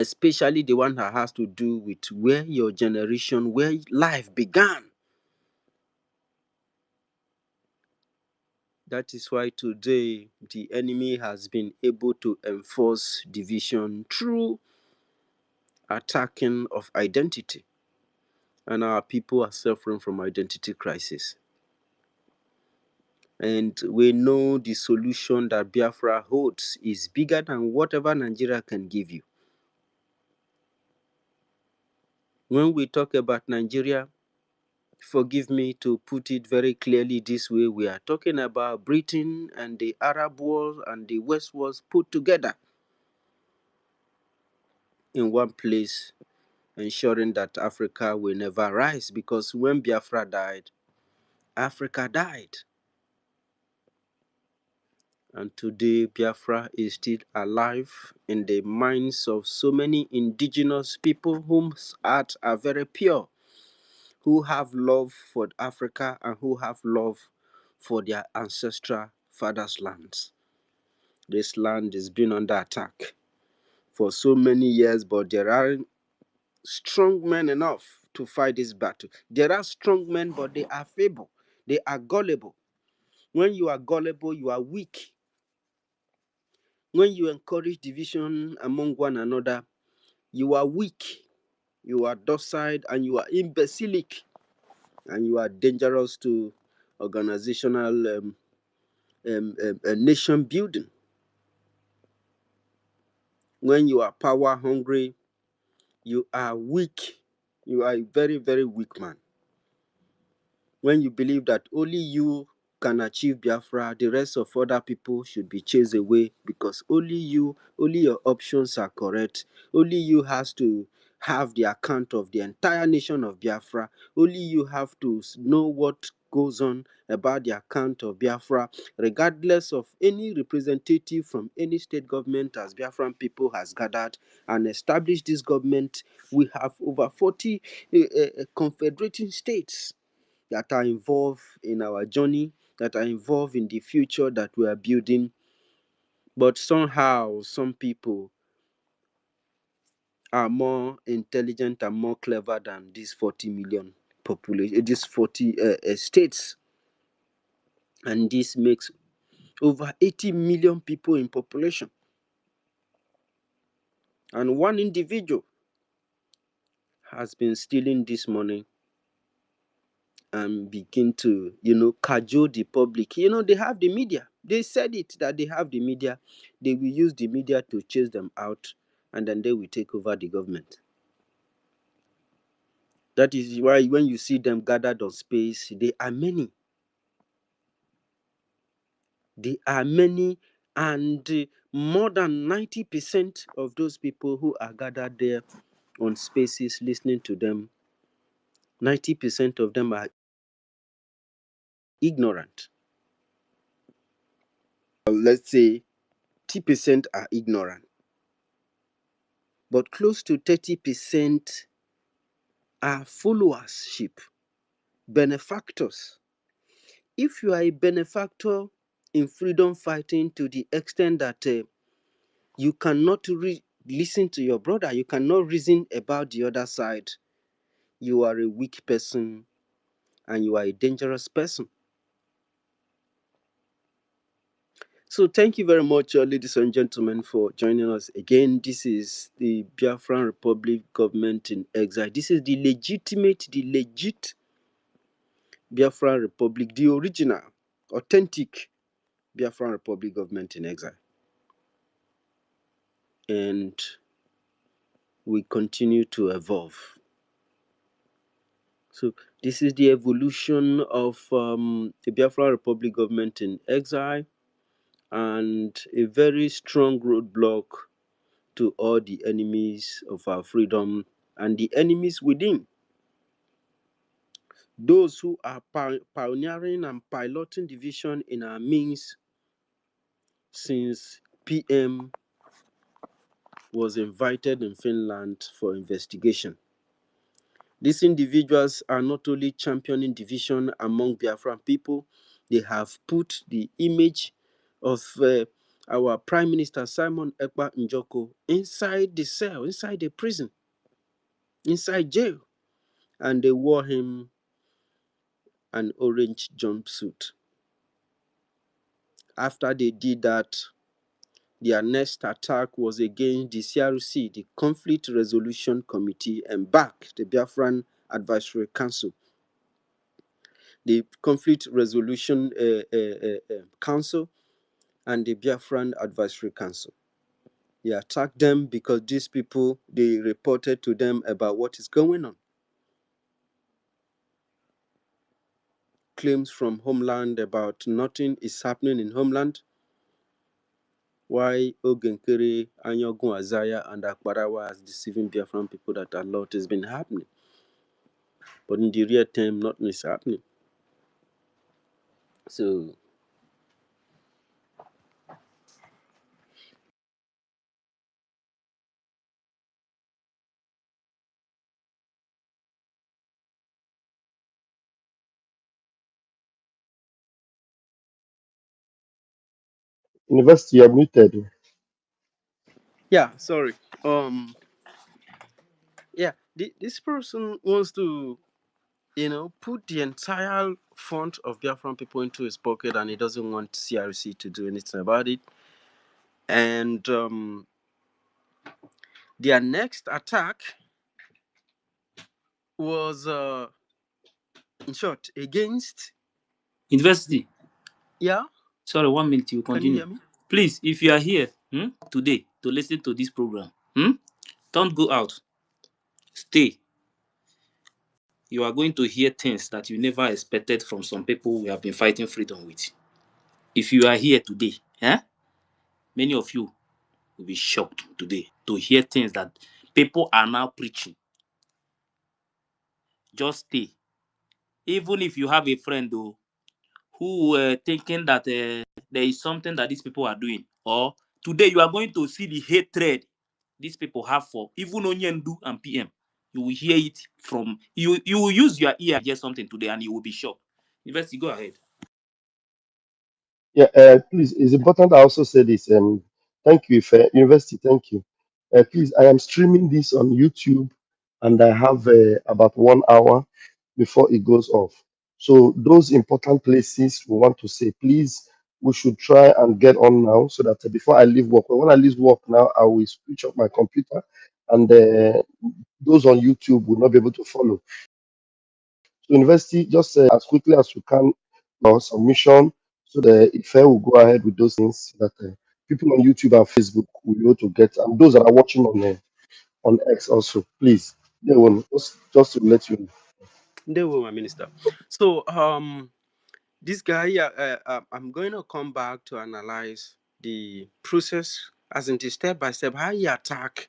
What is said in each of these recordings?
especially the one that has to do with where your generation, where life began. That is why today the enemy has been able to enforce division through attacking of identity, and our people are suffering from identity crisis. And we know the solution that Biafra holds is bigger than whatever Nigeria can give you. When we talk about Nigeria, forgive me to put it very clearly this way, we are talking about Britain and the Arab world and the West world put together in one place, ensuring that Africa will never rise, because when Biafra died, Africa died. And today, Biafra is still alive in the minds of so many indigenous people whose hearts are very pure, who have love for Africa and who have love for their ancestral fathers' lands. This land has been under attack for so many years, but there are strong men enough to fight this battle. There are strong men, but they are feeble. They are gullible. When you are gullible, you are weak. When you encourage division among one another, you are weak, you are docile, and you are imbecilic, and you are dangerous to organizational nation building. When you are power hungry, you are weak. You are a very, very weak man. When you believe that only you can achieve Biafra, the rest of other people should be chased away, because only you, only your options are correct. Only you has to have the account of the entire nation of Biafra. Only you have to know what goes on about the account of Biafra, regardless of any representative from any state government. As Biafran people has gathered and established this government, we have over 40 confederating states that are involved in our journey, that are involved in the future that we are building. But somehow, some people are more intelligent and more clever than these 40 million population, these 40 states. And this makes over 80 million people in population. And one individual has been stealing this money and begin to, cajole the public. They have the media. They said it, that they have the media. They will use the media to chase them out, and then they will take over the government. That is why when you see them gathered on space, they are many. They are many, and more than 90% of those people who are gathered there on spaces listening to them, 90% of them are ignorant. Let's say 30% are ignorant, but close to 30% are followership, benefactors. If you are a benefactor in freedom fighting to the extent that you cannot listen to your brother, you cannot reason about the other side, you are a weak person and you are a dangerous person. So thank you very much, ladies and gentlemen, for joining us again. This is the Biafran Republic government in exile. This is the legit Biafran Republic, the original, authentic Biafran Republic government in exile. And we continue to evolve. So this is the evolution of the Biafran Republic government in exile, and a very strong roadblock to all the enemies of our freedom and the enemies within. Those who are pioneering and piloting division in our means since PM was invited in Finland for investigation. These individuals are not only championing division among Biafran people, they have put the image of our Prime Minister Simon Ekpa Njoko inside the cell, inside the prison, inside jail, and they wore him an orange jumpsuit. After they did that, their next attack was against the CRC, the Conflict Resolution Committee, and back the Biafran Advisory Council. The Conflict Resolution Council and the Biafran Advisory Council. They attacked them because these people, they reported to them about what is going on. Claims from Homeland about nothing is happening in Homeland. Why Nkere, Anyaogu, Azaya, and Akbarawa is deceiving Biafran people that a lot has been happening. But in the real time, nothing is happening. So, University, you're muted. yeah, sorry. Yeah, this person wants to, put the entire front of Biafran people into his pocket, and he doesn't want CRC to do anything about it. And their next attack was, in short, against. University. Yeah, Sorry, 1 minute. You can you continue. hear me? Please, if you are here today to listen to this program, don't go out. Stay. You are going to hear things that you never expected from some people we have been fighting freedom with. If you are here today, many of you will be shocked today to hear things that people are now preaching. Just stay. Even if you have a friend though, who were thinking that there is something that these people are doing, or today you are going to see the hatred these people have for even Onyendu and PM. You will hear it from you. You will use your ear to hear something today, and you will be shocked. University, go ahead. Yeah, please, it's important I also say this. Thank you, Ife. University, thank you. Please, I am streaming this on YouTube and I have about 1 hour before it goes off. So, those important places we want to say, please, we should try and get on now so that before I leave work, when I leave work now, I will switch off my computer and those on YouTube will not be able to follow. So, University, just as quickly as you can, our submission, so that if I will go ahead with those things that people on YouTube and Facebook will be able to get, and those that are watching on X also, please, they will just to let you know. They were my minister. So, this guy, I'm going to come back to analyze the process, as in the step by step, how he attack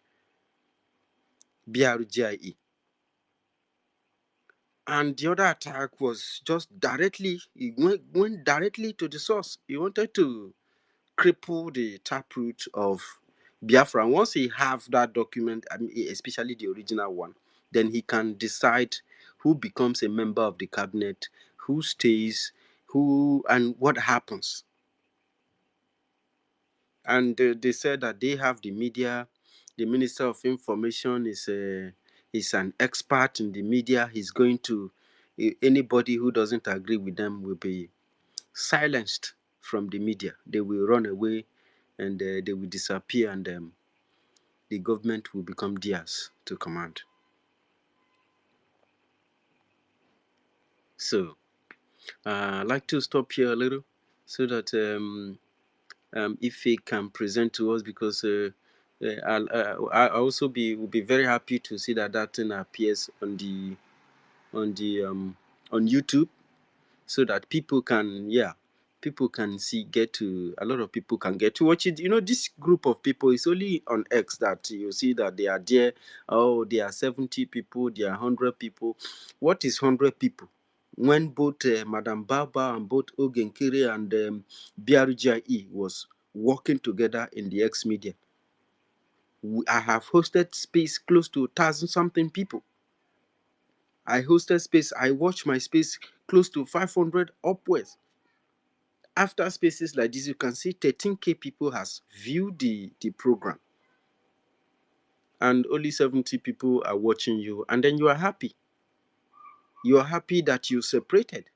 BRGIE. And the other attack was just directly, he went directly to the source. He wanted to cripple the taproot of Biafra. Once he have that document, I mean, especially the original one, then he can decide who becomes a member of the cabinet, who stays, who, and what happens. And they said that they have the media. The Minister of Information is an expert in the media. He's going to, anybody who doesn't agree with them will be silenced from the media. They will run away and they will disappear, and the government will become theirs to command. So I'd like to stop here a little so that if he can present to us, because I also will be very happy to see that that thing appears on the on YouTube, so that people can see, get to, a lot of people can get to watch it. This group of people is only on X that you see that they are there. Oh, there are 70 people, there are 100 people. What is 100 people when both Madam Baba and both Nkere and Brgie was working together in the X media? I have hosted space close to 1,000 something people. I hosted space, I watched my space close to 500 upwards. After spaces like this, you can see 13K people has viewed the program, and only 70 people are watching you, and then you are happy. You are happy that you separated.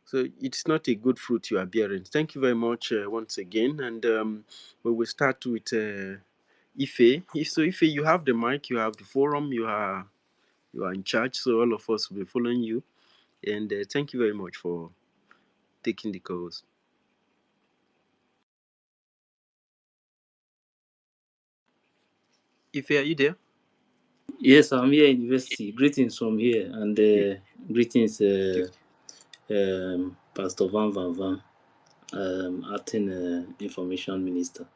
So it's not a good fruit you are bearing. Thank you very much once again, and we will start with Ife. Ife, you have the mic, you have the forum, you are in charge, so all of us will be following you. And thank you very much for taking the calls. Ife, are you there? Yes, I'm here in university. Greetings from here, and greetings, Pastor Van Van Van, acting information minister,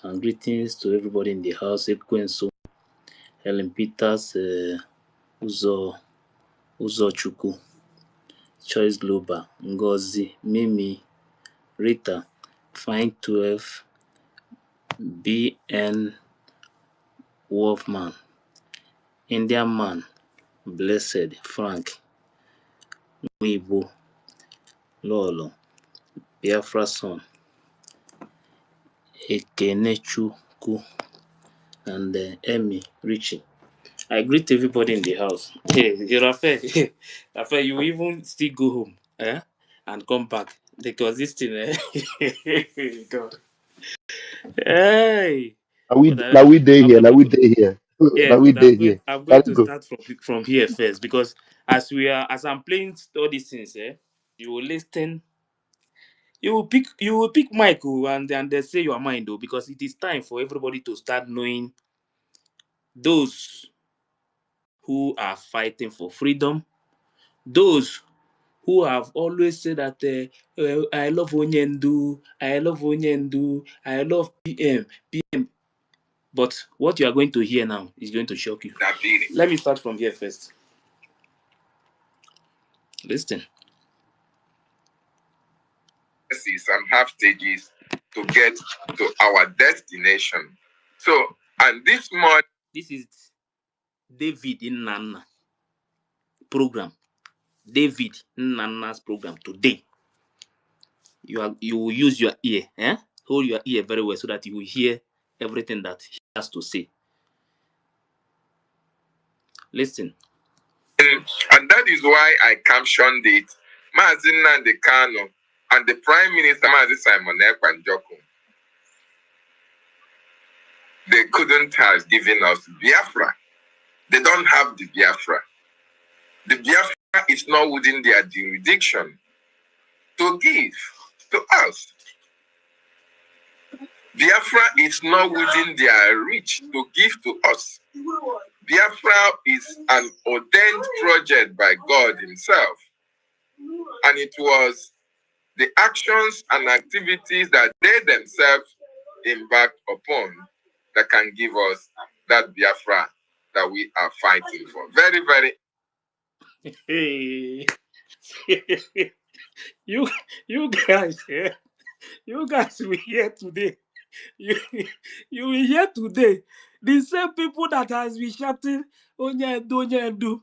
and greetings to everybody in the house. Ekwenso, Helen Peters, Uzo Chuku, Choice Global, Ngozi, Mimi, Rita, Fine 12, BN Wolfman, Indian Man, Blessed, Frank, Wibo, Lolo, Biafra Son, Ekenechukwu, and Emmy, Richie. I greet everybody in the house. Hey, Raphael, Raphael, you even still go home, and come back because this thing, God. Hey, but Now we day I'm here. Now going we to, day here. Now yes, we but day here. I'm going Gotta to go. start from here first because as I'm playing all these things, you will listen. You will pick Michael and they say your mind though, because it is time for everybody to start knowing those who are fighting for freedom, those who have always said that I love Onyendu, I love Onyendu, I love PM. But what you are going to hear now is going to shock you. Let me start from here first. Listen. And half stages to get to our destination. So, and this month, this is David Nana program. David Nana's program today. You will use your ear, hold your ear very well so that you will hear everything that he has to say. Listen. And that is why I captioned it, Mazi Nnamdi Kanu and the Prime Minister Mazi Simon Ekpanjoko. They couldn't have given us Biafra. They don't have the Biafra. The Biafra is not within their jurisdiction to give to us. Biafra is not within their reach to give to us. Biafra is an ordained project by God Himself. And it was the actions and activities that they themselves embarked upon that can give us that Biafra that we are fighting for. Very, very. Hey, you, you guys, you guys will hear today. You, you will hear today the same people that has been shouting Onyendu,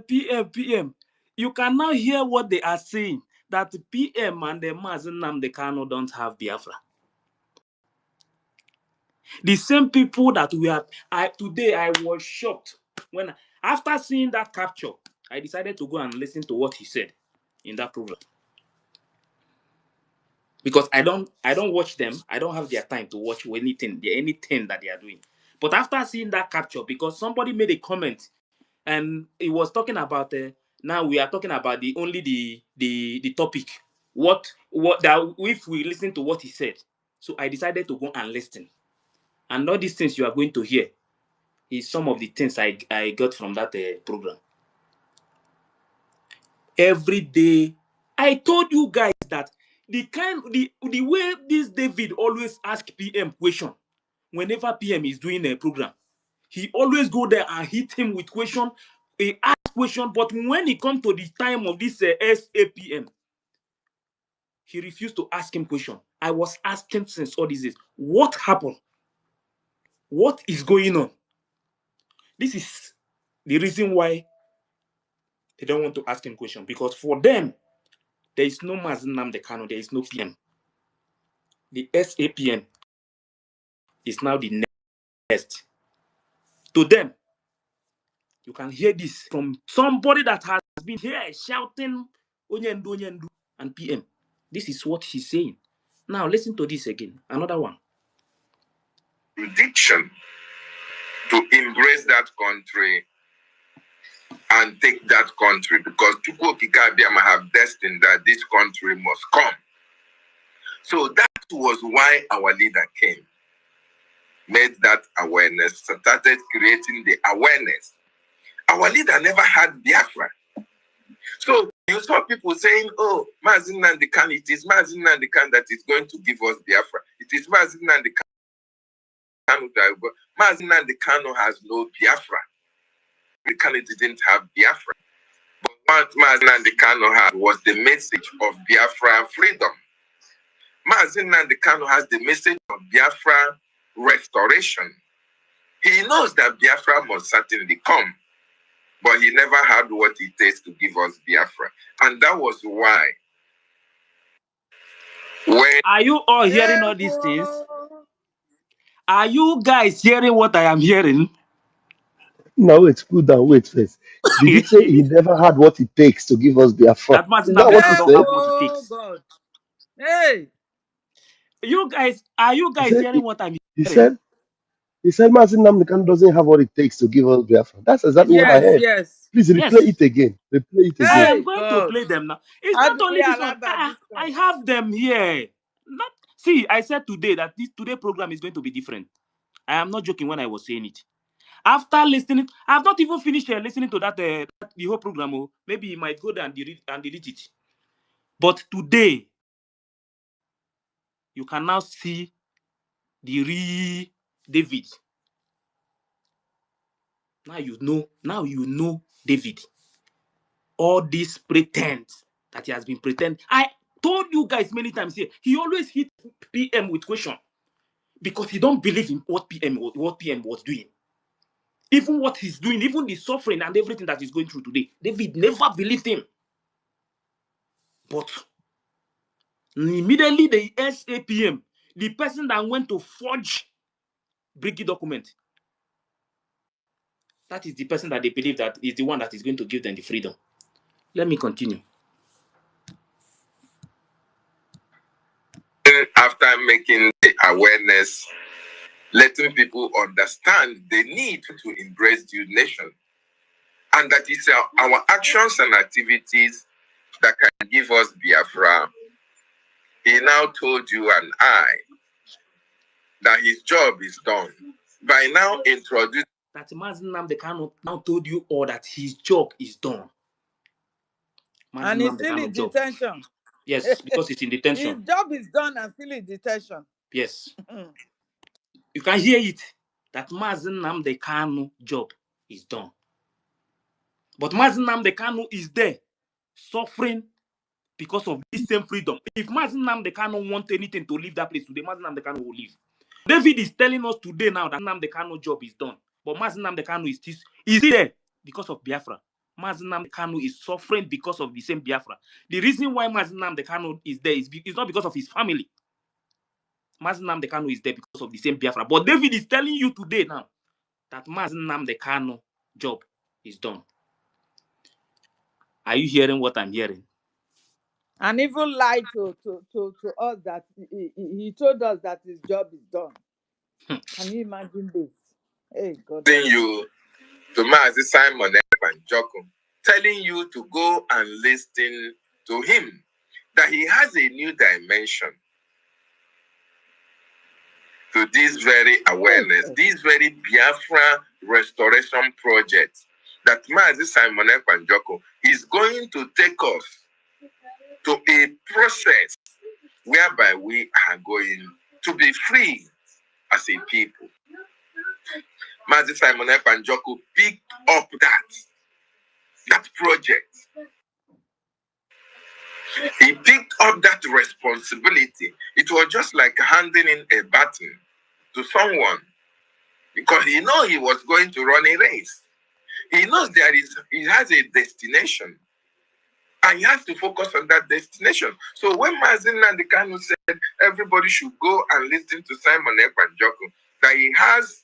PM. You can now hear what they are saying, that PM and the Mazi Nnamdi Kanu don't have Biafra. The same people that we have. Today I was shocked when after seeing that capture, I decided to go and listen to what he said in that program. Because I don't watch them. I don't have their time to watch anything that they are doing. But after seeing that capture, because somebody made a comment and he was talking about now we are talking about the topic. What that if we listen to what he said. So I decided to go and listen. And all these things you are going to hear is some of the things I got from that program. Every day, I told you guys that the way this David always ask PM question whenever PM is doing a program, he always go there and hit him with question. He ask question, but when it come to the time of this SAPM, he refused to ask him question. I was asking since all this is what happened, what is going on. This is the reason why they don't want to ask him question, because for them There is no Mazi Nnamdi Kanu, there is no PM. The SAPM is now the next. To them, you can hear this from somebody that has been here shouting Onyendu, Onyendu, and PM. This is what he's saying. Now listen to this again. Another one. Prediction to embrace that country and take that country, because Chukwu Okike Abiama have destined that this country must come. So that was why our leader came, made that awareness, started creating the awareness. Our leader never had Biafra. So you saw people saying, oh, Mazi Nnamdi Kanu, it is Mazi Nnamdi Kanu that is going to give us Biafra. It is Mazi Nnamdi Kanu that Mazi Nnamdi Kanu has no Biafra. The Kanu didn't have Biafra. But what Mazi Nnamdi Kanu had was the message of Biafra freedom. Mazi Nnamdi Kanu has the message of Biafra restoration. He knows that Biafra must certainly come, but he never had what it takes to give us Biafra. And that was why. Are you all hearing all these things? Are you guys hearing what I am hearing? Now wait, cool down, wait first. Did he say he never had what it takes to give us Biafra? That Mazi Is that Nnamdi what he Kanu don't said? have what it takes. God. Hey. You guys, are you He guys said hearing what I'm he hearing? said he said Mazi Nnamdi Kanu doesn't have what it takes to give us Biafra. That's exactly what I Yes, heard. yes. Please replay Yes. it again. Replay it I again. am Hey, going to God. play them now. It's How not do we only this allow one. that this I come? have them here. Not see. I said today that this today program is going to be different. I am not joking when I was saying it. After listening, I have not even finished listening to the whole program. Oh, maybe you might go there and delete it. But today, you can now see the real David. Now you know. Now you know David. All this pretense that he has been pretending. I told you guys many times here. He always hit PM with question because he don't believe in what PM was doing. Even what he's doing, even the suffering and everything that he's going through today, David never believed him. But immediately the SAPM, the person that went to forge Brgie document, that is the person that they believe that is the one that is going to give them the freedom. Let me continue. After making the awareness, letting people understand the need to embrace the nation, and that it's our actions and activities that can give us Biafra. He now told you and I that his job is done. By now introducing That Mazi Nnamdi Kanu now told you all that his job is done. Mazi And he's Nnamdi still Kanu in job. detention. Yes, because it's in His detention. job is done and still in detention. Yes. You can hear it. That Mazi Nnamdi Kanu job is done. But Mazi Nnamdi Kanu is there suffering because of this same freedom. If Mazi Nnamdi Kanu want anything to leave that place today, Mazi Nnamdi Kanu will leave. David is telling us today now that Nnamdi Kanu job is done. But Mazi Nnamdi Kanu is still there because of Biafra. Mazi Nnamdi Kanu is suffering because of the same Biafra. The reason why Mazi Nnamdi Kanu is there is not because of his family. Mazi Nnamdi Kanu is there because of the same Biafra. But David is telling you today now that Mazi Nnamdi Kanu job is done. Are you hearing what I'm hearing? And even lied to us that he told us that his job is done. Can you imagine this? Hey, God. you to Mazi Simon Joko, telling you to go and listen to him, that he has a new dimension to this very awareness, this very Biafra restoration project, that Mazi Simon Joko is going to take us to a process whereby we are going to be free as a people. Mazi Simon Joko picked up that project. He picked up that responsibility. It was just like handing in a baton to someone, because he knew he was going to run a race. He knows he has a destination. And he has to focus on that destination. So when Mazin Nandekano said everybody should go and listen to Simon Ekwanjoko, that he has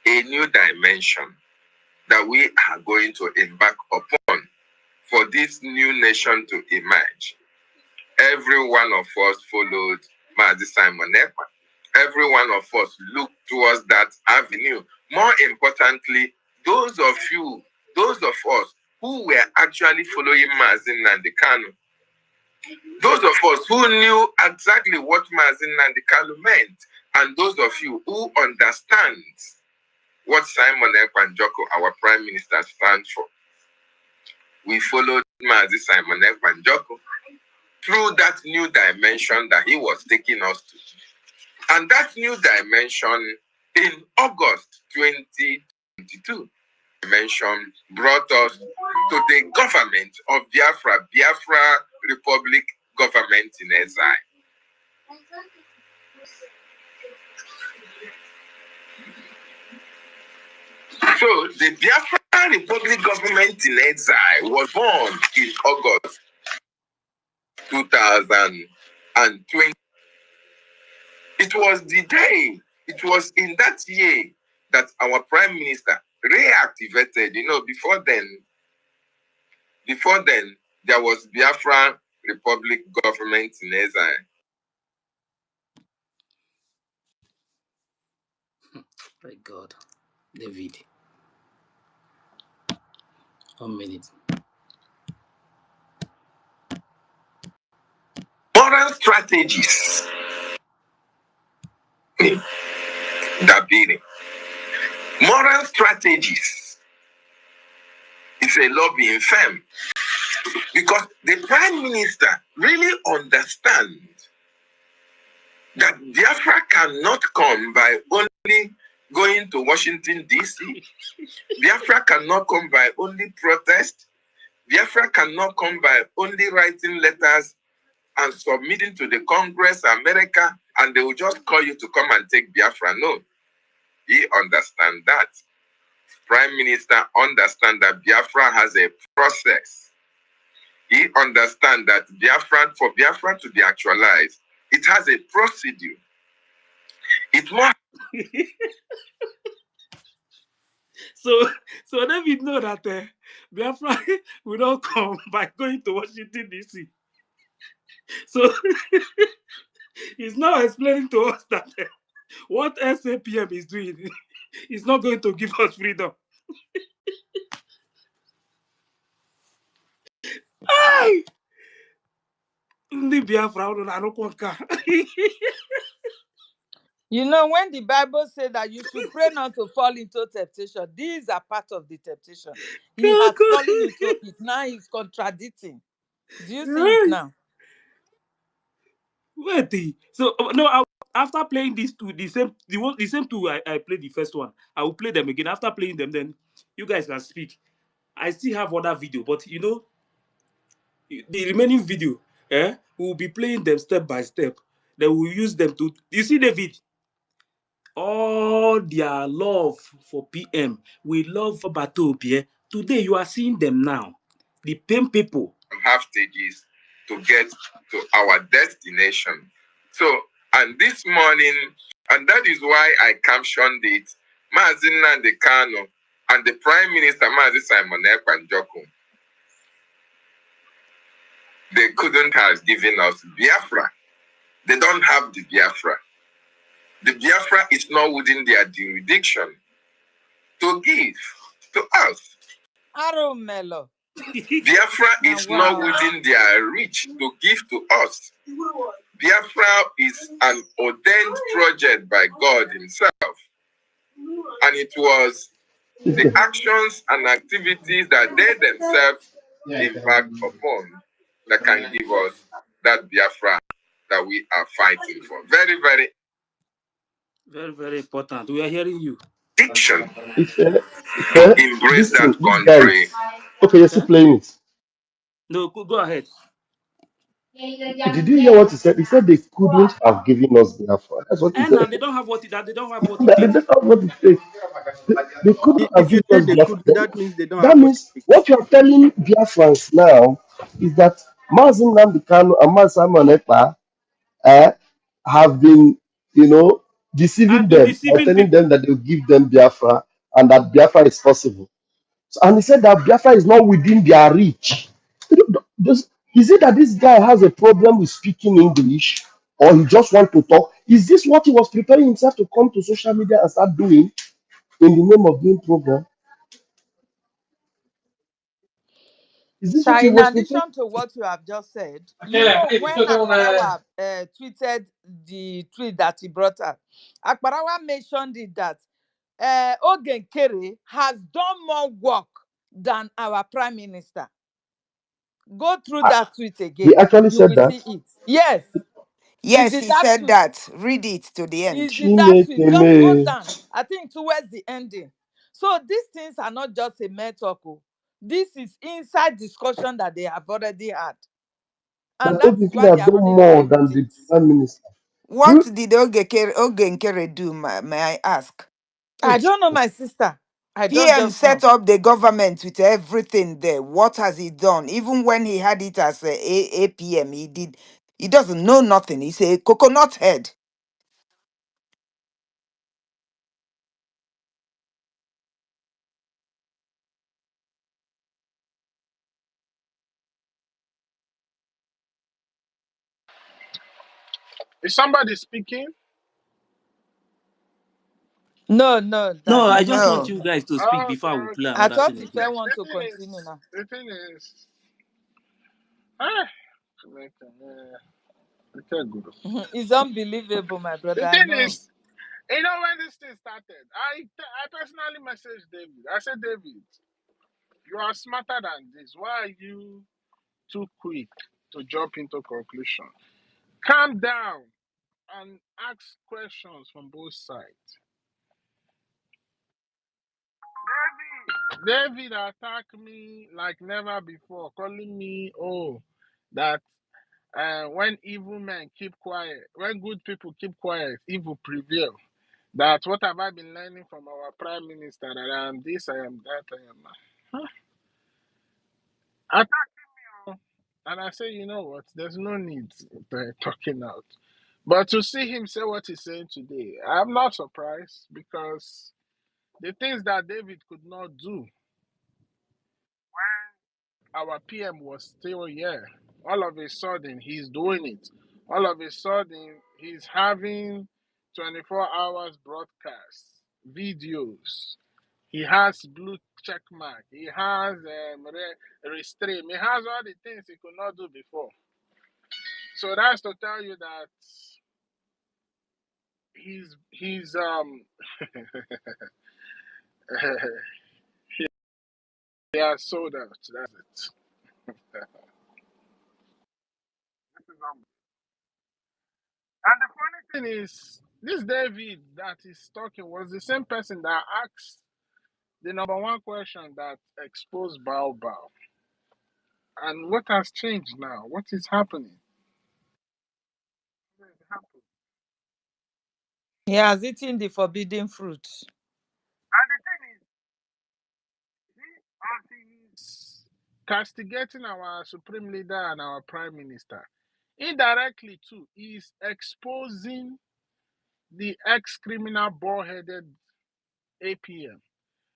a new dimension that we are going to embark upon for this new nation to emerge. Every one of us followed Mazi Simon Ekpa. Every one of us looked towards that avenue. More importantly, those of us who were actually following Mazin Nandekano, those of us who knew exactly what Mazin Nandekano meant, and those of you who understand what Simon Ekwanjoko, our Prime Minister, stands for. We followed Mazi Simon Ekwanjoko through that new dimension that he was taking us to. And that new dimension in August 2022 dimension brought us to the government of Biafra Republic government in exile. So the Biafra Republic government in exile was born in August 2020. It was the day, it was in that year that our Prime Minister reactivated. Before then, there was Biafra Republic government in exile. My God, David. 1 minute. Moral strategies. Dabiri. Moral strategies. It's a lobbying firm. Because the Prime Minister really understands that Biafra cannot come by only going to Washington, D.C. Biafra cannot come by only protest. Biafra cannot come by only writing letters and submitting to the Congress, America, and they will just call you to come and take Biafra. No. He understands that. Prime Minister understands that Biafra has a process. He understands that for Biafra to be actualized, it has a procedure. It must. So David know that Biafra will not come by going to Washington, D.C. So he's now explaining to us that what SAPM is doing is not going to give us freedom. Hey! Ndị Biafra unu na-arụkwa nka. You know, when the Bible says that you should pray not to fall into temptation, these are part of the temptation. He has fallen into it. Now he's contradicting. Do you see it now? Wait. So no, after playing these two, the same two I played the first one. I will play them again. After playing them, then you guys can speak. I still have other video, but the remaining video, we will be playing them step by step. Then we'll use them to. You see, David, all their love for PM, we love for Batopie. Today you are seeing them now. The PM people have stages to get to our destination. So, and this morning, and that is why I captioned it, Mazin Nandekano and the Prime Minister Mazi Simon Ekwanjoko, they couldn't have given us Biafra. They don't have the Biafra. The Biafra is not within their jurisdiction to give to us. Aromelo. Biafra is not within their reach to give to us. Biafra is an ordained project by God himself. And it was the actions and activities that they themselves embarked upon that can give us that Biafra that we are fighting for. Very, very, very, very important. We are hearing you. Diction If, to embrace that these country. guys, okay, you're still playing it. No, go ahead. Did you hear what he said? He said they couldn't have given us Biafra. That's what he And said. they don't have what it That they takes. don't have what it takes. They couldn't have If you given say us they Biafra. couldn't, that means they don't That have what means it what takes. you are telling Biafrans now is that Mazin Namdekano and Mazin Ekpa eh, have been, deceiving I've been them by deceiving telling them people. that they'll give them Biafra and that Biafra is possible. So, and he said that Biafra is not within their reach. Is it that this guy has a problem with speaking English or he just want to talk? Is this what he was preparing himself to come to social media and start doing in the name of doing program? Is this what Sir, he in was preparing? addition to what you have just said, you know, when Akparawa tweeted the tweet that he brought up, Akparawa mentioned it that Nkere has done more work than our prime minister. Go through Ah, that tweet he again. actually You said will that. see it. Yes, is Yes, it he that said tweet? that. Read it to the end. Is it that tweet? Chineke Just go me. down. I think towards the ending. So these things are not just a mere talk. Oh. This is inside discussion that they have already had. And That that is Obinrin why they have are done running more away with than it. the prime minister. What You, did Ogenkere do, may I ask? I don't know, my sister. I don't PM just know. set up the government with everything there. What has he done? Even when he had it as APM, he doesn't know nothing. He's a coconut head. Is somebody speaking? No, no, No, Daddy, I just not want No. you. you guys to speak Oh, before I will okay, play I another thought thing if again. I want to The thing continue is, now. the thing is, ah, okay, good. It's unbelievable, my The brother. I thing know. is, when this thing started, I personally messaged David. I said, David, you are smarter than this. Why are you too quick to jump into conclusion? Calm down and ask questions from both sides. David attacked me like never before, calling me, oh, that when evil men keep quiet, when good people keep quiet, evil prevail. That what have I been learning from our prime minister? That I am this, I am that, I am that. Huh? Attack me, oh. And I say, you know what? There's no need talking out. But to see him say what he's saying today, I'm not surprised because the things that David could not do our PM was still here. All of a sudden, he's doing it. All of a sudden, he's having 24 hours broadcasts, videos. He has blue check mark. He has restream. He has all the things he could not do before. So that's to tell you that he's he has sold out. That's it. And the funny thing is, this David that is talking was the same person that asked the number one question that exposed Bao Bao. And what has changed now? What is happening? What has happened? He has eaten the forbidden fruit. And the thing is, as he's castigating our supreme leader and our prime minister, indirectly too, he's exposing the ex-criminal ball-headed APM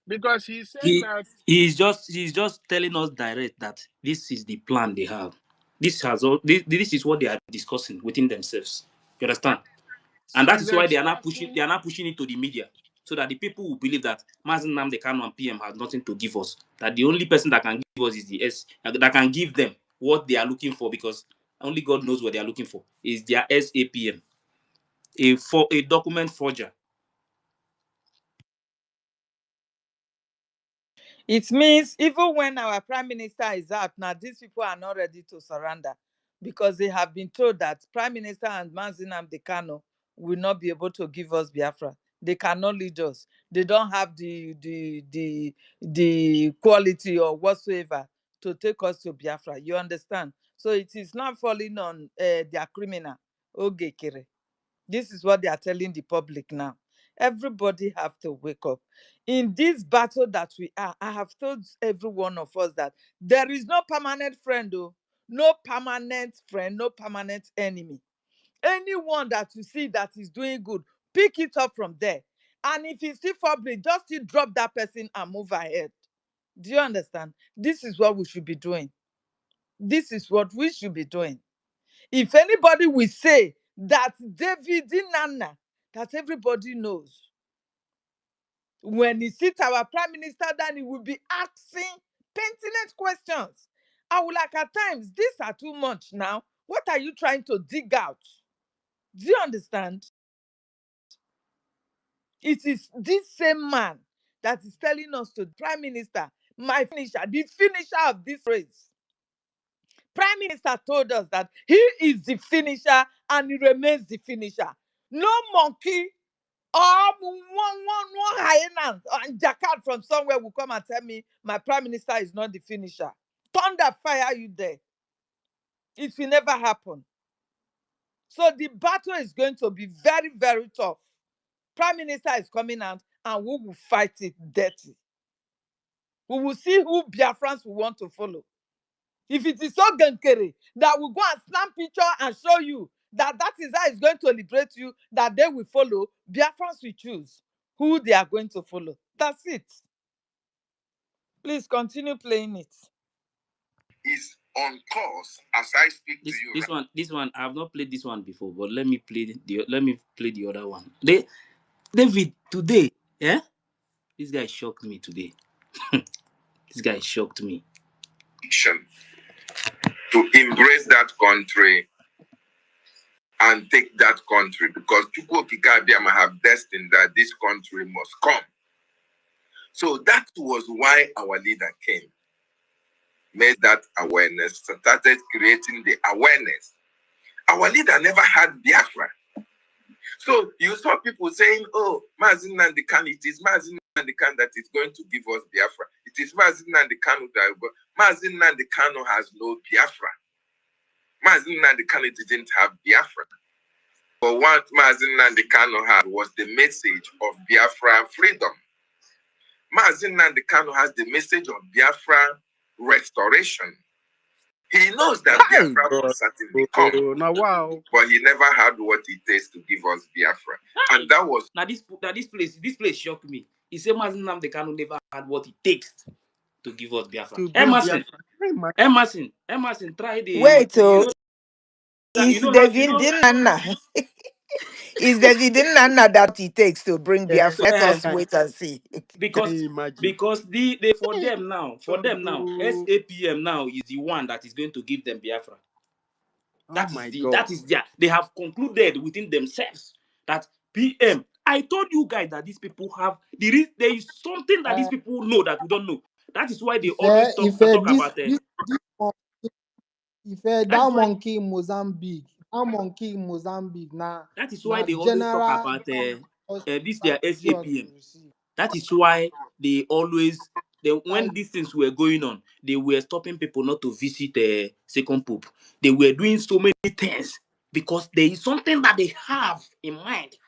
because he's saying He that he's just telling us direct that this is the plan they have. This is what they are discussing within themselves. You understand? And that he's is why they exposing. are not pushing it to the media. So that the people will believe that Mazen Namde Kanu and PM has nothing to give us. That the only person that can give us is the S that can give them what they are looking for, because only God knows what they are looking for. Is their SAPM. A document forger. It means even when our prime minister is out, now these people are not ready to surrender because they have been told that Prime Minister and Mazinam Dekano will not be able to give us Biafra. They cannot lead us. They don't have the quality or whatsoever to take us to Biafra. You understand? So it is not falling on their criminal, Ogekere. This is what they are telling the public now. Everybody have to wake up. In this battle that we are, I have told every one of us that there is no permanent friend, though. No permanent friend, no permanent enemy. Anyone that you see that is doing good, pick it up from there. And if you still fumbling, just still drop that person and move ahead. Do you understand? This is what we should be doing. This is what we should be doing. If anybody will say that David Nana, that everybody knows, when he sees our prime minister, then he will be asking pertinent questions. I will like, at times, these are too much now. What are you trying to dig out? Do you understand? It is this same man that is telling us to prime minister, my finisher, the finisher of this race. Prime minister told us that he is the finisher and he remains the finisher. No monkey or one hyena and jackal from somewhere will come and tell me my prime minister is not the finisher. Thunder fire you there. It will never happen. So the battle is going to be very, very tough. Prime minister is coming out and we will fight it dirty. We will see who Biafrans will want to follow. If it is so Nkere that will go and snap picture and show you that that is how it's going to liberate you, that they will follow, Biafrans will choose who they are going to follow. That's it. Please continue playing it. Is on course as I speak to you. This one, I have not played this one before, but let me play the other one. David, today, yeah, this guy shocked me today. This guy shocked me. To embrace that country and take that country, because Chukwu Okike have destined that this country must come. So that was why our leader came, made that awareness, started creating the awareness. Our leader never had Biafra. So you saw people saying, oh, Mazi Nnamdi Kanu, it is Mazi Nnamdi Kanu that is going to give us Biafra. It is Mazi Nnamdi Kanu that will go. Mazi Nnamdi Kanu has no Biafra. Mazi Nnamdi Kanu didn't have Biafra. But what Mazi Nnamdi Kanu had was the message of Biafra freedom. Mazi Nnamdi Kanu has the message of Biafra restoration. He knows that Biafra will certainly come. Wow. But he never had what it takes to give us Biafra. And that was... Now this place shocked me. He said Mazi Nnamdi Kanu never had what it takes to give us Biafra. Emerson, try the... Wait, you is know David Nana? Is David Nana that it takes to bring Biafra? Let us wait and see. because they for them now, SAPM now is the one that is going to give them Biafra. That is they have concluded within themselves that PM. I told you guys that these people have there is something that these people know that we don't know. That is why they always talk about it. If that monkey in Mozambique, now that is why they always talk about this their SAPM. That is why they always when these things were going on, they were stopping people not to visit Second Pope. They were doing so many things because there is something that they have in mind.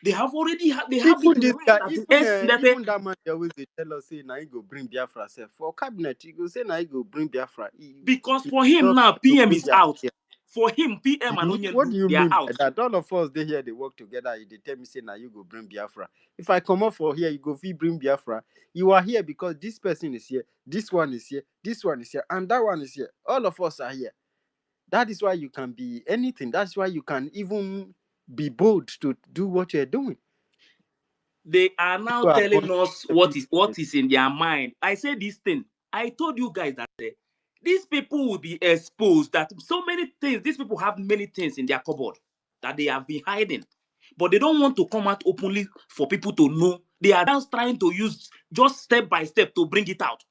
They have already they have even it in mind. Even that man they always tell us say now he go bring Biafra self for cabinet. He go say now he go bring Biafra. Because for him now PM is out. For him, PM and Onyendu, what do you mean out. by that? All of us they here they work together. They tell me say now you go bring Biafra. If I come up for here, you go fee bring Biafra. You are here because this person is here, this one is here, this one is here, and that one is here. All of us are here. That is why you can be anything. That's why you can even be bold to do what you're doing. They are now telling us what is in their mind. I say this thing. I told you guys that these people will be exposed. That so many things. These people have many things in their cupboard that they have been hiding, but they don't want to come out openly for people to know. They are just trying to use just step by step to bring it out.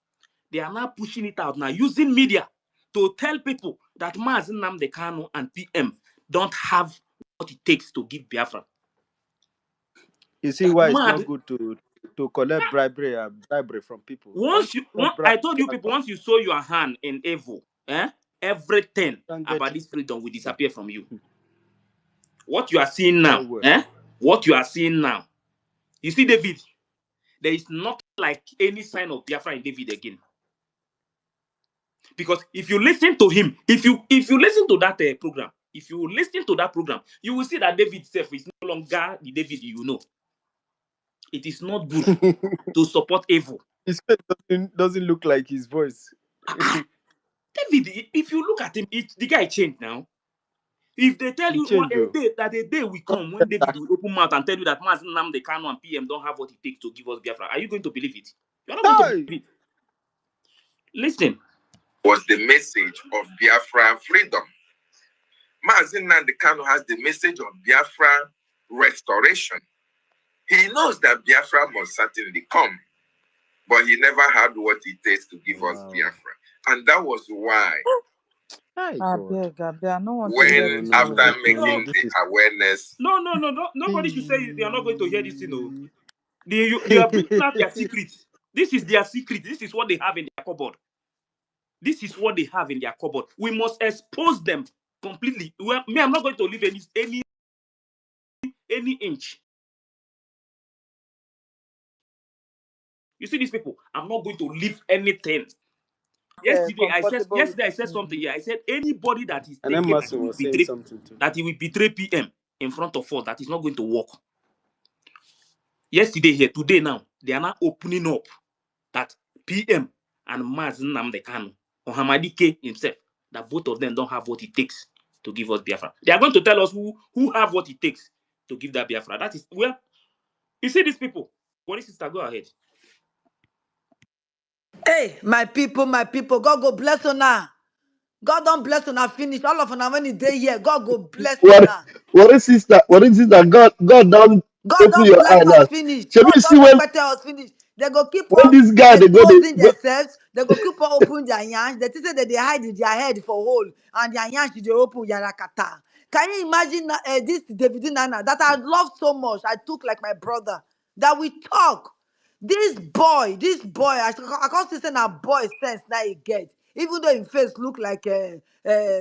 They are now pushing it out now using media to tell people that Mazi Nnamdi Kanu and PM don't have what it takes to give Biafra. You see why it's not good to collect bribery from people. I told you people, once you show your hand in evil, everything about this freedom will disappear from you. What you are seeing now, what you are seeing now You see, David, there is not like any sign of Biafra in David again. Because if you listen to him, if you listen to that program, if you listen to that program, you will see that David itself is no longer the David you know. It is not good to support evil. His face doesn't look like his voice. David, if you look at him, the guy changed now. If they tell He you one changed, though. a day will come when David will open mouth and tell you that Mazen Nnamdi Kanu and PM don't have what it takes to give us Biafra, are you going to believe it? You're not going to Hey! believe it. Listen. Was the message of Biafra freedom. Mazen Nnamdi Kanu has the message of Biafra restoration. He knows that Biafra must certainly come, but he never had what it takes to give us Biafra. And that was why Hi, I God. beg, I don't want to when hear this after one making again. the awareness, No. Nobody should say they are not going to hear this thing. No. They are bringing out their secrets. This is their secret. This is what they have in their cupboard. This is what they have in their cupboard. We must expose them completely. Well, me, I'm not going to leave any inch. You see these people, I'm not going to leave anything. Yesterday I Comfortable with said me. something here. I said anybody that is And then thinking that Mason was saying something too. he will betray PM in front of us, that is not going to work. Yesterday here, today now, they are now opening up that PM and Mazen Nnamdi Kanu or Hamadi K himself, that both of them don't have what it takes to give us Biafra. They are going to tell us who have what it takes to give that Biafra. That is, well, you see these people. What is sister? Go ahead. Hey, my people, God go bless una. God don't bless una finish. All of una when you day here, God go bless una. What is sister? What is it that God don't God open don't your bless eye us now? finish. Shall God you see don't requite us finish. They go keep when on this guy exposing they go themselves. They go keep on opening their yansh. They think say that they hide their head for hole and their yansh they open yarakata. Can you imagine this David Nana that I love so much? I took like my brother that we talk. This boy, I can't say a boy sense that he get. Even though his face look like a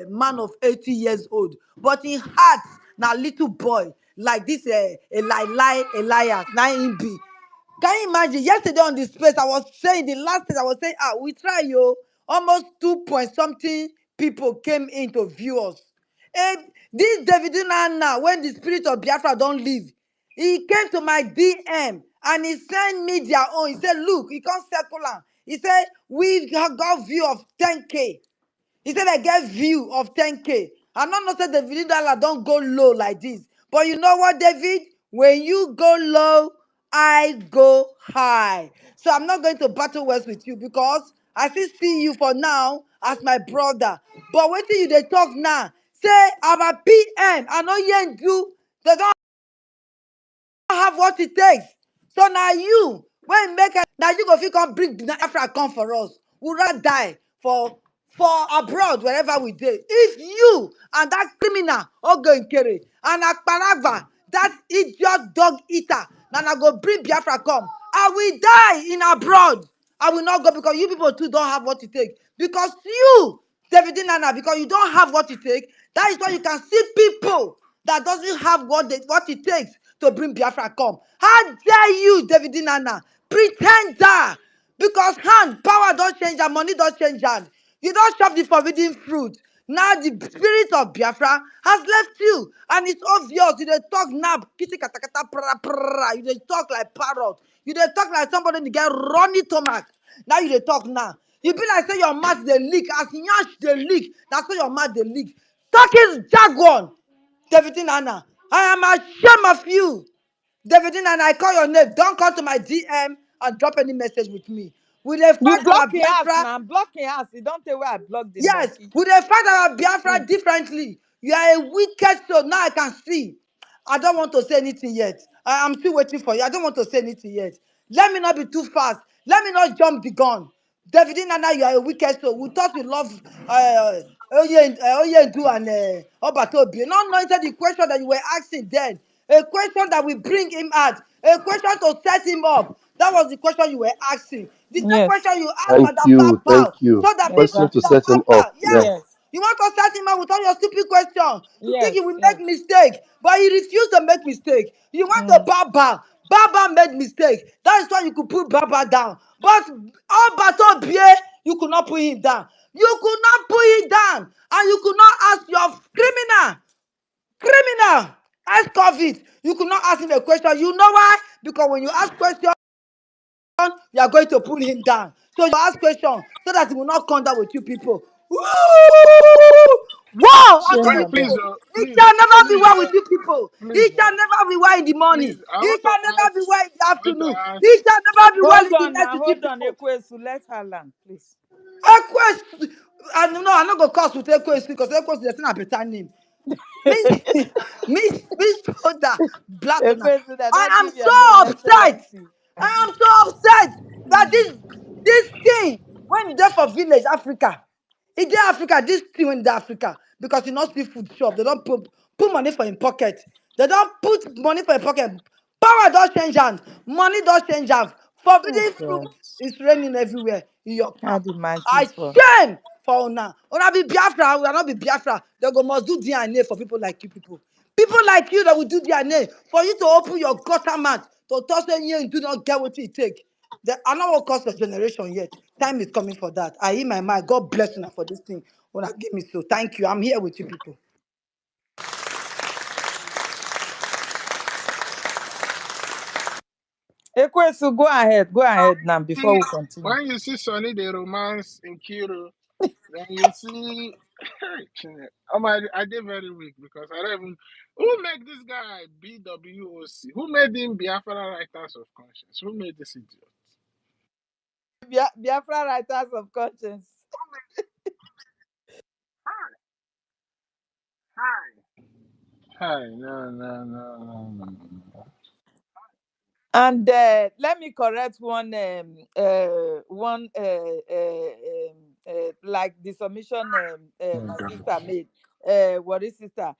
man of 80 years old, but in heart, now little boy like this Elias, now him be. Can you imagine? Yesterday on the space, I was saying the last thing I was saying, we try yo. Almost 2 point something people came in to view us. Eh, this David now, when the spirit of Biafra don't leave, he came to my DM and he sent me their own. He said, look, he can't circle am. He said, we have got view of 10K. He said, I get view of 10K. I'm not saying David Dollar don't go low like this. But you know what, David? When you go low, I go high. So I'm not going to battle words with you because I still see you for now as my brother. But wait till you they talk now. Say about PM. I know you ain't do. They don't have what it takes. So now you, when make now you go fit come bring Biafra come for us. We rather die for abroad wherever we dey. If you and that criminal Ogo Nkere and Akparava, that idiot dog eater, now go bring Biafra come. I will die in abroad. I will not go because you people too don't have what it takes. Because you, David Nana, because you don't have what it takes, that is why you can see people that doesn't have what it takes to bring Biafra come. How dare you, David Nana, pretender? Because power don't change and money don't change hand. You don't chop the forbidden fruit. Now the spirit of Biafra has left you. And it's obvious. You dey talk now, kitty kata kata pra pra. You dey talk like parrot. You dey talk like somebody that get runny stomach. Now you dey talk now. You be like say your mouth dey leak. As nyash dey leak, that's why your mouth dey leak. Talking jargon. David Nana, I am ashamed of you. David Nana, I call your name. Don't come to my DM and drop any message with me. We dey You fight our block your ass Biafra. now. Block your ass. You don't tell where I block the Yes, monkey. we dey fight our Biafra Mm. differently. You are a wicked soul. Now I can see. I don't want to say anything yet. I'm still waiting for you. I don't want to say anything yet. Let me not be too fast. Let me not jump the gun. David Nana, you are a wicked soul. We thought we love Oyendu and Obatobi. Not knowing the question that you were asking then. A question that will bring him out. A question to set him up. That was the question you were asking. The same Yes. question you asked thank Madam you, Papa. So that people question to Exactly. that set him up. Papa, Yeah. yes. Yes. You want to set him up with all your stupid questions. You think Yes. you will make Yes. mistake, but you refuse to make mistake. You want to Mm. bow. Baba made mistake. That is why you could put Baba down. But Alberto Bie, you could not put him down. You could not put him down. And you could not ask your criminal, ex-convict. You could not ask him a question. You know why? Because when you ask question, you are going to pull him down. So you ask question so that he will not come down with you people. Woo! Wow unto Shame you on them. Please, people. It please, shall never be please, well with you people. please, It shall never be well in the morning. please. I It want to shall never be ask. well in the I want to afternoon. ask. It shall never be well Hold in the on night now, with you hold on, people. Ekwesu. Let her land, please. Equus, I no, I'm not gonna curse with Equus because Equus is not a better name. Me, me, soda, black on. Ekwesu, they I don't am give your name, so upset. Excellency. I am so upset that this thing when there for village Africa, in the Africa, this thing in the Africa because you not see food shop, they don't put money for in pocket. They don't put money for in pocket. Power don't change hands. Money don't change hands. Oh Forbidden fruit God. is raining everywhere in your How camp. the mighty I for. shame for una. Una be Biafra, we are not be Biafra. They go must do DNA for people like you people. People like you that will do DNA for you to open your gutter mouth to touch them here and do not get what it take. The I not what cost of generation yet. Time is coming for that. I hear my mind. God bless you for this thing. Una give me so. Thank you. I'm here with you people. Ekwesu, go ahead. Go ahead now before See, we continue. when you see Sonny the romance in Kiro, then you see. I did very weak because I don't even. Who made this guy BWOC? Who made him Biafra Writers of Conscience? Who made this idiot? Biafra writers of conscience. Hi, hi. Hi, no, no, no, no, no, no. And let me correct like the submission Oh, my God. sister made. Worry sister,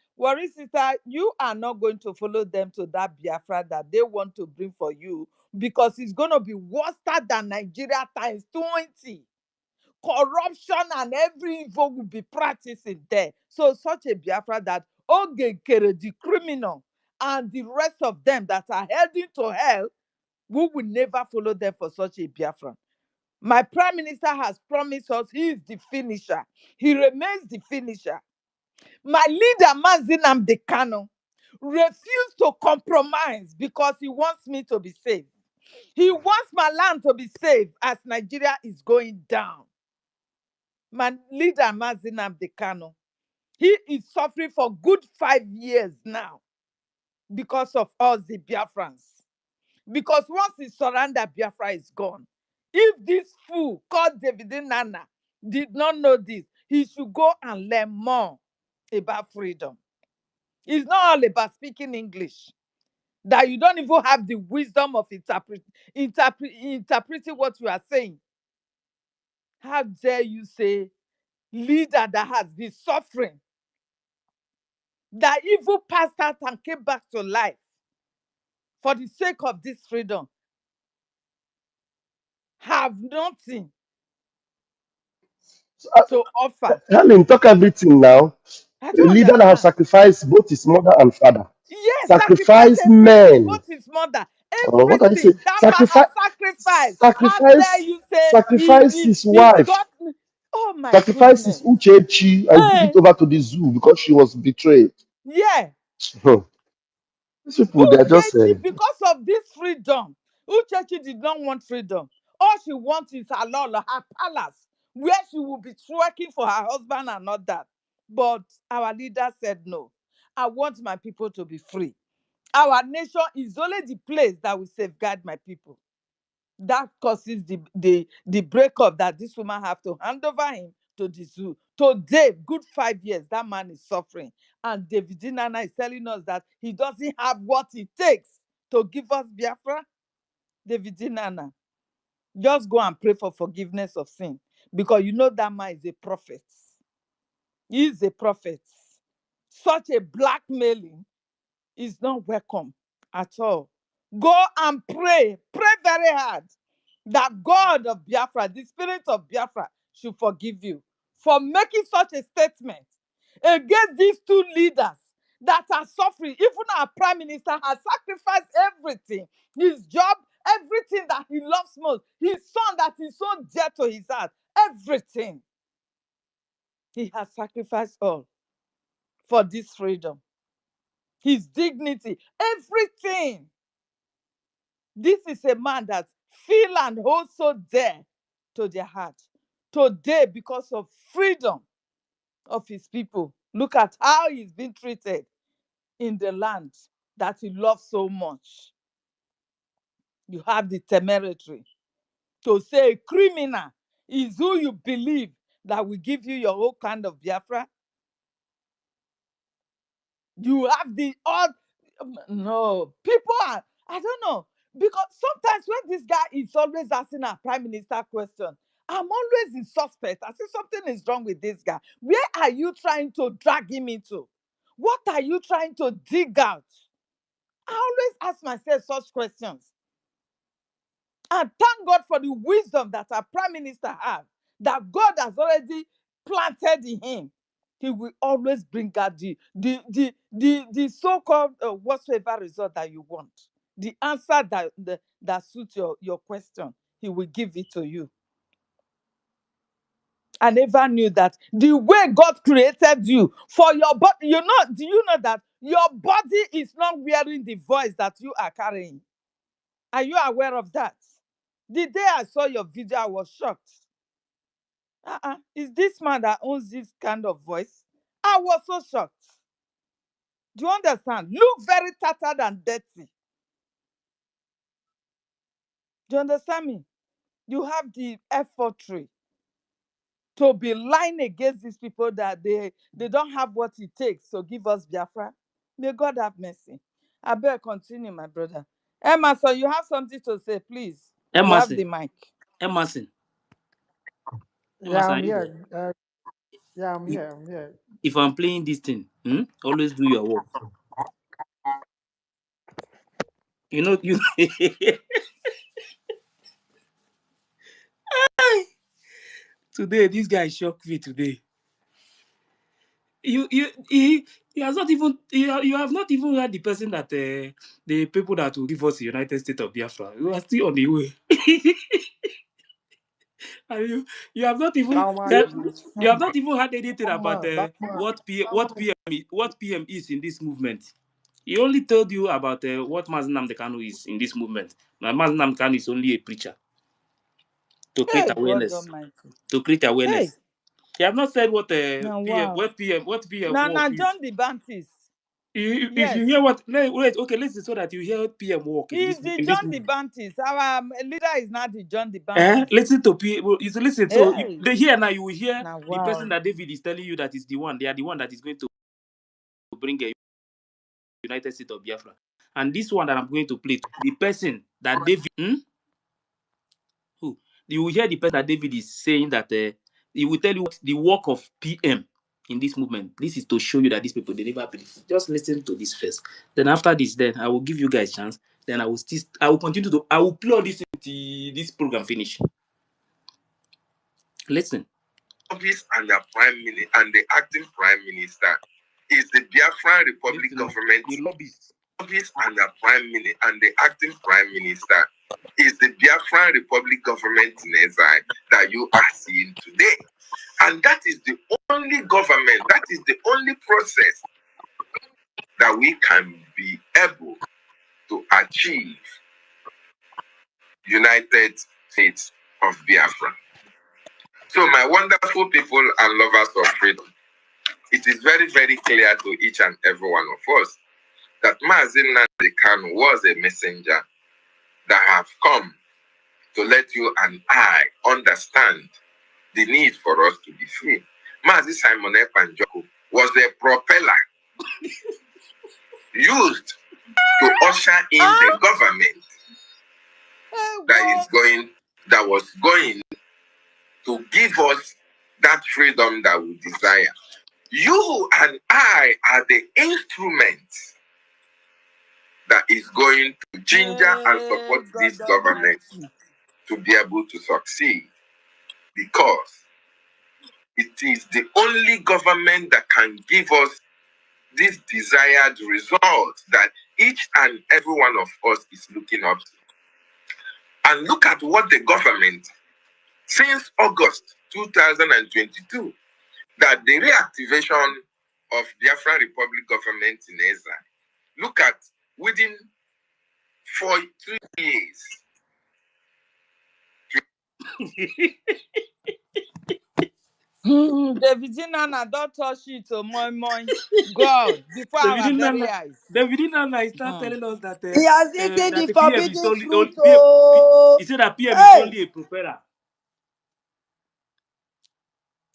you are not going to follow them to that Biafra that they want to bring for you because it's going to be worse than Nigeria times 20. Corruption and every evil will be practicing there. So such a Biafra that Nkere, the criminal, and the rest of them that are heading to hell, we will never follow them for such a Biafran. My prime minister has promised us he is the finisher. He remains the finisher. My leader, Mazinam Dekano, refused to compromise because he wants me to be safe. He wants my land to be safe as Nigeria is going down. My leader, Mazinam Dekano, he is suffering for good 5 years now because of us, the Biafrans. Because once he surrendered, Biafra is gone. If this fool called David Nana did not know this, he should go and learn more about freedom. It's not all about speaking English. That you don't even have the wisdom of interpreting what you are saying. How dare you say leader that has been suffering, that evil passed out and came back to life for the sake of this freedom, have nothing So, to offer. Helen, talk everything now. I A don't leader that has understand. sacrificed both his mother and father, Yes, sacrifice sacrificed everything, men. both his mother, What are you saying? everything. That man has sacrificed. How dare you say Sacrifice his he's wife, got? Oh my sacrifice his goodness. Uchechi and give Eh, it over to the zoo because she was betrayed. yeah. Hmm. These people, they are just. Uchechi, because of this freedom, Uchechi did not want freedom. All she wants is her lolo, her palace, where she will be twerking for her husband and not that. But our leader said no. I want my people to be free. Our nation is only the place that will safeguard my people. That causes the breakup that this woman have to hand over him to the zoo. Today, good 5 years, that man is suffering. And David Nana is telling us that he doesn't have what it takes to give us Biafra. David Nana, just go and pray for forgiveness of sin. Because you know that man is a prophet. He is a prophet. Such a blackmailing is not welcome at all. Go and pray. Pray very hard that God of Biafra, the spirit of Biafra, should forgive you for making such a statement against these two leaders that are suffering. Even our prime minister has sacrificed everything, his job, everything that he loves most, his son that is so dear to his heart, everything. He has sacrificed all for this freedom, his dignity, everything. This is a man that feel and hold so dear to their heart. Today, because of freedom of his people, look at how he's been treated in the land that he loves so much. You have the temerity to say a criminal is who you believe that will give you your whole kind of Biafra. You have the odd, no, people are, I don't know, because sometimes when this guy is always asking our prime minister question, I'm always in suspect. I see something is wrong with this guy. Where are you trying to drag him into? What are you trying to dig out? I always ask myself such questions. And thank God for the wisdom that our prime minister has, that God has already planted in him. He will always bring out the so-called whatsoever result that you want. The answer that suits your question, he will give it to you. I never knew that the way God created you for your body, do you know that your body is not wearing the voice that you are carrying? Are you aware of that? The day I saw your video, I was shocked. Is this man that owns this kind of voice? I was so shocked. Do you understand? Look very tattered and dirty. Do you understand me? You have the effortry to be lying against these people that they don't have what it takes to give us Biafra. May God have mercy. I better continue, my brother. Emerson, you have something to say, please. You have Emerson, the mic. Emerson, Yeah, Emerson, are I'm you there? here. Yeah, I'm If, here. I'm here. if I'm playing this thing, always do your work. You know, you today this guy shocked me today. He has not even you have not even heard the person that the people that will give us the United States of Biafra. You are still on the way. And you have not even That man heard, is you have funny. not even heard anything That about man, that man, that man. what PM is in this movement. He only told you about what Mazen Namdekanu is in this movement. Now Mazen Namdekanu is only a preacher to create Hey, God awareness. Almighty. To create Hey, awareness. He have not said what now wow. what PM Now, work is. John the Baptist. If Yes. you hear wait, okay, listen so that you hear PM work in He's the this John the Baptist. Our leader is not the John the eh? Baptist. Listen to PM. You listen. So if Hey, they hear now, you will hear now the person wow. that David is telling you that is the one. They are the one that is going to bring a United States of Biafra. And this one that I'm going to play, the person that David, who you will hear the person that David is saying that he will tell you what the work of PM in this movement. This is to show you that these people they never believe. Just listen to this first. Then after this, then I will give you guys chance. Then I will continue to I will play all this until this program finish. Listen. Office and the prime minister and the acting prime minister is the Biafran Republic government. The lobbyists. Office and the prime minister and the acting prime minister is the Biafran Republic government in exile that you are seeing today. And that is the only government, that is the only process that we can be able to achieve United States of Biafra. So my wonderful people and lovers of freedom, it is very, very clear to each and every one of us that Mazen Nnamdi Kanu was a messenger that have come to let you and I understand the need for us to be free. Mazi Simon Ekpanjoko was a propeller used to usher in the government that was going to give us that freedom that we desire. You and I are the instrument that is going to ginger and support this God government Almighty. to be able to succeed, because it is the only government that can give us this desired result that each and every one of us is looking up to. And look at what the government, since August 2022, that the reactivation of Biafra Republic government in exile. Look at within 2 years. David Nana don't touch it, oh moi. God, before our very eyes. David Nana is not telling us that He has eaten that the the PM is forbidden only fruit. PM. Oh, He said that PM is hey, only a propeller.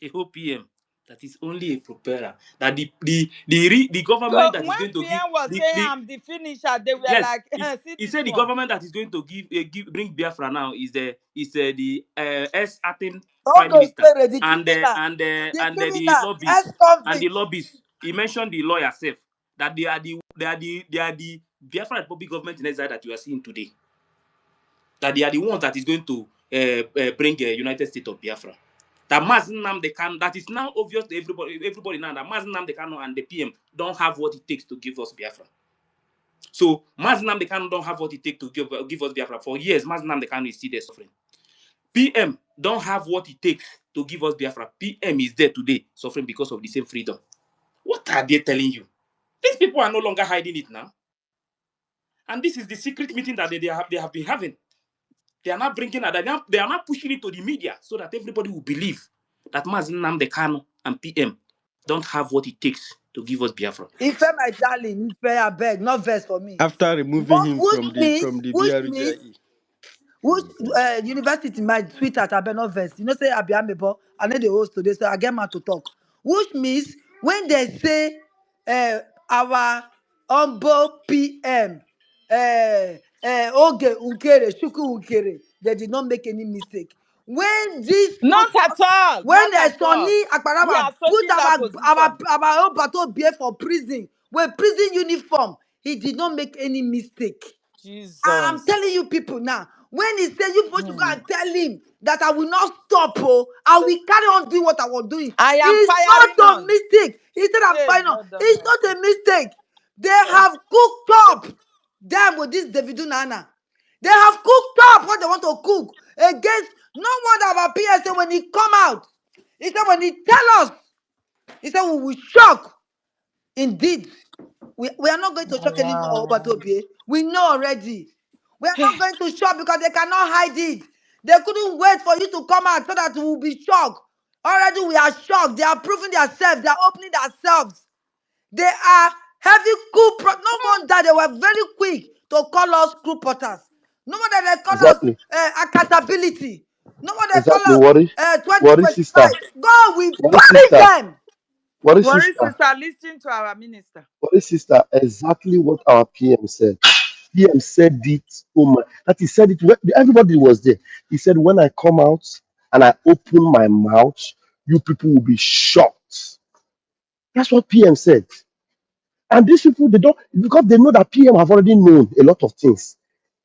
The whole PM that is only a propeller. That the So government that is when going to give PM was saying the I'm the finisher, they were yes, like, see he this said the one. government that is going to bring Biafra now is the acting prime okay, minister Nkere, the and criminal, the lobbies and the ex-convict. lobbies. He mentioned the lawyer self that they are the Biafra Republic government in exile that you are seeing today. That they are the ones that is going to bring a United States of Biafra. That Mazen Nnamdi Kanu, that is now obvious to everybody now that Mazen Nnamdi Kanu and the PM don't have what it takes to give us Biafra. So Mazen Nnamdi Kanu don't have what it takes to give us Biafra. For years, Mazen Nnamdi Kanu is still there suffering. PM don't have what it takes to give us Biafra. PM is there today suffering because of the same freedom. What are they telling you? These people are no longer hiding it now. And this is the secret meeting that they have been having. They are not bringing it, they are not pushing it to the media so that everybody will believe that Mazen Nnamdi Kanu and PM don't have what it takes to give us Biafra. Ife, my darling, Ife, I beg, not verse for me. After removing him Which from means, the which means, BRGE. which university my sweetheart, I beg not verse. You know, say I be amebo, I know the host today, so I get man to talk. Which means when they say our humble PM, Oge Nkere, Shuku Nkere, they did not make any mistake. When this Not at all. when Not at all. Sonny We Akparawa are put taking that position. our own battle beer for prison with prison uniform, he did not make any mistake. I'm Jesus. telling you people now, when he said you supposed to go Hmm. and tell him that I will not stop, oh, I will carry on doing what I was doing. I am It's firing not a on. mistake. He said I'm Hey, final. God It's Almighty. not a mistake. They have cooked up them with this Davidu Nana. They have cooked up what they want to cook against no wonder about PSA when he come out. He said when he tell us, he said we will shock. Indeed, we are not going to shock anymore, Wow. Obatobie. We know already. We are Hey. not going to shock because they cannot hide it. They couldn't wait for you to come out so that we will be shocked. Already we are shocked. They are proving themselves. They are opening themselves. They are heavy no wonder they were very quick to call us crew potters. No wonder they call us Exactly. accountability. No wonder they call Exactly. us Worry, sister. 2025. God will Worry, punish sister. them. Worry, Worry, sister. sister, listen to our minister. Worry, sister. Exactly what our PM said. PM said it. Oh my, that he said it. Everybody was there. He said, when I come out and I open my mouth, you people will be shocked. That's what PM said. And these people, they don't, because they know that PM have already known a lot of things.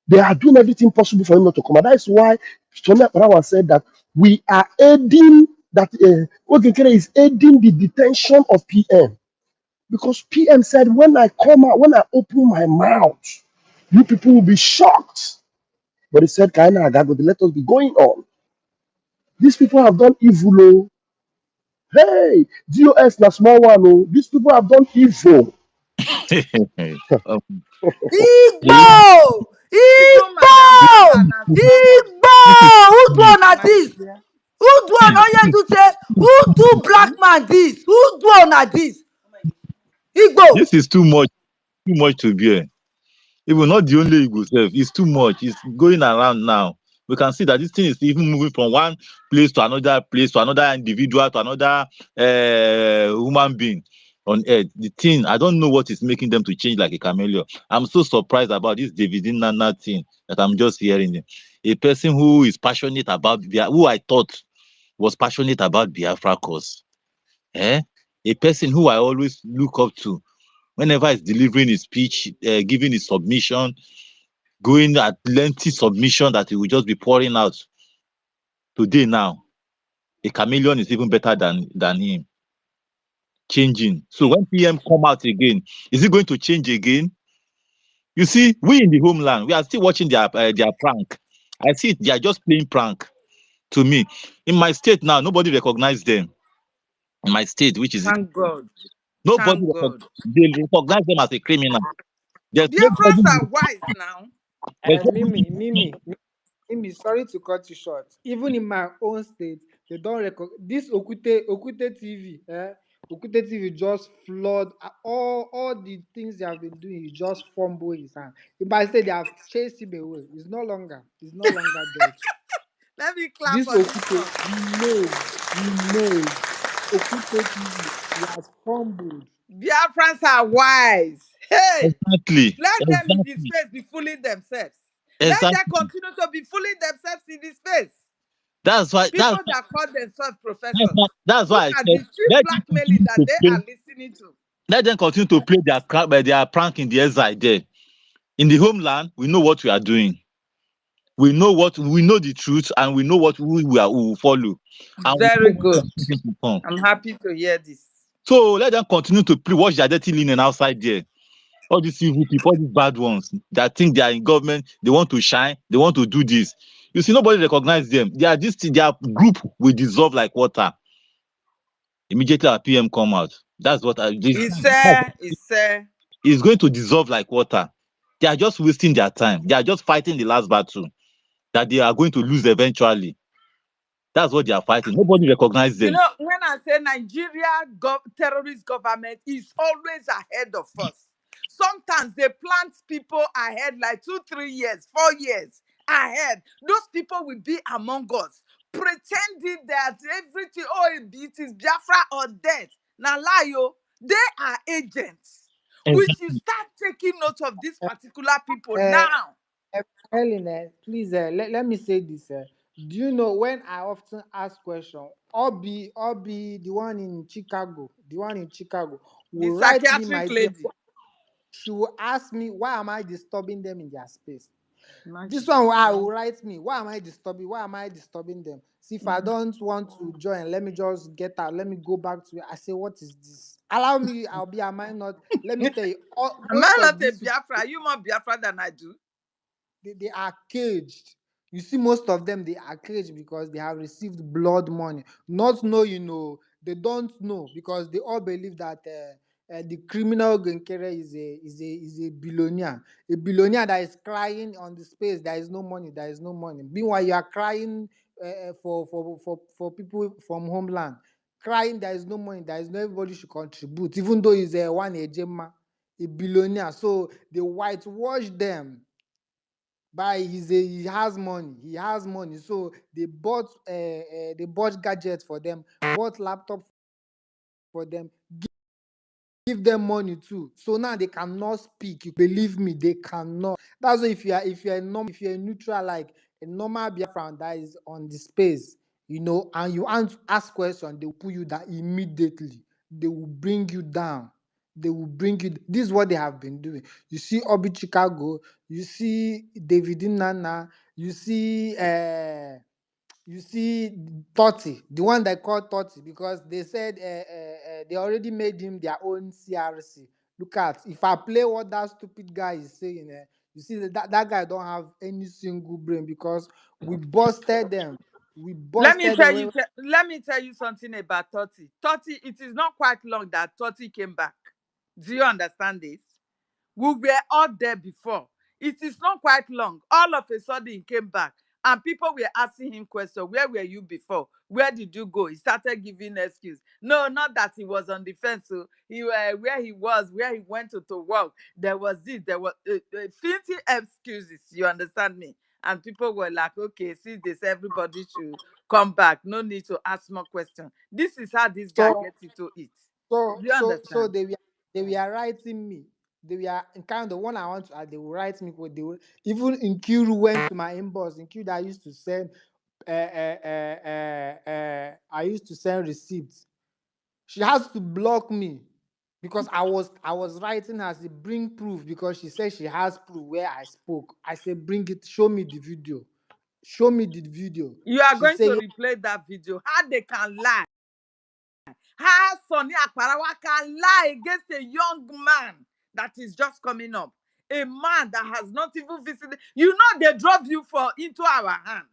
They are doing everything possible for him not to come. And that is why Sonia Parawa said that we are aiding, that Nkere is aiding the detention of PM. Because PM said, when I come out, when I open my mouth, you people will be shocked. But he said, Kaina Agago, let us be going on. These people have done evil. Oh. Hey, DOS na small one. Oh. These people have done evil. um, Igbo! this, Even Igbo! Madam Stella na son of Igbo! Who do this on this? Nigeria. Who do on Oye to say? Who do black Hmm? man this? Who do on this? Igbo! this is too much to bear. Even not the only Igbo self. It's too much. It's going around now. We can see that this thing is even moving from one place to another individual to another human being on earth. The thing, I don't know what is making them to change like a chameleon. I'm so surprised about this David Nana thing that I'm just hearing. A person who is passionate about who I thought was passionate about Biafra cause. Eh? A person who I always look up to whenever he's delivering his speech, giving his submission, going at lengthy submission that he will just be pouring out. Today now, a chameleon is even better than him. changing. So when PM come out again, is it going to change again? You see, we in the homeland, we are still watching their prank. I see it, they are just playing prank to me. In my state now, nobody recognize them. In my state, which is Thank God. nobody Thank God. they recognize them as a criminal. There's Biafrans nobody, are wise now. there's nobody. Mimi, sorry to cut you short. Even in my own state, they don't recognize this Okute TV. Okute TV just flood all the things they have been doing. He just fumble his hand. If I say they have chased him away, he's no longer there. Let me clap This for this Okute, one. he knows. Okute TV, he has fumbled. Biafrans are wise. Hey, Exactly, let them in this exactly, space be fooling themselves. Let them exactly. continue to be fooling themselves in this space. That's why. People that call themselves That's professors. why. That's Look why I at said the cheap let them blackmailing continue that to they play. are listening to. Let them continue to play their prank in the exile there. In the homeland, we know what we are doing. We know the truth, and we know what we will follow, and we Very know what good. is going to come. I'm happy to hear this. So let them continue to play, watch their dirty linen outside there. All these evil people, all these bad ones that think they are in government, they want to shine, they want to do this. You see, nobody recognize them. Their group will dissolve like water immediately our PM come out. That's what I this It's is going to dissolve like water. They are just wasting their time. They are just fighting the last battle that they are going to lose eventually. That's what they are fighting. Nobody recognizes you them. know, when I say Nigeria terrorist government is always ahead of us. Sometimes they plant people ahead like 2, 3 years, 4 years ahead. Those people will be among us, pretending that everything, oh, it is Biafra or death. Now, lie, they are agents. We should Exactly. start taking note of these particular people Uh, now. Helen, please let me say this. Do you know when I often ask question, Obi, the one in Chicago, The will write me psychiatric my DM. lady. She will ask me why am I disturbing them in their space. This Imagine. one I will write me why am I disturbing? Why am I disturbing them? See, if I Mhm. don't want to join, let me just get out. Let me go back to it. I say, what is this? Allow me. Am I not? Let me tell you, Am I most of not a these people, Biafra? Are you more Biafra than I do? they are caged. You see, most of them they are caged because they have received blood money. Not knowing, they don't know because they all believe that the criminal Nkere is a billionaire, that is crying on the space. There is no money. There is no money. Meanwhile, you are crying for people from homeland, crying there is no money. There is no everybody should contribute, even though he's a billionaire. So they whitewash them by he has money, so they bought gadgets for them, bought laptop for them, give them money too, so now they cannot speak. You believe me, they cannot. That's why if you're a neutral, like a normal Biafran that is on the space, and you want to ask question, they will put you down immediately. They will bring you down. This is what they have been doing. You see Obi Chicago, you see David Nana, you see 30, the one they call 30, because they said they already made him their own CRC. Look at, if I play what that stupid guy is saying, you see that guy don't have any single brain, because we busted them. We Let me busted tell them. you. Let me tell you something about Totti. Totti. It is not quite long that Totti came back. Do you understand this? We were all there before. It is not quite long. All of a sudden, he came back. And people were asking him questions. Where were you before? Where did you go? He started giving excuse. No, not that he was on the fence. So where he was, where he went to work. There was this, there was 50 excuses. You understand me? And people were like, okay, see this, everybody should come back. No need to ask more questions. This is how this guy So gets into it. so Do you so so understand? they were writing me. They were kind of one I want to add. They will write me what they will. Even Nkere went to my inbox. Nkere that I used to send. I used to send receipts. She has to block me because I was writing her, say bring proof, because she said she has proof where I spoke. I said bring it, show me the video. Show me the video. You are She going to said replay that video. How they can lie. How Sonny Akparawa can lie against a young man that is just coming up. A man that has not even visited. You know, they drove you for into our hands.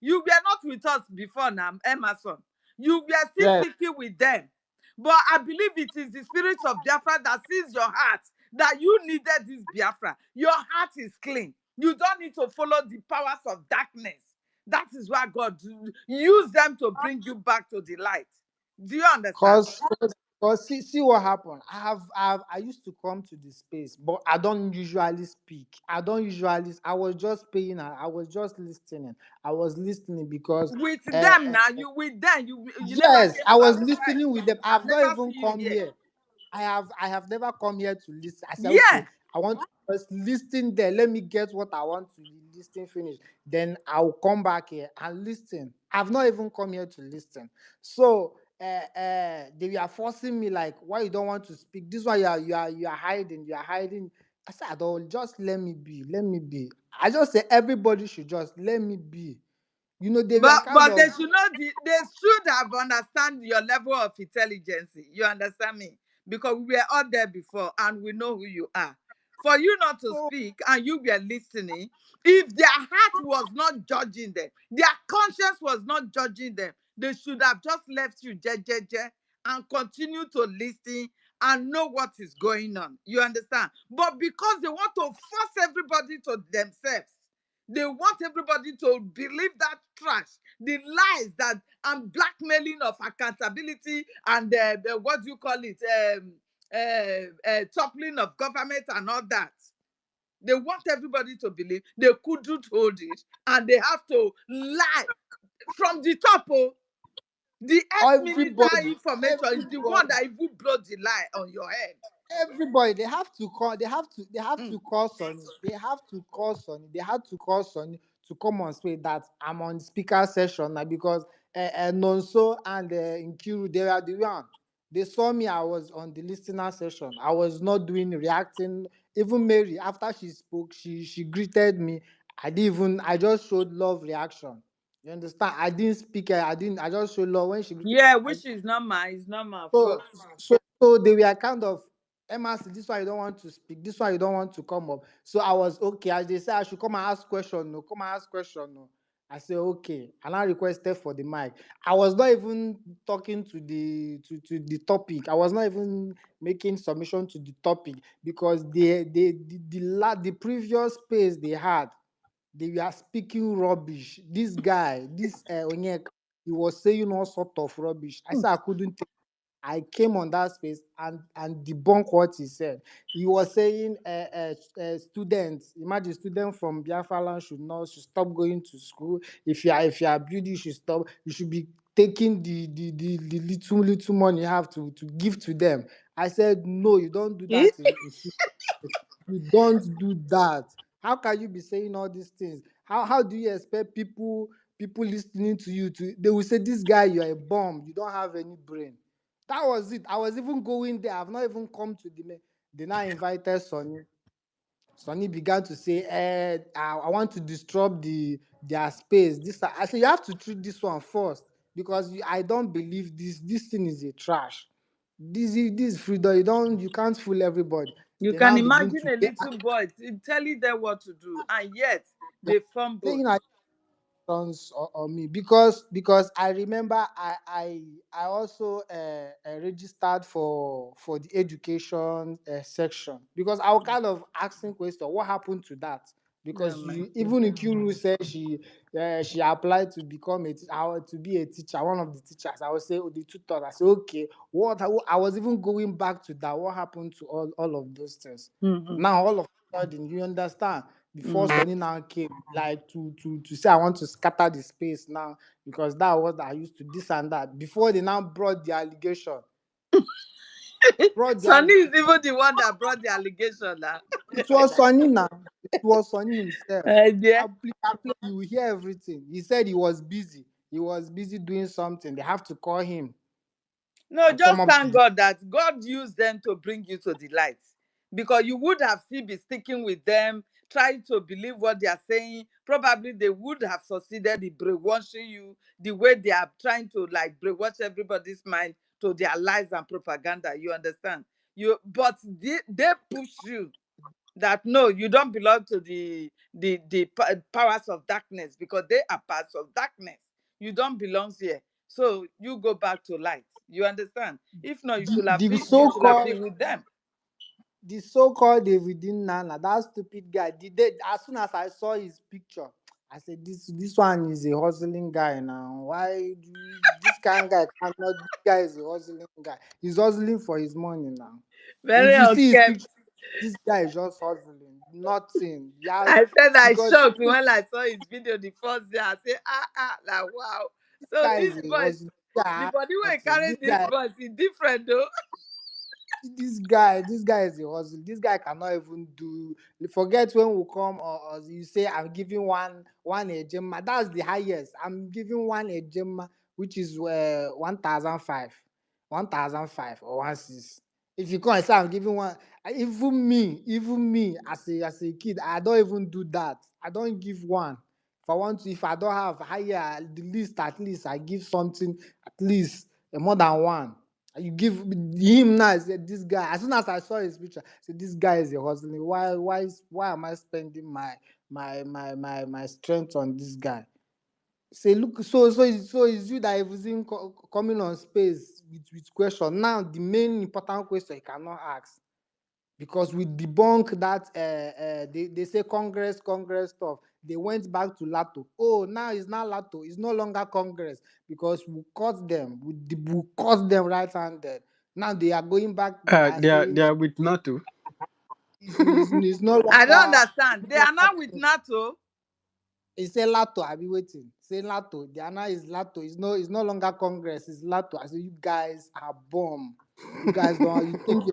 You were not with us before now, Emerson. You were still Yes, speaking with them. But I believe it is the spirit of Biafra that sees your heart, that you needed this Biafra. Your heart is clean. You don't need to follow the powers of darkness. That is why God used them to bring you back to the light. Do you understand? cause see what happened. I used to come to the space, but I don't usually speak. I don't usually. I was just paying. I was just listening. I was listening because With uh, them now, you with them, you never yes, came I to was outside. listening with them. I've I've not never even seen you come here. here. I have never come here to listen. I said, Yeah, okay, I want to first listen there. Let me get what I want to listen finish. Then I'll come back here and listen. I've not even come here to listen. So they were forcing me like, why you don't want to speak? This one you are hiding. You are hiding. I said, I don't, just let me be. Let me be. I just say everybody should just let me be. You know, they were kind but of they should not. They should have understand your level of intelligence. You understand me? Because we were all there before, and we know who you are. For you not to speak and you were listening, if their heart was not judging them, their conscience was not judging them, they should have just left you, and continue to listen and know what is going on. You understand? But because they want to force everybody to themselves, they want everybody to believe that trash, the lies that and blackmailing of accountability and what do you call it, toppling of government and all that. They want everybody to believe they couldn't hold it, and they have to lie from the top. Oh, the ex-minister everybody, information is the one everybody. that even blow the lie on your head. Everybody, they have to call. They have Mm. to call Sonny. They have to call Sonny. They had to call Sonny to come on stage that I'm on speaker session now because Nonso and Nkiru, they are the one. They saw me. I was on the listener session. I was not doing reacting. Even Mary, after she spoke, she greeted me. I didn't even. I just showed love reaction. You understand? I didn't speak. I didn't. I just showed love when she greeted. Yeah, which is normal. It's normal, of So, course. so they were kind of MRC, this one you don't want to speak, this one you don't want to come up. So I was okay. As they said, I should come and ask question. No, come and ask question. No. I said okay. And I requested for the mic. I was not even talking to the topic. I was not even making submission to the topic because the previous space they had, they were speaking rubbish. This guy, this Onyeka, he was saying all sort of rubbish. I said I couldn't. I came on that space and debunked what he said. He was saying students, imagine students from Biafra land should stop going to school. If you are beauty, you should stop. You should be taking the little money you have to give to them. I said no, you don't do Eh? that in school. You don't do that. How can you be saying all these things? How do you expect people listening to you to they will say this guy you are a bomb, you don't have any brain. That was it. I was even going there. I've not even come to the they now invited Sonny. Sonny began to say, I want to disrupt their space. This I said you have to treat this one first because I don't believe this thing is a trash. This freedom, you can't fool everybody. You They now can begin imagine to a little boy telling them what to do, and yet they fumbled. saying on me because I remember I also registered for the education section because I was kind of asking question what happened to that Oh because my God. even Nkiru said she applied to become to be a teacher, one of the teachers. I would say the tutor. I said okay, I was even going back to that, what happened to all of those things. Mhm. Now all of a sudden, you understand, before Mm. Sonny now came, like to say I want to scatter the space now because that was I used to this and that. Before they now brought the allegation, brought the Sonny is even the one that brought the allegation now. it was Sonny now. It was Sonny himself. Yeah. You will hear everything. He said he was busy. He was busy doing something. They have to call him No, and come just up to thank God that God used them to bring you to the light. Because you would have still been sticking with them, trying to believe what they are saying. Probably they would have succeeded in brainwashing you the way they are trying to like brainwash everybody's mind to their lies and propaganda. You understand? But they push you that no, you don't belong to the powers of darkness because they are parts of darkness. You don't belong here. So you go back to light. You understand? If not, The you should have so-called been with them. the so-called David Nana, that stupid guy, as soon as I saw his picture, I said, this one is a hustling guy now. Why do this kind of guy cannot? This guy is a hustling guy. He's hustling for his money now. Very If you see his unkempt. picture, this guy is just hustling, nothing. Yeah, I said I because shocked when I saw his video the first day. I said, like wow. this So guy this is a voice, hustling the guy. body will Nothing. carry this voice is different though. This guy is a hustle. This guy cannot even do. Forget when we come or you say I'm giving one ejema. That's the highest. I'm giving one ejema, which is 1,005, 1,005 or 1,600. If you come and say I'm giving one, even me as a kid, I don't even do that. I don't give one. If I don't have higher, the least at least I give something at least more than one. You give him now. I said this guy. As soon as I saw his picture, I said this guy is a hustling. Why am I spending my strength on this guy? Say look, it's you that even coming on space with question. Now the main important question you cannot ask because we debunk that they say Congress stuff. They went back to Lato. Oh, now it's not Lato. It's no longer Congress because we caught them. We caught them right-handed. Now they are going back. They are They saying are with NATO. it's no I don't longer. understand. They are not with NATO. It's a Lato. I'll be waiting. Say Lato. The Anna is Lato. It's no longer Congress. It's Lato. I say you guys are bomb. You guys don't. You think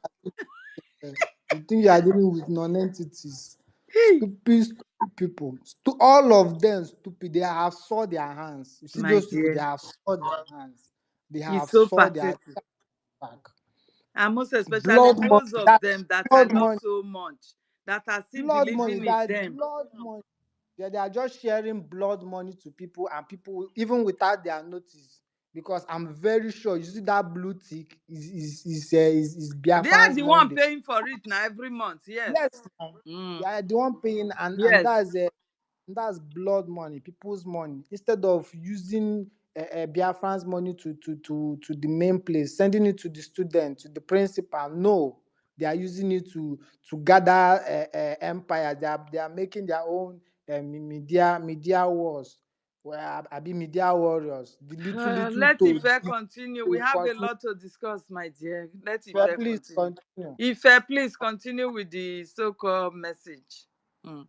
you are dealing with non-entities. Hey, Stupid people. All of them stupid. They have saw their hands. You see my those people, they dear, have saw their hands. They it's have so saw their pathetic. back. And most especially Blood money. those of That them that I blood love money. so much, that are still Blood money. believing in That them. blood money. They are just sharing blood money to people and people even without their notice. Because I'm very sure you see that blue tick is They are Biafran's the money. one paying for it now every month. Yes. Yes, now. They Mm. are the one paying, and Yes. that's blood money, people's money. Instead of using Biafran's money to the main place, sending it to the student, to the principal, no, they are using it to gather empire. They are making their own media wars. Where I be media warriors. The little Let told Ife you continue. We to have a continue. lot to discuss, my dear. Let Well, Ife please continue. continue. Ife, please continue with the so-called message. Mm.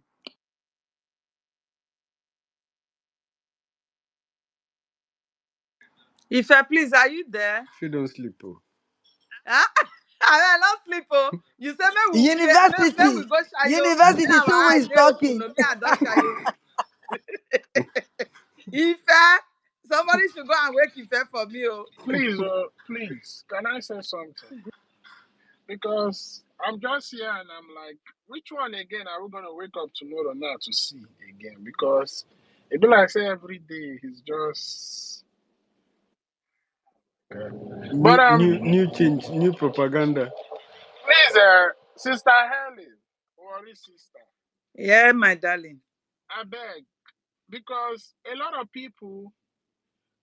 Ife, please, are you there? If you don't sleep, oh. Ah, I not sleep. Oh. You say may we University. go shayo. May University, our see who eye is dey open. talking. No, me I don't shayo. Ife, somebody should go and wake Ife for me. Oh. Please, can I say something? Because I'm just here and I'm like, which one again are we gonna wake up tomorrow now to see again? Because it be like say every day he's just. But New change, new propaganda. please, Sister Helen, worry sister, Yeah, my darling. I beg, because a lot of people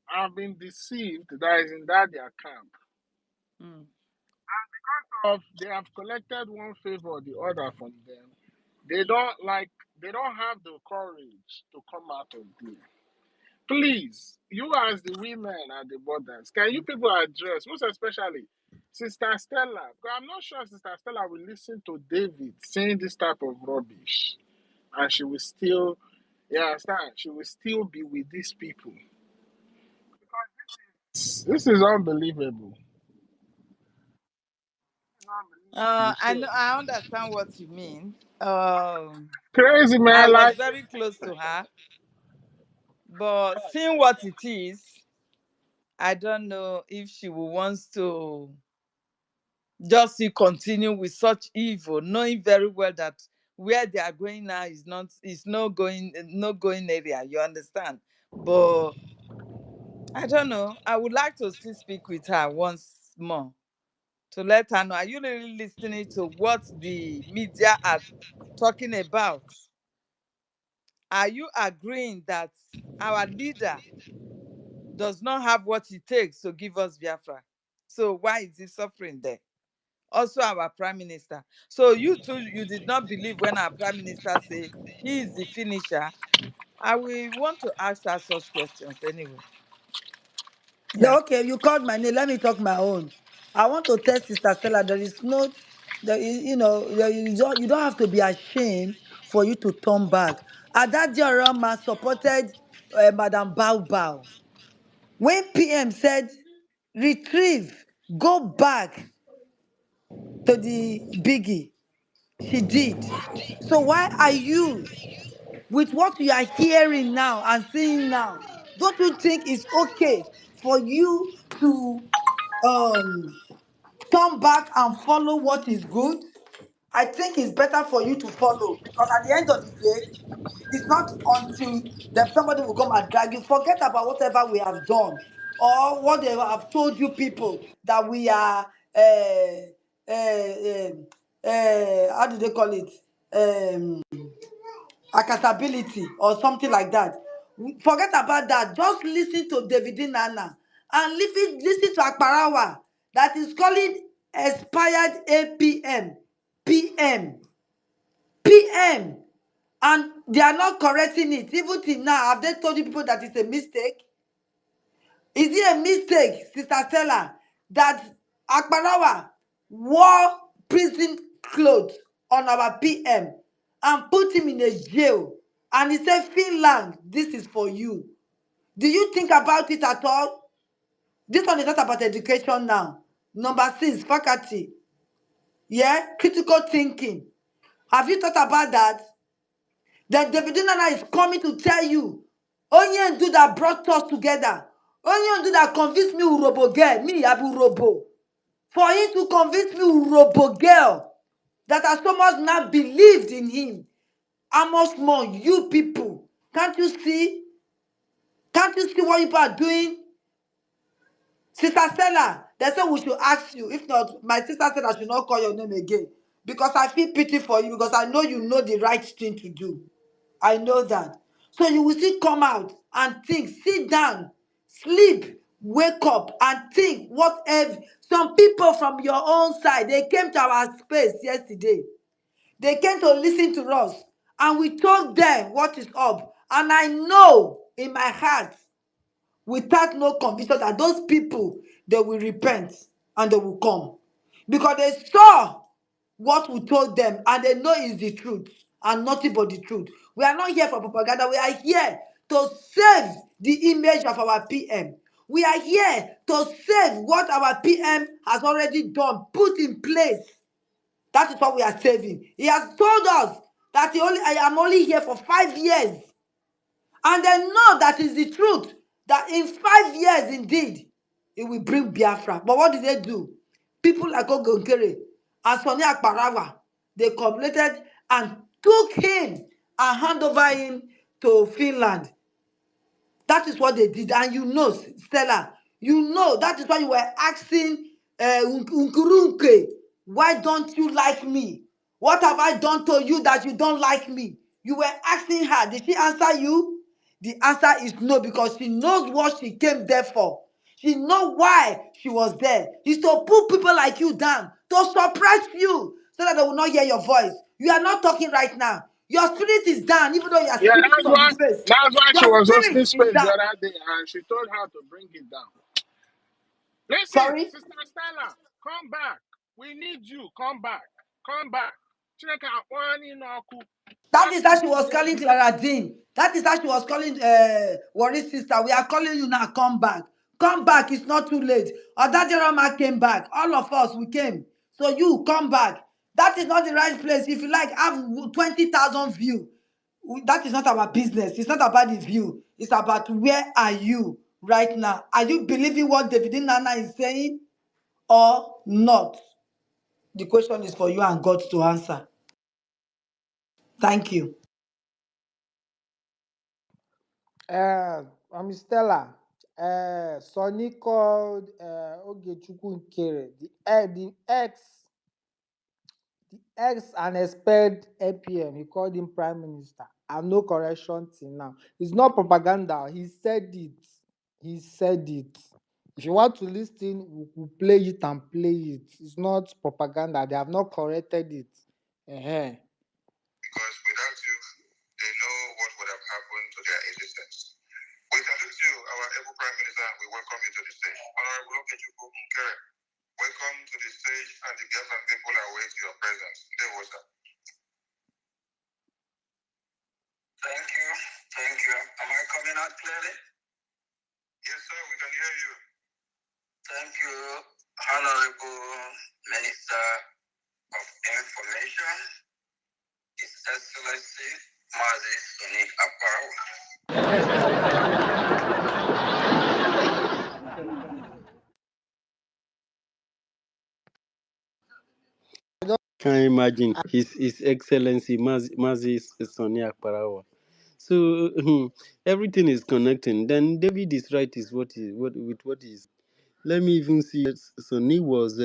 have been deceived that is in that their camp. Mm. Of they have collected one favor or the other from them. They don't like. They don't have the courage to come out of there. Please, you as the women at the borders, can you people address, most especially Sister Stella? Because I'm not sure Sister Stella will listen to David saying this type of rubbish, and she will still, you understand, she will still be with these people. This is unbelievable. Unbelievable. I So know. I understand what you mean. crazy, I man. was Like, very close to her, but seeing what it is, I don't know if she will wants to just see continue with such evil, knowing very well that where they are going now is no going area. You understand? But I don't know. I would like to still speak with her once. more to let her know. Are you really listening to what the media are talking about? Are you agreeing that our leader does not have what it takes to give us Biafra? So why is he suffering there? Also our prime minister. So you too, you did not believe when our prime minister say he is the finisher. I will want to ask her such questions anyway. Yeah, Yeah. okay, you called my name. Let me talk my own. I want to tell Sister Stella there is no, you don't have to be ashamed for you to turn back. Ada Diorama supported Madam Bao Bao. When PM said, retrieve, go back to the biggie, she did. So why are you, with what you are hearing now and seeing now, don't you think it's okay for you to um turn back and follow what is good? I think it's better for you to follow, because at the end of the day, it's not until that somebody will come and drag you. Forget about whatever we have done or what they have told you people that we are. How do they call it? Um, Accountability or something like that. Forget about that. Just listen to David Nana and listen to Akparawa that is calling expired APM, PM, PM, and they are not correcting it. Even till now, have they told you people that it's a mistake? Is it a mistake, Sister Stella, that Akparawa wore prison clothes on our PM and put him in a jail? And he said, Finland, this is for you. Do you think about it at all? This one is not about education now. Number 6, faculty. Yeah, critical thinking. Have you thought about that? That David Nana is coming to tell you, only and do that brought us together. Only and do that convince me Urobo girl, me Abu Robo. For him to convince me Urobo girl that I so much now believed in him. How much more you people? Can't you see? Can't you see what you people are doing? Sister Stella, they said we should ask you. If not, my sister said I should not call your name again. Because I feel pity for you, because I know you know the right thing to do. I know that. So you will still come out and think, sit down, sleep, wake up and think what if some people from your own side, they came to our space yesterday. They came to listen to us and we told them what is up. And I know in my heart, without no conviction, that those people, they will repent and they will come, because they saw what we told them and they know is the truth and nothing but the truth. We are not here for propaganda. We are here to save the image of our PM. We are here to save what our PM has already done, put in place. That is what we are saving. He has told us that I am only here for 5 years. And they know that is the truth. That in 5 years, indeed, it will bring Biafra. But what did they do? People like Nkere and Sonny Akparawa, they cooperated and took him and hand over him to Finland. That is what they did. And you know, Stella, you know, that is why you were asking Nkurunke, why don't you like me? What have I done to you that you don't like me? You were asking her. Did she answer you? The answer is no, because she knows what she came there for. She knows why she was there. It's to put people like you down, to suppress you, so that they will not hear your voice. You are not talking right now. Your spirit is down, even though you are Yeah, speaking from the face. that's why she Your was hosting spirit is space the down. other day and she told her to bring it down. Listen, Sorry? Sister Stella, come back. We need you. Come back. Come back. Chineke akwani n'ọkụ. That is That how is she the was calling way. Clara Dean. That is how she was calling Warren's sister. We are calling you now. Come back. Come back. It's not too late. Odajerama came back. All of us, we came. So you come back. That is not the right place. If you like, have 20,000 view. That is not our business. It's not about the view. It's about where are you right now. Are you believing what David Nana is saying or not? The question is for you and God to answer. Thank you. I'm Stella. Sonny called Ogechukwu Nkere, the ex and expelled APM. He called him prime minister, and no correction till now. It's not propaganda. He said it. He said it. If you want to listen, we'll play it and play it. It's not propaganda. They have not corrected it. Because without you, they know what would have happened to their existence. We salute you, our able Prime Minister, and we welcome you to the stage. Honorable Okechukwu Nkere, welcome to the stage, and the Biafran people await your presence. There was a. Thank you. Thank you. Am I coming out clearly? Yes, sir, we can hear you. Thank you, Honorable Minister of Information, His Excellency Mazi Sonic Aparo. Can you imagine His Excellency Mazi Soni Akparawa? So everything is connecting. Then David is right. Is what is. Let me even see. Soni was,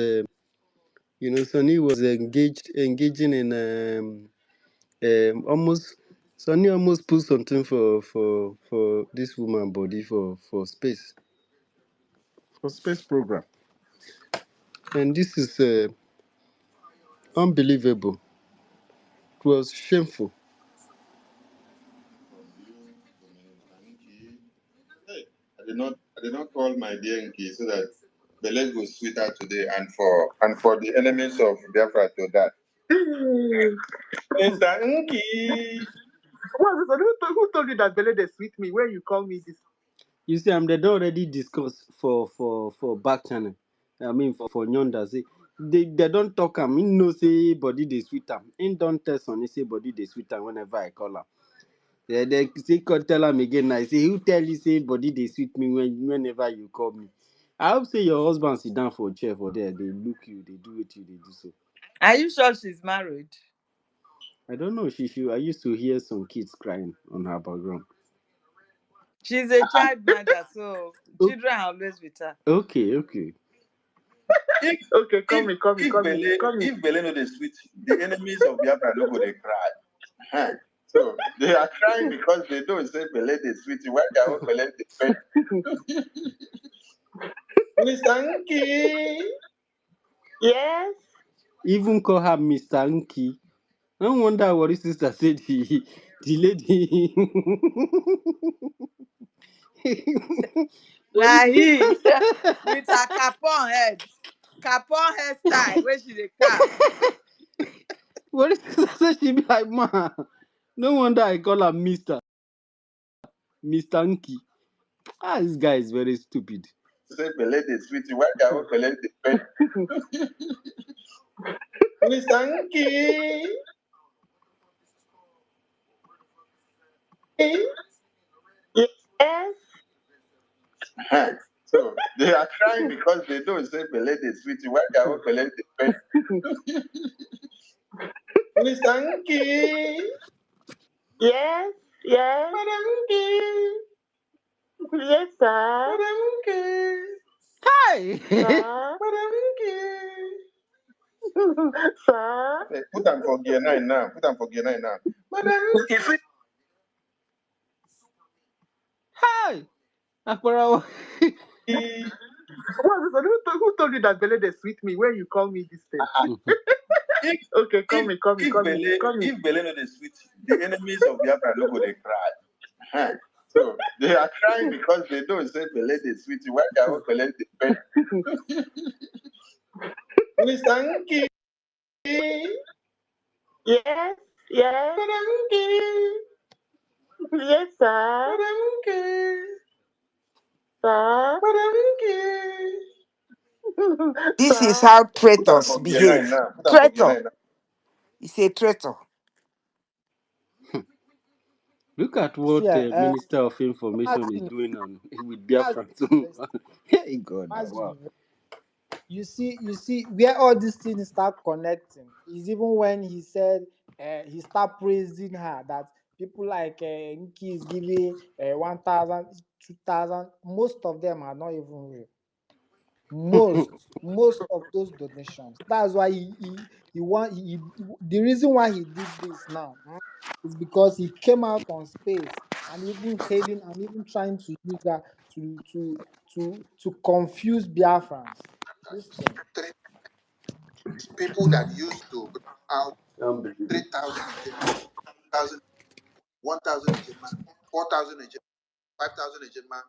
Soni was engaging in almost. Soni almost put something for this woman body for space program, and this is unbelievable. It was shameful. Hey, I did not call my dear Nki so that the leg will sweeter today and for the enemies of Biafra to that. Mr. Nki. Who told you that Bele they sweet me when you call me this? You see, they don't already discuss for back channel. I mean for Nyonda say they don't talk am. He no say body they sweet am. He don't tell Sonny say body they sweet am whenever I call am. They say tell am again. I say who tell you say body they sweet me whenever you call me. I hope say your husband sit down for chair for there. They look you. They do what you. They do so. Are you sure she's married? I don't know. I used to hear some kids crying on her background. She's a child minder, so O- children are always with her. Okay. Okay, if Bele no dey sweet, the enemies of Biafra no go dey cry. Huh. So they are crying because they don't say Bele dey sweet. Why their own Bele dey sweet? Mr. Nki. Yes. Even call her Mr. Nki. No wonder what his sister said the lady. What Now is he with her capon hairstyle where she dey cap. what is sister said she be like ma. No wonder I call her Mr. Nki. This guy is very stupid. Say Bele dey sweet. Why their own Bele dey sweet? Mr. Nki. Yes. Huh. So they are crying because they don't say Bele dey sweet. Why their own Bele dey sweet? Mr. Nki. Yes. Madam Nki. Yes, sir. Madam Nki. Hi. Madam Nki. Sir. Okay, put them for gear 9 now. Madam Nki. Hi. Akbarawa. Who told you that Bele they sweet me when you call me this thing? Okay, call me. If Bele no dey sweet, the enemies of Biafra no go dey cry. Huh. So they are crying because they don't say Bele dey sweet. Why their own Bele dey sweet? Mr. Nki. Yes. Madam Nki. Yes, sir. Madam Nki. Sir. Madam Nki. This is Sir. how Put them traitors for gear 9 behave. now. Traitor. He's a traitor. Look at See, what Minister of Information is Martin, doing with Martin, Biafra too. Hey God, wow. Martin, you see where all these things start connecting is even when he said he start praising her that people like Nki is giving 1,000. 2000, most of them are not even real. Most of those donations. That's why he want the reason why he did this now is because he came out on space and even hailing and even trying to use that to confuse Biafrans. Listen. People that used to bring out Unbelievable. 3,000 1,000, 1,000 ejema, 4,000 ejema, 5,000 ejema,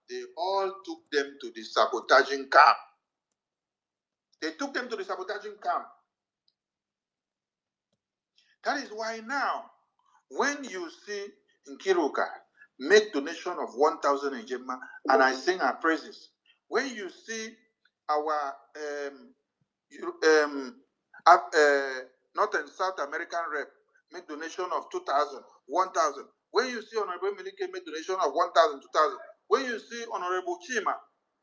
they all took them to the sabotaging camp. They took them to the sabotaging camp. That is why now, when you see Nkiruka make donation of 1,000 ejema, and I sing our praises, when you see our North and South American rep make donation of 2,000, 1,000. When you see Honorable Melike make donation of 1,000, 2,000. When you see Honorable Chima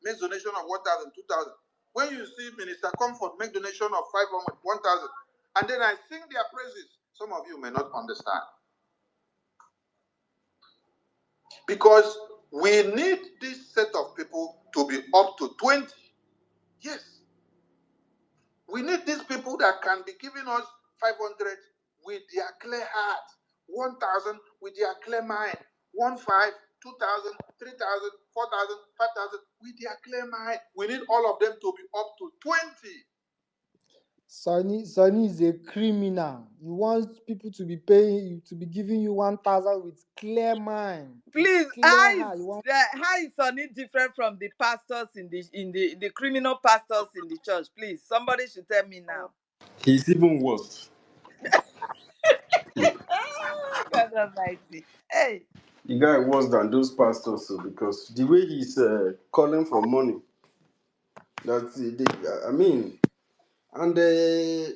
make donation of 1,000, 2,000. When you see Minister Comfort make donation of 500, 1,000. And then I sing their praises. Some of you may not understand. Because we need this set of people to be up to 20. Yes. We need these people that can be giving us 500 with their clear heart, 1,000 with their clear mind, 1,500, 2,000, 3,000, 4,000, 5,000 with their clear mind. We need all of them to be up to 20. Sonny is a criminal. You want people to be paying you, to be giving you 1,000 with clear mind, Please, clear heart. You want how is Sonny different from the pastors in the criminal pastors in the church? Please, somebody should tell me now. He's even worse. Ah, God Almighty. Hey, The guy worse than those pastors, so because the way he's calling for money, that's I mean, and he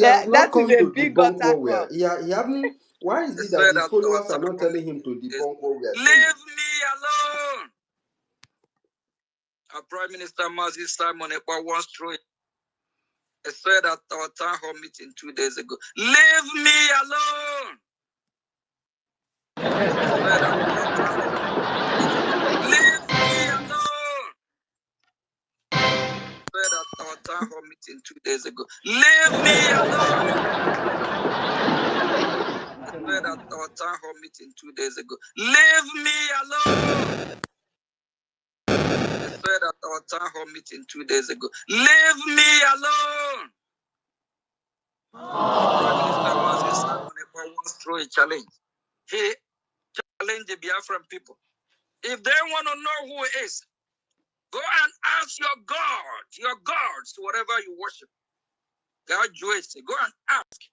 has not that is come a to big debunk what we are. attack. He haven't. Why is it that his followers are not telling him to debunk what we are saying? Leave me alone. Our Prime Minister Mazi Simon Ekpa once threw said at our town hall meeting 2 days ago, leave me alone. Said at our town hall meeting, leave me alone. Said at our town hall meeting 2 days ago, leave me alone. Said at our town hall meeting 2 days ago, leave me alone. Said at our town hall meeting 2 days ago, leave me alone. Our Prime Minister Mazi Simon Ekpa once threw a challenge. He challenged the Biafran people. If they want to know who he is, go and ask your God, your gods, whatever you worship. God Joyce, go and ask,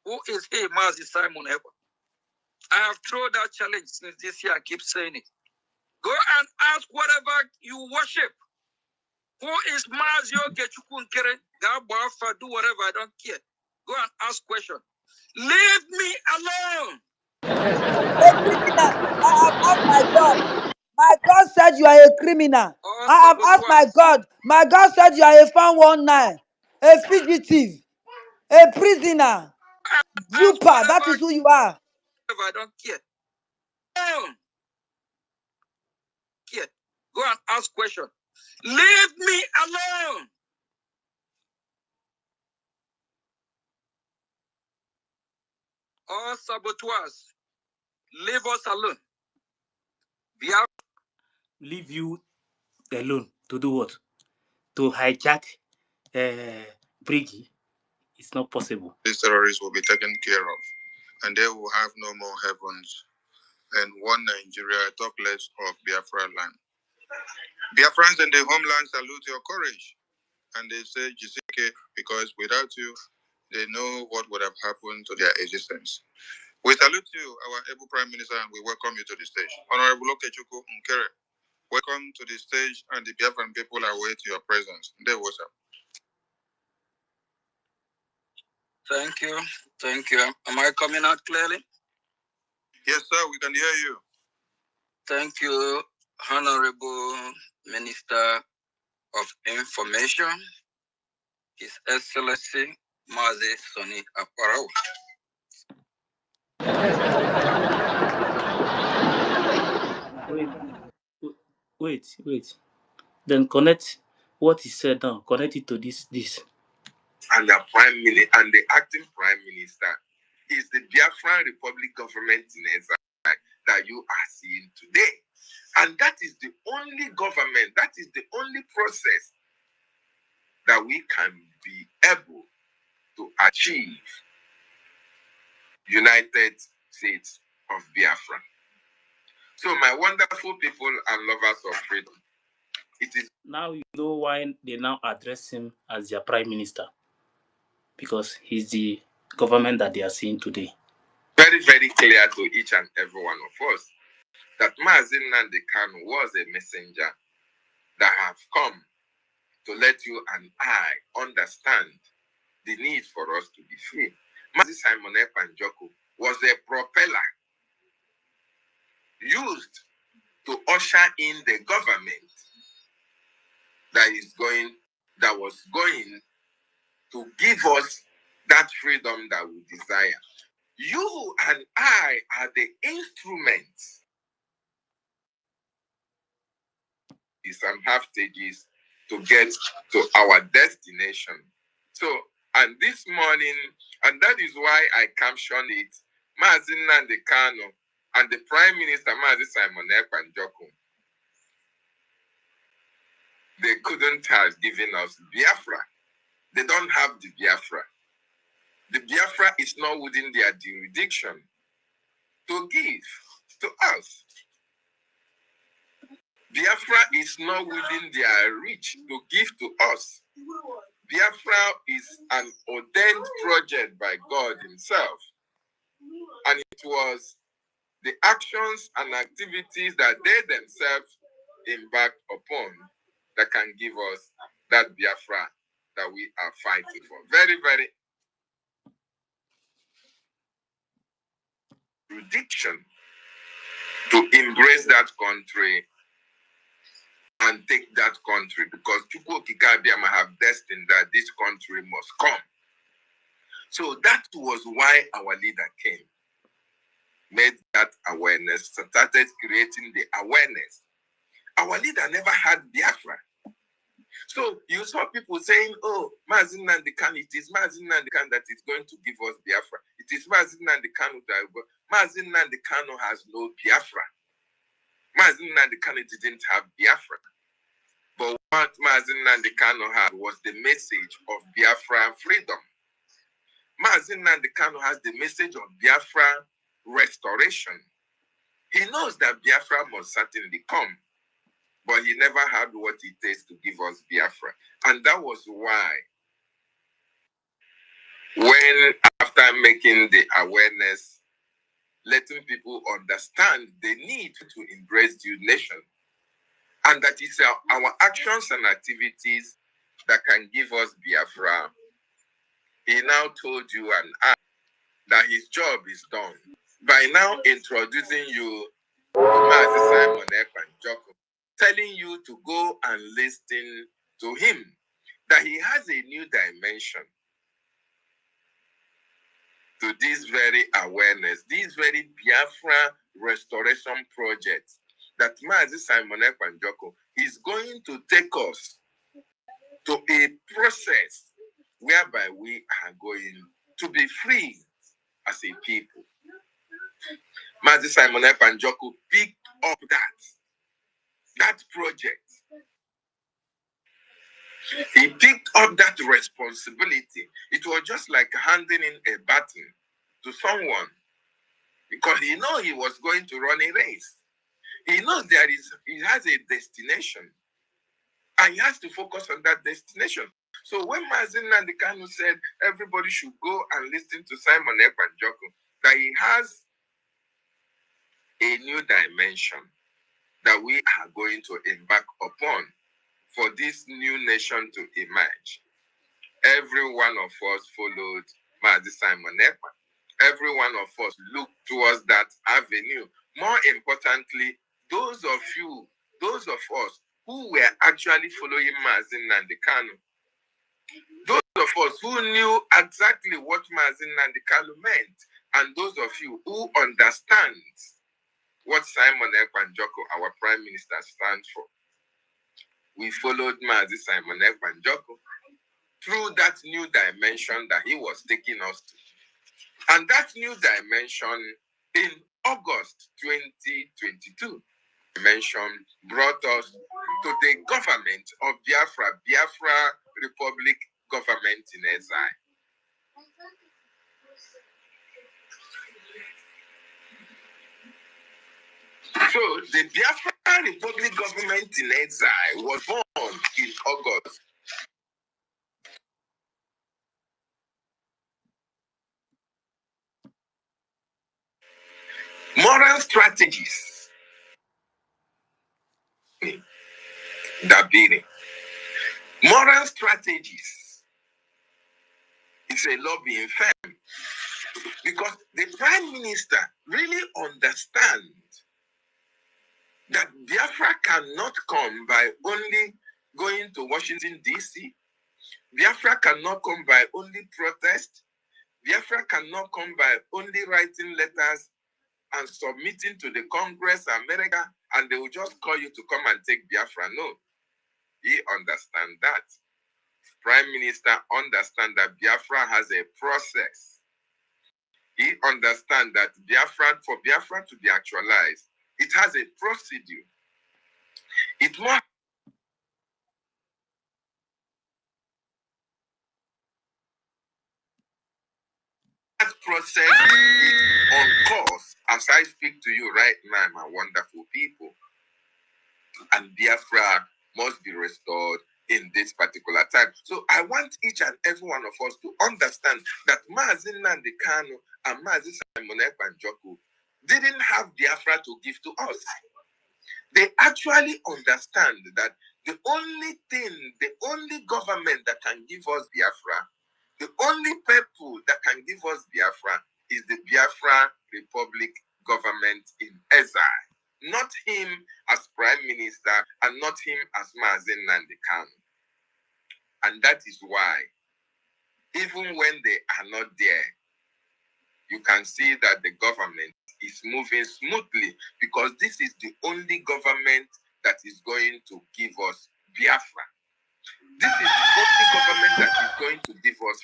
who is he, Mazi Simon Ekpa? I have thrown that challenge since this year. I keep saying it. Go and ask whatever you worship. Who is Mazio Gechukwu Nkere? God Bafa, do whatever, I don't care. Go and ask question. Leave me alone. A criminal. I have asked my God. My God said you are a criminal. All I have asked my saboteurs. God. My God said you are a 419, a fugitive, a prisoner, Ask duper. That whatever, is who you are. I don't care. Alone. Care. Go and ask question. Leave me alone. All saboteurs, leave us alone. Leave you alone to do what? To hijack Brigi. It's not possible. These terrorists will be taken care of, and they will have no more heavens. And one Nigeria, talk less of Biafra land. Biafrans in the homeland salute your courage, and they say Jisike, because without you, they know what would have happened to their existence. We salute you, our able Prime Minister, and we welcome you to the stage. Honorable Okechukwu Nkere, welcome to the stage, and the Biafran people await your presence. There was up. Thank you. Thank you. Am I coming out clearly? Yes, sir, we can hear you. Thank you, Honorable Minister of Information, His Excellency Mazi Soni Akparawa. Wait. Then connect what he said now. Connect it to this. And the prime minister and the acting prime minister is the Biafran Republic government in exile that you are seeing today. And that is the only government, that is the only process that we can be able to achieve United States of Biafra. So my wonderful people and lovers of freedom, it is Now you know why they now address him as their prime minister, because he's the government that they are seeing today. very, very clear to each and every one of us that Mazi Nnamdi Kanu was a messenger that have come to let you and I understand the need for us to be free. Mazi Simon Ekpa was a propeller used to usher in the government that was going to give us that freedom that we desire. You and I are the instruments and half stages to get to our destination. So, and this morning, and that is why I captioned it, Mazi Nnamdi Kanu and the Prime Minister Mazi Simon Ekpa, they couldn't have given us Biafra. They don't have the Biafra. The Biafra is not within their jurisdiction to give to us. Biafra is not within their reach to give to us. Biafra is an ordained project by God Himself. And it was the actions and activities that they themselves embarked upon that can give us that Biafra that we are fighting for. Very, very jurisdiction to embrace that country and take that country, because Chukwu Okike Abiama have destined that this country must come. So that was why our leader came, made that awareness, started creating the awareness. Our leader never had Biafra. So you saw people saying, oh, Mazi Nnamdi Kanu, it is Mazi Nnamdi Kanu that is going to give us Biafra. It is Mazi Nnamdi Kanu that Mazi Nnamdi Kanu has no Biafra. Mazi Nnamdi Kanu didn't have Biafra. But what Mazi Nnamdi Kanu had was the message of Biafra freedom. Mazi Nnamdi Kanu has the message of Biafra restoration. He knows that Biafra must certainly come, but he never had what it takes to give us Biafra. And that was why, when after making the awareness, letting people understand the need to embrace the nation, and that it's our actions and activities that can give us Biafra, he now told you and I that his job is done by now introducing you to Mazi Simon Ekpa, telling you to go and listen to him, that he has a new dimension to this very awareness, this very Biafra restoration project, that Mazi Simon Ekpa is going to take us to a process whereby we are going to be free as a people. Mazi Simon Ekpa picked up that project. He picked up that responsibility. It was just like handing in a baton to someone, because he knew he was going to run a race. He knows he has a destination, and he has to focus on that destination. So when Mazi Nnamdi Kanu said everybody should go and listen to Simon Ekpa, that he has a new dimension that we are going to embark upon for this new nation to emerge. Every one of us followed Mazi Simon Ekpa. Every one of us looked towards that avenue. More importantly, those of us who were actually following Mazi Nnamdi Kanu, those of us who knew exactly what Mazi Nnamdi Kanu meant, and those of you who understand what Simon Ekwanjoko, our Prime Minister, stands for. We followed Mazi Simon Ekwanjoko through that new dimension that he was taking us to. And that new dimension in August 2022 dimension brought us to the government of Biafra Republic government in exile. So the Biafra Republic government in exile was born in August. Moral strategies. Dabiri. Moral strategies is a lobbying firm because the Prime Minister really understands that Biafra cannot come by only going to Washington, D.C. Biafra cannot come by only protest. Biafra cannot come by only writing letters and submitting to the Congress, America, and they will just call you to come and take Biafra. No, he understands that. Prime Minister understands that Biafra has a process. He understands that for Biafra to be actualized, it has a procedure. It must. That process is on course as I speak to you right now, my wonderful people. And Biafra must be restored in this particular time. So I want each and every one of us to understand that Mazi Nnamdi Kanu and Mazi Simon Ekwanjoko didn't have Biafra to give to us. They actually understand that the only government that can give us Biafra, the only people that can give us Biafra is the Biafra Republic government in exile. Not him as Prime Minister and not him as Mazi Nnamdi Kanu. And that is why, even when they are not there, you can see that the government is moving smoothly because this is the only government that is going to give us Biafra. This is the only government that is going to give us.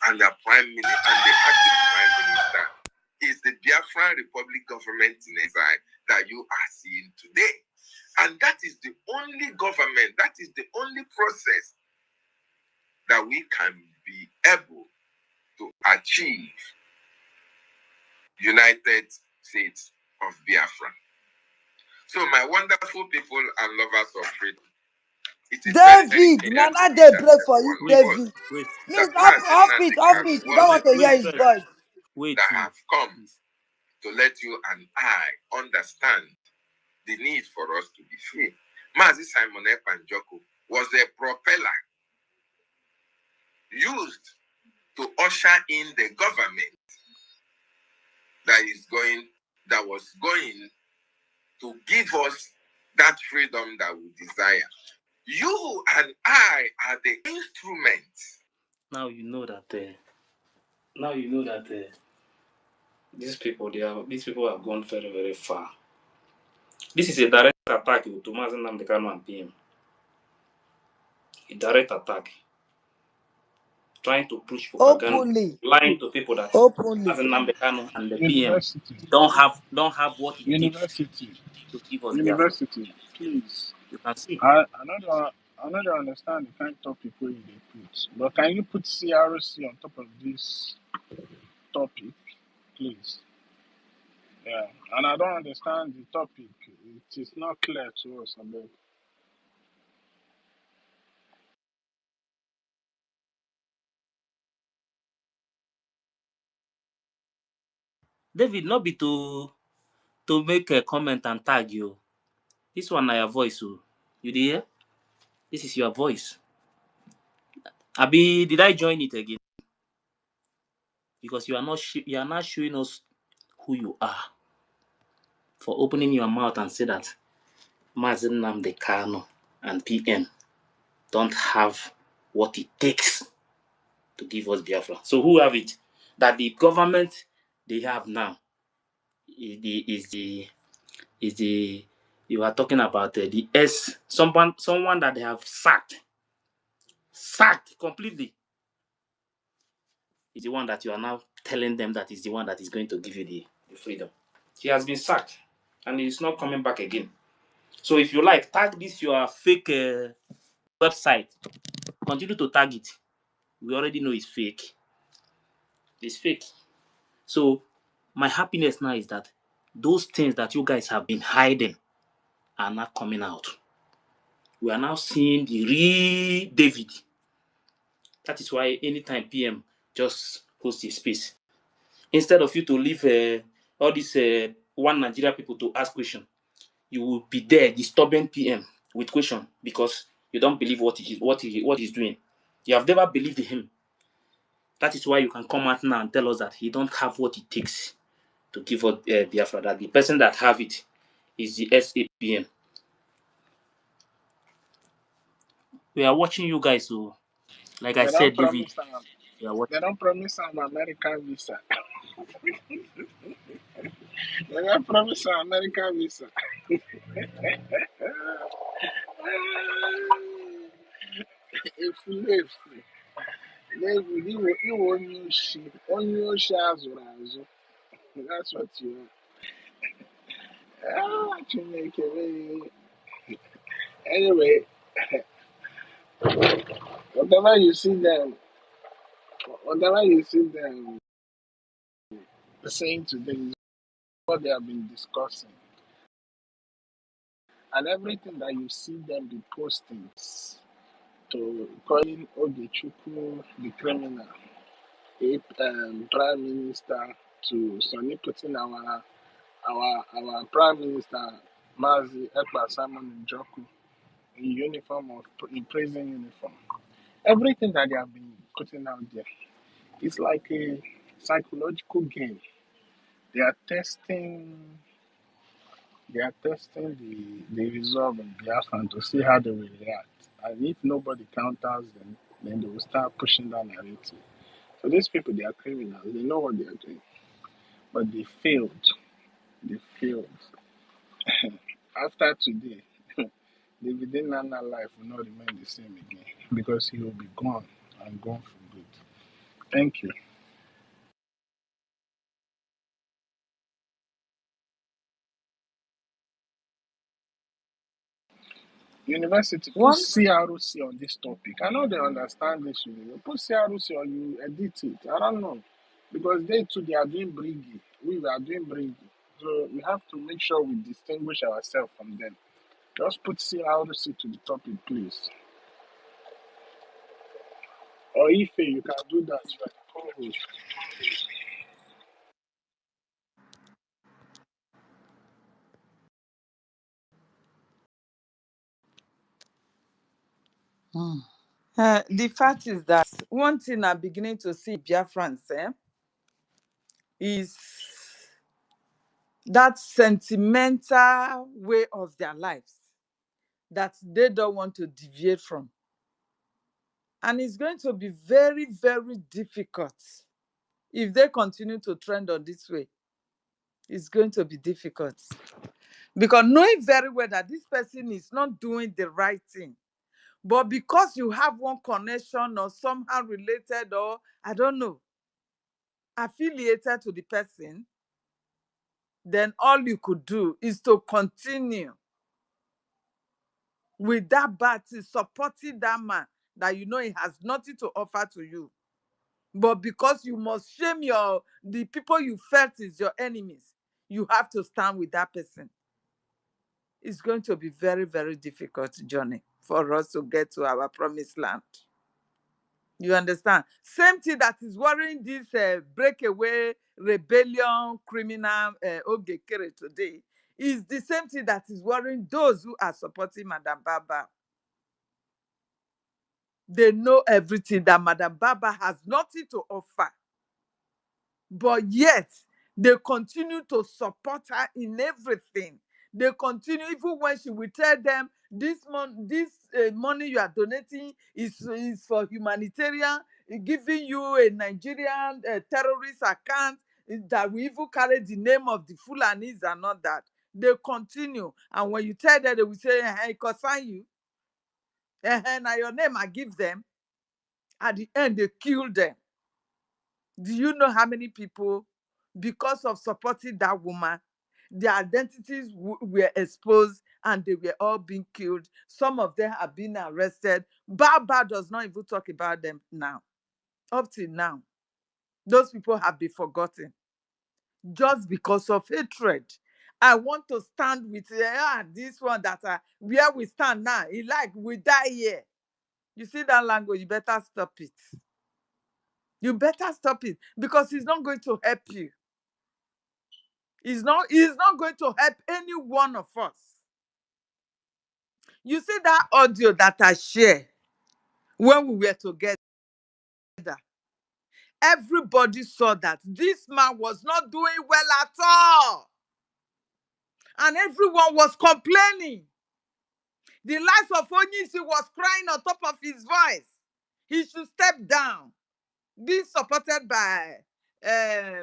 And the Prime Minister and the acting Prime Minister is the Biafran Republic government in exile that you are seeing today. And that is the only government, that is the only process that we can be able to achieve United States of Biafra. So my wonderful people and lovers of freedom, it is very, very David, clear to Nana, each they and pray for every you, one of us David. Wait, Please, that Mazi Nnamdi off Kanu it. We don't was want the to hear wait his minister first. voice. Wait, that please. have come to let you and I understand the need for us to be free. Mazi Simon Ekwanjoko was a propeller used to usher in the government that was going to give us that freedom that we desire. You and I are the instruments. Now you know that. These people have gone very, very far. This is a direct attack to Mazi Nnamdi Kanu and PM. A direct attack, trying to push propaganda, Openly. lying to people that Openly. Mazi Nnamdi Kanu and the PM University, don't have what it takes university, to give us Biafra. university, please. You can see. I don't understand the kind of topic where they put. But can you put CRC on top of this topic, please? Yeah. And I don't understand the topic. It is not clear to us. About. David, not be to make a comment and tag you. This one na your voice, oh. You dey hear? This is your voice. Abi, did I join it again? Because you are not showing us who you are for opening your mouth and say that Mazi Nnamdi Kanu and PM don't have what it takes to give us Biafra. So who have it? that the government they have now is the you are talking about the someone that they have sacked completely is the one that you are now telling them that is the one that is going to give you the freedom. He has been sacked and he's not coming back again. So if you like, tag this your fake website. Continue to tag it. We already know it's fake. It's fake. So my happiness now is that those things that you guys have been hiding are now coming out. We are now seeing the real David. That is why anytime PM just host a space. Instead of you to leave all these one Nigeria people to ask question, you will be there disturbing PM with question because you don't believe what he's doing. You have never believed in him. That is why you can come out now and tell us that he don't have what it takes to give up Biafra. That the person that have it is the SAPM. We are watching you guys. So, like I They don't said, David, promise am. we are watching. They don't promise am American visa. They don't promise am American visa. Efulefu. David, you only oshi azụrụ azụ. That's what you are. Chineke mee. Anyway, whatever you see them, whatever you see them saying today is what they have been discussing. And everything that you see them be posting to calling Ogechukwu the criminal, a prime minister, to Sonny putting our prime minister Mazi Ekpa Simon Njoku in uniform of in prison uniform. Everything that they have been putting out there, it's like a psychological game. They are testing they are testing the resolve of Biafran to see how they will react. And if nobody counters them, then they will start pushing that narrative. So these people, they are criminals. They know what they are doing. But they failed. They failed. After today, David Nana life will not remain the same again because he will be gone and gone for good. Thank you. University, put One CROC on this topic. I know they understand this. Put CROC or you edit it. I don't know. Because they too, they are doing Brgie. We are doing Brgie. So we have to make sure we distinguish ourselves from them. Just put CROC to the topic, please. Or if you can do that, you are the co-host. the fact is that one thing I'm beginning to see Biafrans is that sentimental way of their lives that they don't want to deviate from. And it's going to be very, very difficult if they continue to trend on this way. It's going to be difficult. Because knowing very well that this person is not doing the right thing, but because you have one connection or somehow related or, I don't know, affiliated to the person, then all you could do is to continue with that bad thing, supporting that man that you know he has nothing to offer to you. But because you must shame the people you felt is your enemies, you have to stand with that person. It's going to be very, very difficult journey for us to get to our promised land. You understand? Same thing that is worrying this breakaway rebellion criminal Nkere today is the same thing that is worrying those who are supporting Madam Baba. They know everything that Madam Baba has nothing to offer. But yet, they continue to support her in everything. They continue, even when she will tell them, this money you are donating is for humanitarian. giving you a Nigerian terrorist account that we even carry the name of the Fulanis and all that. They continue. And when you tell them, they will say, hey, concern you. Now your name, I give them. At the end, they kill them. Do you know how many people, because of supporting that woman, their identities were exposed and they were all being killed? Some of them have been arrested. Baba does not even talk about them now. Up till now, those people have been forgotten just because of hatred. I want to stand with this one that where we stand now. He like we die here. You see that language, you better stop it. You better stop it because it's not going to help you. It's not going to help any one of us. You see that audio that I share when we were together. Everybody saw that this man was not doing well at all. And everyone was complaining. The likes of Onyisi was crying on top of his voice. He should step down. Being supported by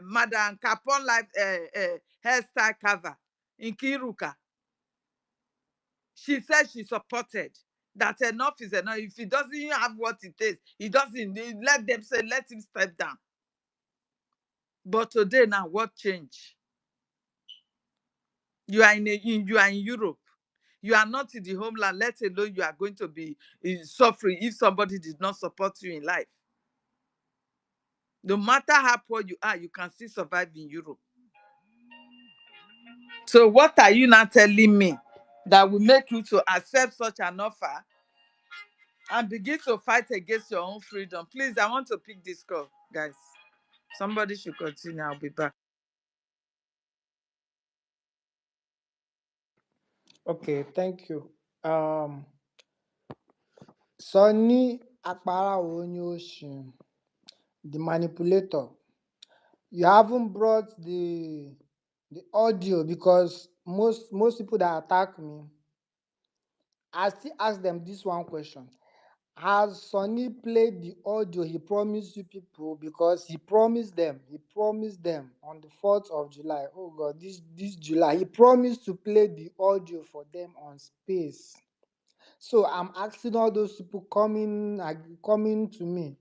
Madam Capon Life hairstyle cover in Kiruka. She said she supported. That enough is enough. If he doesn't have what it takes, he doesn't. Let them say, let him step down. But today now, what changed? You are in Europe. You are not in the homeland, let alone you are going to be suffering if somebody did not support you in life. No matter how poor you are, you can still survive in Europe. So what are you now telling me that will make you to accept such an offer and begin to fight against your own freedom? Please, I want to pick this call, guys. Somebody should continue. I'll be back. Okay, thank you. Sonny Akpara Onyoshi, the manipulator. You haven't brought the audio because most people that attack me, I still ask them this one question. Has Sonny played the audio he promised you people? Because he promised them on the 4th of July. Oh God, this July. He promised to play the audio for them on space. So I'm asking all those people coming to me.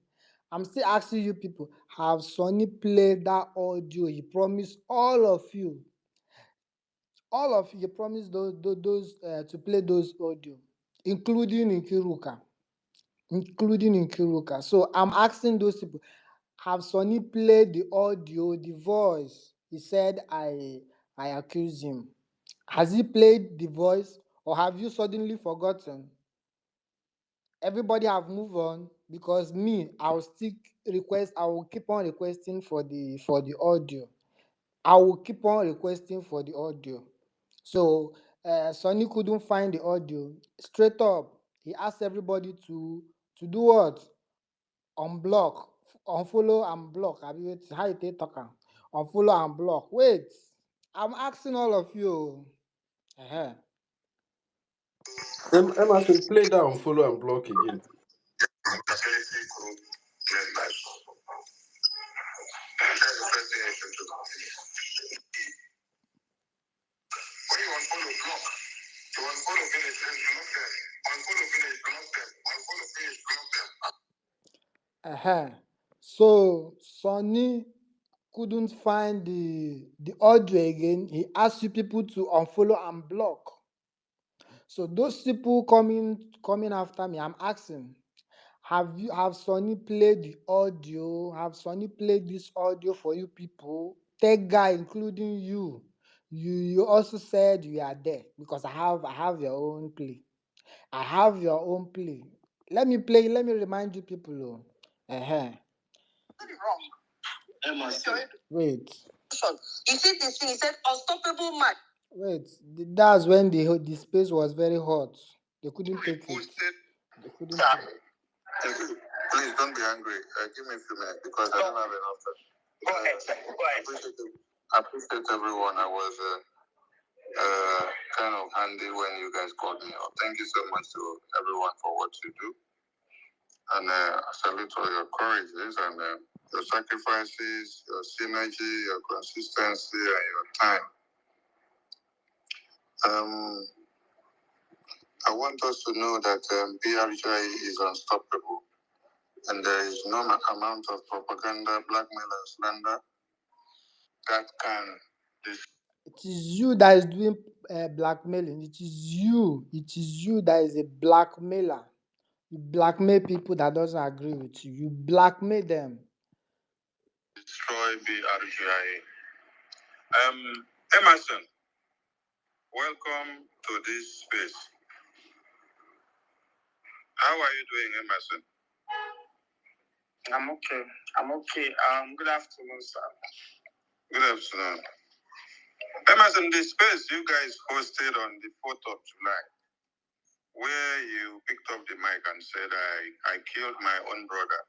I'm still asking you people, have Sonny played that audio? He promised all of you. He promised those to play those audio, including in Kiruka. So I'm asking those people, have Sonny played the audio, the voice? He said, I accuse him. Has he played the voice, or have you suddenly forgotten? Everybody have moved on because me, I will keep on requesting for the audio. I will keep on requesting for the audio. So Sonny couldn't find the audio. Straight up, he asked everybody to do what? Unblock, unfollow and block. I mean, how you take talk am? Unfollow and block. Wait, I'm asking all of you. Uh-huh. Emerson, play down, follow and block again. Uh-huh. So Sonny couldn't find the audio again. He asked you people to unfollow and block. So those people coming after me, I'm asking, have Sonny played the audio? Have Sonny played this audio for you people? Tech guy, including you. You also said you are there because I have your own play. I have your own play. Let me remind you people. Uh-huh. Wait. You see this thing, he said unstoppable man. Wait, that's when the space was very hot. They couldn't take it. They couldn't take it. Please don't be angry. Give me a few minutes because I don't have enough time. Go ahead. I appreciate everyone. I was kind of handy when you guys called me up. Thank you so much to everyone for what you do. And I salute all your courages and your sacrifices, your synergy, your consistency, and your time. I want us to know that BRJ is unstoppable, and there is no amount of propaganda, blackmail, and slander that can. It is you that is doing blackmailing. It is you. It is you that is a blackmailer. You blackmail people that doesn't agree with you. You blackmail them. Destroy BRGIA. Emerson, welcome to this space. How are you doing, Emerson? I'm okay. I'm okay. Good afternoon, sir. Good afternoon. Emerson, the space you guys hosted on the 4th of July, where you picked up the mic and said, I killed my own brother.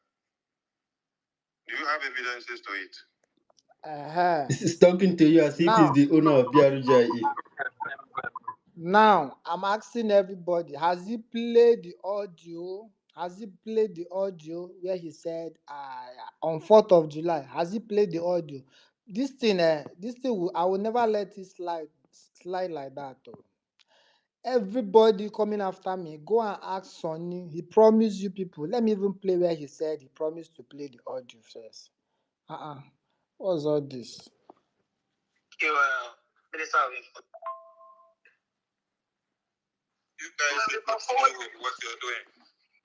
Do you have evidences to it? This is talking to you as if he's Now, the owner of BRJE. now I'm asking everybody: has he played the audio? Has he played the audio where he said on 4th of July? Has he played the audio? This thing, I will never let it slide like that. Though. Everybody coming after me, go and ask Sonny. He promised you people. Let me even play where he said he promised to play the audio first. What's all this? You guys should continue with what you're doing.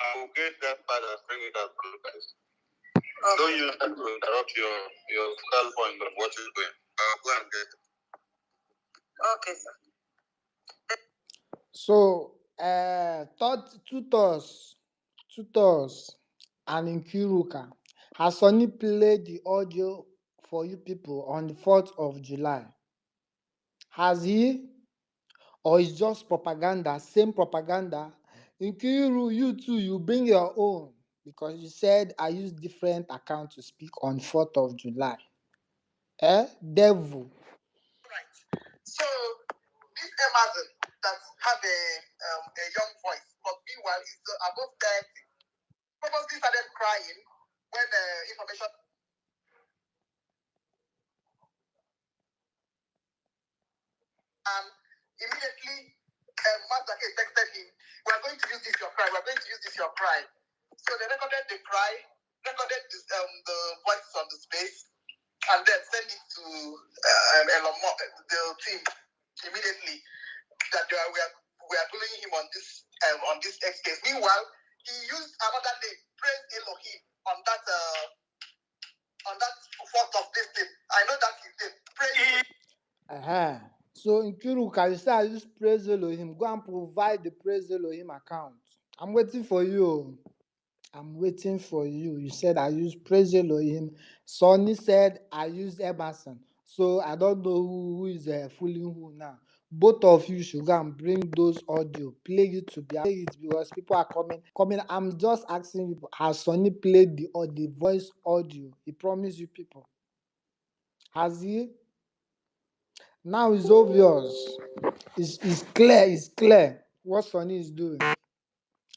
I will get that part and bring it up to you guys. Okay. Don't use that to interrupt your focal point of what you're doing. I'll go and get it. Okay, sir. So, Tutos, and Nkiruka, has Sonny played the audio for you people on the 4th of July? Has he? Or it's just propaganda, same propaganda? Nkiru, you too, you bring your own because you said I use different account to speak on 4th of July. Devil. Right. So this Amazon that have a young voice, but meanwhile he's above 30, purposely started crying when information. And immediately, Master K texted him, "We are going to use this your cry. We are going to use this your cry." So they recorded the cry, recorded this, the voices on the space, and then sent it to Elon Musk, the team immediately that we are bullying him on this X case. Meanwhile, he used another name, praise Elohim, on that 4th of this thing. I know that his name, praise. So Nkiru, can you say I use Praise Elohim? Go and provide the Praise Elohim account. I'm waiting for you. I'm waiting for you. You said I use Praise Elohim. Sonny said I use Emerson. So I don't know who is fooling who now. Both of you should go and bring those audio. Play it to be play it because people are coming. I'm just asking you, has Sonny played the voice audio? He promised you people. Has he? Now it's obvious. It's clear what Sonny is doing.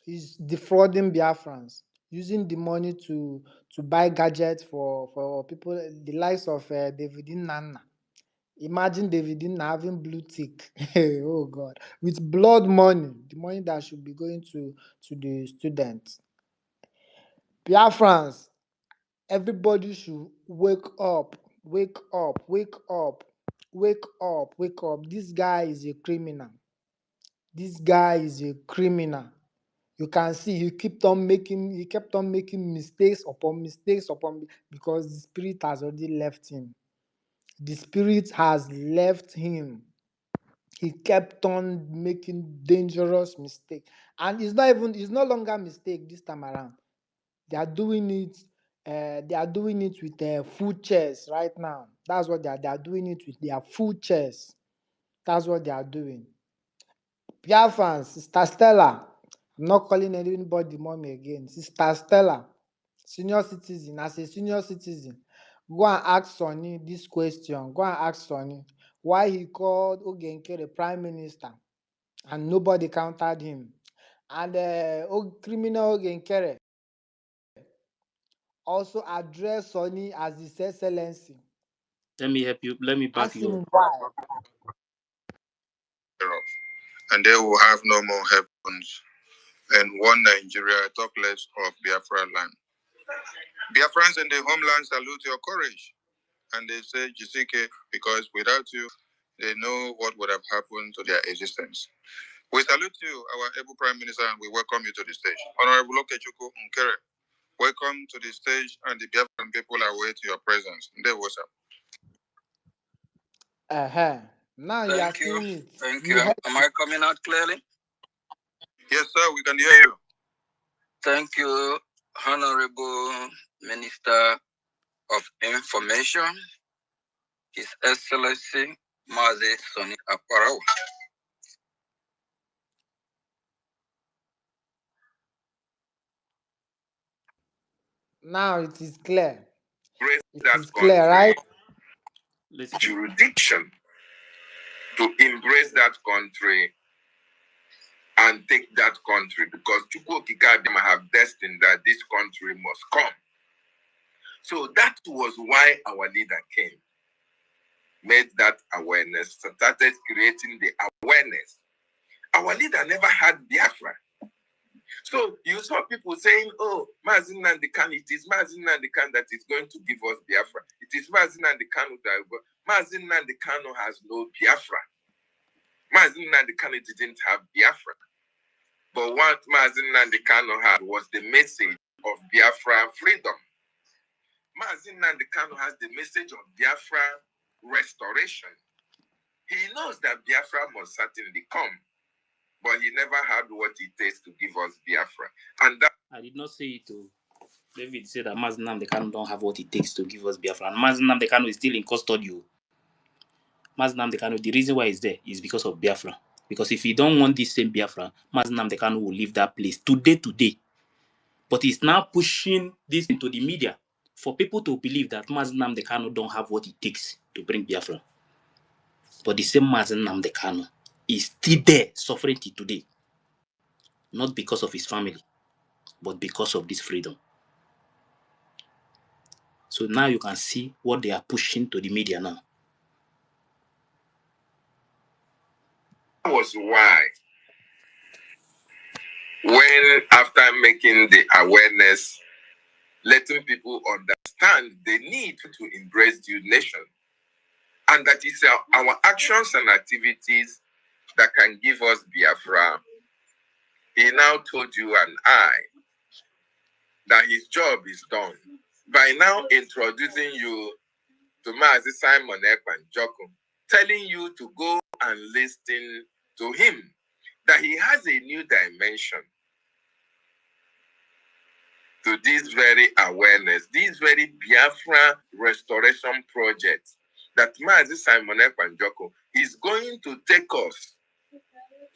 He's defrauding Biafrans, using the money to buy gadgets for people, the likes of David Nana. Imagine David Nana having blue tick. Oh God, with blood money, the money that should be going to the students. Biafrans, everybody should wake up, wake up, wake up, wake up, wake up. This guy is a criminal. This guy is a criminal. You can see he kept on making mistakes upon mistakes because the spirit has already left him. The spirit has left him. He kept on making dangerous mistakes. And it's no longer mistake this time around. They are doing it. They are doing it with their full chest right now. That's what they are doing it with their full chest. That's what they are doing. Biafran, Sister Stella. I'm not calling anybody mommy again. Sister Stella, senior citizen. As a senior citizen, go and ask Sonny this question. Go and ask Sonny why he called Nkere prime minister and nobody countered him. And criminal Nkere also address Sonny as His Excellency. Let me help you. Let me back Ask you up. him why. And they will have no more heavens. And one Nigeria, talk less of Biafra land. Biafrans in the homeland salute your courage. And they say, Jisike, because without you, they know what would have happened to their existence. We salute you, our able Prime Minister, and we welcome you to the stage. Honorable Okechukwu Nkere, welcome to the stage, and the Biafran people are waiting your presence. There was up. Now you are Thank you. seeing it. Thank You you. heard Am I coming out clearly? Yes, sir, we can hear you. Thank you, Honorable Minister of Information, His Excellency Mazi Soni Aparawa. now it is clear. It That is clear, country right? Listen. jurisdiction to embrace that country and take that country because Chukwu Okike have destined that this country must come. So that was why our leader came, made that awareness, started creating the awareness. Our leader never had Biafra. So you saw people saying, oh, Mazin Nnamdi Kanu, it is Mazin Nnamdi Kanu that is going to give us Biafra. It is Mazin Nnamdi Kanu that Mazin Nnamdi Kanu has no Biafra. Mazin Nnamdi Kanu didn't have Biafra. But what Mazin Nnamdi Kanu had was the message of Biafra freedom. Mazin Nnamdi Kanu has the message of Biafra restoration. He knows that Biafra must certainly come, but he never had what it takes to give us Biafra. And that I did not say it to David said that Mazi Nnamdi Kanu don't have what it takes to give us Biafra. And Mazi Nnamdi Kanu is still in custody. Mazi Nnamdi Kanu, the reason why he's there is because of Biafra. Because if he don't want this same Biafra, Mazi Nnamdi Kanu will leave that place today. But he's now pushing this into the media for people to believe that Mazi Nnamdi Kanu don't have what it takes to bring Biafra. But the same Mazi Nnamdi Kanu is still there suffering till today. Not because of his family, but because of this freedom. So now you can see what they are pushing to the media now. was why, when after making the awareness, letting people understand the need to embrace the nation, and that it's our actions and activities that can give us Biafra, he now told you and I that his job is done by now introducing you to Mazi Simon Ekwanjoko, telling you to go and listen to him, that he has a new dimension to this very awareness, this very Biafra restoration project, that Mazi Simon Ekwanjoko is going to take us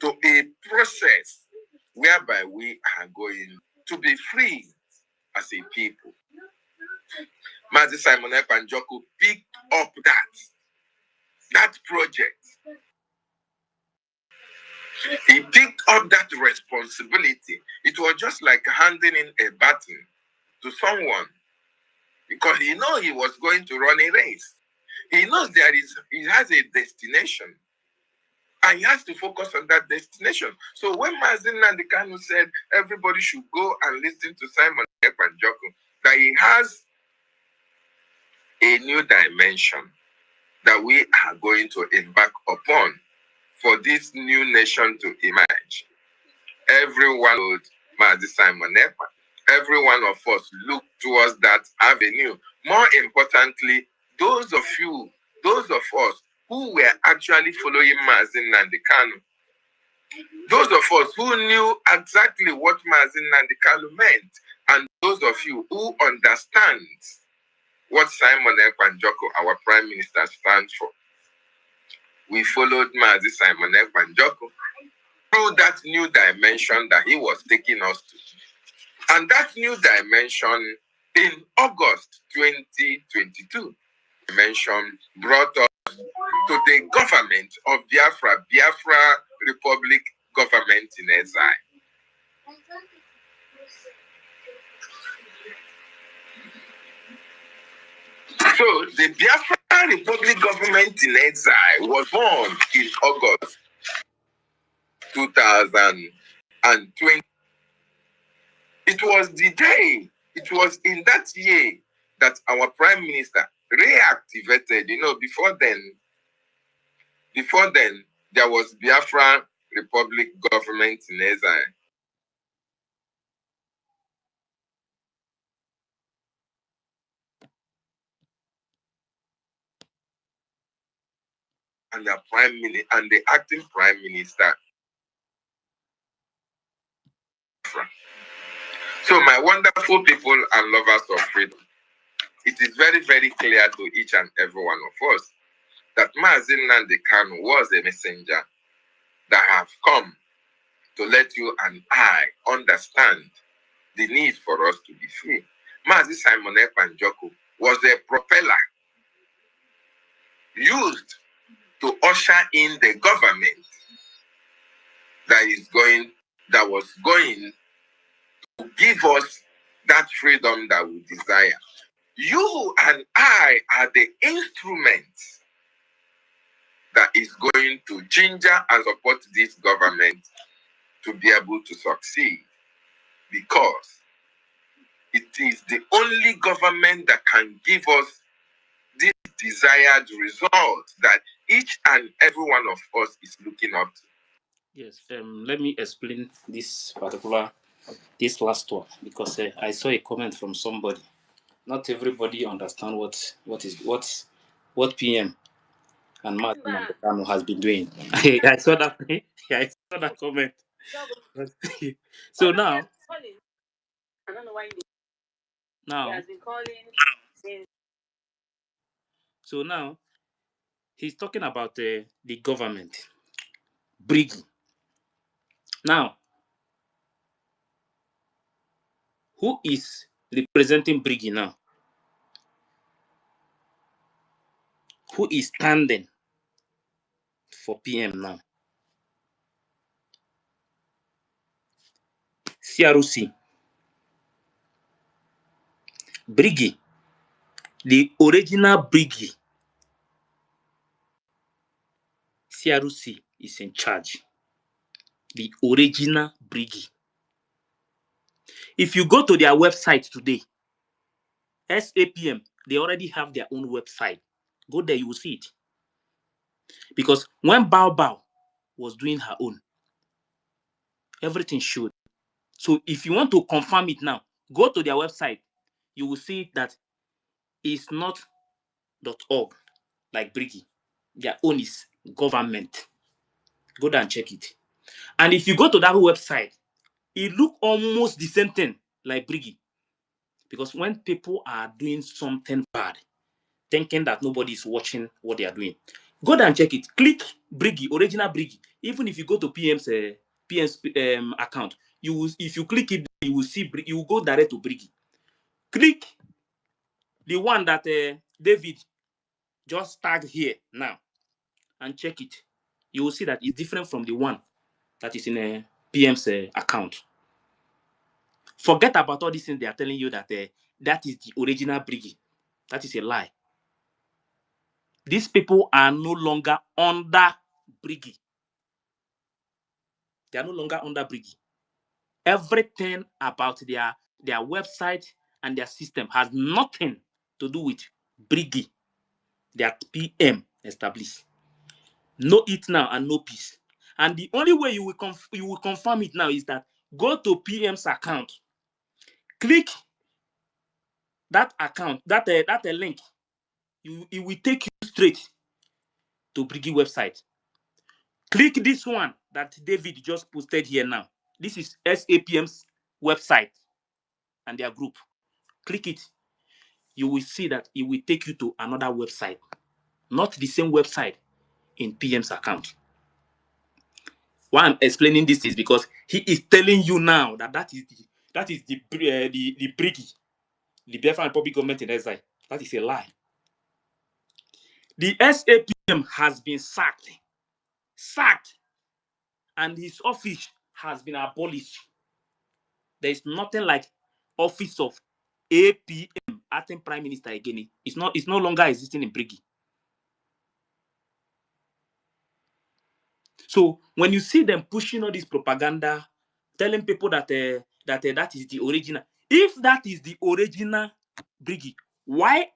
to a process whereby we are going to be free as a people. Mazi Simon Ekwanjoko picked up that project. He picked up that responsibility. It was just like handing in a baton to someone, because he knew he was going to run a race. He knows he has a destination, and he has to focus on that destination. So when Mazi Nnamdi Kanu said everybody should go and listen to Simon Ekwanjoko, that he has a new dimension that we are going to embark upon for this new nation to emerge. Everyone would Mazi Simon Ekpa. Every one of us look towards that avenue. More importantly, those of us who were actually following Mazi Nnamdi Kanu, those of us who knew exactly what Mazi Nnamdi Kanu meant, and those of you who understand what Simon Ekwanjoko, our Prime Minister, stands for. We followed Mazi Simon Ekwanjoko through that new dimension that he was taking us to. And that new dimension in August 2022, dimension brought us to the government of Biafra Republic government in exile. So the Biafra Republic government in exile was born in August 2020. It was in that year that our prime minister reactivated. Before then, there was Biafra Republic government in exile. And the acting prime minister. So, my wonderful people and lovers of freedom, it is very, very clear to each and every one of us that Mazin Nnamdi Kanu was a messenger that have come to let you and I understand the need for us to be free. Mazi Simon Ekpanjoku was a propeller used to usher in the government that was going to give us that freedom that we desire. You and I are the instruments that is going to ginger and support this government to be able to succeed, because it is the only government that can give us this desired result that each and every one of us is looking up to. Yes. Let me explain this last one, because I saw a comment from somebody. Not everybody understand what PM and Martin Mandekano has been doing. I saw that. I saw that comment. So now, so now he's talking about the government, Brigi. Now, who is representing Brigi now? Who is standing for PM now? CRC, Brigi, the original Brigi. CRC is in charge. The original Brigi. If you go to their website today, SAPM, they already have their own website. Go there, you will see it. Because when Bao Bao was doing her own, everything showed. So if you want to confirm it now, go to their website. You will see that it's not .org like Brigi. Their own is government. Go there and check it. And if you go to that website, it look almost the same thing like Brigi. Because when people are doing something bad, thinking that nobody is watching what they are doing, go there and check it. Click Brigi, original Brigi. Even if you go to PM's account, if you click it, you will see you will go direct to Brigi. Click the one that David just tagged here now and check it. You will see that it's different from the one that is in a PM's account. Forget about all these things they are telling you that that is the original Brigi. That is a lie. These people are no longer under Brigi. They are no longer under Brigi. Everything about their website and their system has nothing to do with Brigi that PM established. No it now and no peace. And the only way you will confirm it now is that go to PM's account, click that account, that link. It will take you straight to Brigi website. Click this one that David just posted here now. This is SAPM's website and their group. Click it. You will see that it will take you to another website, not the same website in PM's account. Why I'm explaining this is because he is telling you now that is the Brigi, the Biafran Republic government in exile. That is a lie. The SAPM has been sacked, and his office has been abolished. There is nothing like office of APM, acting prime minister again. It's no longer existing in Brigi. So when you see them pushing all this propaganda, telling people that that is the original. If that is the original Brigi, why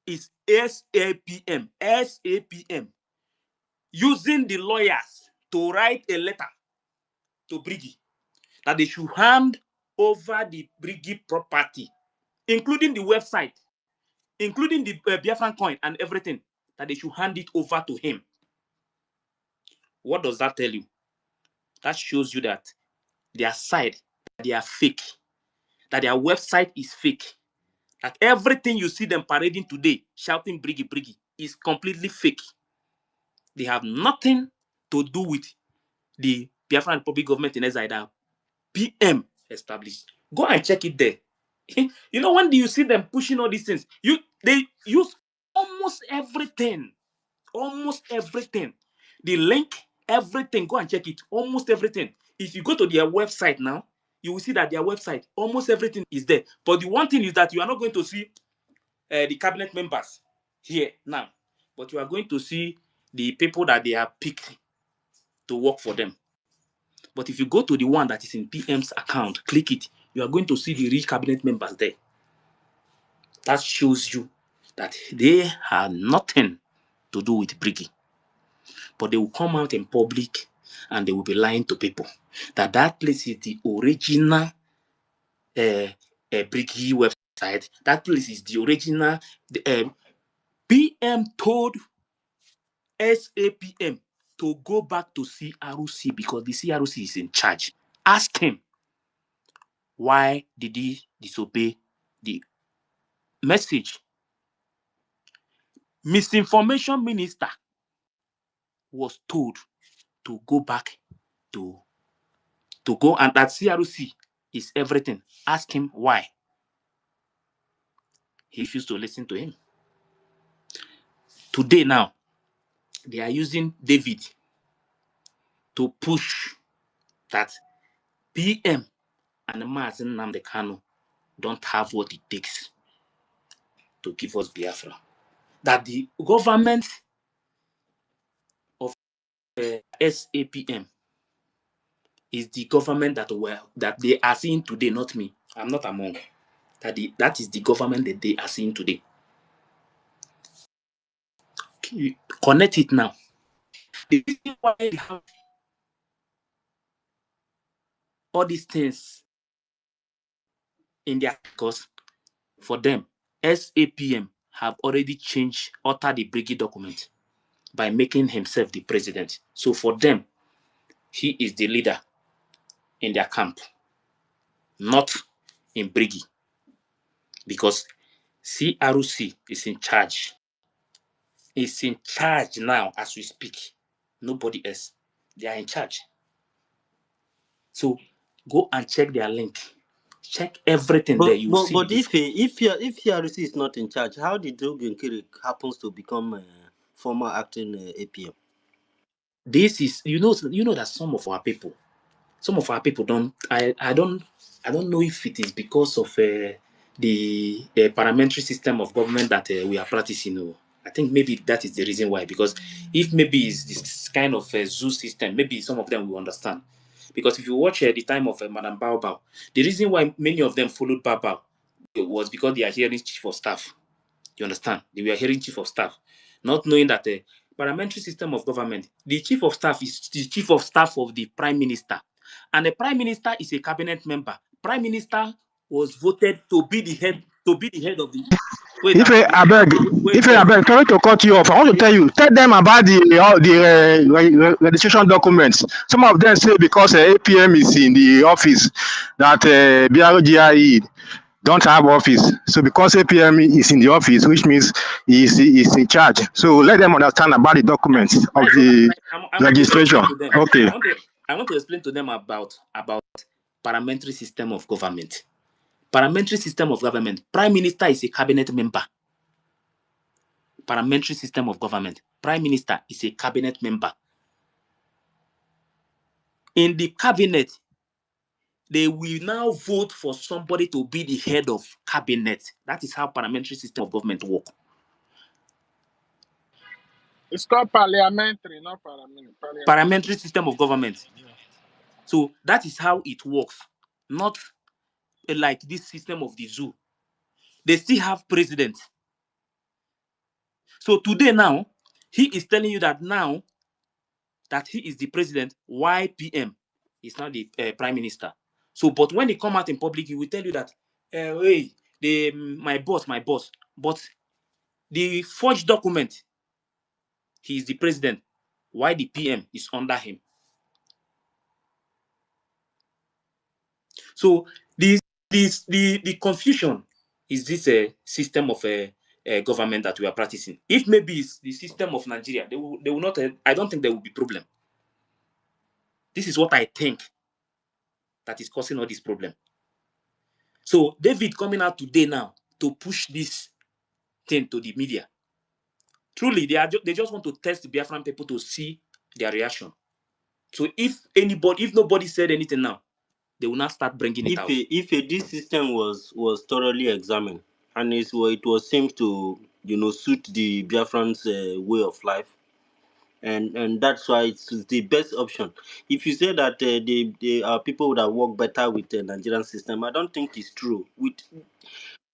is SAPM using the lawyers to write a letter to Brigi that they should hand over the Brigi property, including the website, including the Biafran coin and everything, that they should hand it over to him? What does that tell you? That shows you that their side, they are fake, that their website is fake, that everything you see them parading today, shouting Brigi, Brigi, is completely fake. They have nothing to do with the Biafran Republic government in exile that PM established. Go and check it there. You know, when do you see them pushing all these things? They use almost everything. Almost everything. The link, everything. Go and check it. Almost everything. If you go to their website now, you will see that their website, almost everything is there. But the one thing is that you are not going to see the cabinet members here now. But you are going to see the people that they have picked to work for them. But if you go to the one that is in PM's account, click it, you are going to see the rich cabinet members there. That shows you that they have nothing to do with Brigi. But they will come out in public and they will be lying to people that that place is the original Brigi website. That place is the original. PM told SAPM to go back to CRC because the CRC is in charge. Ask him, why did he disobey the message? Misinformation minister was told to go back to go, and that CRC is everything. Ask him why. He refused to listen to him. Today now, they are using David to push that PM and Mazen Nnamdi Kanu don't have what it takes to give us Biafra. That the government of SAPM is the government that they are seeing today, not me. I'm not among. That is the government that they are seeing today. Connect it now. The reason why they have all these things in their, because for them, SAPM have already changed, altered the Brigi document by making himself the president. So for them, he is the leader in their camp, not in Brigi, because CRC is in charge. Is in charge now as we speak. Nobody else. They are in charge. So go and check their link. Check everything there. You will see But this. if CRC is not in charge, how did Nkere happens to become former acting APM? This is, you know that some of our people don't. I don't know if it is because of the parliamentary system of government that we are practicing. I think maybe that is the reason why. Because if maybe it's this kind of zoo system, maybe some of them will understand. Because if you watch the time of Madam Baobab, the reason why many of them followed Baobab was because they are hearing chief of staff. You understand? They were hearing chief of staff, not knowing that the parliamentary system of government, the chief of staff is the chief of staff of the prime minister, and the prime minister is a cabinet member. Prime minister was voted to be the head of the. Wait, If I beg, wait if I first. beg, sorry to cut you off. I want to tell you, tell them about the registration documents. Some of them say because APM is in the office, that BRGIE don't have office. So because APM is in the office, which means he's in charge. So let them understand about the documents of That is what the I want to registration. explain to them. Okay. I want to explain to them about parliamentary system of government. Parliamentary system of government. Prime minister is a cabinet member. Parliamentary system of government. Prime minister is a cabinet member. In the cabinet, they will now vote for somebody to be the head of cabinet. That is how parliamentary system of government work. It's called parliamentary, not parliamentary. Parliamentary. Parliamentary system of government. So that is how it works. Not like this system of the zoo. They still have president. So today now, he is telling you that now that he is the president, why PM is not the prime minister. So, but when he come out in public, he will tell you that, hey, my boss. But the forged document, he is the president. Why the PM is under him? So the confusion is this system of government that we are practicing. If maybe it's the system of Nigeria, they will not. I don't think there will be problem. This is what I think that is causing all this problem. So David coming out today now to push this thing to the media. Truly, they just want to test the Biafran people to see their reaction. So if nobody said anything now, they will not start bringing it out. If this system was thoroughly examined and it was seems to suit the Biafrans' way of life, and that's why it's the best option. If you say that they are people that work better with the Nigerian system, I don't think it's true. With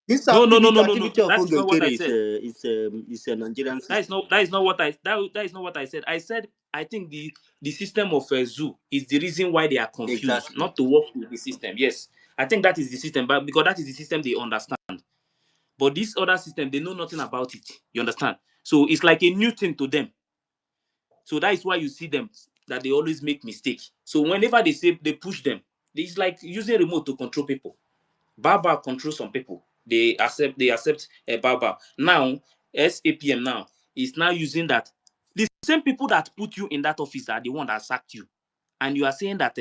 this No. activity of That is not what I Nkere said. is a Nigerian That system. is not what I said. I said I think the system of zoo is the reason why they are confused, Exactly. not to work with the system. Yes, I think that is the system, but because that is the system they understand. But this other system, they know nothing about it. You understand? So it's like a new thing to them. So that is why you see them that they always make mistakes. So whenever they say they push them, it's like using remote to control people. Baba controls some people. They accept a Baba. Now, SAPM now is now using that. The same people that put you in that office are the one that sacked you. And you are saying that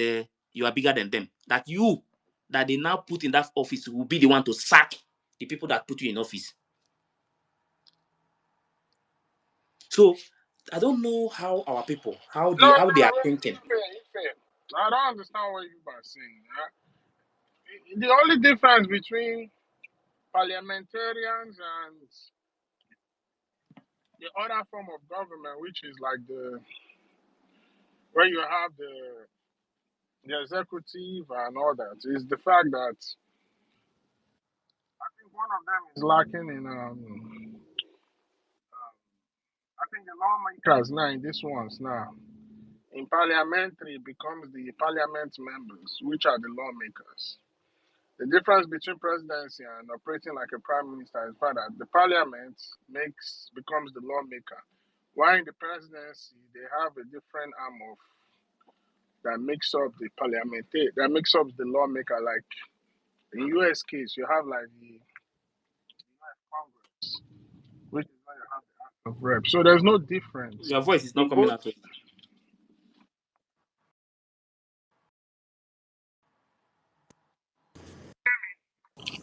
you are bigger than them. That you that they now put in that office will be the one to sack the people that put you in office. So I don't know how our people, No, how no, they are wait, thinking. Ife. I don't understand what you are saying. The only difference between parliamentarians and the other form of government, which is like where you have the executive and all that, is the fact that I think one of them is lacking in I think the lawmakers now in this ones now in parliamentary becomes the parliament members, which are the lawmakers. The difference between presidency and operating like a prime minister is that the parliament becomes the lawmaker. While in the presidency, they have a different arm of that makes up the that makes up the lawmaker. Like in US case, you have like the Congress, which is where you have the House of Reps. So there's no difference Your voice is not in coming both. out well.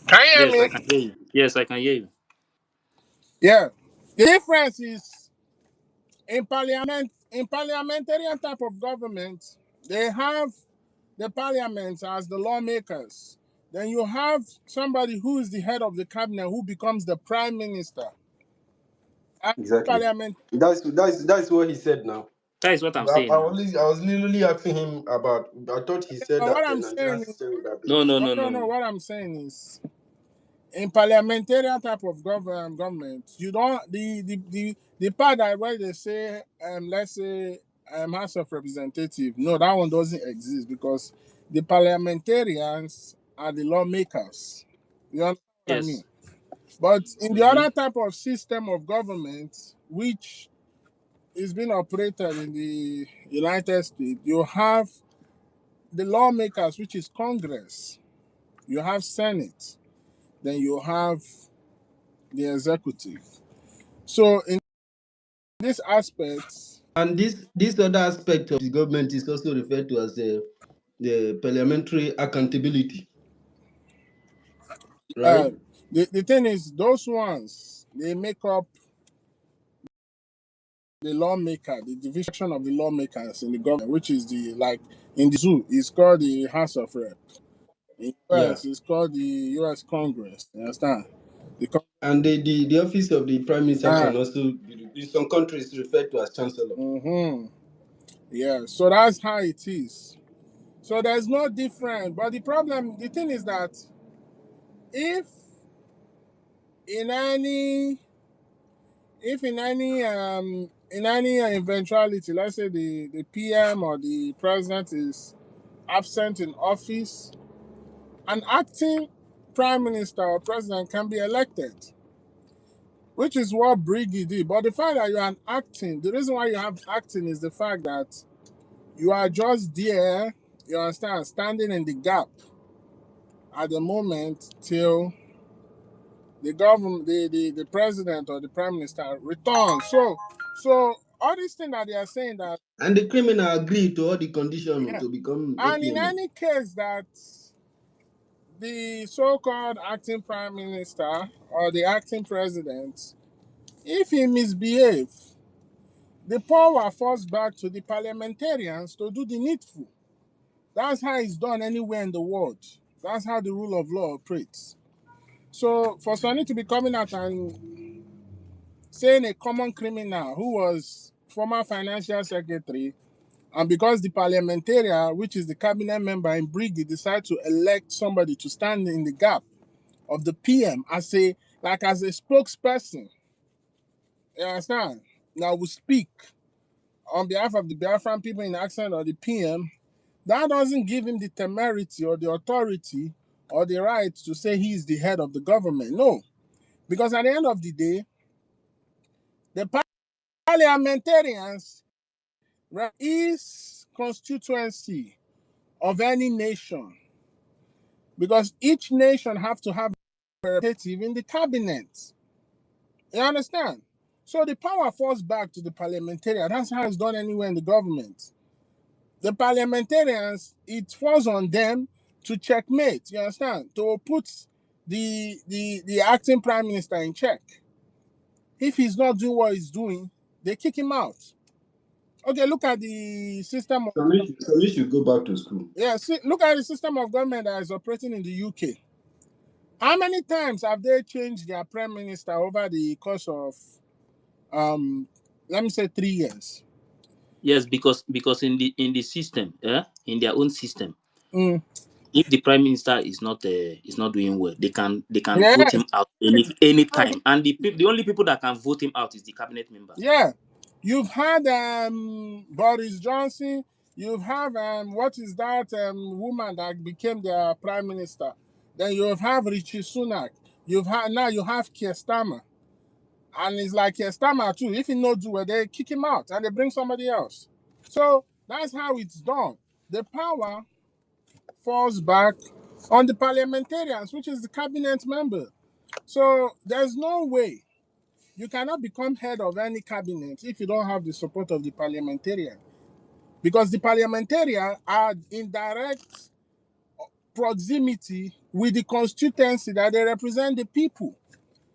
Can you hear Yes, I me? can hear you. Yes, I can hear you. Yeah. The difference is in parliamentarian type of government, they have the parliament as the lawmakers. Then you have somebody who is the head of the cabinet who becomes the prime minister. And Exactly. parliament. That's what he said now. That is what I'm I saying now. was literally asking him about. I thought he said What that the I'm Nigerian saying is, system would have been No, no, different. no, no, no, no. no. What I'm saying is, in parliamentarian type of government, you don't the part that where they say let's say House of Representative, no, that one doesn't exist because the parliamentarians are the lawmakers. You understand what I mean? Yes. But in the Mm-hmm. other type of system of government, which is being operated in the United States, you have the lawmakers, which is Congress, you have Senate, then you have the executive. So in this aspect, And this other aspect of the government is also referred to as the parliamentary accountability, uh, right? the thing is, those ones they make up the lawmaker, the division of the lawmakers in the government, which is the like in the zoo, it's called the House of Rep. In Yeah. US, it's called the US Congress. You understand? The And the office of the prime minister uh, can also be in some countries referred to as chancellor. mm-hmm. Yeah. So that's how it is. So there's no difference. But the thing is that if in any in any eventuality, let's say the PM or the president is absent in office, an acting prime minister or president can be elected, which is what Brgie did. But the fact that you're an acting, the reason why you have acting is the fact that you are just there, you understand, standing in the gap at the moment till the government, the president or the prime minister returns. So all these things that they are saying that, And the criminal agreed to all the conditions yeah. to become And in APM. any case that the so-called acting prime minister or the acting president, if he misbehave, the power falls back to the parliamentarians to do the needful. That's how it's done anywhere in the world. That's how the rule of law operates. So for Sonny to be coming out and saying a common criminal who was former financial secretary, and because the parliamentarian, which is the cabinet member in Brigade, decide to elect somebody to stand in the gap of the PM as as a spokesperson, you understand? Now we speak on behalf of the Biafran people in accent or the PM, that doesn't give him the temerity or the authority or the right to say he's the head of the government. No, because at the end of the day, the parliamentarians is constituency of any nation, because each nation have to have a representative in the cabinet. You understand? So the power falls back to the parliamentarian. That's how it's done anywhere in the government. The parliamentarians, it falls on them to checkmate, you understand? To put the acting prime minister in check. If he's not doing what he's doing, they kick him out. Okay, look at the system of Some should go back to school. look at the system of government that is operating in the UK. How many times have they changed their prime minister over the course of let me say 3 years? Yes, because in the system, in their own system, Mm. if the prime minister is not doing well, they can vote Yes. him out any time, and the only people that can vote him out is the cabinet members. Yeah. You've had Boris Johnson. You've had what is that woman that became the prime minister? Then you have Richie Sunak. You have Keir Starmer, and it's like Keir Starmer too. If he not do well, they kick him out and they bring somebody else. So that's how it's done. The power falls back on the parliamentarians, which is the cabinet member. So there's no way you cannot become head of any cabinet if you don't have the support of the parliamentarian, because the parliamentarian are in direct proximity with the constituency that they represent the people.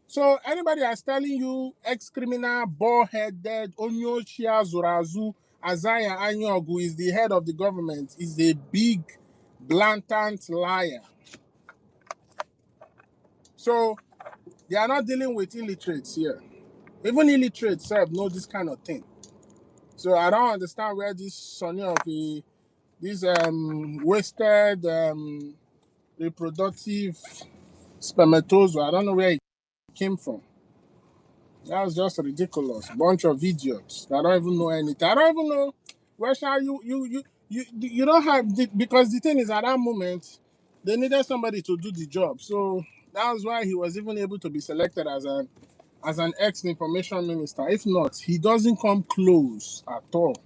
So anybody that's telling you ex-criminal, bald-headed, Onyochia Zurazu, Azaya Anyaogu is the head of the government is a big, blatant liar. So they are not dealing with illiterates here. Even illiterates know this kind of thing. So I don't understand where this Sonny of this wasted reproductive spermatozoa, I don't know where it came from. That was just ridiculous. Bunch of idiots that don't even know anything. I don't even know where shall you don't have because the thing is at that moment they needed somebody to do the job. So that was why he was even able to be selected as an ex-information minister. If not, he doesn't come close at all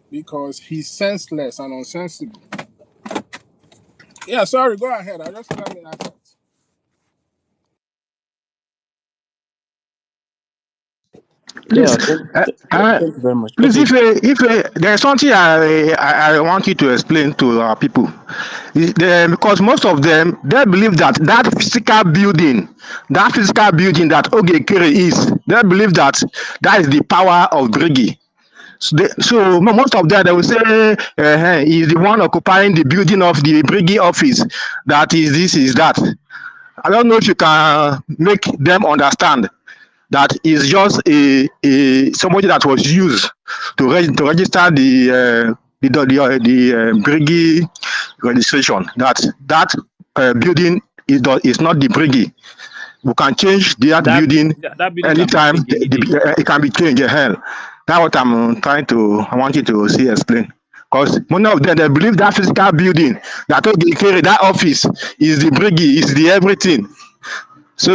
because he's senseless and unsensible. Yeah, sorry, go ahead. I just let me like that. Yeah, Please, thank you very much. please, Okay. if there's something I want you to explain to our people, because most of them they believe that that physical building that A.K.A is, they believe that that is the power of Brigi. Most of them they will say he's the one occupying the building of the Brigi office. That is this is that. I don't know if you can make them understand that is just a somebody that was used to register the Brigi registration. That building is not the Brigi. We can change that That building that building can be anytime. changed immediately. It can be changed. Hell, that's what I'm trying to. I want you to see explain. Because many of them they believe that physical building that carry that office is the Brigi, is the everything. So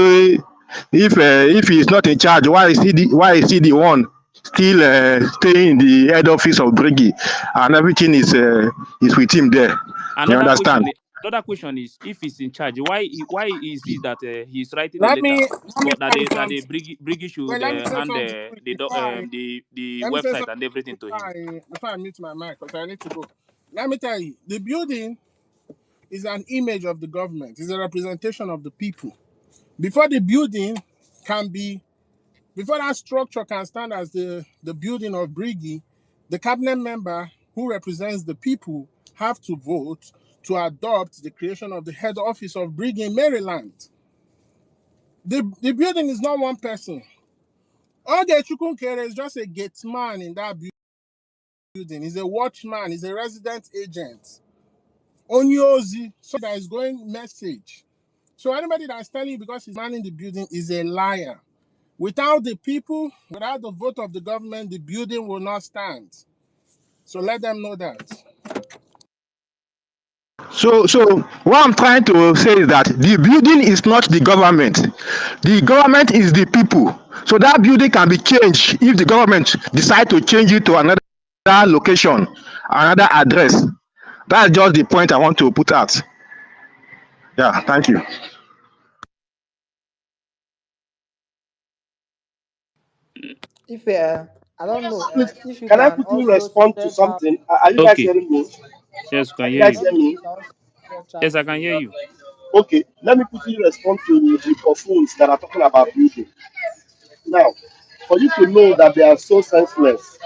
if he is not in charge, why is he the one still staying in the head office of Brigi and everything is with him there? You Another understand? question. Another question is if he's in charge, why is it that he's writing a Let letter me for that tell you the something. Brigi Wait, should let me say hand something quick before I the let me say website something and everything quick to him? before I mute my mic because I need to go. Let me tell you, the building is an image of the government. It's a representation of the people. Before the building can be, before that structure can stand as the building of Brigi, the cabinet member who represents the people have to vote to adopt the creation of the head office of Brigi in Maryland. The building is not one person. Oge Chukwunkere is just a gate man in that building. He's a watchman. He's a resident agent. Onyozi, so that is going message. So anybody that's telling you because he's manning the building is a liar. Without the people, without the vote of the government, the building will not stand. So let them know that. So what I'm trying to say is that the building is not the government. The government is the people. So that building can be changed if the government decide to change it to another location, another address. That's just the point I want to put out. Yeah, thank you. If I don't know, Please, if you can I can quickly also respond to set up, something? Are you guys Okay. hearing me? Yes, we can Can you hear guys you. if hear me? you can also set Yes, up I can hear you. Okay, let me quickly respond to the buffoons that are talking about building. Now, for you to know that they are so senseless,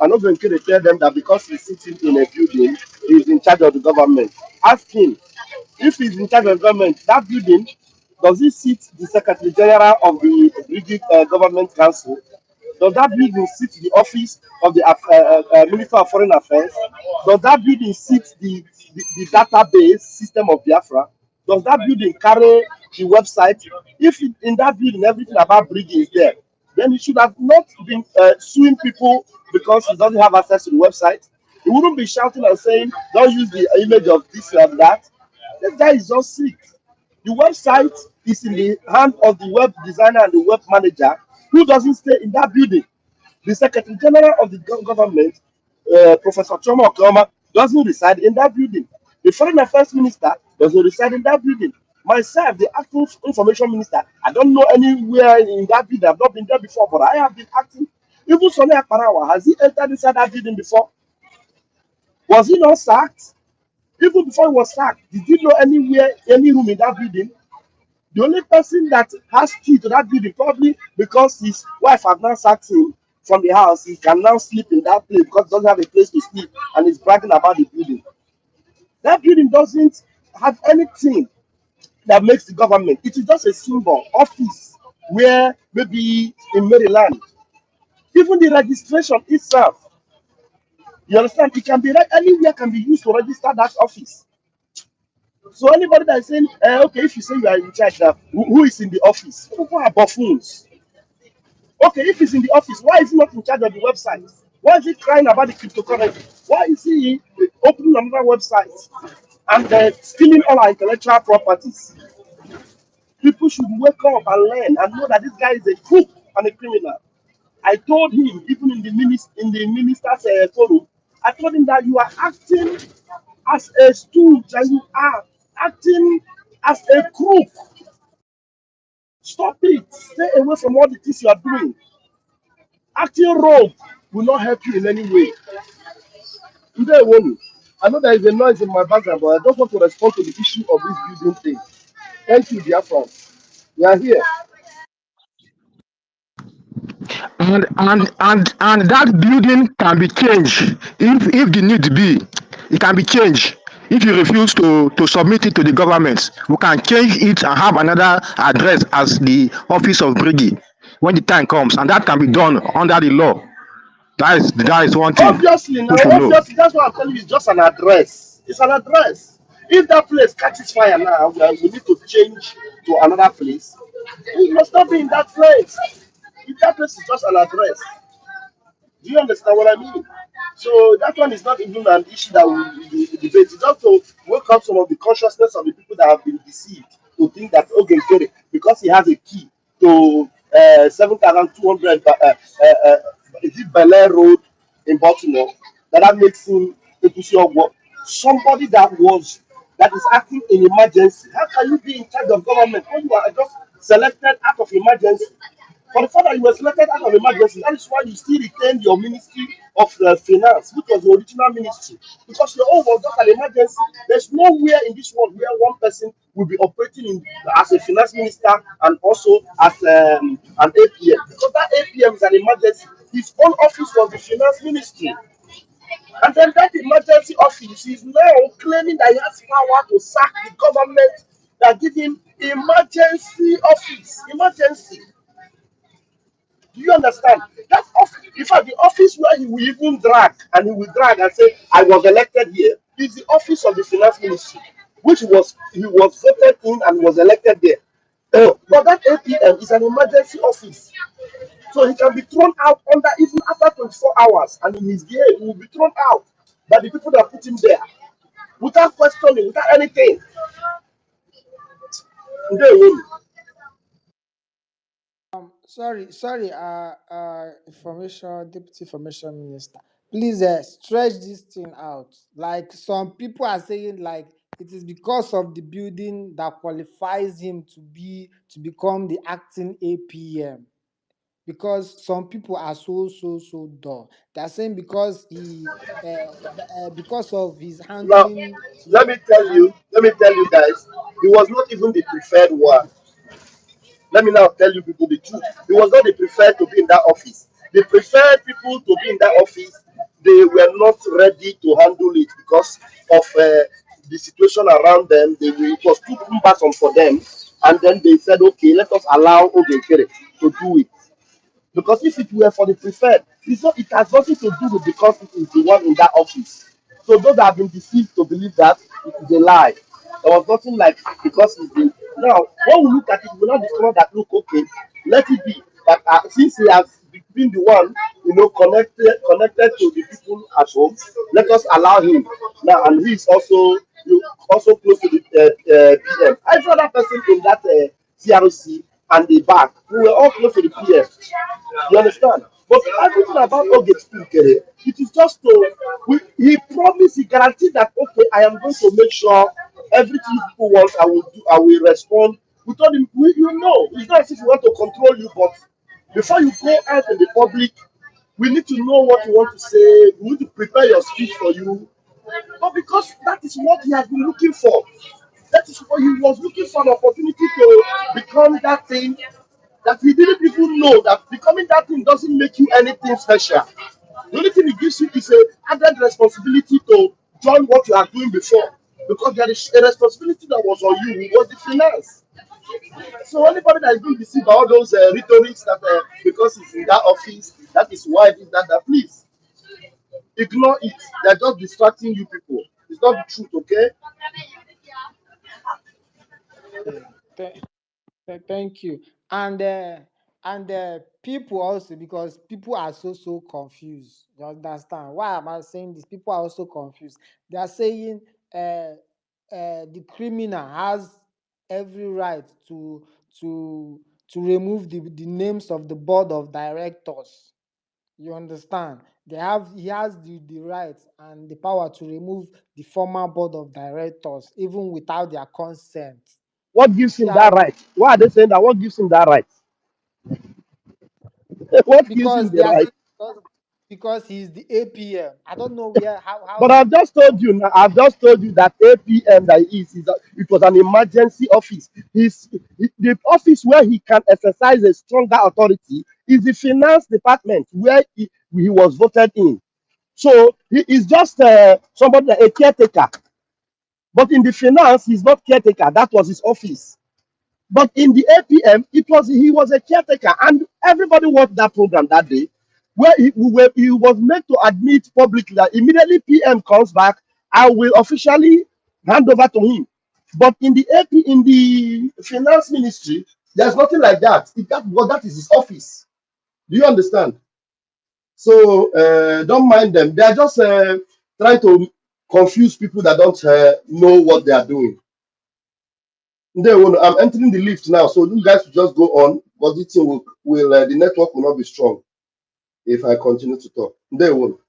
I'm not going to tell them that because he's sitting in a building, he's in charge of the government. Ask him if he's in charge of the government, that building, does he sit the Secretary General of the British Government Council? Does that building sit the office of the Minister of Foreign Affairs? Does that building sit the database system of Biafra? Does that building carry the website? If in that building everything about Brigi is there, then he should have not been suing people because he doesn't have access to the website. He wouldn't be shouting and saying, don't use the image of this and that. This guy is just sick. The website is in the hand of the web designer and the web manager who doesn't stay in that building. The Secretary General of the government, Professor Choma Okoma, doesn't reside in that building. The Foreign Affairs Minister doesn't reside in that building. Myself, the acting information minister, I don't know anywhere in that building. I've not been there before, but I have been acting. Even Sonny Akparawa, has he entered inside that building before? Was he not sacked? Even before he was sacked, did you know anywhere, any room in that building? The only person that has key to that building, probably because his wife had now sacked him from the house, he can now sleep in that place because he doesn't have a place to sleep and he's bragging about the building. That building doesn't have anything that makes the government. It is just a symbol, office, where maybe in Maryland, even the registration itself, you understand, it can be anywhere can be used to register that office. So anybody that is saying, okay, if you say you are in charge now, who is in the office? People are buffoons. Okay, if he's in the office, why is he not in charge of the website? Why is he crying about the cryptocurrency? Why is he opening another website and stealing all our intellectual properties? People should wake up and learn and know that this guy is a crook and a criminal. I told him, even in the minister's forum, I told him that you are acting as a stooge and you are acting as a crook. Stop it. Stay away from all the things you are doing. Acting rogue will not help you in any way. Today, I know there is a noise in my background, but I just want to respond to the issue of this building thing. Thank you, dear friends. We are here. and that building can be changed if the need be. It can be changed. If you refuse to submit it to the government, we can change it and have another address as the office of Brigi when the time comes, and that can be done under the law. That is one thing Obviously, we now, should know. obviously, that's what I'm telling you. It's just an address. It's an address. If that place catches fire now, we need to change to another place. We must not be in that place. If that place is just an address, do you understand what I mean? So that one is not even an issue that we debate. It's just to wake up some of the consciousness of the people that have been deceived to think that Nkere, because he has a key to 7,200 is it Bel Air Road in Baltimore, that makes him a somebody that is acting in emergency. How can you be in charge of government when you are just selected out of emergency? For the fact that you were selected out of emergency, that is why you still retain your ministry of finance, which was the original ministry, because your own was not an emergency. There's nowhere in this world where one person will be operating as a finance minister and also as an APM, because that APM is an emergency. His own office was the finance ministry. And then that emergency office is now claiming that he has power to sack the government that give him emergency office. Emergency. Do you understand? That office, in fact, the office where he will even drag and he will drag and say, I was elected here, is the office of the finance ministry, which was he was voted in and was elected there. But that APM is an emergency office. So he can be thrown out under even after 24 hours and in his day he will be thrown out by the people that put him there without questioning, without anything. They will. Sorry, information deputy information minister. Please, stretch this thing out. Like some people are saying, like it is because of the building that qualifies him to become the acting APM. Because some people are so dull. They're saying because because of his Now, handling his and let me tell you guys, he was not even the preferred one. Let me now tell you people the truth. He was not the preferred to be in that office. The preferred people to be in that office, they were not ready to handle it because of the situation around them. It was too cumbersome for them. And then they said, okay, let us allow Nkere to do it. Because if it were for the preferred, it has nothing to do with because it is the one in that office. So those that have been deceived to believe that it is a lie. There was nothing like because it's been. Now, when we look at it, we will not discover that look okay, let it be. But since he has been the one, connected to the people at home, let us allow him. Now, and he is also close to the PM. Every other person in that CRC and the back, we were all close to the PM. You understand? But everything about Oge Nkere, it is just to he promised, he guaranteed that okay, I am going to make sure everything people want, I will do, I will respond. We told him, it's not as if we want to control you, but before you go out in the public, we need to know what you want to say. We need to prepare your speech for you. But because that is what he has been looking for. That is what he was looking for, an opportunity to become that thing that he didn't even know that becoming that thing doesn't make you anything special. The only thing it gives you is a added responsibility to join what you are doing before. Because there is a responsibility that was on you, it was the finance. So anybody that is being deceived by all those rhetorics that because it's in that office, that is why it is that, please ignore it. They're just distracting you people. It's not the truth, okay? thank you. And people also, because people are so confused. You understand? Why am I saying this? People are also confused. They are saying the criminal has every right to remove the names of the board of directors. You understand? He has the right and the power to remove the former board of directors even without their consent. What You gives see him how that right? Why are they saying that? What gives him that right? What gives him because the they are right? saying because he's the APM. I don't know where how But I've just told you now. I've just told you that APM that it was an emergency office. The office where he can exercise a stronger authority is the finance department where he was voted in. So he is just somebody, a caretaker. But in the finance, he's not caretaker. That was his office. But in the APM, he was a caretaker, and everybody watched that program that day, where he was made to admit publicly that immediately PM comes back, I will officially hand over to him. But in the in the finance ministry, there's nothing like that. That is his office. Do you understand? So don't mind them. They are just trying to confuse people that don't know what they are doing. I'm entering the lift now, so you guys will just go on, but this thing will the network will not be strong if I continue to talk. They will.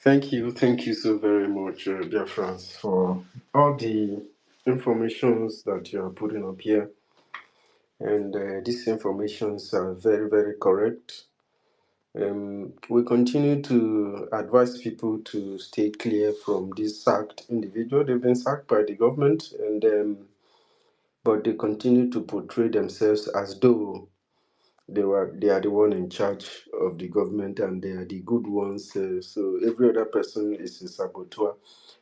Thank you so very much, dear friends, for all the informations that you are putting up here. And these informations are very, very correct. We continue to advise people to stay clear from this sacked individual. They've been sacked by the government, and but they continue to portray themselves as though they are the one in charge of the government and they are the good ones. So every other person is a saboteur.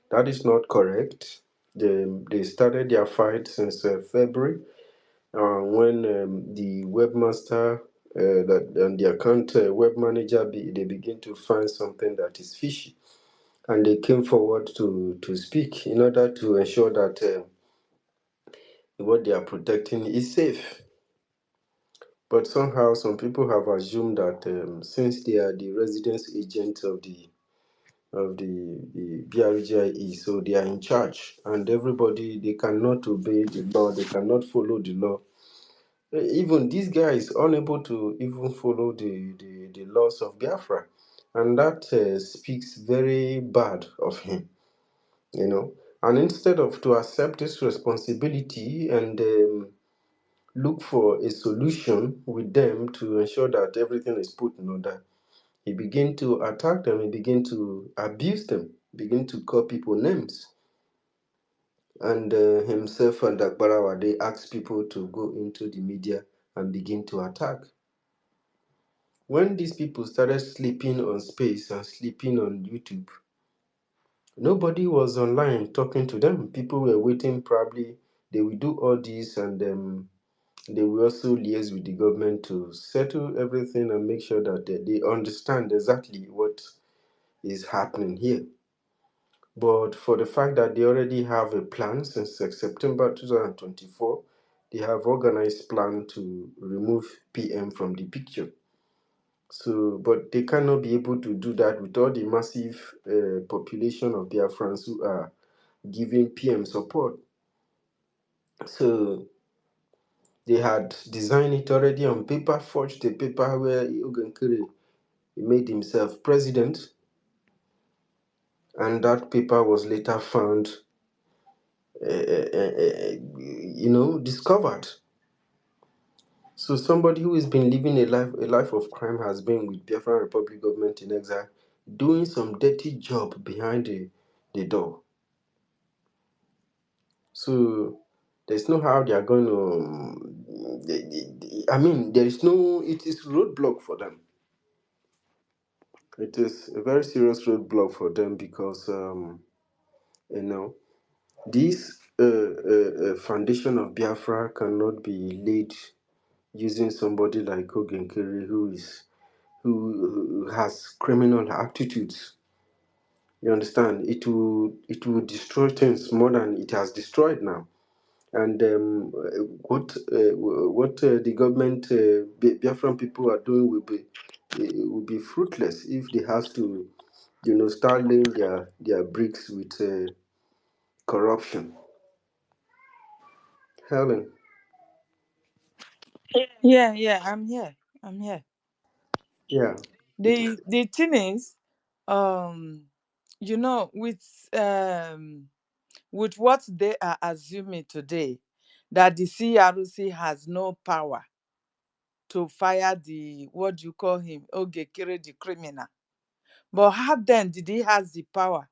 That is not correct. They started their fight since February when the webmaster that and the account web manager they begin to find something that is fishy, and they came forward to speak in order to ensure that what they are protecting is safe. But somehow, some people have assumed that since they are the residence agents of the BRGIE, so they are in charge, and everybody they cannot obey the law, they cannot follow the law. Even this guy is unable to even follow the laws of Biafra, and that speaks very bad of him, you know. And instead of to accept this responsibility and look for a solution with them to ensure that everything is put in order, he began to attack them, he began to abuse them, begin to call people names. And himself and Akbarawa, they asked people to go into the media and begin to attack. When these people started sleeping on space and sleeping on YouTube, nobody was online talking to them. People were waiting, probably they will do all this, and they will also liaise with the government to settle everything and make sure that they understand exactly what is happening here. But for the fact that they already have a plan since September 2024, they have organized plan to remove PM from the picture. So, but they cannot be able to do that with all the massive population of Biafrans who are giving PM support. So they had designed it already on paper, forged a paper where Nkere made himself president, and that paper was later found, discovered. So somebody who has been living a life of crime has been with Biafran Republic government in exile, doing some dirty job behind the door. So there's no how they are going to. There is no. It is roadblock for them. It is a very serious roadblock for them because you know this foundation of Biafra cannot be laid using somebody like Nkere who has criminal attitudes. You understand? It will destroy things more than it has destroyed now. And what the government Biafran people are doing will be fruitless if they start laying their bricks with corruption. Helen. Yeah, I'm here. I'm here. Yeah. The thing is, um, with what they are assuming today, that the CRC has no power to fire the, what do you call him, Ogekere, the criminal. But how then did he have the power?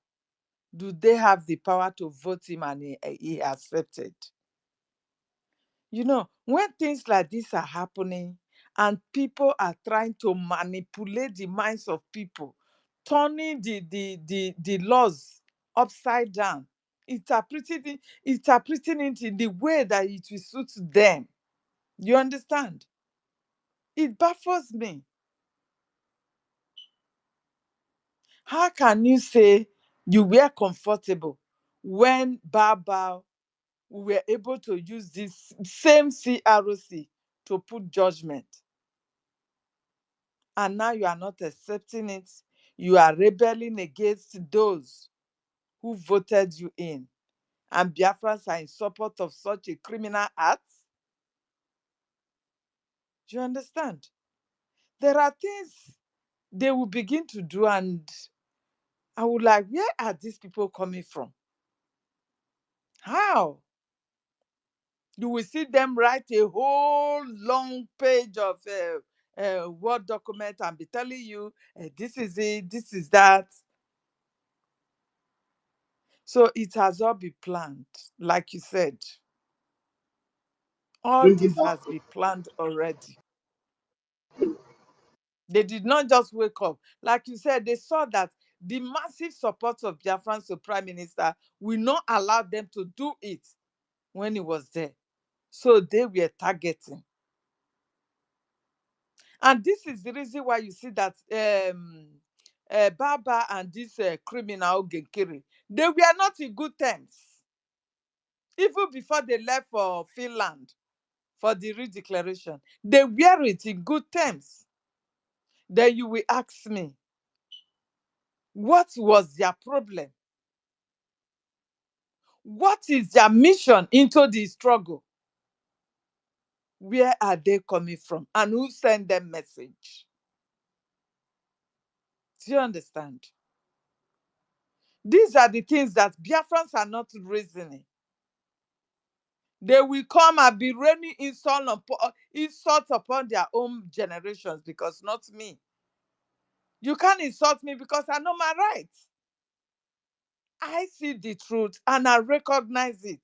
Do they have the power to vote him and he accepted? When things like this are happening and people are trying to manipulate the minds of people, turning the laws upside down, interpreting it in the way that it will suit them. You understand? It baffles me. How can you say you were comfortable when Baba we were able to use this same CROC to put judgment, and now you are not accepting it? You are rebelling against those who voted you in, and Biafrans are in support of such a criminal act? Do you understand? There are things they will begin to do, and I would like, where are these people coming from? How? You will see them write a whole long page of Word document and be telling you, this is it, this is that. So it has all been planned. Like you said, all Bring it this down. has been planned already. They did not just wake up. Like you said, they saw that the massive support of Biafran to Prime Minister will not allow them to do it when he was there. So they were targeting. And this is the reason why you see that Baba and this criminal Nkere, they were not in good terms. Even before they left for Finland for the redeclaration, they were it in good terms. Then you will ask me, what was their problem? What is their mission into the struggle? Where are they coming from? And who sent them message? Do you understand? These are the things that Biafrans are not reasoning. They will come and be raining insult upon their own generations, because not me. You can't insult me because I know my rights. I see the truth and I recognize it.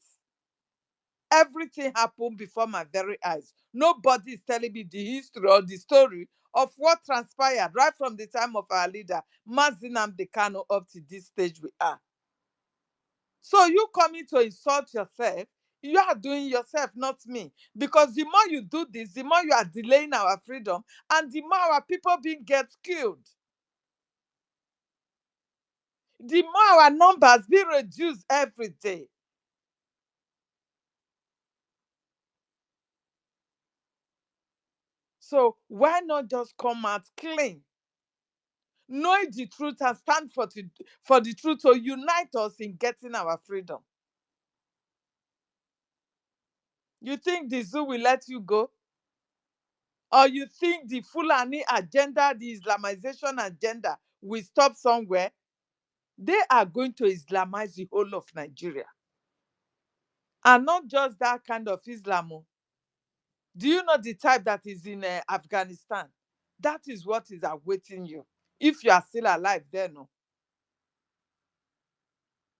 Everything happened before my very eyes. Nobody is telling me the history or the story of what transpired right from the time of our leader, Mazinam Dekano, up to this stage we are. So you coming to insult yourself, you are doing yourself, not me. Because the more you do this, the more you are delaying our freedom, and the more our people being get killed. The more our numbers be reduced every day. So why not just come out clean, knowing the truth, and stand for the truth to unite us in getting our freedom? You think the zoo will let you go? Or you think the Fulani agenda, the Islamization agenda, will stop somewhere? They are going to Islamize the whole of Nigeria. And not just that kind of Islam. Do you know the type that is in Afghanistan? That is what is awaiting you. If you are still alive, then no.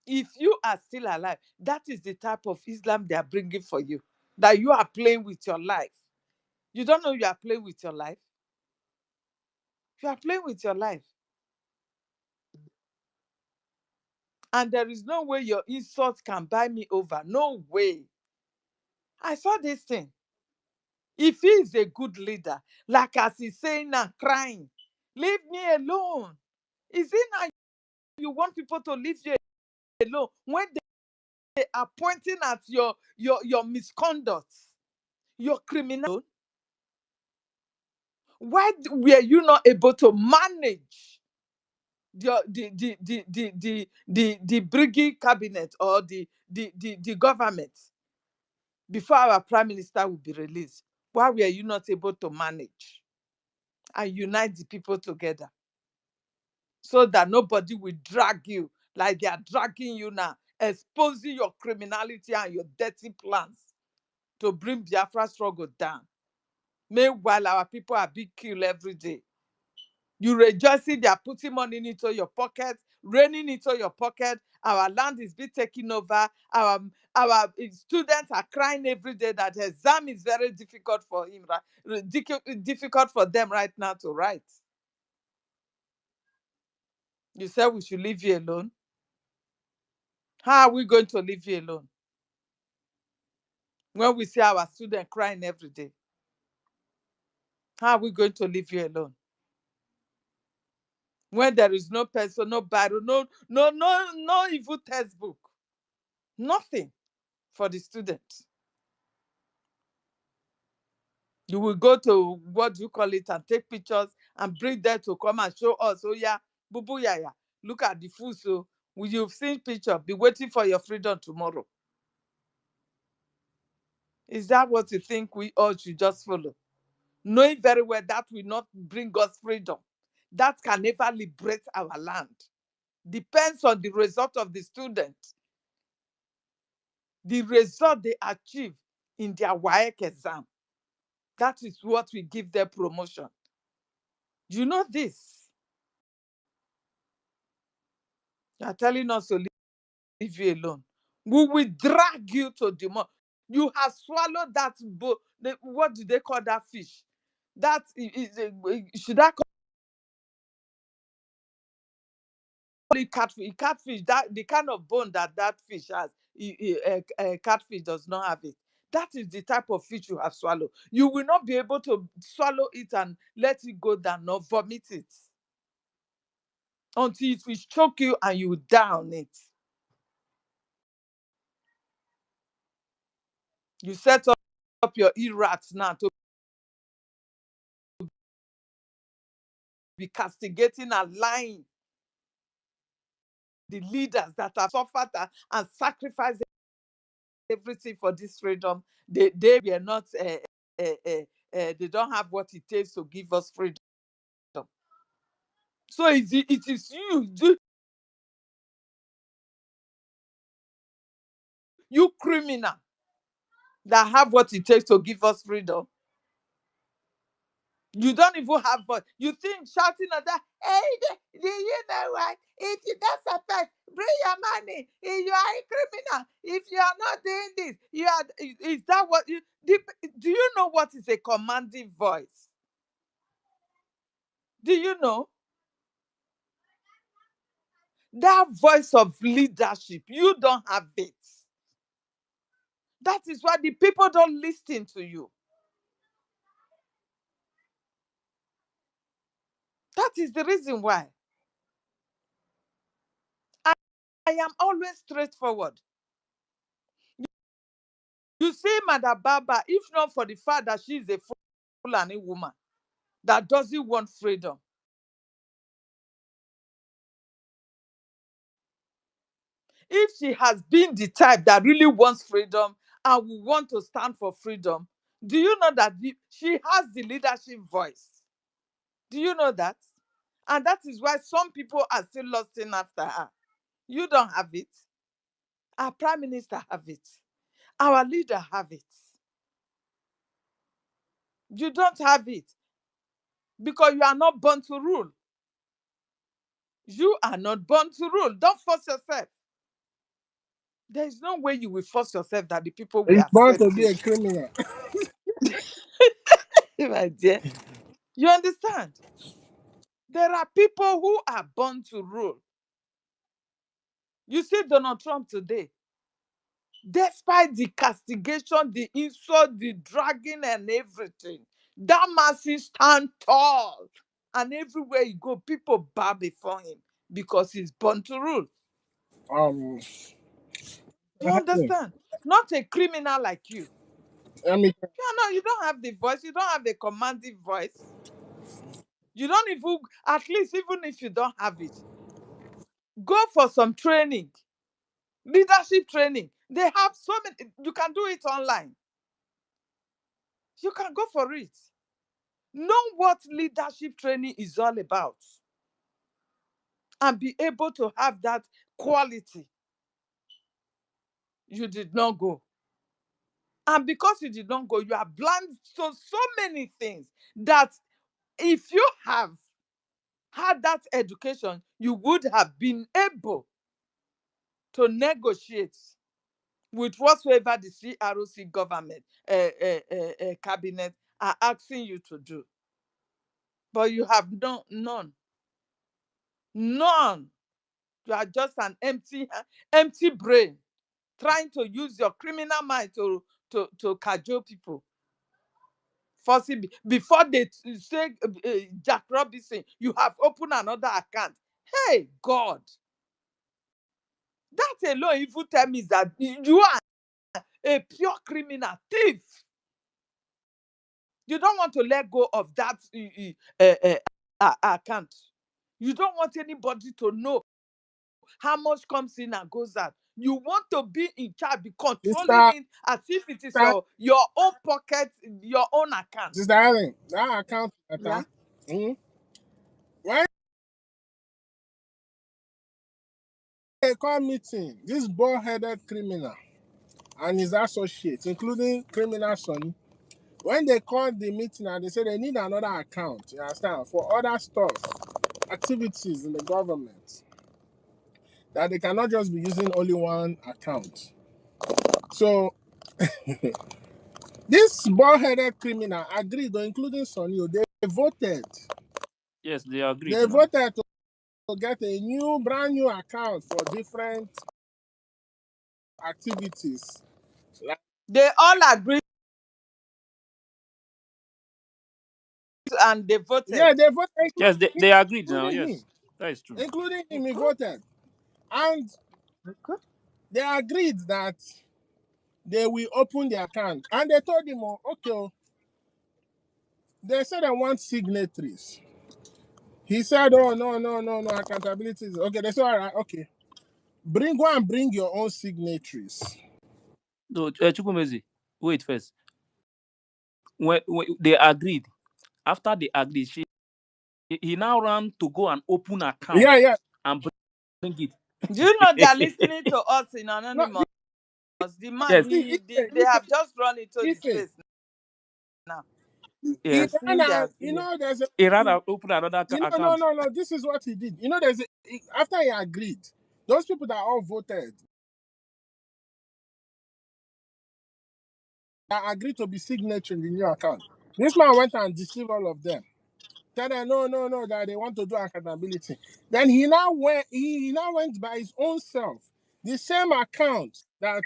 If you are still alive, that is the type of Islam they are bringing for you. That you are playing with your life. You don't know you are playing with your life. You are playing with your life. And there is no way your insult can buy me over. No way. I saw this thing. If he is a good leader, like as he's saying now, crying, leave me alone. Is it now you want people to leave you alone when they are pointing at your misconduct, your criminal? Why were you not able to manage the Brgie cabinet or the government before our prime minister will be released? Why were you not able to manage and unite the people together so that nobody will drag you like they are dragging you now, exposing your criminality and your dirty plans to bring Biafra struggle down? Meanwhile, our people are being killed every day. You rejoicing, they are putting money into your pocket, raining into your pocket. Our land is being taken over. Our students are crying every day that exam is very difficult for him, right? Difficult for them right now to write. You said we should leave you alone. How are we going to leave you alone when we see our students crying every day? How are we going to leave you alone when there is no pencil, no Bible, no even textbook, nothing for the students? You will go to, what do you call it, and take pictures and bring them to come and show us. Oh yeah, bubu yaya, look at the food. So you've seen picture, be waiting for your freedom tomorrow. Is that what you think we all should just follow, knowing very well that will not bring us freedom? That can never liberate our land. Depends on the result of the student, the result they achieve in their WAEC exam. That is what will give them promotion. You know this. You are telling us to leave you alone. We will drag you to the mud. You have swallowed that what do they call that fish? That is, should I call it catfish? Catfish, that the kind of bone that fish has, catfish does not have it. That is the type of fish you have swallowed. You will not be able to swallow it and let it go down or vomit it until it will choke you and you down it. You set up your e-rats now to be castigating and lying the leaders that have suffered and sacrificed everything for this freedom. They were not they don't have what it takes to give us freedom. So it is you criminal that have what it takes to give us freedom. You don't even have, but you think shouting at that, hey, do you know what? If you don't support, bring your money. If you are a criminal, if you are not doing this, you are. Is that what you do? You know what is a commanding voice? Do you know that voice of leadership? You don't have it. That is why the people don't listen to you. That is the reason why I am always straightforward. You see, Madam Baba, if not for the fact that she is a Fulani woman that doesn't want freedom, if she has been the type that really wants freedom and will want to stand for freedom, do you know that she has the leadership voice? Do you know that? And that is why some people are still lusting after her. You don't have it. Our prime minister have it. Our leader have it. You don't have it because you are not born to rule. You are not born to rule. Don't force yourself. There is no way you will force yourself that the people will He's born accept to be you. a criminal. My dear, you understand? There are people who are born to rule. You see Donald Trump today, despite the castigation, the insult, the dragging and everything, that man still stand tall. And everywhere you go, people bow before him because he's born to rule. Um, You understand? Not a criminal like you. let me. You don't have the voice. You don't have a commanding voice. You don't even, at least even if you don't have it, Go for some training, leadership training. They have so many. You can do it online. You can go for it. Know what leadership training is all about and be able to have that quality. You did not go. And because you did not go, you are blind to so many things that if you have had that education, you would have been able to negotiate with whatsoever the CROC government, cabinet are asking you to do. But you have none. None. You are just an empty brain trying to use your criminal mind to cajole people. Forcing before they say Jack Robinson, you have opened another account. Hey God, that alone even tell me that you are a pure criminal thief. You don't want to let go of that account. You don't want anybody to know how much comes in and goes out. You want to be in charge, be controlling Sister, it as if it is sister, your own pocket, your own account. sister Helen, that account Yeah. matter. Mm? When they call meeting, this bald-headed criminal and his associates, including criminal Sonny, when they called the meeting and they said they need another account, you understand, for other stuff, activities in the government, that they cannot just be using only one account. So this bald-headed criminal agreed, including Sonny, they voted. Yes, they agreed They now. voted to get a brand new account for different activities. Like, They all agreed and they voted. yeah, they voted, Yes, they agreed now. including him. Yes, that is true. Including him, he Okay. voted. And Okay. they agreed that they will open the account. And they told him, oh, okay, oh, they said they want signatories. He said, oh, no, accountability is okay. They said, all right, okay. Go and bring your own signatories. No, Chukwumezi, wait first. When they agreed, after they agreed, he now ran to go and open account Yeah, yeah. and bring Do you know they are it. listening to us in No, Anonymous? The man, Yes, they have just run into the Ife, space now. he I've yes. ran seen out, their. there's a, He ran and opened another no, account. this is what he did. After he agreed, those people that all voted, that agreed to be signature in the new account. This man went and deceived all of them. Tell them no, that they want to do accountability. Then he now went by his own self. The same account that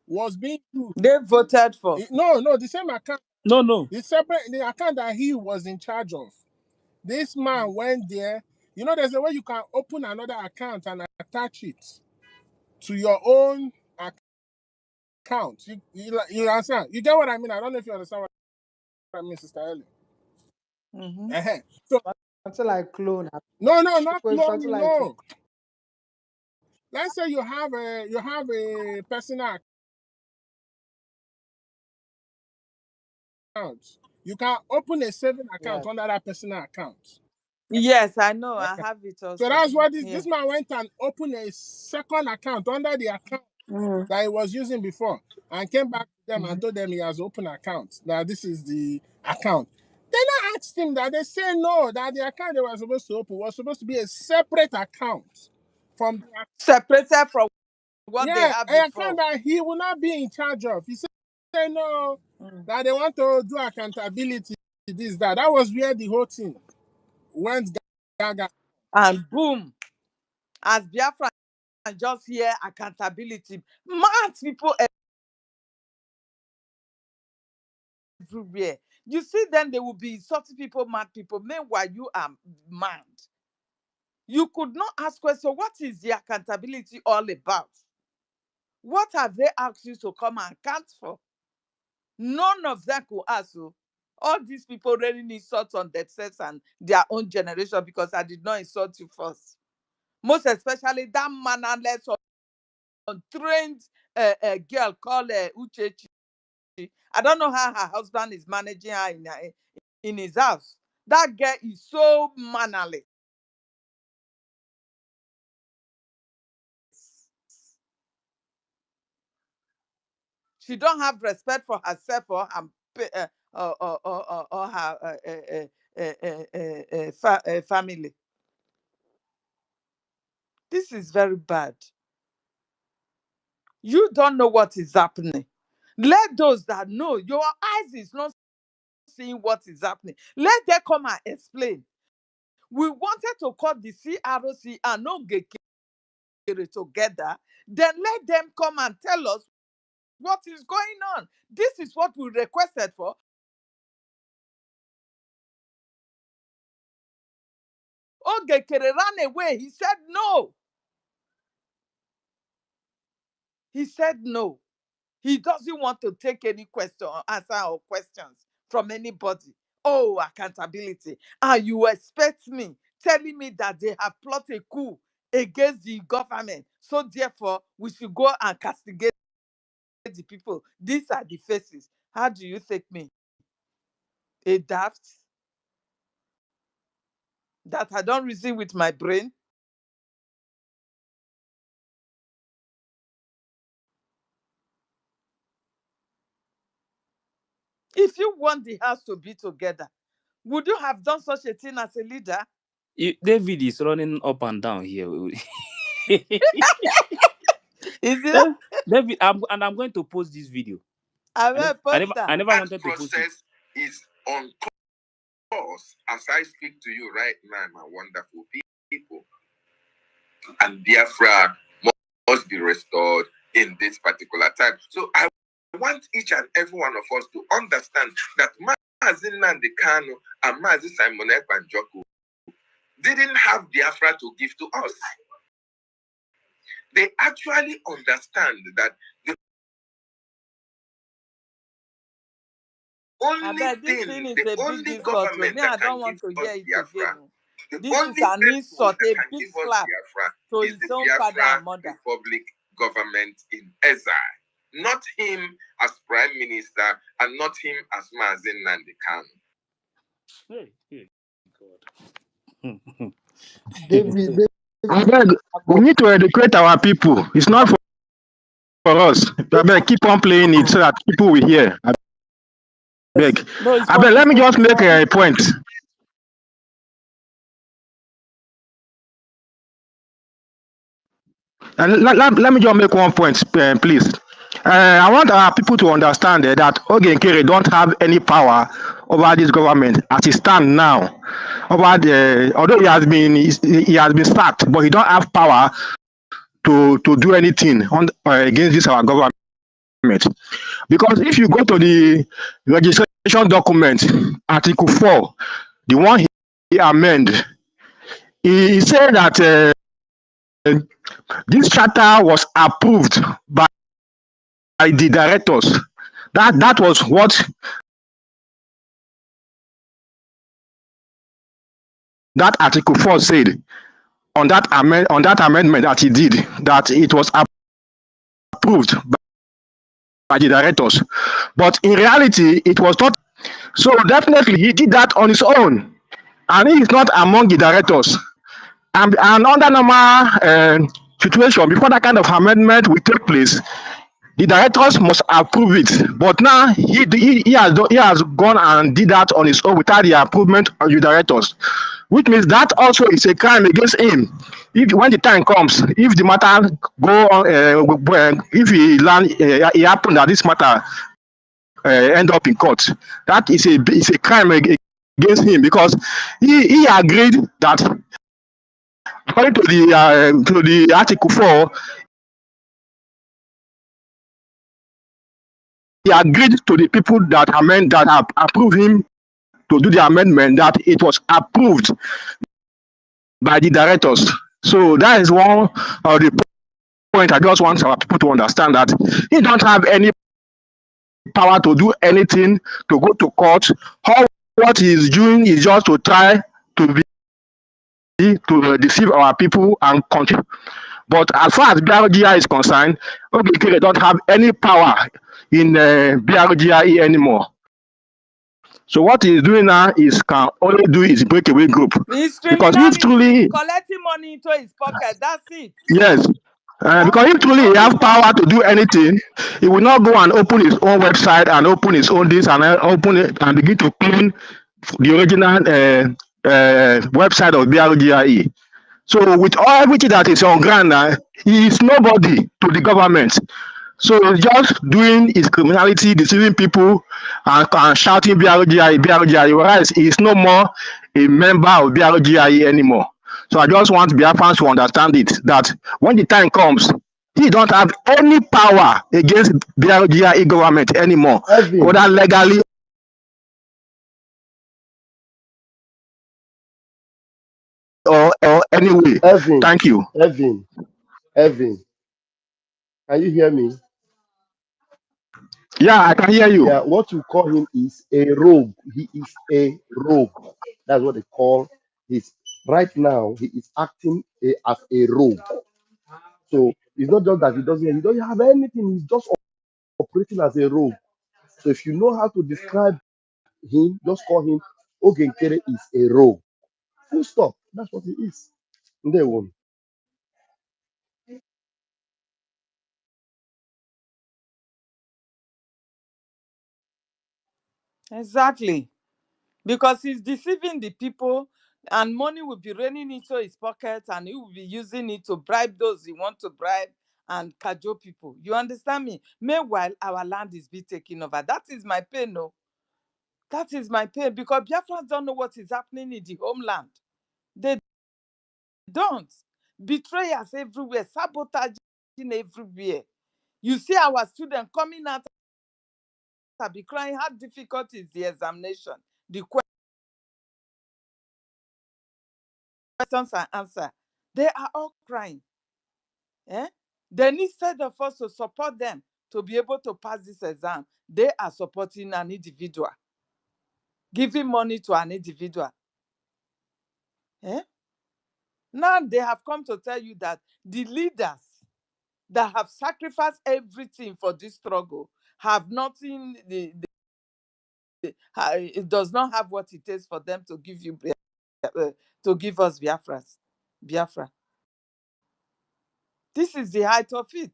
was being used. They voted for. No, the same account, No. the account that he was in charge of. This man went there. There's a way you can open another account and attach it to your own account. You understand? You get what I mean? I don't know if you understand what I mean, Sister Ellie. Mm-hmm. So Something like clone. no, not Because something cloning. like No. Let's say you have a personal account. You can open a saving account yeah. under that personal account. Yes, I know. I Uh-huh. have it So also. that's what Yeah. this man went and opened a second account under the account Mm-hmm. that he was using before, and came back to them and Mm-hmm. told them he has opened account. That this is the account. Then I asked him that, they say no, that the account they were supposed to open was supposed to be a separate account from the Separated from what they yeah, had a account before. that he will not be in charge of. He said no, Mm. that they want to do accountability, this, that. That was where the whole thing went gaga. And boom, as Biafra just hear accountability, mad people everywhere. You see, then they will be insulting people, mad people. Meanwhile, you are mad. You could not ask question. What is the accountability all about? What have they asked you to come and account for? None of them could ask you. All these people really insult on themselves and their own generation because I did not insult you first. most especially that mannerless, untrained girl called Uchechi. I don't know how her husband is managing her in his house. That girl is so mannerless. She don't have respect for herself or her or her family. This is very bad. You don't know what is happening. Let those that know, your eyes is not seeing what is happening. Let them come and explain. We wanted to call the CROC and Nkere together. Then let them come and tell us what is going on. This is what we requested for. Nkere ran away. He said no. He said no. He doesn't want to take any question or answer or questions from anybody. Oh, accountability. And you expect me telling me that they have plotted a coup against the government. So therefore, we should go and castigate the people. These are the faces. How do you take me? A daft? That I don't reason with my brain? If you want the house to be together, would you have done such a thing as a leader? David is running up and down here. Is it? David, I'm going to post this video. I I never, will I post never, I that. never That wanted to post it. process is on course as I speak to you right now, my wonderful people. And Biafra must be restored in this particular time. So I want each and every one of us to understand that Mazi Nnamdi Kanu and Mazi Simon Ekpa didn't have Biafra to give to us. They actually understand that the only This thing is the a big only insult to government me. that I can don't give want to us hear it Biafra, again. the This is only an people insult, that a can big give us slap Biafra to is his the own father Biafra and mother. Republic government in exile. Not him as prime minister and not him as Mazi Nnamdi Kanu. Hey, God. David, Abeg, we need to educate our people. It's not for us. Abeg, keep on playing it so that people will hear. Yes. Abeg, No, it's for abeg, let it's me for just it's make for a Igbo. point. Let me just make one point, please. I want our people to understand that Nkere don't have any power over this government as it stands now. Although he has been sacked, but he don't have power to do anything against this our government. Because if you go to the registration document, Article 4, the one he amend, he said that this charter was approved by the directors. That was what that Article 4 said on that amendment that he did, that it was approved by the directors. But in reality, it was not. So definitely he did that on his own. And he is not among the directors. And under normal situation, before that kind of amendment will take place, the directors must approve it. But now he has gone and did that on his own without the approval of the directors, which means that also is a crime against him. If when the time comes, if the matter go on, if he learn, it happen that this matter end up in court, that is a crime against him because he agreed that according to the Article 4, he agreed to the people that have approved him to do the amendment, that it was approved by the directors. So that is one of the point I just want our people to understand, that he don't have any power to do anything, to go to court. All what he is doing is just to try to be to deceive our people and continue. But as far as BRGI is concerned, okay, don't have any power in BRGI anymore. So what he's doing now is can only do is breakaway group. It's Because if criminality, truly, collecting money into his pocket. That's it. yes, because if truly he Nothing have more. power to do anything, he will not go and open his own website and open his own this and open it and begin to clean the original website of BRGIE. So with all everything that is on ground now, he is nobody to the government. So he's just doing his criminality, deceiving people, and shouting BRGI, BRGI. Whereas he's no more a member of BRGI anymore. So I just want Biafrans to understand it that when the time comes, he don't have any power against BRGI government anymore, Evan, whether legally or any way. Evan, Thank you. Evan, Evan. Can you hear me? Yeah, I can hear you. Yeah, what you call him is a rogue. He is a rogue. That's what they call his. Right now, he is acting as a rogue. So it's not just that he doesn't have anything. He's just operating as a rogue. So if you know how to describe him, just call him Nkere is a rogue. Full stop. That's what he is. They won. Exactly. Because he's deceiving the people and money will be raining into his pocket and he will be using it to bribe those he want to bribe and cajole people. You understand me? Meanwhile, our land is being taken over. That is my pain, no. That is my pain because Biafrans don't know what is happening in the homeland. They don't. Betrayers everywhere, sabotaging everywhere. You see our students coming out and be crying, how difficult is the examination? The questions and answer. They are all crying. Eh? Then instead of us to support them to be able to pass this exam, they are supporting an individual, giving money to an individual. Eh? Now they have come to tell you that the leaders that have sacrificed everything for this struggle have nothing, it does not have what it takes for them to give you, to give us Biafra. This is the height of it.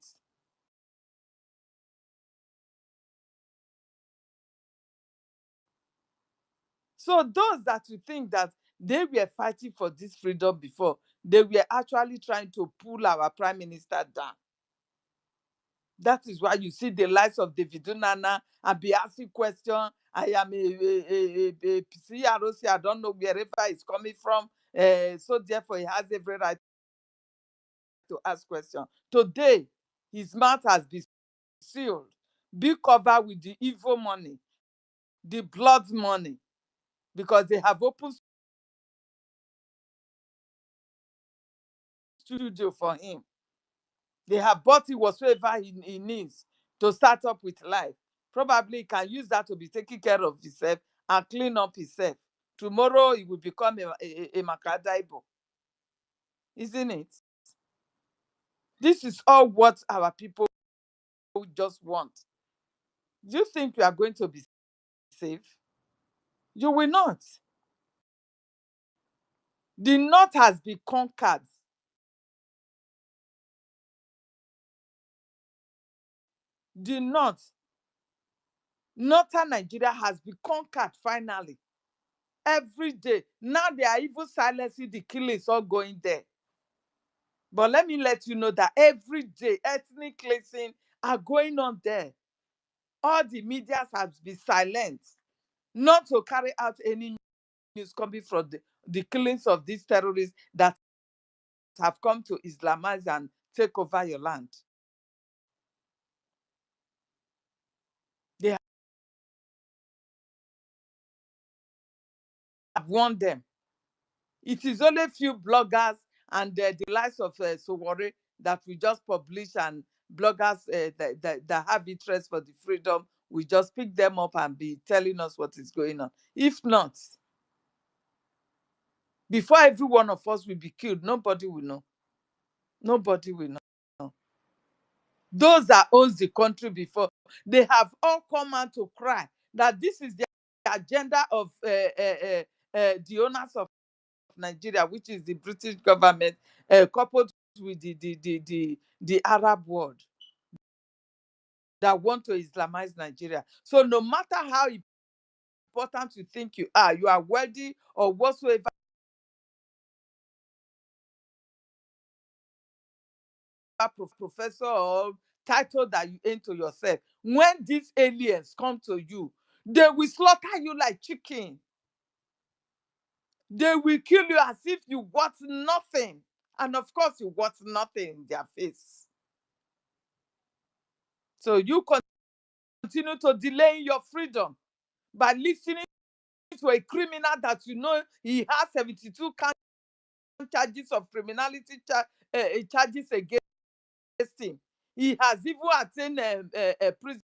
So those that you think that they were fighting for this freedom before, they were actually trying to pull our prime minister down. That is why you see the likes of David Nana and be asking questions. I am a CROC, I don't know wherever it's coming from. So therefore, he has every right to ask questions. Today, his mouth has been sealed, be covered with the evil money, the blood money, because they have opened studio for him. They have bought it whatsoever he needs to start up with life. Probably he can use that to be taking care of himself and clean up himself. Tomorrow he will become a Makadaibo, isn't it? This is all what our people just want. Do you think you are going to be safe? You will not. The north has been conquered. The north, northern Nigeria has been conquered finally. Every day. Now they are even silencing the killings all going there. But let me let you know that every day ethnic cleansing are going on there. All the media have been silent, not to carry out any news coming from the killings of these terrorists that have come to Islamize and take over your land. They have warned them. It is only few bloggers and the likes of Sowore that we just publish, and bloggers that have interest for the freedom, we just pick them up and be telling us what is going on. If not, before every one of us will be killed. Nobody will know. Nobody will know. Those that owns the country before, they have all come out to cry that this is the agenda of the owners of Nigeria, which is the British government, coupled with the Arab world that want to Islamize Nigeria. So no matter how important you think you are wealthy or whatsoever professor or title that you aim to yourself, when these aliens come to you, they will slaughter you like chicken. They will kill you as if you got nothing. And of course, you got nothing in their face. So you continue to delay your freedom by listening to a criminal that you know he has 72 charges of criminality charges against him. He has even attained a prison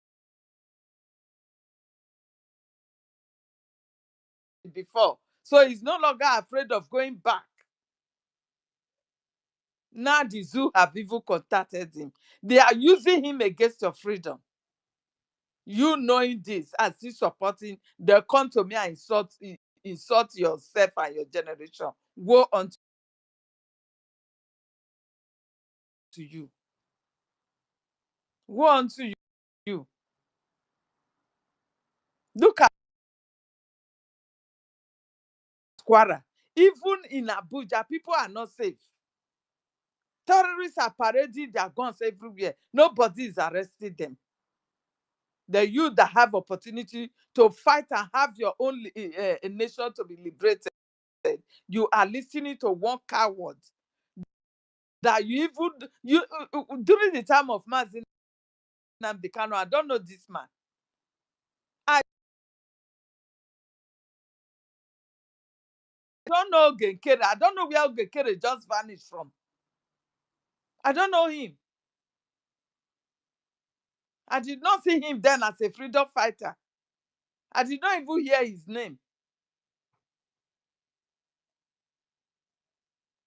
before. So he's no longer afraid of going back. Now the zoo have even contacted him. They are using him against your freedom. You knowing this and still supporting, they come to me and insult yourself and your generation. Woe unto you. Woe unto you. Look at Kwara. Even in Abuja, people are not safe. Terrorists are parading their guns everywhere. Nobody is arresting them. The you that have opportunity to fight and have your own nation to be liberated, you are listening to one coward that you even during the time of Mazin Nnamdi Kanu. I don't know this man. I don't know Nkere. I don't know where Nkere just vanished from. I don't know him. I did not see him then as a freedom fighter. I did not even hear his name.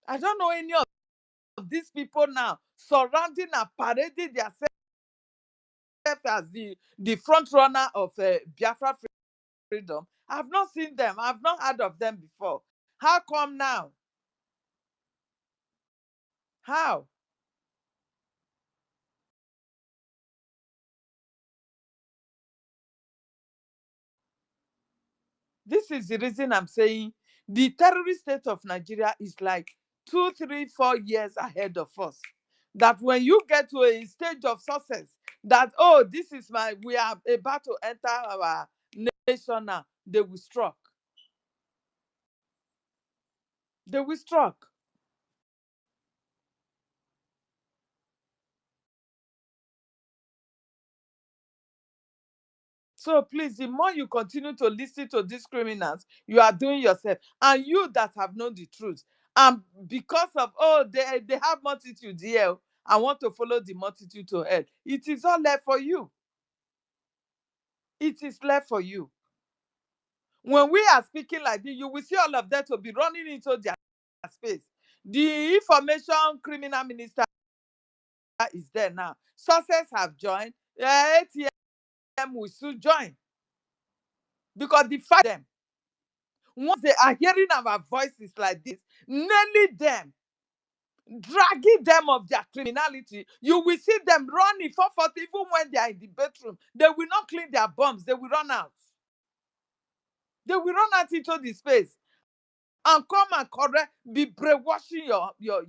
I don't know any of these people now surrounding and parading themselves as the front runner of Biafra freedom. I've not seen them. I've not heard of them before. How come now? How? This is the reason I'm saying the terrorist state of Nigeria is like 2, 3, 4 years ahead of us. That when you get to a stage of success, that oh, we are about to enter our nation now, they will struck. They will struck. So please, the more you continue to listen to these criminals, you are doing yourself. And you that have known the truth, and because of they have multitude here, I want to follow the multitude to hell. It is all left for you. It is left for you. When we are speaking like this, you will see all of them to be running into their space. The information criminal minister is there now. Success have joined. ATM will soon join because the fact them once they are hearing our voices like this, nailing them, dragging them of their criminality, you will see them running forth even when they are in the bedroom. They will not clean their bums. They will run out. They will run out into the space and come and correct, be brainwashing your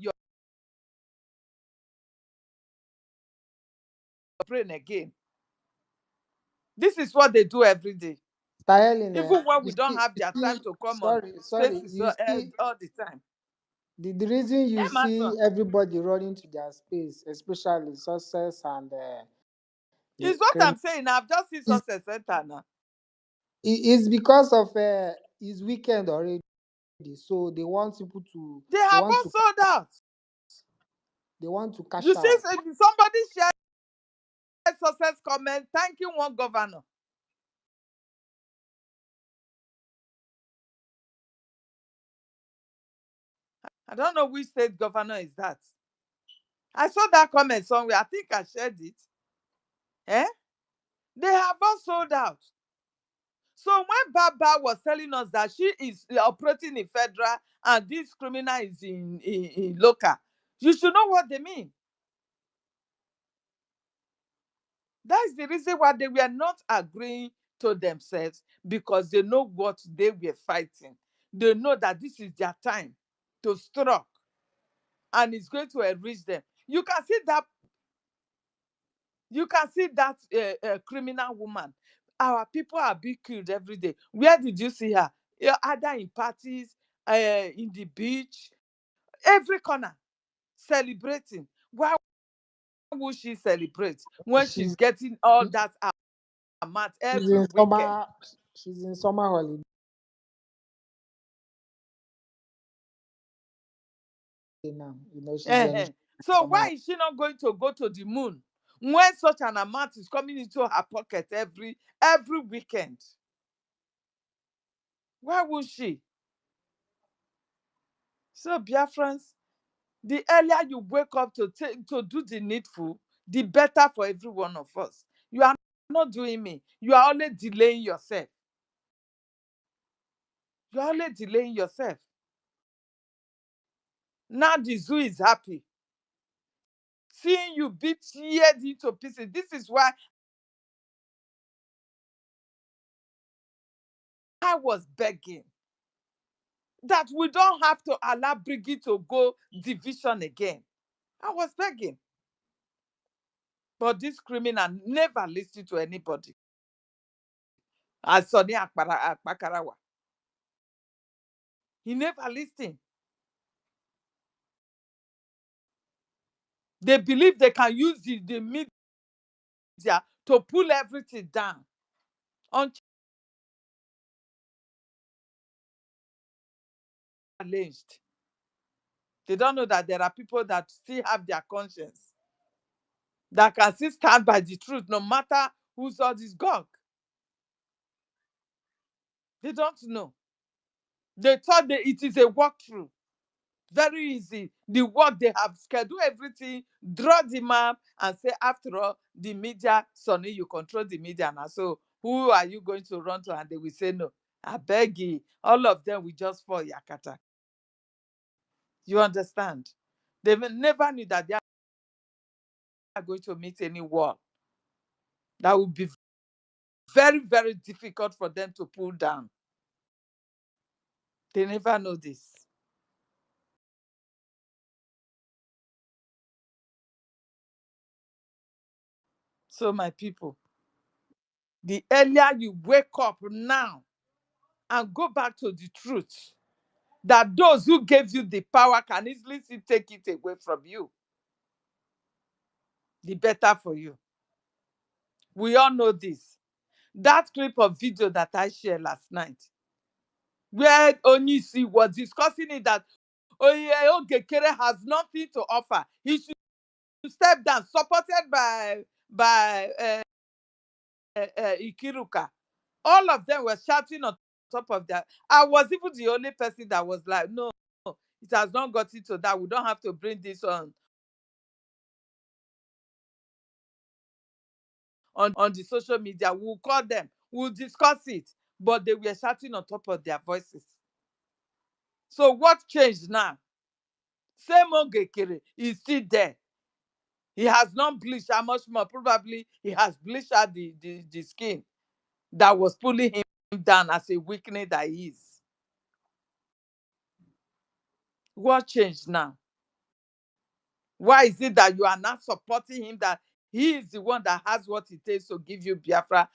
brain again. This is what they do every day. Styling, Even when you we don't see, have you their time see, to come on sorry, spaces you see, all the time. the reason Yeah, you my see son. everybody running to their space, especially success and the It's what criminal, I'm saying. I've just seen is success center now. is because of his weekend already. So they want people to, They they have want all to, sold out. they want to You cash see, out. somebody shared success comment thanking one governor. I don't know which state governor is that. I saw that comment somewhere. I think I shared it. Eh? They have all sold out. So when Baba was telling us that she is operating in federal and this criminal is in local, you should know what they mean. That is the reason why they were not agreeing to themselves, because they know what they were fighting. They know that this is their time to struck and it's going to enrich them. You can see that criminal woman. Our people are being killed every day. Where did you see her? Yeah, either in parties, in the beach, every corner, celebrating. Why would she celebrate when she's She's getting all that amount she's every in weekend? summer she's in summer holiday now. She's enjoying So summer. why is she not going to go to the moon when such an amount is coming into her pocket every weekend? Why would she? So Biafrans, the earlier you wake up to do the needful, the better for every one of us. You are not doing me. You are only delaying yourself. You are only delaying yourself. Now the zoo is happy. Seeing you be teared into pieces. This is why I was begging that we don't have to allow Brgie to go division again. I was begging. But this criminal never listened to anybody. As Sonny Akpakarawa. He never listened. They believe they can use the media to pull everything down. Unchallenged. They don't know that there are people that still have their conscience, that can still stand by the truth no matter who's all this gunk. They don't know. They thought that it is a walkthrough. Very easy. The work they have scheduled everything, draw the map, and say, after all, the media, Sonny, you control the media now. So who are you going to run to? And they will say no. I beg you. All of them will just fall yakata. You understand? They never knew that they are going to meet any wall that would be very, very difficult for them to pull down. They never know this. So, my people, the earlier you wake up now and go back to the truth, that those who gave you the power can easily still take it away from you, the better for you. We all know this. That clip of video that I shared last night, where Onyisi was discussing it, that Nkere has nothing to offer. He should step down, supported by Ikiruka. All of them were shouting on top of that. I was even the only person that was like, no, it has not gotten to that. We don't have to bring this on the social media. We'll call them, we'll discuss it. But they were shouting on top of their voices. So what changed now? Same Nkere is still there. He has not bleached. How much more? Probably he has bleached out the skin that was pulling him down as a weakness that he is. What changed now? Why is it that you are not supporting him, that he is the one that has what it takes to give you Biafra,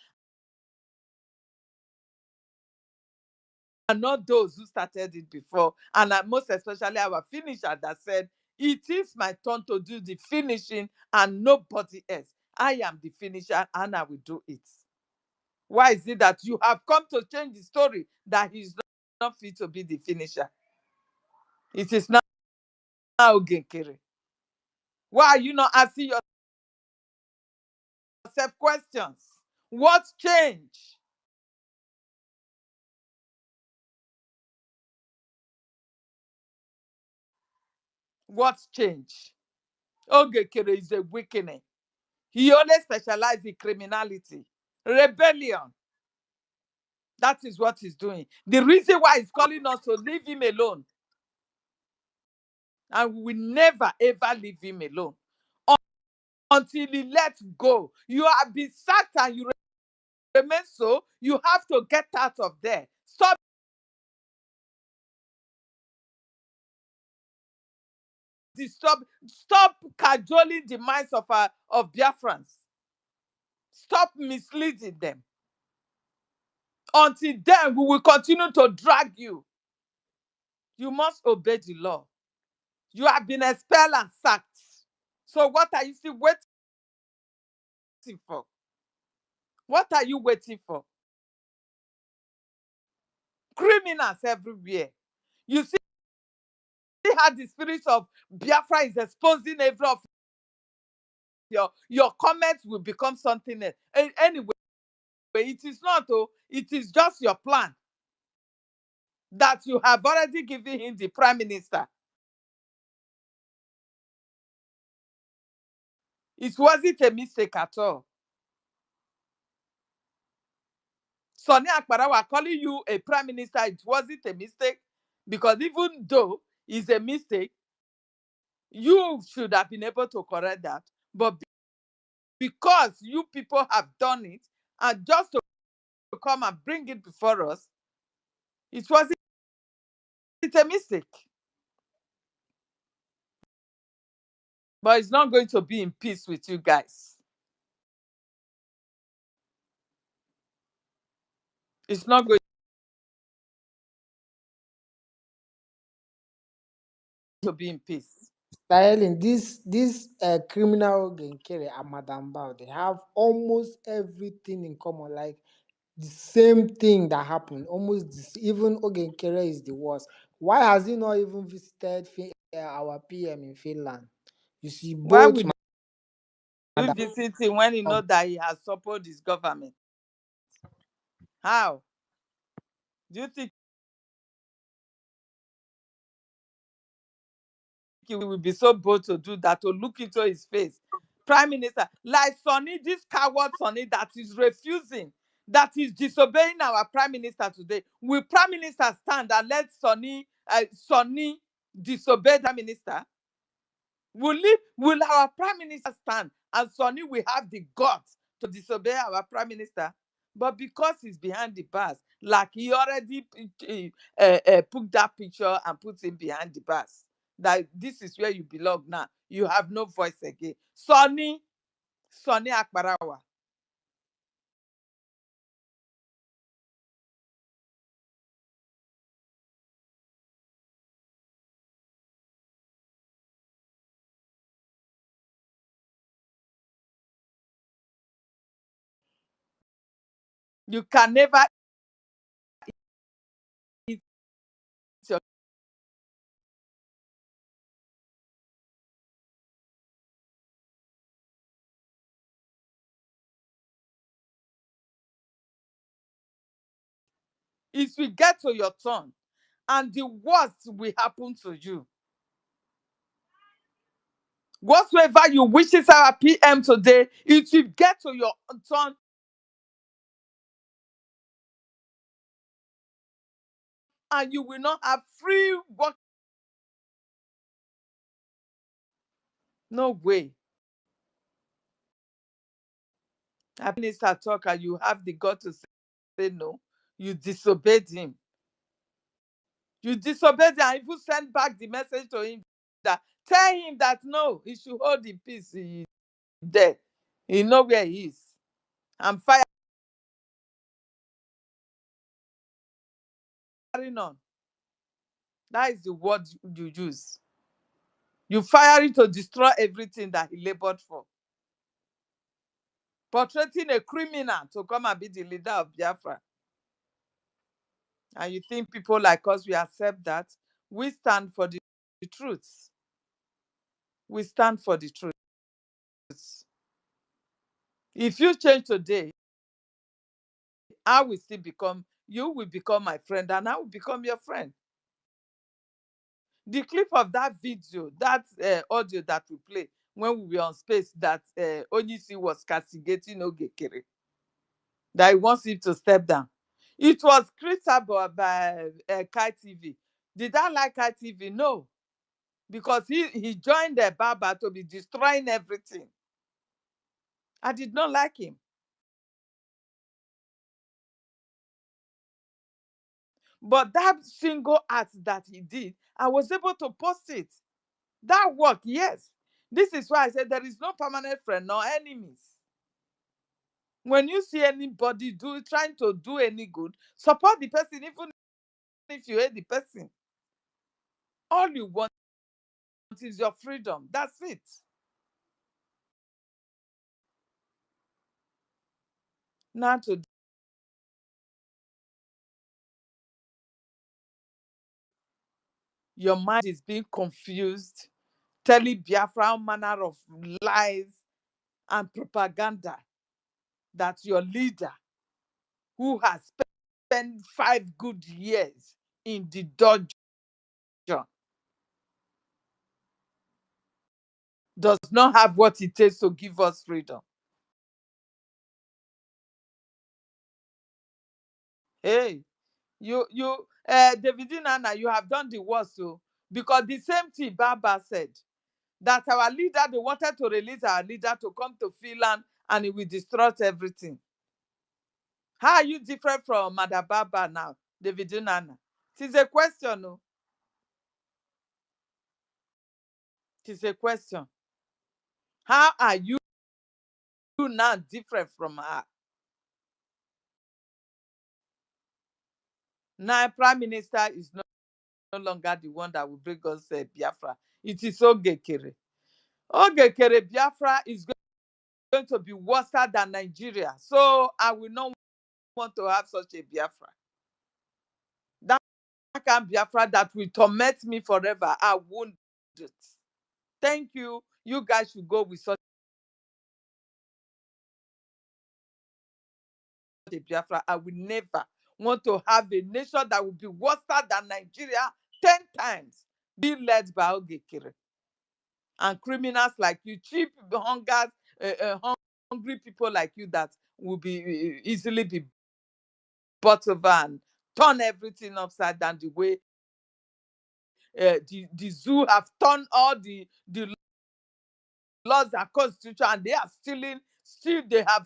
and not those who started it before? And most especially our finisher that said, it is my turn to do the finishing and nobody else. I am the finisher and I will do it. Why is it that you have come to change the story that he's not fit to be the finisher? It is now Nkere. Why are you not asking yourself questions? What changed? What changed? Ogekere is a weakening. He only specializes in criminality, rebellion. That is what he's doing. The reason why he's calling us to leave him alone. And we will never, ever leave him alone until he lets go. You have been sacked and you remain so. You have to get out of there. Stop cajoling the minds of Biafrans. Stop misleading them. Until then, we will continue to drag you. You must obey the law. You have been expelled and sacked. So what are you still waiting for? What are you waiting for? Criminals everywhere. You see how the spirit of Biafra is exposing every of your comments will become something else. Anyway, it is not, oh, it is just your plan that you have already given him the prime minister. It wasn't a mistake at all. Sonny Akbarawa calling you a prime minister, it wasn't a mistake, because even though it's a mistake, you should have been able to correct that. But because you people have done it, and just to come and bring it before us, it wasn't a mistake. But it's not going to be in peace with you guys. It's not going to be in peace. Styling, this criminal Nkere and Madam Bao, they have almost everything in common. Like the same thing that happened. Almost this, even Ogenkere is the worst. Why has he not even visited our PM in Finland? You see, Why both would you Madam visit him when you know that he has supported his government? How? Do you think he will be so bold to do that, to look into his face? Prime Minister, like Sonny, this coward Sonny that is refusing, that is disobeying our Prime Minister today. Will Prime Minister stand and let Sonny disobey the Prime Minister? Will our Prime Minister stand and Sonny will have the guts to disobey our Prime Minister? But because he's behind the bars, like he already put that picture and put him behind the bars, that this is where you belong now. You have no voice again. Sonny Akbarawa. You can never eat your it will get to your turn, and the worst will happen to you. Whatsoever you wishes our PM today, it will get to your turn, and you will not have free work. No way. A minister talk and you have the gut to say no. You disobeyed him. You disobeyed him and even send back the message to him that tell him that no, he should hold the peace. He is there. He know where he is. I'm firing on. That is the word you use. You fire it to destroy everything that he labored for. Portraying a criminal to come and be the leader of Biafra. And you think people like us, we accept that? We stand for the truth. We stand for the truth. If you change today, I will still become, you will become my friend and I will become your friend. The clip of that video, that audio that we play when we were on space, that Onyisi was castigating Ogekere, that he wants him to step down. It was created by Kai TV. Did I like Kai TV? No, because he joined the Baba to be destroying everything. I did not like him. But that single act that he did, I was able to post it. That work, yes. This is why I said there is no permanent friend nor enemies. When you see anybody trying to do any good, support the person, even if you hate the person. All you want is your freedom. That's it. Now to your mind is being confused, telling Biafra all manner of lies and propaganda that your leader, who has spent 5 good years in the dungeon, does not have what it takes to give us freedom. Hey, David Nana, you have done the worst, so because the same thing Baba said, that our leader, they wanted to release our leader to come to Finland and it will destroy everything. How are you different from Mother Baba now, David Nana? It is a question, no? It is a question. How are you now different from her? Now, Prime Minister is no longer the one that will bring us Biafra. It is Ogekere. Ogekere Biafra is going to be worse than Nigeria. So I will not want to have such a Biafra. That kind of Biafra that will torment me forever. I won't do it. Thank you. You guys should go with such a Biafra. I will never want to have a nation that will be worse than Nigeria 10 times, be led by Ogekere. And criminals like you, cheap hungry people like you that will be easily be bought over and turn everything upside down the way the zoo have turned all the laws and constitution, and they are still they have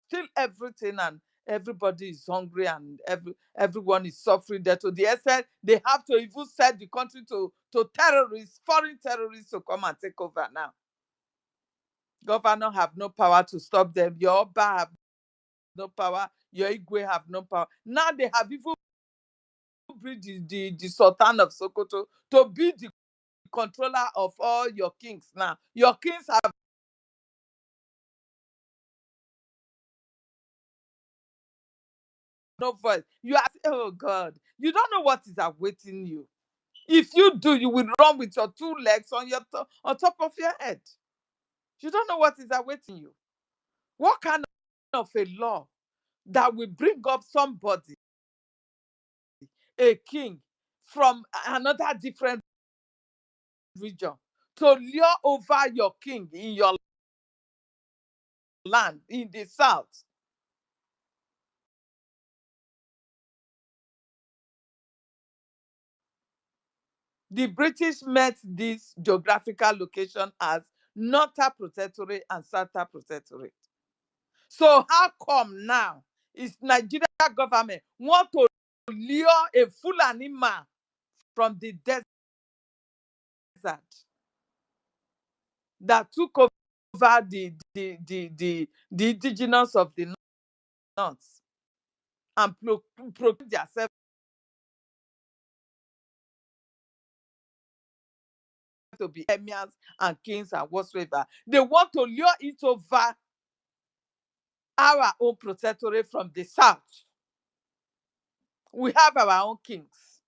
still everything, and everybody is hungry, and everyone is suffering there to the extent they have to even send the country to terrorists, foreign terrorists, to come and take over now. Governor have no power to stop them. Your Oba have no power. Your Igwe have no power. Now they have even bring the Sultan of Sokoto to be the controller of all your kings now. Your kings have no voice. You are, oh God, you don't know what is awaiting you. If you do, you will run with your 2 legs on on top of your head. You don't know what is awaiting you. What kind of a law that will bring up somebody, a king from another different region, to lure over your king in your land in the south? The British met this geographical location as Northern Protectorate and Southern Protectorate. So how come now is Nigeria government want to lure a Fulani man from the desert that took over the indigenous of the north and proclaim themselves to be emirs and kings and whatsoever? They want to lure it over our own protectorate from the south. We have our own kings.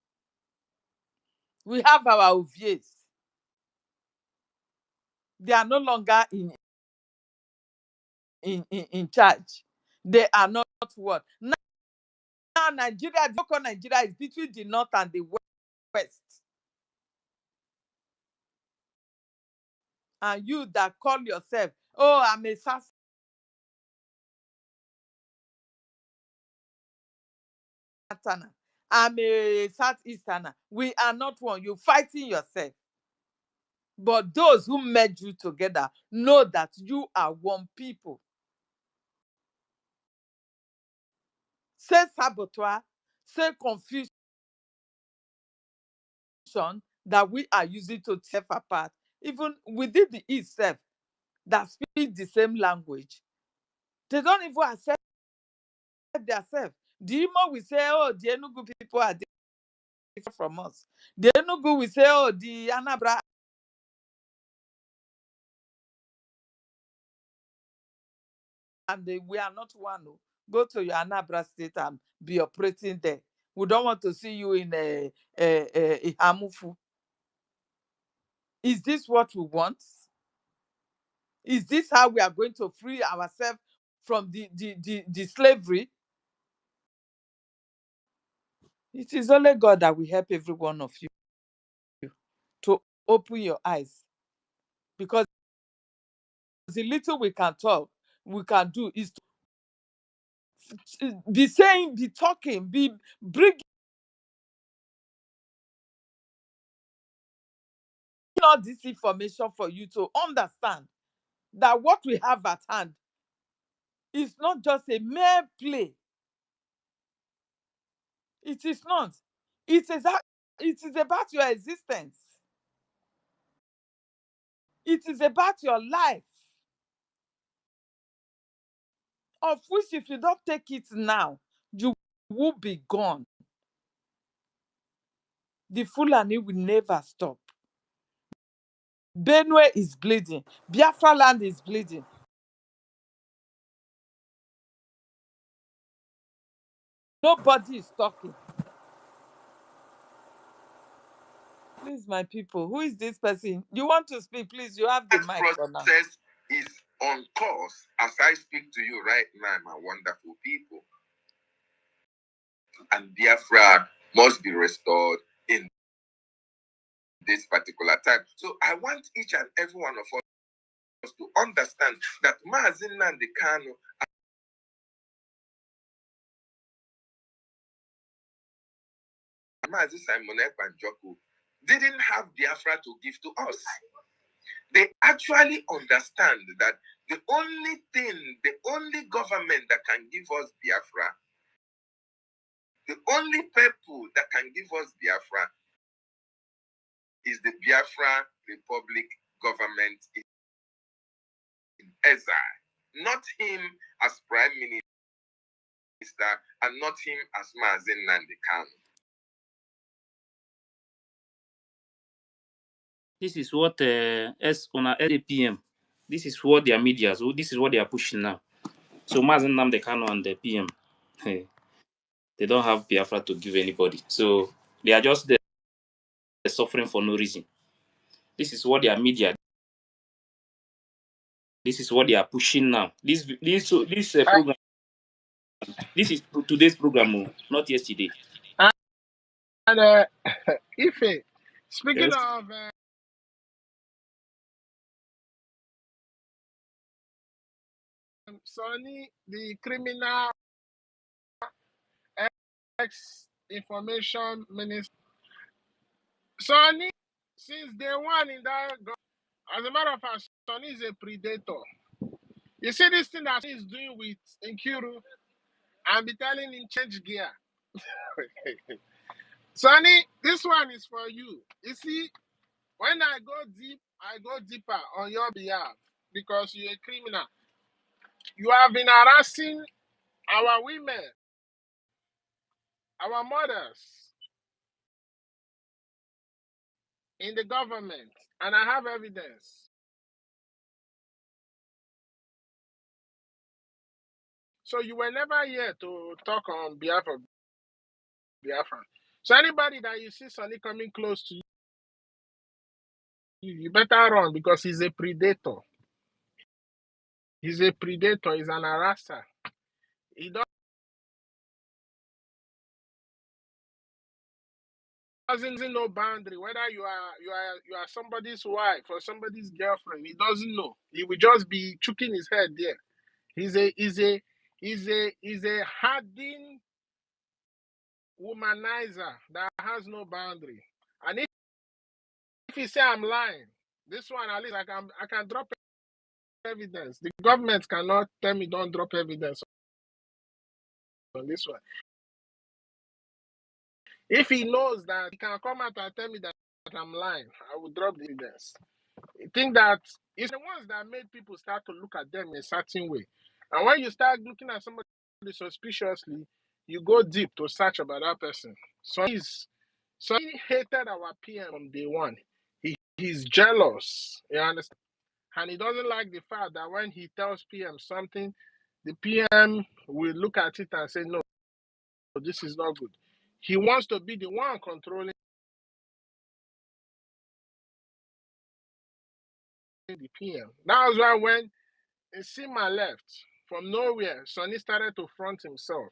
We have our Ovies. They are no longer in charge. They are not what? Now Nigeria, the local Nigeria is between the north and the west. And you that call yourself, oh, I'm a Southerner, I'm a Southeasterner. We are not one. You're fighting yourself. But those who merge you together know that you are one people. Say saboteur, say confusion that we are using to tear apart. Even within the East self that speak the same language, they don't even accept themselves. The Imo will say, oh, the Enugu people are different from us. The Enugu will say, oh, the Anambra, and we are not one. Go to your Anambra state and be operating there. We don't want to see you in a Hamufu. Is this what we want? Is this how we are going to free ourselves from the slavery? It is only God that will help every one of you to open your eyes. Because the little we can talk, we can do is to be saying, be talking, be bringing all this information for you to understand that what we have at hand is not just a mere play. It is not. It is about your existence. It is about your life, of which if you don't take it now, you will be gone. The Fulani will never stop. Benue is bleeding. Biafra land is bleeding. Nobody is talking. Please, my people, who is this person? You want to speak, please, you have the That mic for now. process is on course as I speak to you right now, my wonderful people. And Biafra must be restored in this particular time. So I want each and every one of us to understand that Mazi Nnamdi Kanu and Mazi Simon Ekpa didn't have Biafra to give to us. They actually understand that the only government that can give us Biafra, the only people that can give us Biafra is the Biafra Republic government in exile. Not him as prime minister and not him as Mazi Nnamdi Kanu. This is what on our SAPM. This is what their media. So this is what they are pushing now. So Mazen Namde Kano and the PM, they don't have Biafra to give anybody. So they are just there suffering for no reason. This is what their media. This is what they are pushing now. This program. This is today's program, not yesterday. And Ife, speaking Yes. of Sonny, the criminal ex information minister, Sonny, since day one in that, as a matter of fact, Sonny is a predator. You see this thing that he's doing with Nkuru, and be telling him change gear. Sonny, this one is for you. You see, when I go deep, I go deeper on your behalf because you're a criminal. You have been harassing our women, our mothers in the government, and I have evidence. So you were never here to talk on behalf of Biafra. So anybody that you see Sonny coming close to you, you better run because he's a predator. He's a predator. He's an harasser. He doesn't know boundary, whether you are somebody's wife or somebody's girlfriend. He doesn't know. He will just be chucking his head there. He's a hardened womanizer that has no boundary. And if you say I'm lying, this one at least I can drop evidence. The government cannot tell me don't drop evidence on this one. If he knows that he can come out and tell me that I'm lying, I will drop the evidence. I think that it's the ones that made people start to look at them in a certain way. And when you start looking at somebody suspiciously, you go deep to search about that person. So he hated our PM from day one. He's jealous. You understand? And he doesn't like the fact that when he tells PM something, the PM will look at it and say, no, this is not good. He wants to be the one controlling the PM. That was why when Nsima left, from nowhere, Sonny started to front himself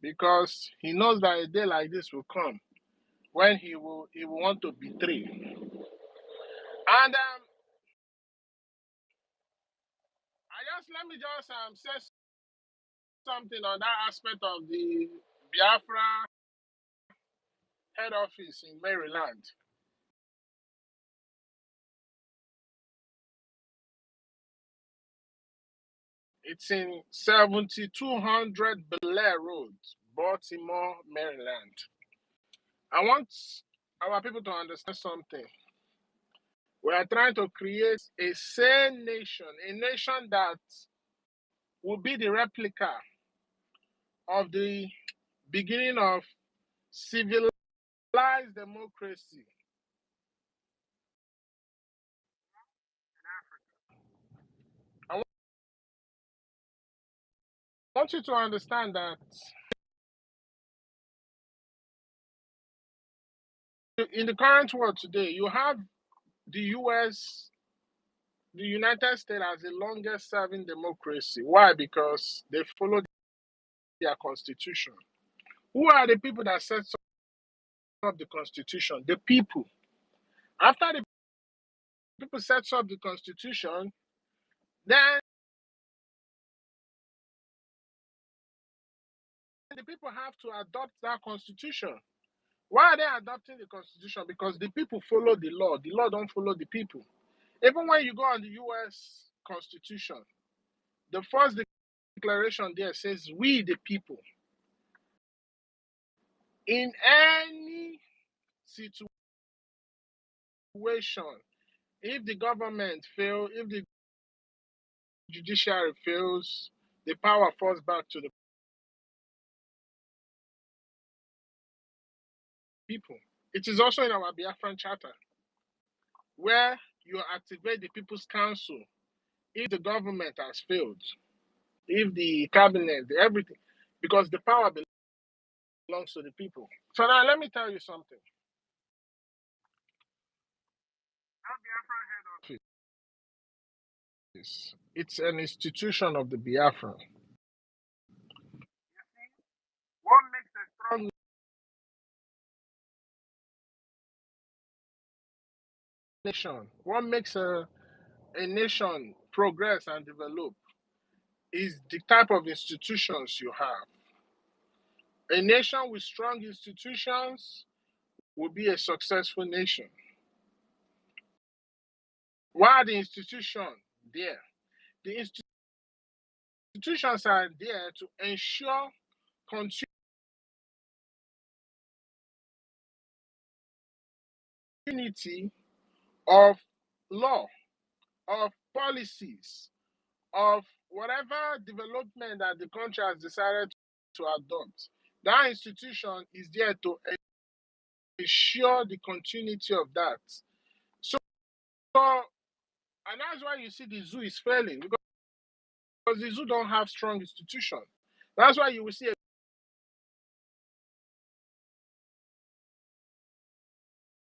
because he knows that a day like this will come when he will want to betray. And let me just say something on that aspect of the Biafra head office in Maryland. It's in 7200 Belair Road, Baltimore, Maryland. I want our people to understand something. We are trying to create a sane nation, a nation that will be the replica of the beginning of civilized democracy. I want you to understand that in the current world today, you have the US, the United States as the longest serving democracy. Why? Because they follow their constitution. Who are the people that set up the constitution? The people. After the people set up the constitution, then the people have to adopt that constitution. Why are they adopting the constitution? Because the people follow the law. The law don't follow the people. Even when you go on the US constitution, the first declaration there says, we the people. In any situation, if the government fails, if the judiciary fails, the power falls back to the people. It is also in our Biafran charter, where you activate the People's Council if the government has failed, if the cabinet, everything, because the power belongs to the people. So now let me tell you something. Our Biafran head office, it's an institution of the Biafran. What makes a strong nation, what makes a nation progress and develop is the type of institutions you have. A nation with strong institutions will be a successful nation. Why are the institutions there? The institutions are there to ensure continuity of law, of policies, of whatever development that the country has decided to adopt. That institution is there to ensure the continuity of that. So, and that's why you see the zoo is failing, because the zoo don't have strong institutions. That's why you will see a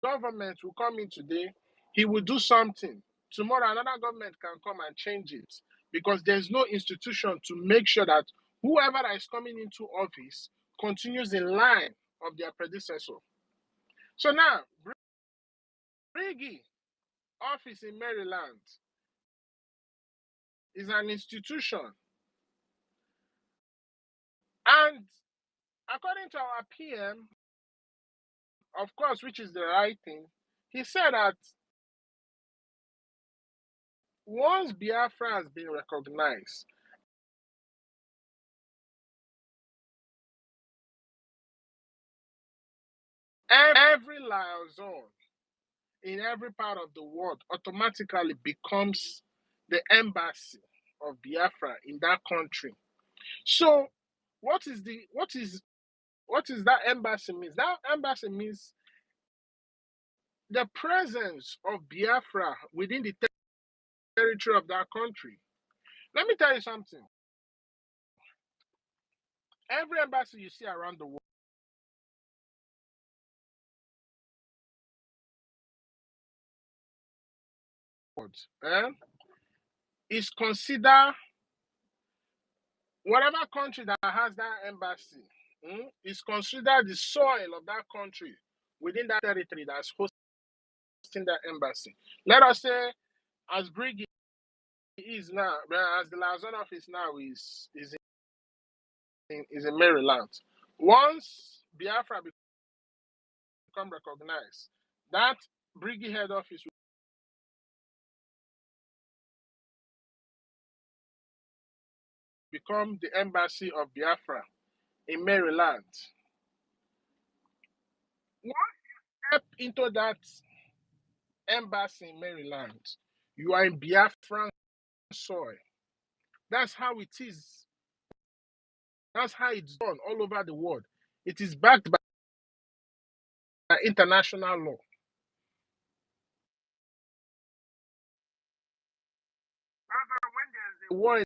government will come in today, he will do something. Tomorrow, another government can come and change it because there's no institution to make sure that whoever is coming into office continues in line of their predecessor. So now, Brgie office in Maryland is an institution. And according to our PM, of course, which is the right thing, he said that once Biafra has been recognized, every liaison in every part of the world automatically becomes the embassy of Biafra in that country. So, what is that embassy means? That embassy means the presence of Biafra within the territory of that country. Let me tell you something. Every embassy you see around the world is considered whatever country that has that embassy is considered the soil of that country within that territory that's hosting that embassy. Let us say, as Brigi is now, as the liaison office now is in Maryland. Once Biafra become recognized, that Brigi head office will become the embassy of Biafra in Maryland. Once you step into that embassy in Maryland, you are in Biafran soil. That's how it is. That's how it's done all over the world. It is backed by international law. When there's a war in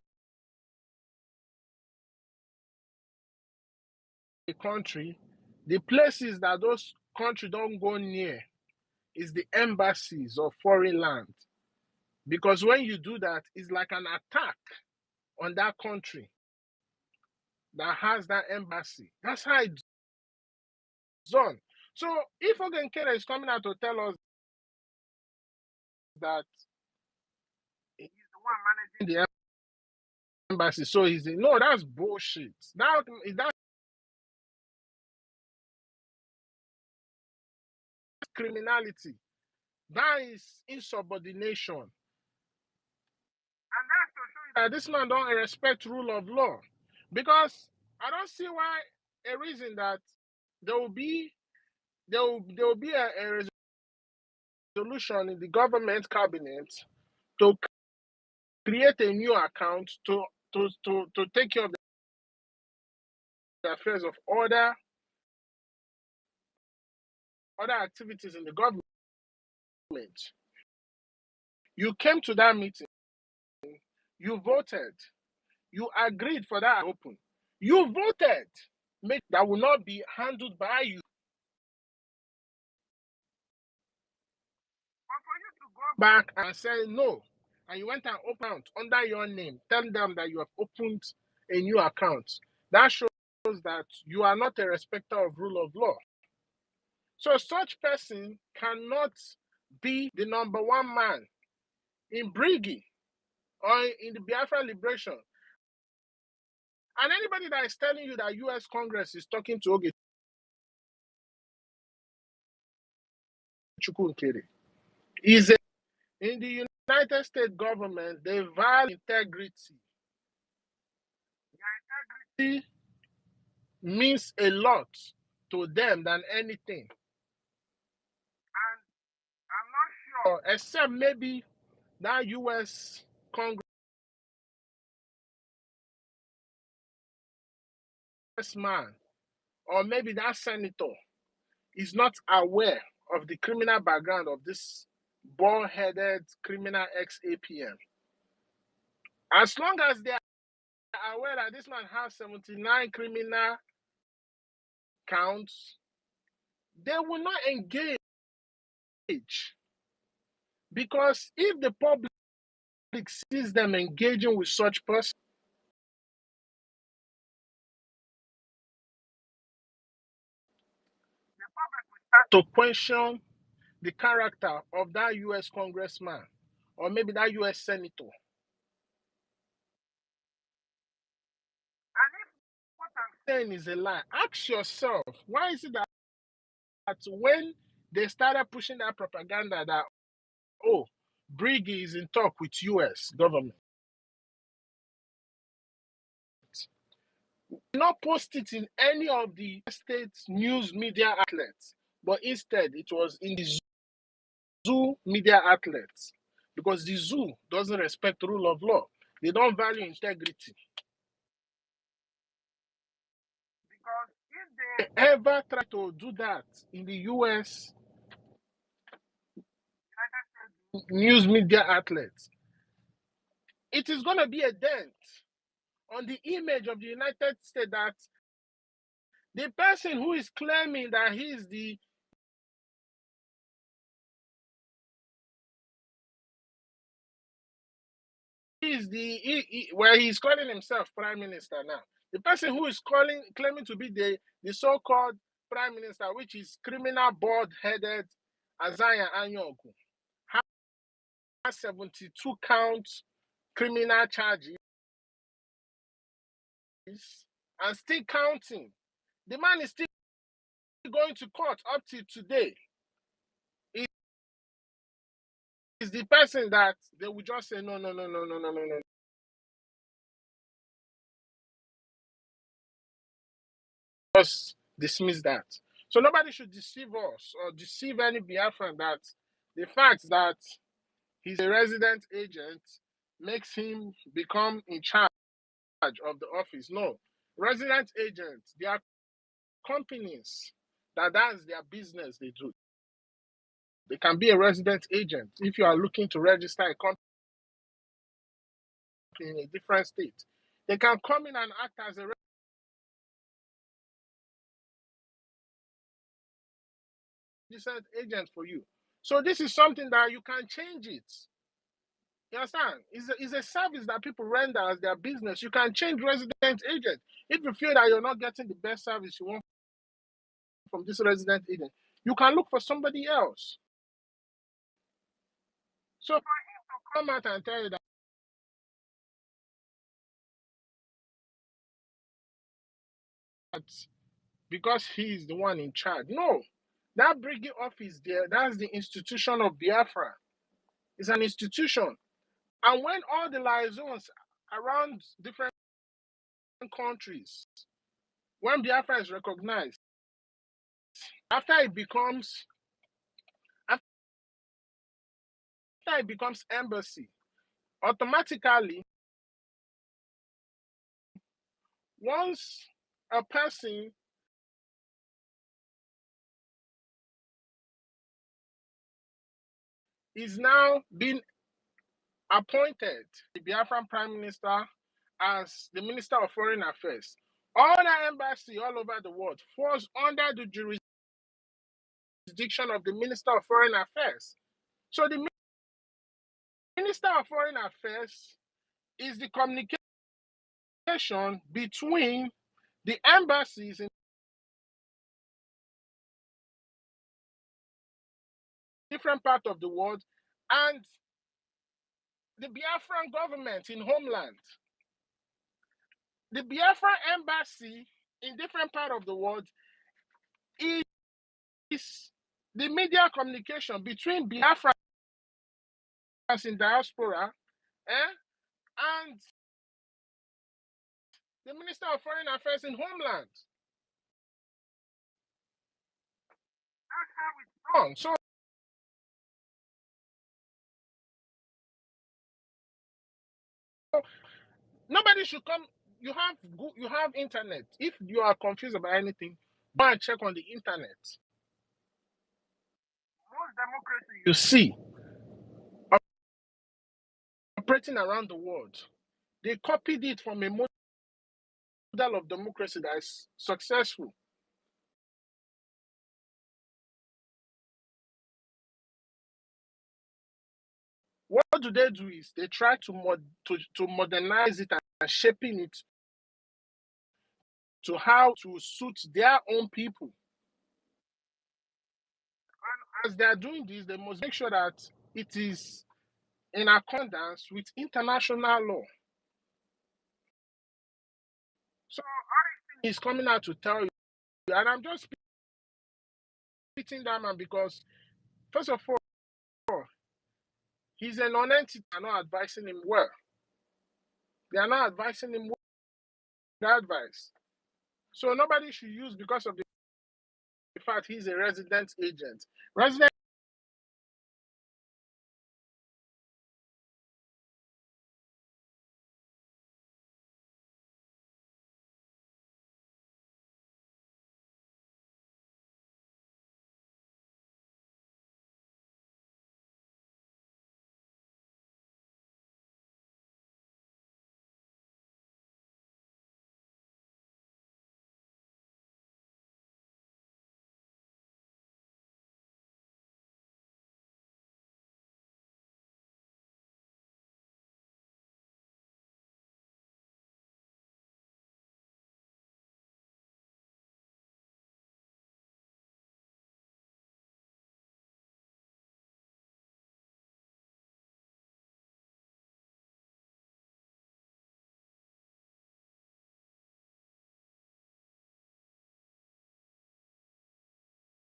a country, the places that those countries don't go near is the embassies of foreign land. Because when you do that, it's like an attack on that country that has that embassy. That's how it's done. So if Nkere is coming out to tell us that he's the one managing the embassy, so he's no, that's bullshit. That's criminality. That is insubordination. And that's to show you that this man don't respect rule of law. Because I don't see why a reason that there will be a resolution in the government cabinet to create a new account to take care of the affairs of other activities in the government. You came to that meeting, you voted, you agreed for that open. You voted, make that will not be handled by you. But for you to go back and say no, and you went and opened under your name, tell them that you have opened a new account. That shows that you are not a respecter of rule of law. So such person cannot be the number one man in Brigi or in the Biafra liberation. And anybody that is telling you that US Congress is talking to Nkere is in the United States government, they value integrity. Integrity means a lot to them than anything. And I'm not sure, except maybe that US congressman or maybe that senator is not aware of the criminal background of this bald-headed criminal ex-APM. As long as they are aware that this man has 79 criminal counts, they will not engage. Because if the public sees them engaging with such person, to question the character of that US congressman or maybe that US senator. What I'm saying is a lie. Ask yourself, why is it that when they started pushing that propaganda that, oh, Brgie is in talk with US government, not post it in any of the state's news media outlets, but instead it was in the zoo media outlets because the zoo doesn't respect the rule of law. They don't value integrity. Because if they ever try to do that in the US news media outlets, it is going to be a dent on the image of the United States that the person who is claiming that he is the where he's calling himself prime minister now. The person who is claiming to be the so-called prime minister, which is criminal bald-headed Anyaogu, has 72 counts criminal charges and still counting. The man is still going to court up till today. He is the person that they will just say no, no, no, no, no, no, no, no. Just dismiss that. So nobody should deceive us or deceive any Biafran that the fact that he's a resident agent makes him become in charge of the office. No. Resident agents, they are companies that's their business they do. They can be a resident agent if you are looking to register a company in a different state. They can come in and act as a resident agent for you. So this is something that you can change it. You understand? It's a service that people render as their business. You can change resident agent. If you feel that you're not getting the best service you want from this resident agent, you can look for somebody else. So for him to come out and tell you that because he's the one in charge, no. That Brigade office there, that's the institution of Biafra. It's an institution. And when all the liaisons around different countries, when Biafra is recognized, after it becomes embassy, automatically, once a person is now being appointed the Biafran Prime Minister as the Minister of Foreign Affairs, all the embassy all over the world falls under the jurisdiction of the Minister of Foreign Affairs. So the Minister of Foreign Affairs is the communication between the embassies in different parts of the world and the Biafran government in homeland. The Biafran embassy in different parts of the world is the media communication between Biafrans in diaspora and the Minister of Foreign Affairs in homeland. That's how it's done. So nobody should come. You have internet. If you are confused about anything, go and check on the internet. Most democracy you see operating around the world, they copied it from a model of democracy that is successful. What do they do is they try to modernize it and shaping it to how to suit their own people. as they are doing this, they must make sure that it is in accordance with international law. So he's coming out to tell you, and I'm just pitting that man because, first of all, he's a non-entity. They are not advising him well. They are not advising him well, advice. So nobody should use because of the fact he's a resident agent. Resident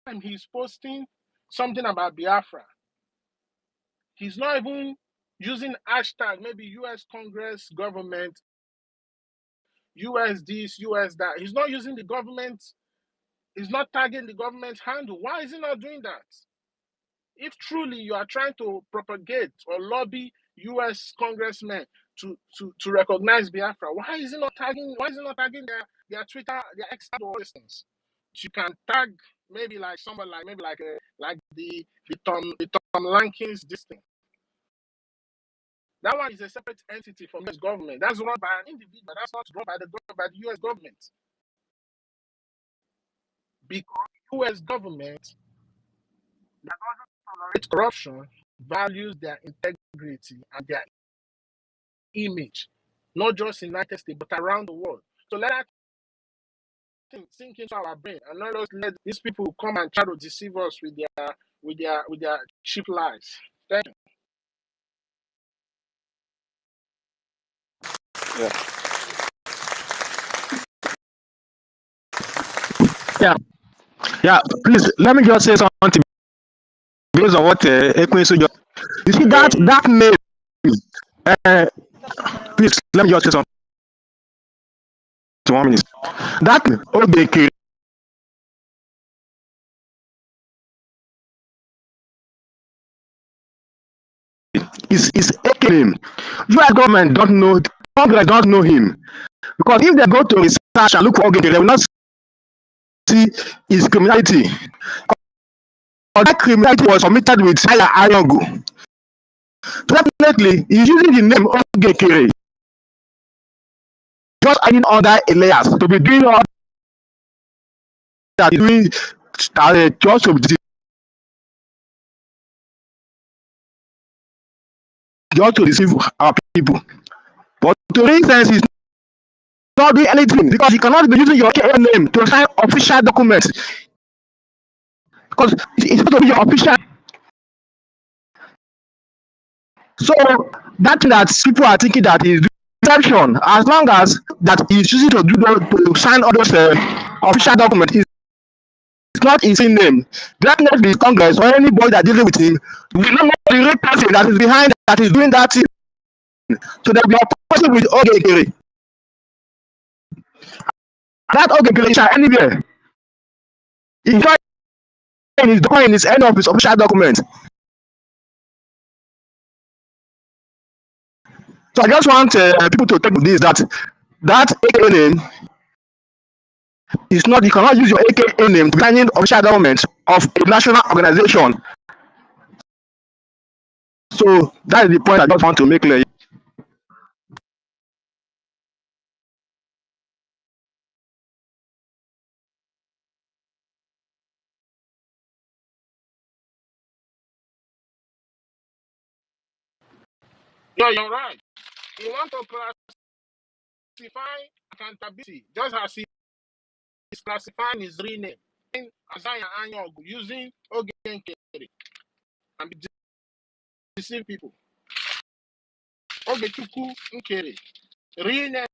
time he's posting something about Biafra, he's not even using hashtag, maybe US Congress, government, US this, US that. He's not using the government, he's not tagging the government handle. Why is he not doing that? If truly you are trying to propagate or lobby US congressmen to recognize Biafra, why is he not tagging their Twitter, their X things? You can tag maybe like someone like maybe like the Tom Lankins this thing. That one is a separate entity from the US government. That's run by an individual. That's not run by the US government. Because the US government that doesn't tolerate corruption values their integrity and their image, not just in the United States, but around the world. So let that thing sink into our brain and not just let these people come and try to deceive us with their cheap lies. Thank you. Yeah. Yeah, yeah. Please let me just say something based on what Ekwensu just. You see that name. Uh, please let me just say something. 1 minute. That Obekere is A.K.A. name. U.S. government don't know. Congress don't know him because if they go to research and look for Obekere, they will not see his criminality. Or that criminality was committed with Anyaogu. So definitely, he's using the name Obekere, just adding other layers to be doing all that he's doing just to deceive our people. But to make sense, he's not doing anything because you cannot be using your A.K.A. name to sign official documents because it's supposed to be your official. So that thing that people are thinking that is deception, as long as that he's using to sign all those official documents, it's not his name. Definitely Congress or anybody that dealing with him will not know the real person that is behind that is doing that thing. So that we are possible with Ogekere. That Ogekere is anywhere. He's not in his document, in his end of his official document. So I just want people to take this that A.K.A. name is not, you cannot use your A.K.A. name to be signing official documents of a national organization. So that is the point I just want to make clear. Yeah, you're right. You want to classify accountability just as he is classifying his real name. Azaya Anyaogu using Oge Nkere and be deceiving people. Ogechuku Nkere. Real name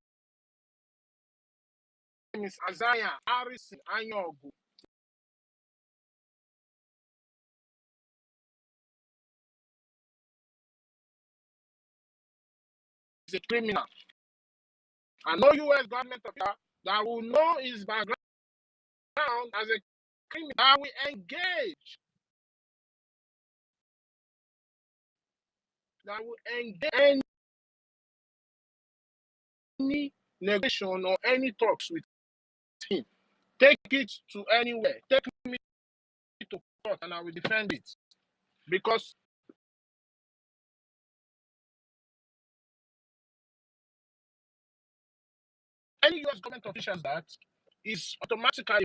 is Azaya Harrison Anyaogu. He's a criminal. And no US government official that will know his background as a criminal that will engage any negotiation or any talks with him. Take it to anywhere. Take me to court and I will defend it. Because any US government officials that is automatically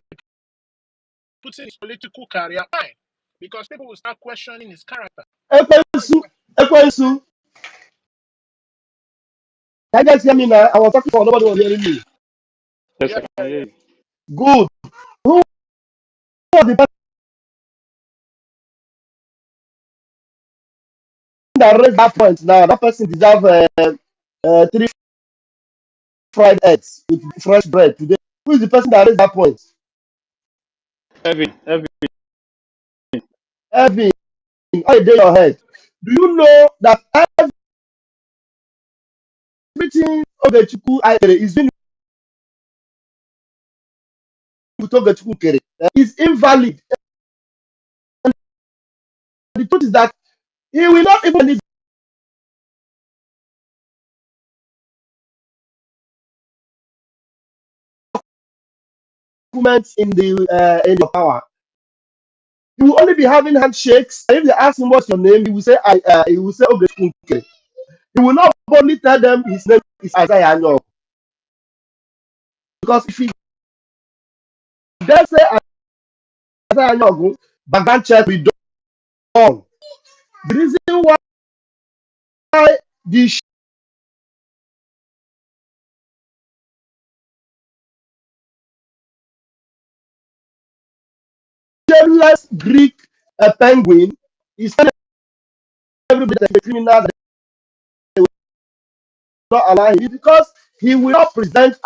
putting his political career fine. Because people will start questioning his character. Ekwensu, Ekwensu, can you guys hear me now? I was talking for nobody was hearing me. Yes, Yeah, I can hear you. Good. Who was the person that raised that point now? That person deserve three fried eggs with fresh bread today. Who is the person that raised that point? Evan, Evan, how you dey your head? Do you know that everything Ogechukwu Ayere is doing with Ogechukwu Kere is invalid? And the truth is that he will not even need documents in your power. He will only be having handshakes. And if they ask him what's your name, he will say Ogechukwu Kere. He will not boldly tell them his name is Isaiah Anyaogu. Because if he dare say Isaiah Anyaogu, background check will be done. The reason why the shameless Greek penguin is telling everybody that the criminal that they will not allow him because he will not present.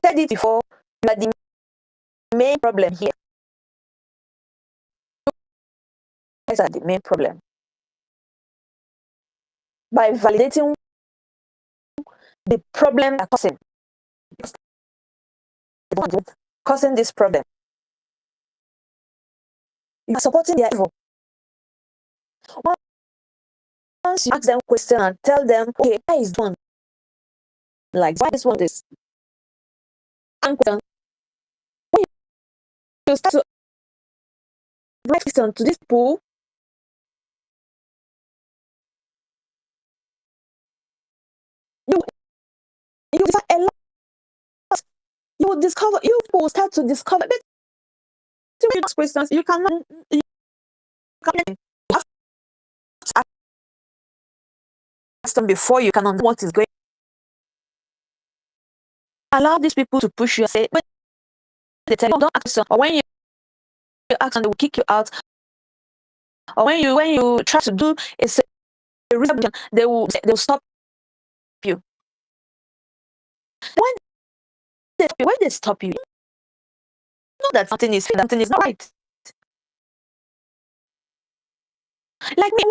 Said it before, you are the main problem here. You guys are the main problem. By validating the problem they're causing, causing this problem, you are supporting their evil. Once you ask them question and tell them, okay, why is one like why this one is, and question, when you start to write question to these people, you you discover a lot. You will discover, you people will start to discover So when you ask questions, you cannot. You have to ask them before you can understand what is going. Allow these people to push you and say, when they tell you, don't ask them, or when you ask them, they will kick you out, or when you try to do a reason, they'll stop you. When they stop you, you know that something is not right. Like me,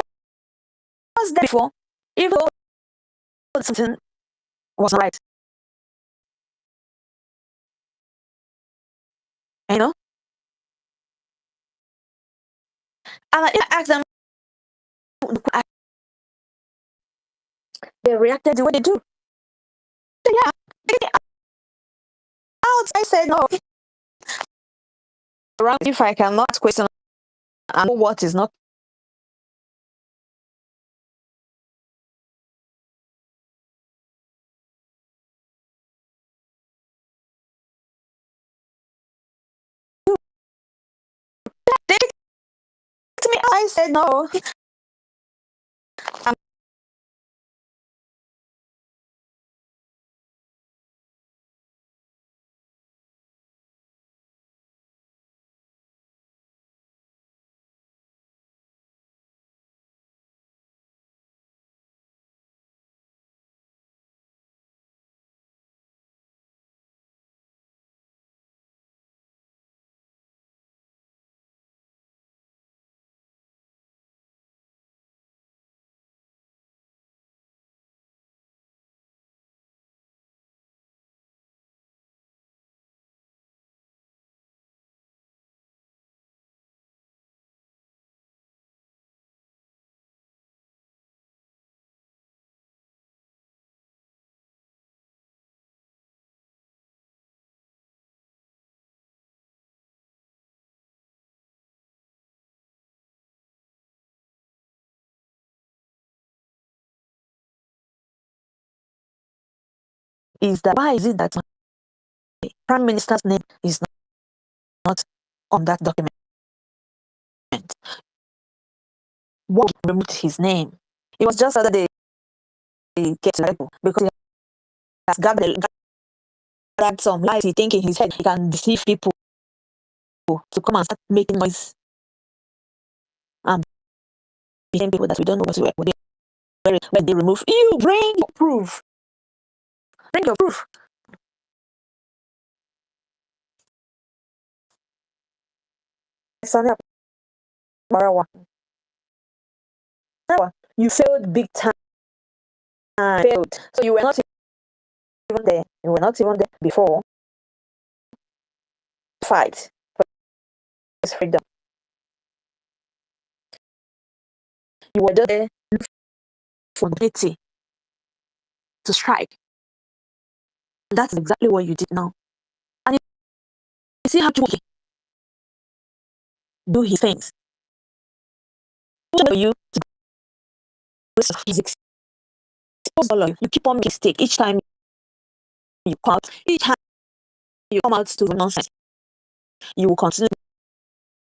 I was there before, even though something was not right. You know? And I asked them, they reacted the way they do. So yeah, I said no. If I cannot question and know what is not they to me, I said no. Um, is that why is it that my prime minister's name is not on that document? What removed his name? It was just that they get to because he has gathered some lies. He think in his head he can deceive people to come and start making noise and behind people that we don't know what where they remove. You bring your proof. Bring your proof. Sani Barawa. You failed big time. Failed. So you were not even there. You were not even there before. Fight for his freedom. You were just there for opportunity to strike. And that's exactly what you did now. And you see how Chukwuki do his things. For you to physics, all of you keep on making mistake each time you come out. Each time you come out to nonsense, you will continue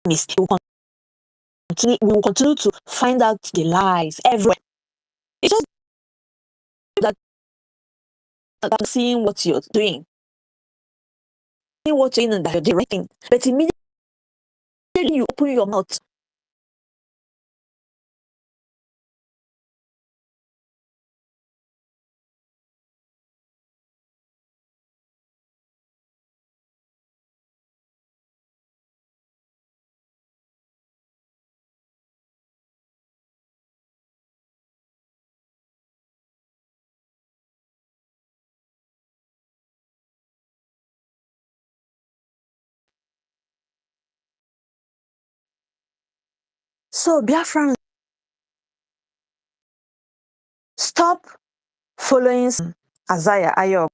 mistake. We will continue to find out the lies everywhere. It's just that I'm seeing what you're doing, seeing what you're doing and that you're directing. But immediately you open your mouth. So Biafran, stop following Isaiah Ayob.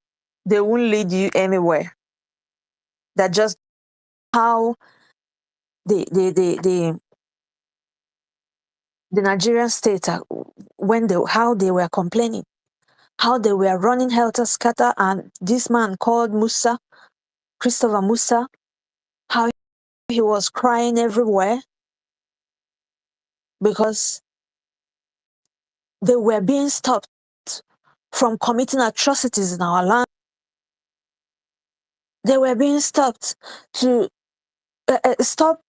They won't lead you anywhere. That just how the Nigerian state how they were complaining, how they were running helter skelter, and this man called Christopher Musa, how he was crying everywhere because they were being stopped from committing atrocities in our land. They were being stopped to stop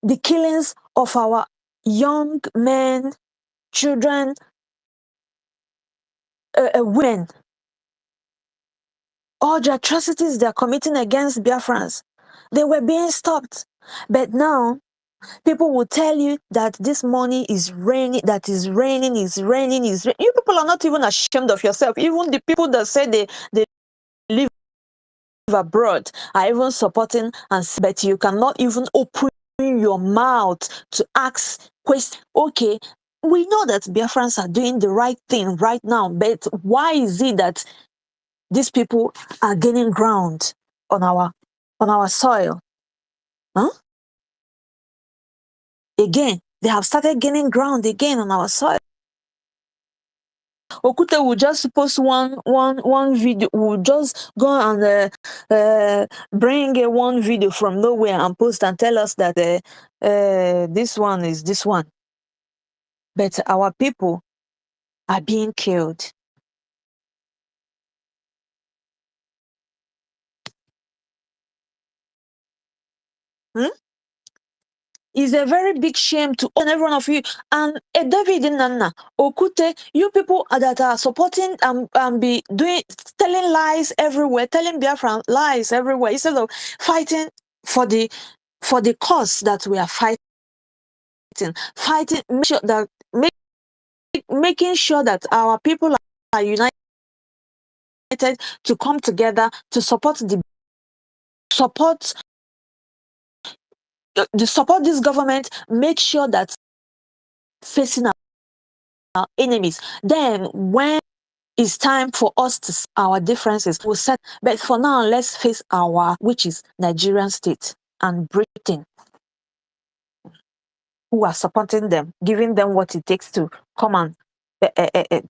the killings of our young men, children, women, all the atrocities they're committing against Biafrans. They were being stopped. But now, people will tell you that this money is raining, that is raining, is raining, is raining. You people are not even ashamed of yourself. Even the people that say they live abroad are even supporting, and but you cannot even open your mouth to ask questions. Okay, we know that Biafrans are doing the right thing right now, but why is it that these people are gaining ground on our soil? Huh? Again, they have started gaining ground again on our soil. Okute will just post one video, will just go and bring one video from nowhere and post and tell us that this one is this one. But our people are being killed. Hmm? It's a very big shame to every one of you. And David Nana, Okute, you people that are supporting and be doing telling lies everywhere, telling Biafran lies everywhere, instead of fighting for the cause that we are fighting, make sure that making sure that our people are united to come together to support support this government, make sure that facing our enemies. Then when it's time for us to our differences, we'll set. But for now, let's face which is Nigerian state and Britain, who are supporting them, giving them what it takes to come and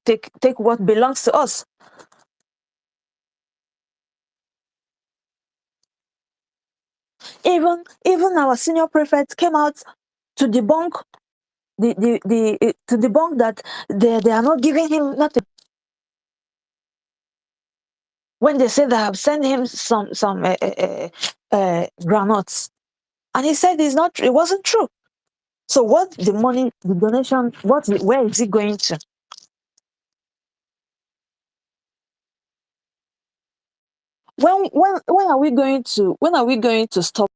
take what belongs to us. Even our senior prefect came out to debunk to debunk that they are not giving him nothing. When they said they have sent him some granuts, and he said it wasn't true. So what the money, the donation, where is it going to? When are we going to stop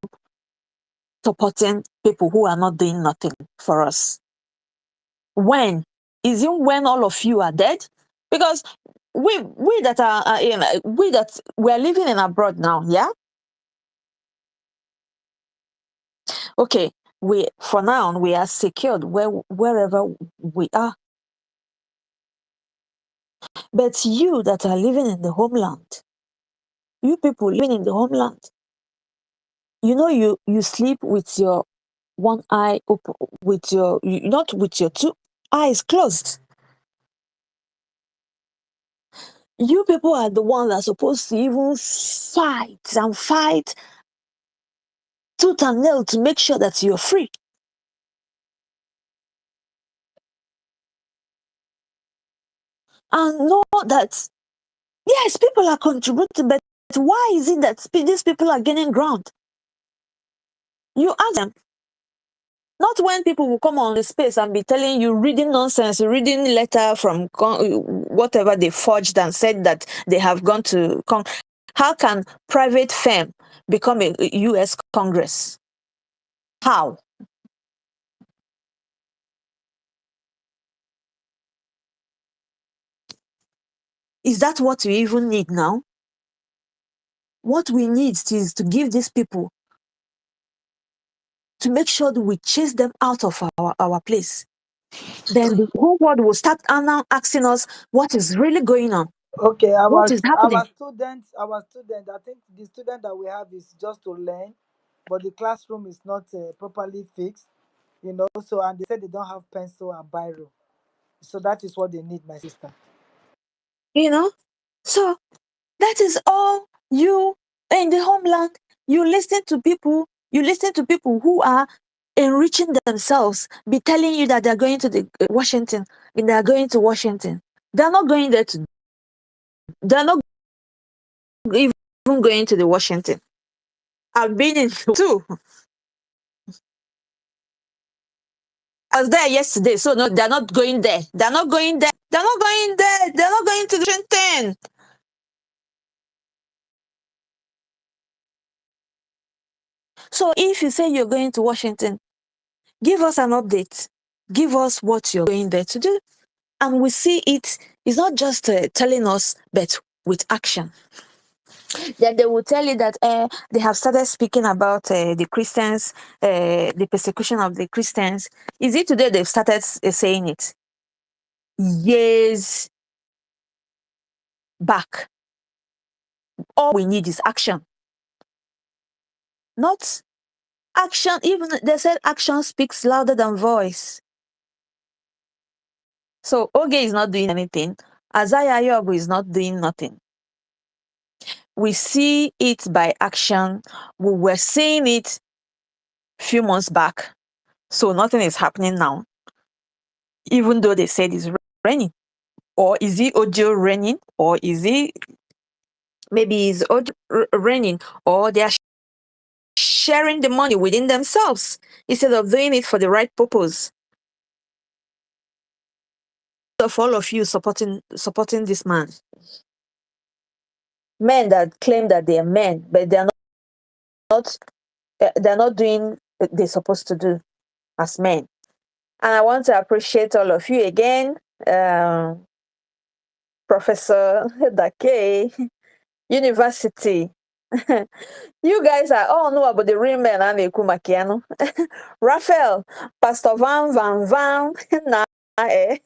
supporting people who are not doing nothing for us? When? Is it when all of you are dead? Because we that we are living in abroad now, yeah. Okay, for now we are secured wherever we are. But you that are living in the homeland, you people living in the homeland, you sleep with your one eye open, not with your two eyes closed. You people are the ones that are supposed to even fight tooth and nail to make sure that you're free. And know that, yes, people are contributing, but why is it that these people are gaining ground? You ask them. Not when people will come on the space and be telling you, reading nonsense, reading letter from whatever they forged and said that they have gone to. How can private firm become a U.S. Congress? How? Is that what we even need now? What we need is to give these people, to make sure that we chase them out of our place. Then the whole world will start now asking us what is really going on, Okay, what is happening. our students, I think the student that we have is just to learn, but the classroom is not properly fixed, So, and they said they don't have pencil and biro, so that is what they need, my sister. So that is all you in the homeland. You listen to people You listen to people who are enriching themselves, be telling you that they're going to the Washington, and they're going to Washington. They're not going there to. They're not even going to the Washington. I've been in too. I was there yesterday, so no, they're not going there. They're not going there. They're not going there. They're not going to Washington. So if you say you're going to Washington, give us an update. Give us what you're going there to do. And we see it. It's not just telling us, but with action. Then they will tell you that they have started speaking about the Christians, the persecution of the Christians. Is it today they've started saying it? Years back. All we need is action. Not action. Even they said action speaks louder than voice. So Oge is not doing anything. Anyaogu is not doing nothing. We see it by action. We were seeing it a few months back. So nothing is happening now. Even though they said it's raining. Or is it audio raining? Or is it maybe it's audio raining? Or they are sharing the money within themselves instead of doing it for the right purpose. Of all of you supporting this man. Men that claim that they are men, but they're not doing what they're supposed to do as men. And I want to appreciate all of you again, Professor A.K.A, University. You guys are all know about the real men and Makiano. Raphael, Pastor Van, nah, eh.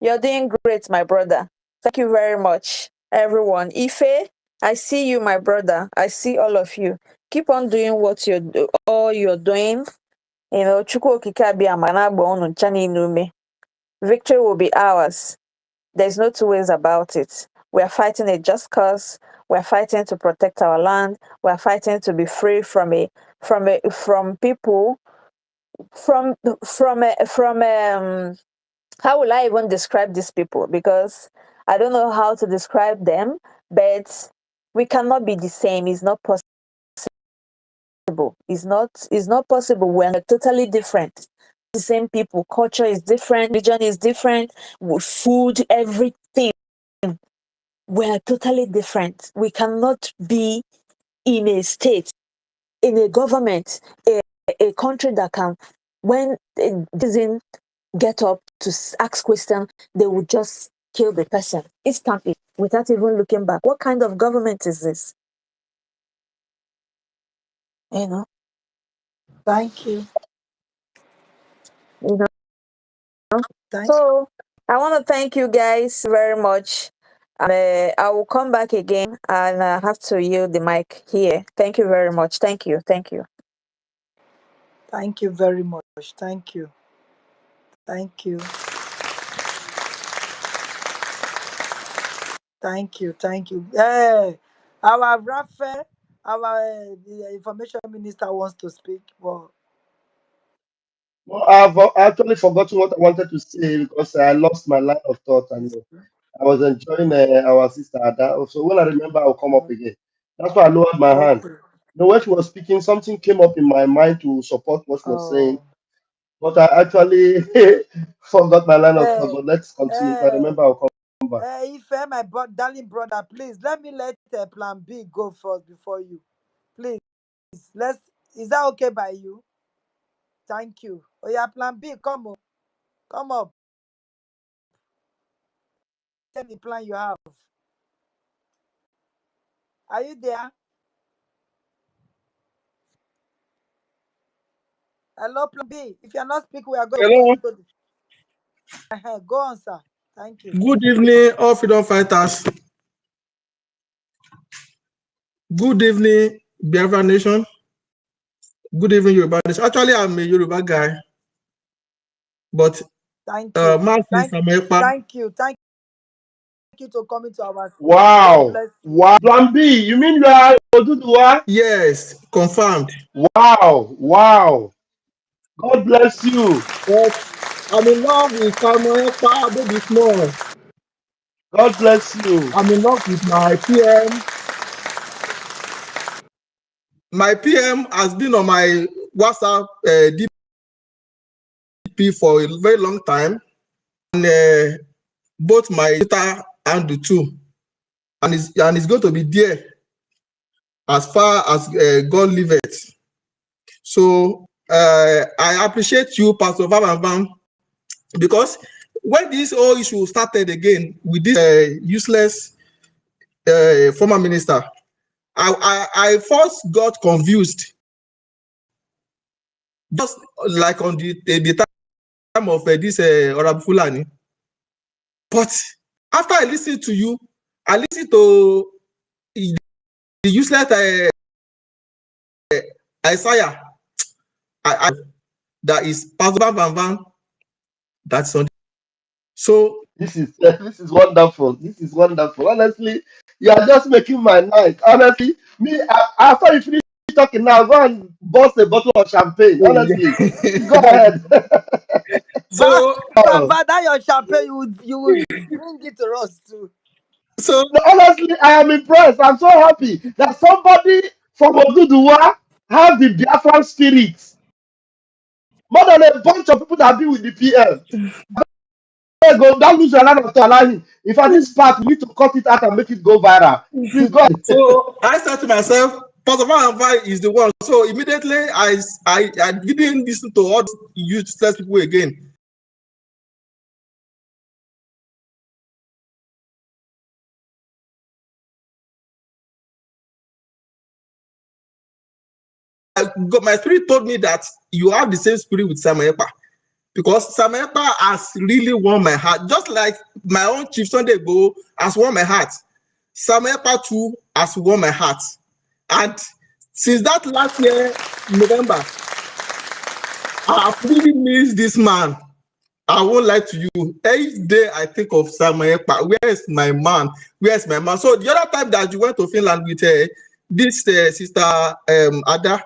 You're doing great, my brother. Thank you very much, everyone. Ife, I see you, my brother. I see all of you. Keep on doing what you're doing. You know, victory will be ours. There's no two ways about it. We are fighting a just cause. We are fighting to protect our land. We are fighting to be free from people from how will I even describe these people? Because I don't know how to describe them, but we cannot be the same. It's not possible. It's not possible. We're totally different. The same people. Culture is different. Religion is different. Food, everything. We're totally different. We cannot be in a state, in a government, a country that can, when it doesn't get up to ask questions, they would just kill the person instantly without even looking back. What kind of government is this? You know, Thank you. you know. Thank So I want to thank you guys very much. And I will come back again and I have to yield the mic here. Thank you very much. Thank you. Thank you. thank you very much. Thank you. Thank you. Thank you. Thank you. Hey, our Raphael, our the information minister wants to speak. Well, Well, I've actually forgotten what I wanted to say because I lost my line of thought and I was enjoying our sister Ada. So when I remember, I'll come up again. That's why I lowered my hand. okay. You know, when she was speaking, something came up in my mind to support what she was saying, Oh. but I actually forgot my line of thought. Hey, But let's continue. If I hey, remember, I'll come back. Ife, my darling brother, please let me let Plan B go first before you. Please, let's. Is that okay by you? Thank you. Oh yeah, Plan B, come up. Tell the plan you have. Are you there? Hello, Plan B. If you're not speaking, we are going to put Hello. you to the. Go on, sir. Thank you. Good evening, all freedom fighters. Good evening, Biafra Nation. Good evening, Yoruba Nation. Actually, I'm a Yoruba guy, but Thank you. Mark is Thank, from Ekpa. thank you. Thank you to coming to our. God Wow. bless you. Wow. Plan B, you mean you are Oduduwa. Yes, confirmed. Wow, wow. God bless you. But I'm in love with Samuel Pa, baby small. God bless you. I'm in love with my PM. My PM has been on my WhatsApp DP for a very long time, and both my Twitter and the two, and it's going to be there as far as God liveth. So I appreciate you, Pastor Vam, because when this whole issue started again with this useless former minister, I first got confused, just like on the time of this Honorable Fulani. But after I listened to you, I listened to the useless Isaiah. I that is Pastor Van. That's on. So This is wonderful. This is wonderful. Honestly, you are just making my night. Honestly, me after you finish talking now, go and bust a bottle of champagne. Honestly, please go ahead. Va, so Oh. that your champagne, you would bring it to us too. so No, honestly, I am impressed. I'm so happy that somebody from Oduduwa have the Biafran spirit more than a bunch of people that have been with the PM. Go, don't lose your line to allow him. In fact, this part we need to cut it out and make it go viral. Please go ahead. so I said to myself, Pastor Van is the one. So immediately I didn't listen to all useless people again. My spirit told me that you have the same spirit with Samuel Ekpa, because Samuel Ekpa has really won my heart, just like my own Chief Sunday Igboho has won my heart. Samuel Ekpa too has won my heart, and since that last year November, I have really missed this man. I won't lie to you. Each day I think of Samuel Ekpa. Where is my man? Where is my man? So the other time that you went to Finland with this sister Ada,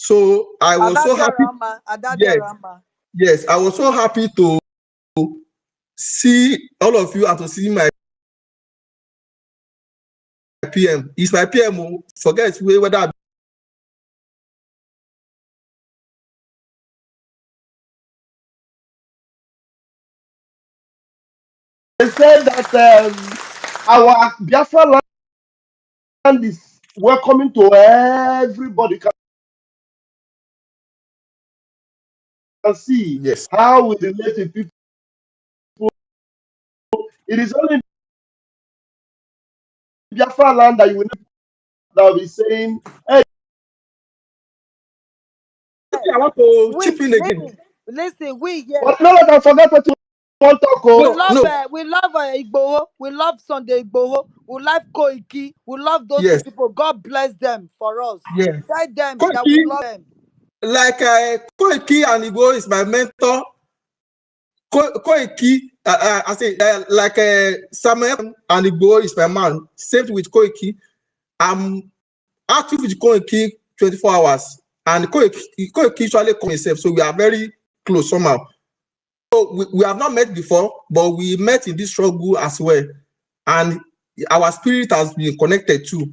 so I was so happy. Adadia Yes, Rama. yes, I was so happy to see all of you and to see my PM. It's my PM. Forget whether They said that our Biafra land is welcoming to everybody. You can see yes. how we relate with people. It is only in Biafra land that you will now be saying, hey, I want to We chip in again. listen. We here. but no, let us forget what you want to talk. We Oh. No, love no, Igboho. We love Sunday Igboho. We love Koiki. We love those two yes, people. God bless them for us. yes. Tell them that Koiki, we love them. like Koiki and Igbo is my mentor. Koiki, I say like Samuel and Igbo is my man. Same with Koiki. I'm active with Koiki 24 hours, and Koiki usually come himself, so we are very close somehow. So we have not met before, but we met in this struggle as well, and our spirit has been connected too.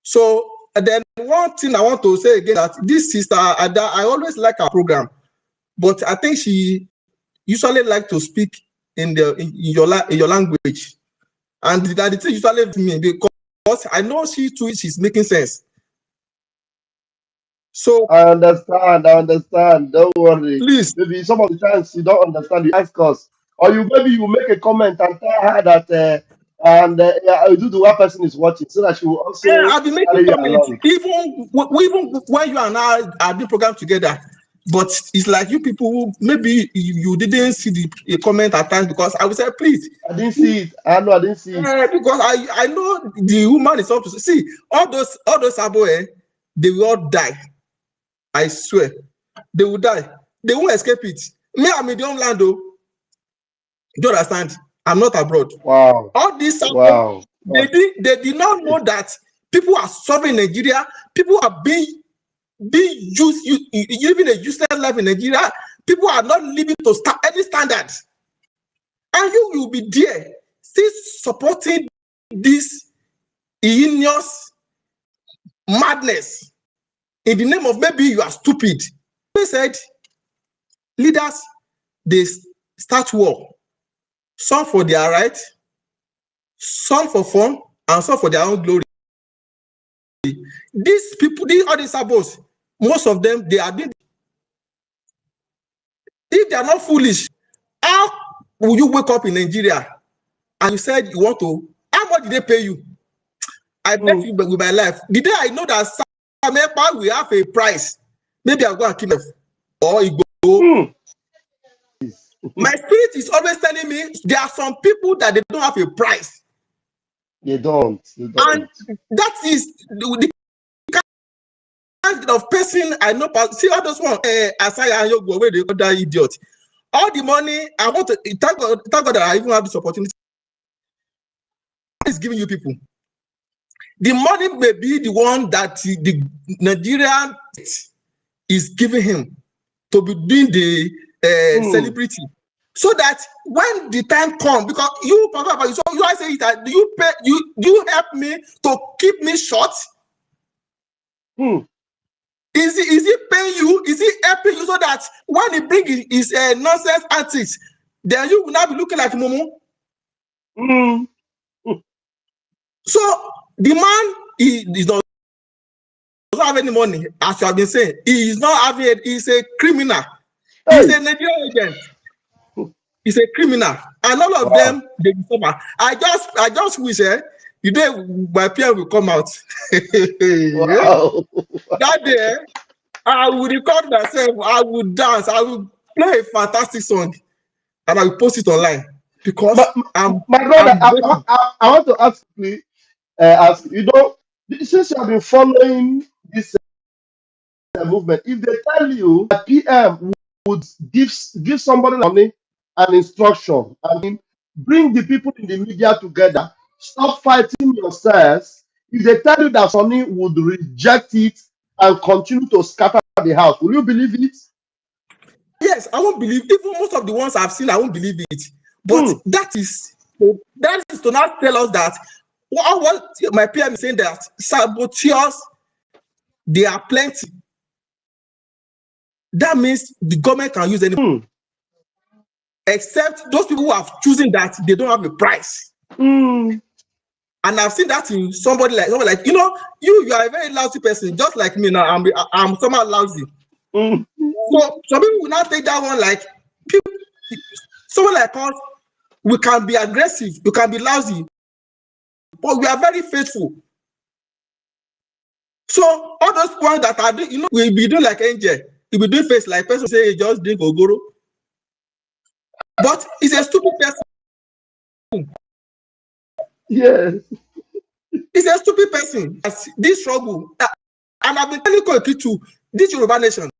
So and then one thing I want to say again, that this sister Ada, I always like her program, but I think she usually like to speak in your language, and that the thing usually with me, because I know she too she's making sense. So I understand. I understand. Don't worry. please, Maybe some of the times you don't understand, you ask us, or you maybe you make a comment and tell her that, and yeah, do the one person is watching, so that she will also I've been making carry you comments, along. even when you and I are doing program together. But it's like you people who maybe you didn't see the comment at times, because I would say, please, I didn't see it. I know I didn't see it. because I know the woman is up to see all those abo, they will all die. I swear, they will die. They won't escape it. Me, I'm in the homeland though. Do you understand? I'm not abroad. Wow. All these abo, Wow. They did not know that people are suffering in Nigeria. People are being used, living a useless life in Nigeria. People are not living to any standards. And you will be there, still supporting this heinous madness in the name of maybe you are stupid. They said leaders, they start war, some for their right, some for fun, and some for their own glory. These people, all these sabos, most of them, they are doing. If they are not foolish, how will you wake up in Nigeria and you said you want to? How much did they pay you? I bet you with my life. The day I know that Samepa will have a price, maybe I'll go and kill him or Igbo. My spirit is always telling me there are some people that they don't have a price. They don't. And that is the kind of person I know. See all those one, Asaya Anyaogu, where the other idiot. All the money I want to thank God that I even have this opportunity. Is giving you people. The money may be the one that the Nigerian is giving him to be doing the celebrity, so that when the time comes, because you so you are saying that you help me to keep me short. Is he paying you? Is he helping you so that when he bring his nonsense antics, then you will not be looking like Momo? So the man is not doesn't have any money, as you have been saying. He is not having it. He's a criminal. He's a Nigerian agent. He's a criminal, and all of them they will suffer. I just wish the day my PM will come out. That day, I will record myself. I will dance. I will play a fantastic song, and I will post it online because my brother, I want to ask you, you know, since you have been following this movement, if they tell you that PM would give somebody money and instruction, I mean, bring the people in the media together, stop fighting yourselves. If they tell you that Sonny would reject it and continue to scatter the house, will you believe it? Yes, I won't believe. Even most of the ones I've seen, I won't believe it. But that is to not tell us that what my PM is saying, that saboteurs, they are plenty. That means the government can use any, except those people who have chosen that they don't have a price. And I've seen that in somebody like you know, you are a very lousy person, just like me now. I'm somehow lousy. So some people will not take that one like people, someone like us. We can be aggressive, you can be lousy, but we are very faithful. So all those ones that are doing, you know, we be doing like angel, we be doing face like person say just drink ogoro, but it's a stupid person. Yes. It's a stupid person. This struggle, and I've been telling Koiki to this Yoruba nation,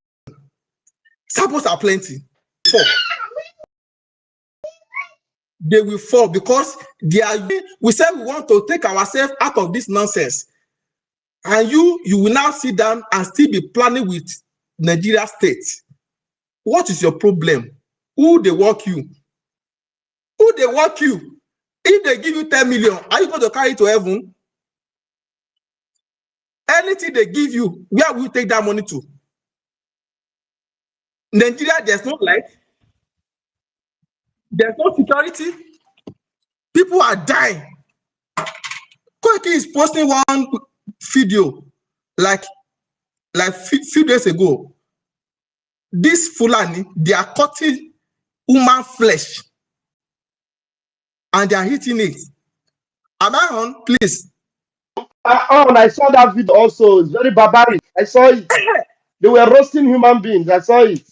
samples are plenty. They will fall because they are. We said we want to take ourselves out of this nonsense, and you will now sit down and still be planning with Nigeria state. What is your problem? Who they work you? Who they work you? If they give you 10 million, are you going to carry it to heaven? Anything they give you, where will you take that money to? Nigeria, there's no light, there's no security. People are dying. Koiki is posting one video like few days ago. This Fulani, they are cutting human flesh and they are eating it. Am I on? Please. I saw that video also. It's very barbaric. I saw it. They were roasting human beings. I saw it.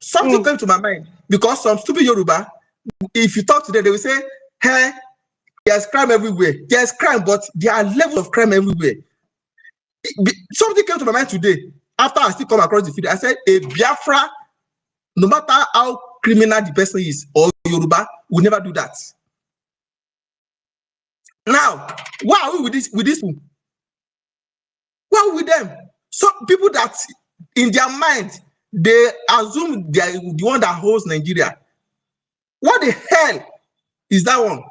Something came to my mind because some stupid Yoruba, if you talk to them, they will say, hey, there's crime everywhere. There's crime, but there are levels of crime everywhere. Something came to my mind today after I still come across the video. I said, a Biafra, no matter how criminal the person is or Yoruba, will never do that. Now, why are we with this people? Why are we with them? Some people that in their mind they assume they are the one that holds Nigeria. What the hell is that one?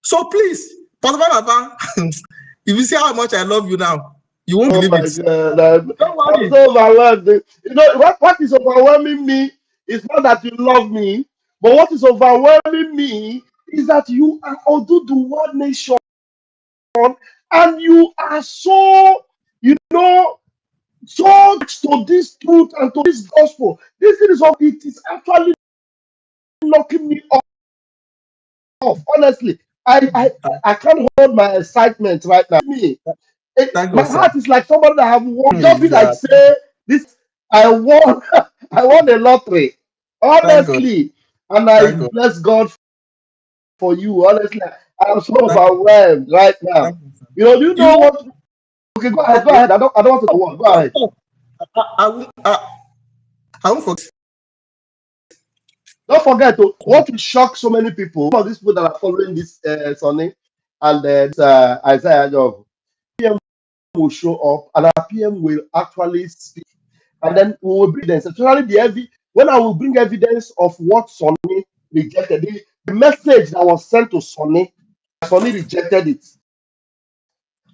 So please, Pastor Baba, if you see how much I love you now, you won't Oh believe my it. God, Don't I'm worry. so overwhelmed. You know what is overwhelming me is not that you love me, but what is overwhelming me is that you are Oduduwa nation, and you are so, you know, so attached to this truth and to this gospel. This is all. It is actually knocking me off. Honestly, I can't hold my excitement right now. Me, Thank my God, sir. heart is like somebody that have won. Just be Praise like God. say this. I won. I won the lottery. Thank God. Honestly, and I Thank God. bless God for you. Honestly, I'm so Thank God. overwhelmed right now. Thank God, sir. Do you You know know, what? Okay, go ahead. Go ahead. I don't want to go on. Go ahead. I won't forget. Don't forget to what will shock so many people. Some of these people that are following this Sonny and this Isaiah Job, PM will show up and our PM will actually speak, and then we will bring evidence. Especially when I will bring evidence of what Sonny rejected, the message that was sent to Sonny, Sonny rejected it,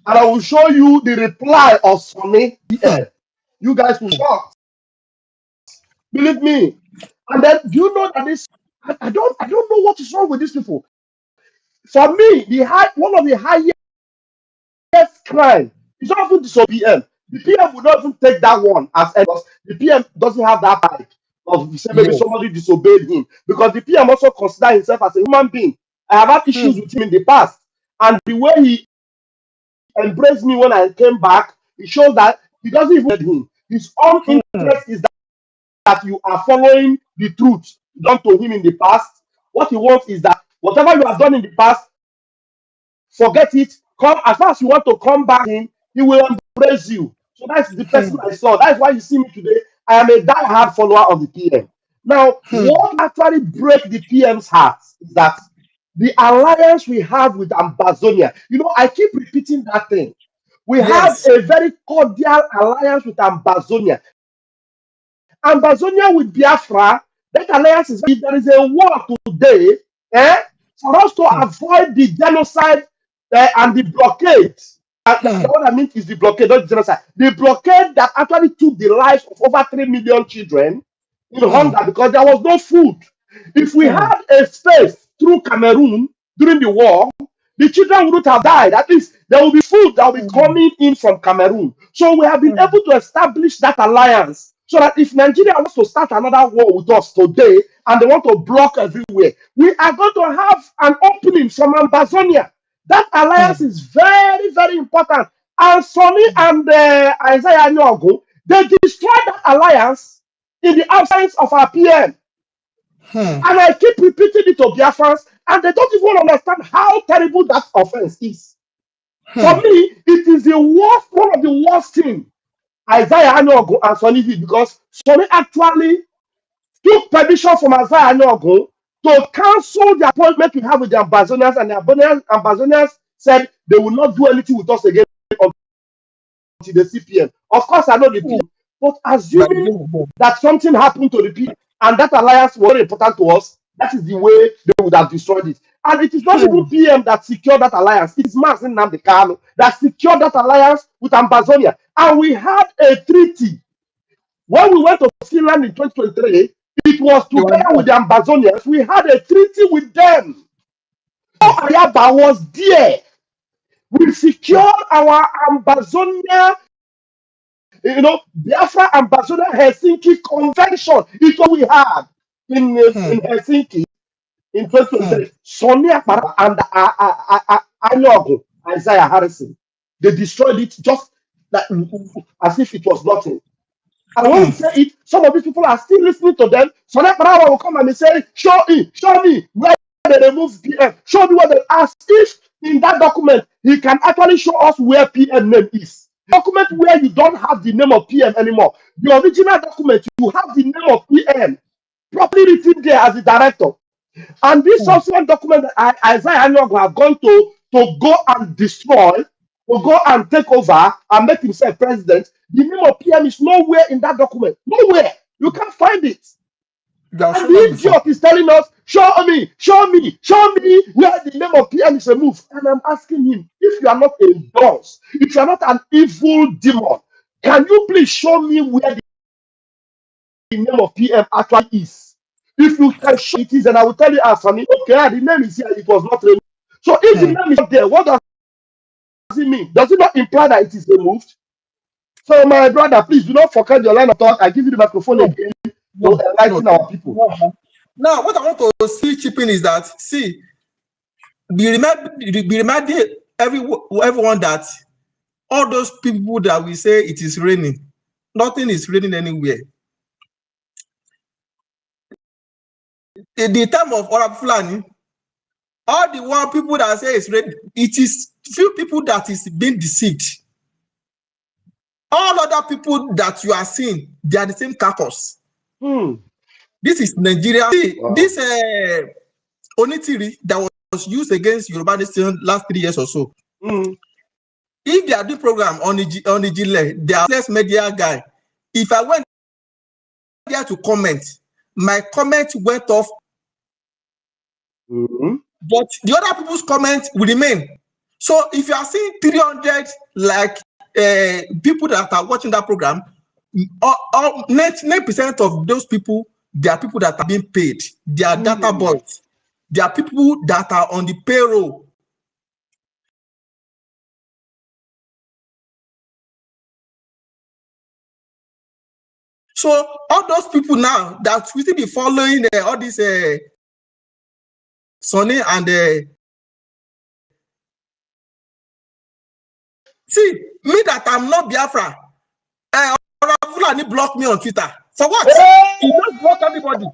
and I will show you the reply of Sonny. Hmm, You guys will shock, believe me. And then do you know that this? I don't know what is wrong with these people. For me, one of the highest crime is not even disobey PM. The PM would not even take that one as because the PM doesn't have that right of say maybe yes. somebody disobeyed him, because the PM also consider himself as a human being. I have had issues Hmm, with him in the past, and the way he embraced me when I came back, it shows that he doesn't even him. His own hmm, interest is that you are following the truth done to him in the past. What he wants is that whatever you have done in the past, forget it. Come as far as you want to come back in, he will embrace you. So that's the person hmm, I saw. That's why you see me today. I am a die-hard follower of the PM. Now, hmm. what actually break the PM's heart is that the alliance we have with Ambazonia. I keep repeating that thing. We have Yes. a very cordial alliance with Ambazonia. Ambazonia with Biafra, that alliance is, if there is a war today, for us to Hmm, avoid the genocide and the blockade. hmm, What I mean is the blockade, not the genocide. The blockade that actually took the lives of over 3 million children in hmm, hunger because there was no food. If we hmm, had a space through Cameroon during the war, the children wouldn't have died. At least there will be food that will be hmm, coming in from Cameroon. So we have been hmm, able to establish that alliance so that if Nigeria wants to start another war with us today and they want to block everywhere, we are going to have an opening from Ambazonia. That alliance hmm, is very, very important. And Sonny and Isaiah Anyaogu, they destroyed that alliance in the absence of our PM. hmm, And I keep repeating it to Biafrans, and they don't even understand how terrible that offense is. For hmm. me, it is the worst, one of the worst things Isaiah Anyaogu and Sonny did, because Sonny actually took permission from Isaiah Anyaogu to cancel the appointment we have with the Ambazonians, and the Ambazonians said they will not do anything with us again until the CPM. Of course, I know the PM, but By the assuming grace of God. that something happened to the PM and that alliance was very important to us, that is the way they would have destroyed it. And it is not even Hmm, PM that secured that alliance. It is Mazin Namdekano that secured that alliance with Ambazonia. And we had a treaty. When we went to Finland in 2023, it was you are together with there. the Ambazonians. We had a treaty with them. So Ayaba was there. We secured our Ambazonia, Biafra Ambassador Helsinki Convention. It's what we had in Hmm, Helsinki in hmm, 2023. Sonny Akpara and Anyaogu, Isaiah Harrison, they destroyed it just like, as if it was nothing. And when we hmm, say it, some of these people are still listening to them. Sonny Akpara will come and say, show me where they remove PM. Show me what they ask. If in that document, he can actually show us where PM name is. Document where you don't have the name of PM anymore. The original document, you have the name of PM properly written there as the director. And this hmm, subsequent document that Isaiah Anyaogu have gone to to go and destroy, to go and take over and make himself president. The name of PM is nowhere in that document. Nowhere. You can't find it. You have And shown that the before. idiot is telling us, show me where the name of PM is removed. And I'm asking him, if you are not a boss, if you are not an evil demon, can you please show me where the name of PM actually is? If you can show it is, then I will tell you, Anthony, okay, the name is here, it was not removed. So if the Hmm. name is not there, what does it mean? Does it not imply that it is removed? So, my brother, please do not forget your line of thought. I give you the microphone No, again to no, no, enlighten our people. no. Now, what I want to see chipping is that, see, be reminding everyone that all those people that we say it is raining, nothing is raining anywhere. In the time of Arab Fulani, all the one people that say it's raining, it is few people that is being deceived. All other people that you are seeing, they are the same carcass. This is Nigeria. See, Wow. this Onitiri that was used against Yoruba Nation last 3 years or so. If they are doing program on the Gile, they are less media guy. If I went there to comment, my comment went off, but the other people's comment will remain. So if you are seeing 300 like people that are watching that program, 99% of those people, they are people that are being paid. They are data boys. They are people that are on the payroll. So all those people now that we still be following all these Sonny and see me that I'm not Biafra. Fulani block me on Twitter. For what? You just block everybody.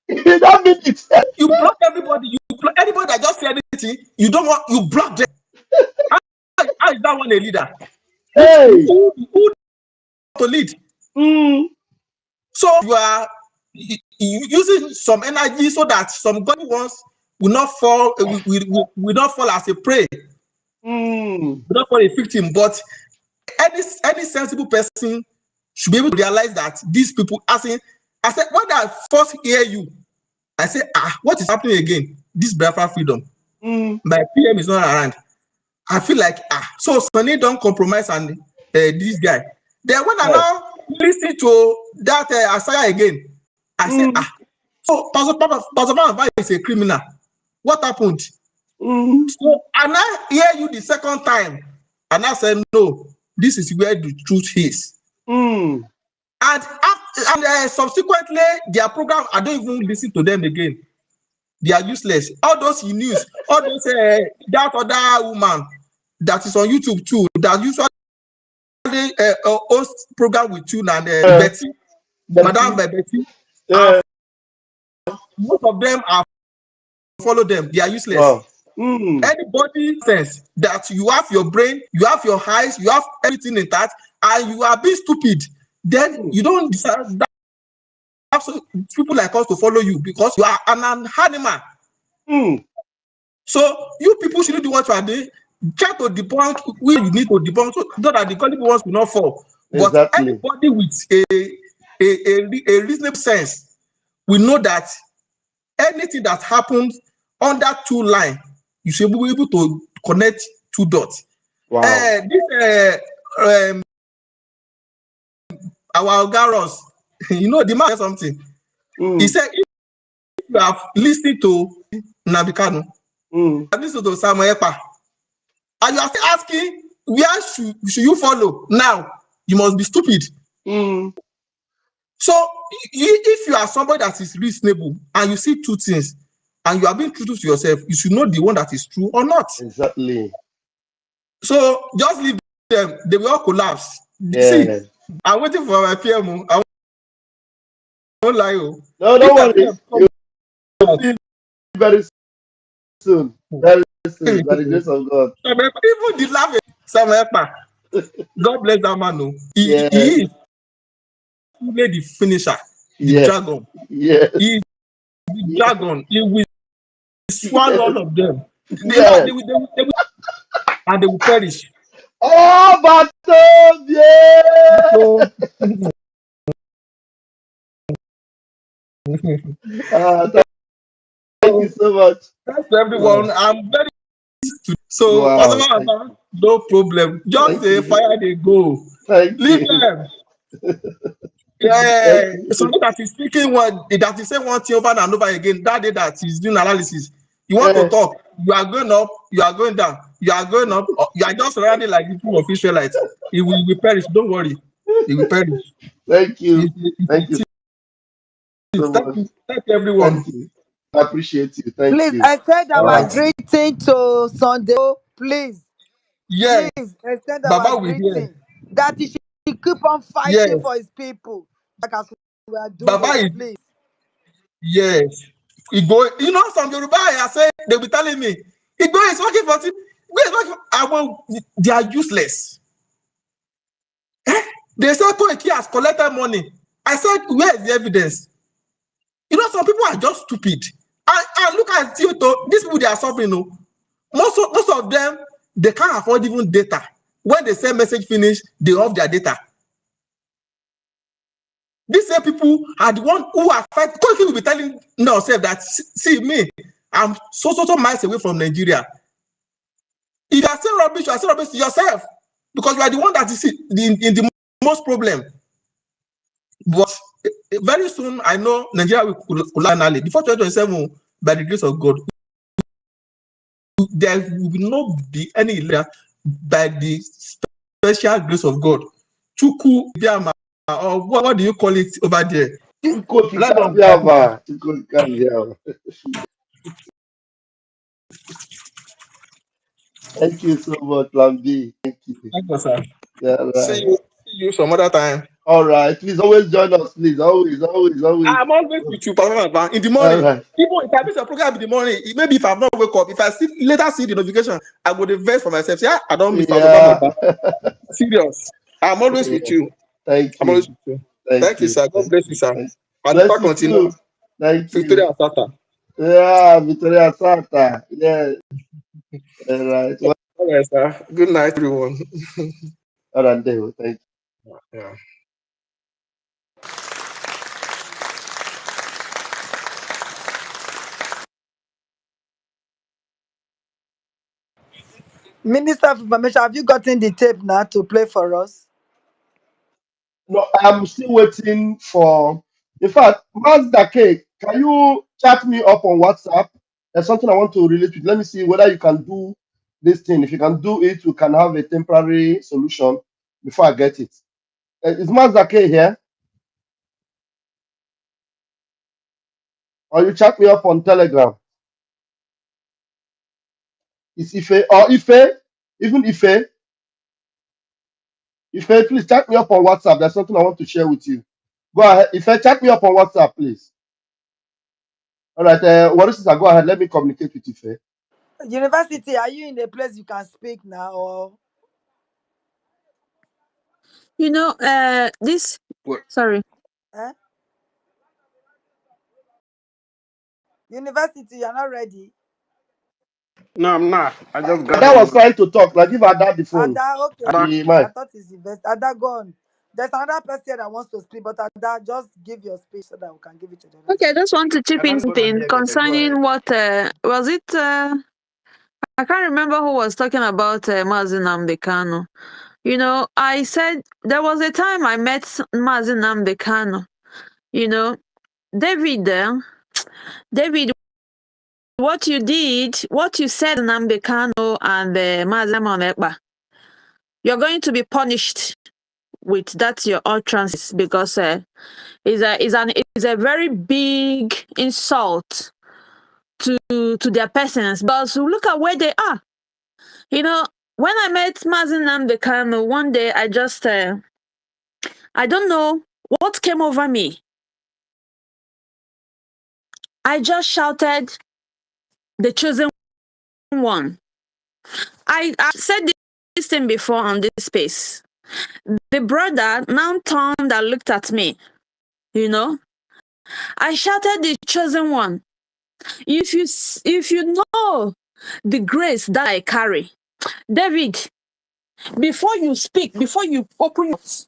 That means it's You block everybody. You block anybody that just say anything. You don't want. You block them. How is that one a leader? Who to lead? So you are using some energy so that some God ones will not fall. Will not fall as a prey. Will not fall a victim. But any sensible person should be able to realize that these people. I said when I first hear you, I say, what is happening again? This Biafra freedom. My PM is not around. I feel like, so Sonny don't compromise and this guy. Then when I now listen to that Asaya again, I say, so Pastor Papa is a criminal. What happened? So and I hear you the second time, and I said, no, this is where the truth is. And subsequently, their program, I don't even listen to them again. They are useless. All those news, all those that other woman that is on YouTube too, that usually host program with you and Betty, Madam Betty. Most of them are follow them. They are useless. Anybody says that you have your brain, you have your eyes, you have everything in that, and you are being stupid, then you don't deserve that. People like us to follow you because you are an animal. So you people should do what you are doing. Try to debunk where you need to debunk so that the gullible ones will not fall. But anybody with a reasonable sense will know that anything that happens under two lines, you should be able to connect two dots. Wow. Our Garros, you know, the man said something. He said, if you have listened to Nabikano, listened to Samuel Ekpa, and you are still asking where should you follow now, you must be stupid. So if you are somebody that is reasonable and you see two things and you are being true to yourself, you should know the one that is true or not. Exactly. So just leave them, they will all collapse. See, I'm waiting for my PM. I won't lie. No, don't worry. You'll see very soon. Very soon, by the grace of God. Even the laugh, Samuel Ekpa, God bless that man. He is the finisher, the dragon. He is the dragon. He will swallow all of them. They will and they will perish. Oh, Bato, yeah. So Uh, thank you so much. thanks to Wow. everyone. I'm very so Wow. no problem. Just Thank the you. fire they go. Thank Leave you. them. Yeah, Thank you. something that is speaking one that is saying one thing over and over again. That day that he's doing analysis, you want to Eh, talk. You are going up, you are going down, you are going up. You are just riding like the people of Israelites. He will perish. Don't worry, he will perish. thank you. Thank you It's so much. thank you, everyone. Thank you. I appreciate you. Thank Please you. extend All our right. greeting to Sunday. Please, Yes, please extend our Baba will hear. greeting that he should keep on Yes, fighting for his people, like as we are Baba doing. is Please. yes. Igbo, you know, some Yoruba I say they be telling me Igbo is working for Igbo is working. I will. They are useless. They say Koiki has collected money. I said, where is the evidence? You know, some people are just stupid. And look at you, though, these people they are suffering. No, most of them they can't afford even data. When they send message finish, they off their data. These same people are the one who are fighting. Koiki will be telling themselves that see me, I'm so miles away from Nigeria. If you are saying rubbish, you are saying rubbish to yourself because you are the one that is in the most problem. But very soon, I know Nigeria will finally, before 2027, by the grace of God, there will not be any leader by the special grace of God. Chuku Biama, or what do you call it over there? Chukwuka Let us Biama. Chukwuka Biama. Thank you so much, Lambi. Thank you. thank you, sir. Yeah, right. See you some other time. All right. Please always join us, please. Always, always, always. I'm always with you, Papa, in the All morning. right. Even if I miss a program in the morning, maybe if I've not wake up, if I later see the notification, I go to verse for myself. Say, I don't miss Yeah. Papa. Serious. I'm always with Yeah. you. Thank I'm always you. with you. Thank Thank you, you. sir. God Thank bless you, you. sir. Thank Adipa Bless you continue. too. Thank you. Victoria Sata. Yeah, Victoria Santa. Yeah. All right. Well, All right, sir. Good night, everyone. all right. Thank you. Yeah. Minister of Information, have you gotten the tape now to play for us? No, I'm still waiting for. In fact, Mazda K, can you chat me up on WhatsApp? There's something I want to relate with. Let me see whether you can do this thing. If you can do it, we can have a temporary solution before I get it. Is Mazda K here? Or you chat me up on Telegram? Is Ife or Ife? Even Ife? Ife, please chat me up on WhatsApp. There's something I want to share with you. Go ahead. Ife, chat me up on WhatsApp, please. All right. What is this? Go ahead. Let me communicate with Ife. University, are you in a place you can speak now? Or You know, this. What? Sorry. eh? University, you're not ready. No, I'm not. I just got Ada was on. trying to talk. Like give Ada the phone. Ada, okay. Ada, The I mic. thought it's the best. Ada, go on. There's another person that wants to speak, but Ada, just give your speech so that we can give it to the Okay, rest. I just want to chip in Ada go something ahead. Go ahead. concerning what was it? I can't remember who was talking about Mazin Namdekano. You know, I said there was a time I met Mazin Namdekano. You know, David, David, what you did, what you said, Namdekano and Mazin Monekba, you're going to be punished with that your utterances because it's a very big insult to their persons. But look at where they are. You know, when I met Mazin Namdekano one day, I just I don't know what came over me. I just shouted, "The chosen one." I said this thing before on this space. The brother now turned and looked at me. You know, I shouted, "The chosen one." If you know the grace that I carry, David, before you speak, before you open your mouth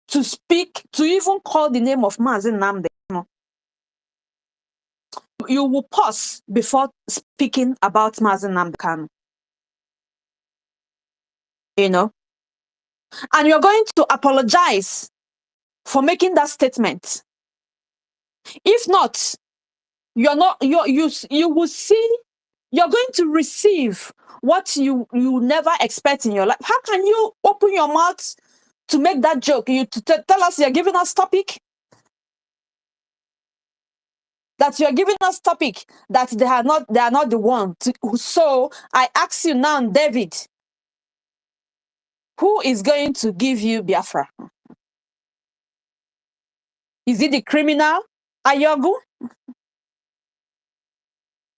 to speak, to even call the name of Mazen Namde, you will pause before speaking about Mazen Namde, and you're going to apologize for making that statement. If not, you will see, you're going to receive what you never expect in your life. How can you open your mouth to make that joke? You to tell us you're giving us topic, that you're giving us topic that they are not the one to, so I ask you now, David, who is going to give you Biafra? Is it the criminal Anyaogu,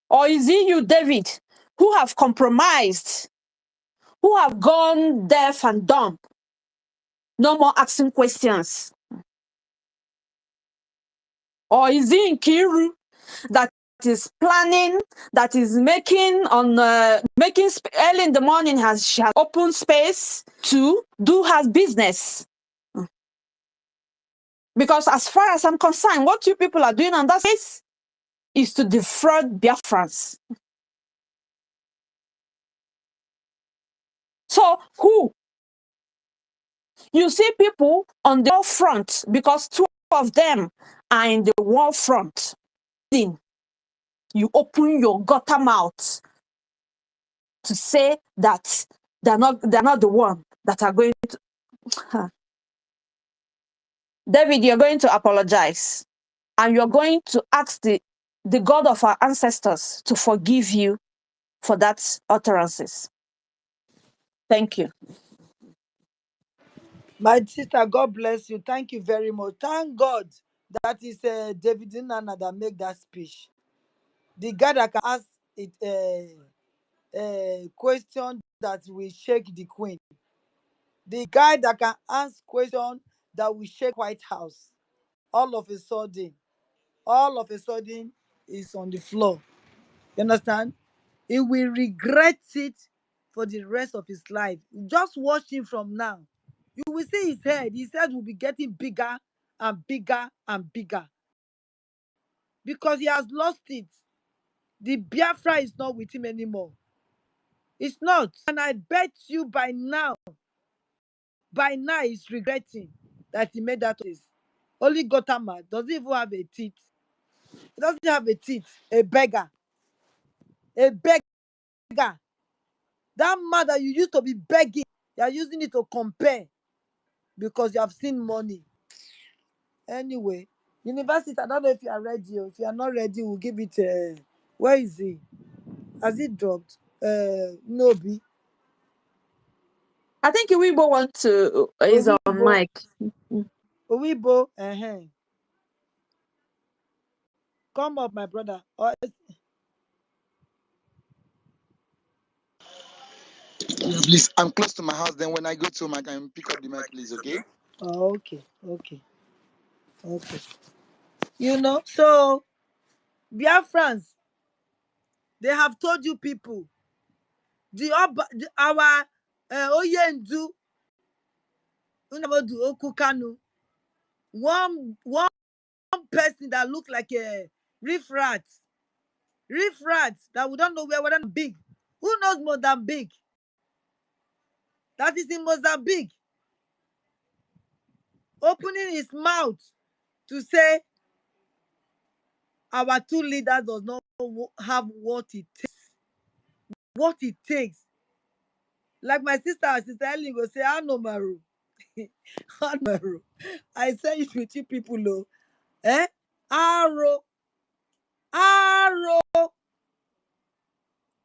or is it you, David, who have compromised, who have gone deaf and dumb, no more asking questions? Or is it Nkere that is planning, that is making early in the morning, she has open space to do her business? Because as far as I'm concerned, what you people are doing on that space is to defraud Biafrans. So who? You see people on the war front, because two of them are in the war front. You open your gutter mouth to say that they're not the one that are going to. David, you're going to apologize, and you're going to ask the God of our ancestors to forgive you for that utterances. Thank you. My sister, God bless you. Thank you very much. Thank God that is David Nana that make that speech. The guy that can ask it question that will shake the queen. The guy that can ask question that will shake White House. All of a sudden, is on the floor. You understand? He will regret it for the rest of his life. Just watch him from now. You will see his head. His head will be getting bigger and bigger and bigger because he has lost it. The Biafra is not with him anymore. It's not. And I bet you by now he's regretting that he made that choice. Only Gotama doesn't even have a teeth. He doesn't have a teeth. A beggar. A beggar. That man that you used to be begging, you are using it to compare because you have seen money. Anyway, university, I don't know if you are ready. If you are not ready, we'll give it where is he? Has it dropped? Nobi. I think Iwibo wants to is on Owibo. mic. Owibo. Come up, my brother. Yeah, please, I'm close to my house. Then when I go to home, I can pick up the mic, please. Okay. Okay. So Biafrans, they have told you people, our Oyendu, Unamodu Okukanu, one person that look like a riff rat that we don't know whether big. Who knows Mozambique? That is in Mozambique, opening his mouth to say our two leaders does not have what it takes. Like my sister Ellen go say, Anomaru. Anomaru. I say it with you people, though. Arrow.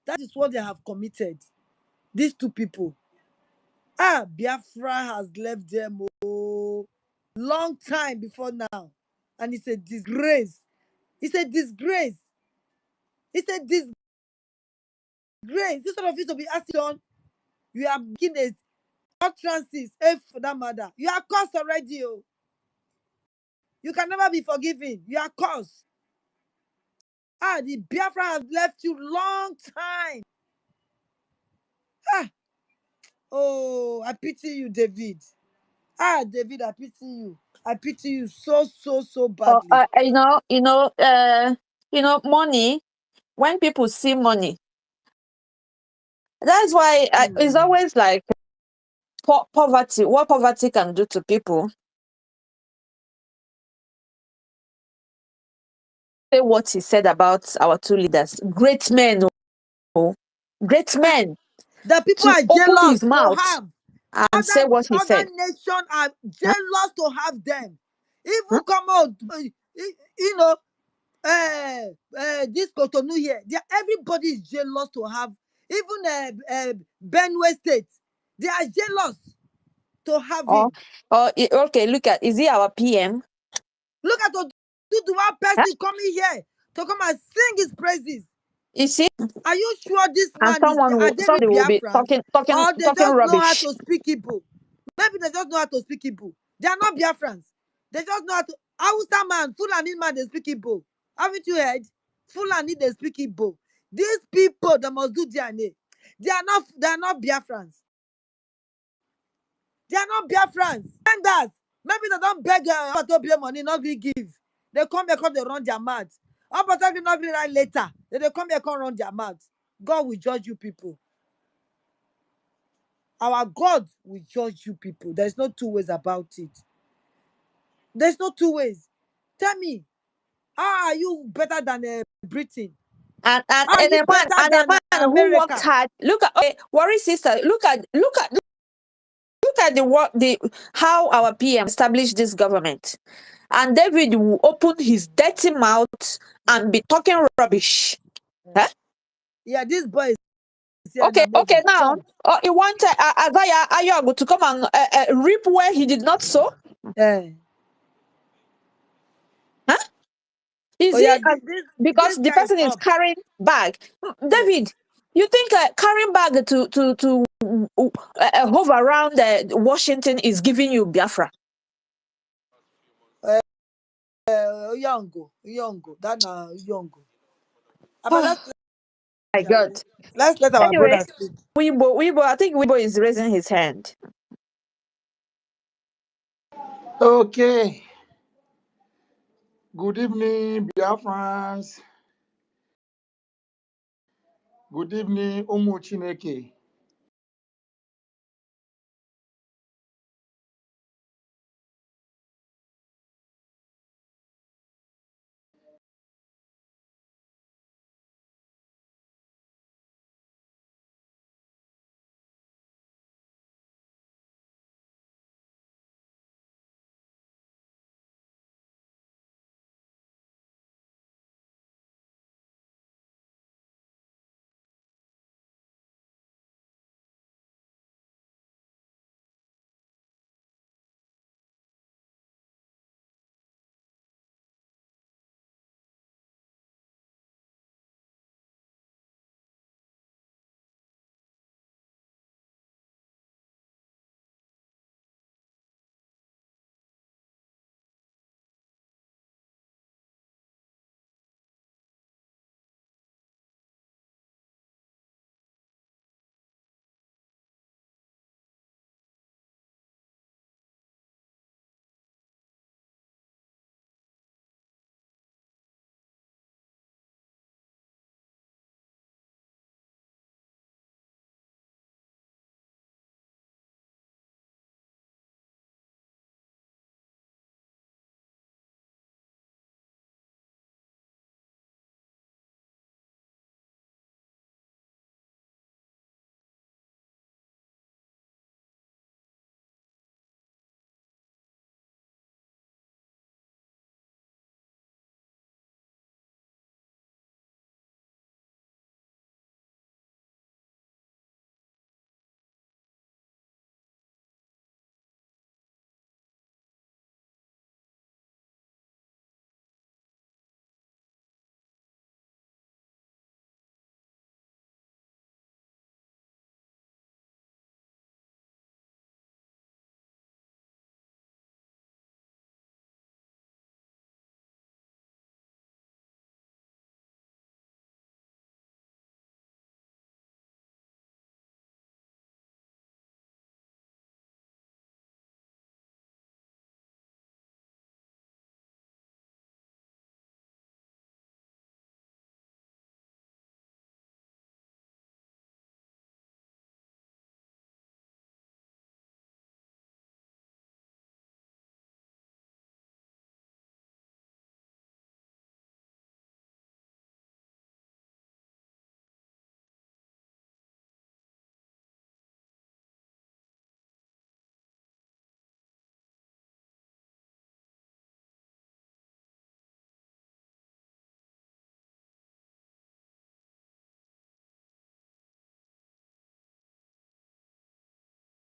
That is what they have committed. These two people. Biafra has left them long time before now. And it's a disgrace. It's a disgrace. Instead of you to be asking on, you are making a utterances, if for that matter. You are cursed already. You can never be forgiven. You are cursed. The Biafra has left you long time. Oh, I pity you, David. Ah, David, I pity you. I pity you so, so, so badly. Money. When people see money, that's why it's Hmm. always like poverty. What poverty can do to people. Say what he said about our two leaders, great men, oh, great Ah, men, the people to are open his jealous to mouth have. and say what he Other said. nation are Huh? jealous to have them. Huh? Even come out, you know, this Cotonou here, everybody is jealous to have. Even Benue State, they are jealous to have Or, him. okay, look at, is he our PM? Look at the one Huh? person coming here to come and sing his praises. You see, Are you sure this and man is? Are they real somebody will be Biafrans, talking or they talking just know how rubbish. to speak Igbo? Maybe they just know how to speak Igbo. They are not Biafrans. They just know how to. Hausa man, Fulani man, they speak Igbo. Haven't you heard? Fulani they speak Igbo. These people that must do DNA. They are not. They are not Biafrans. They are not Biafrans. And that maybe they don't beg to pay money, not be give. They come here, come they run their mouth. How about talking not be right later? They come here, come run their mouth. God will judge you people. Our God will judge you people. There's no two ways about it. There's no two ways. Tell me, how are you better than Britain? And How are and you a man better and a than man who worked America? hard. Look at, okay, worry sister. Look at the work, the how our PM established this government, and David will open his dirty mouth and be talking rubbish. Huh? Yeah, this boy is here Okay, now. okay. Maybe Now, come. you want Isaiah Ayago to come and reap where he did not sow? Eh. Huh? Oh Is yeah, he this because the guy is person is up. carrying bag? Yes. David, you think carrying bag to hover around Washington is giving you Biafra? Yongo. That now Yongo. But Oh my God. let's let our Anyway, brothers speak. Weibo, I think Weibo is raising his hand. Okay. Good evening, Biafrans. Good evening, Umu Chineke.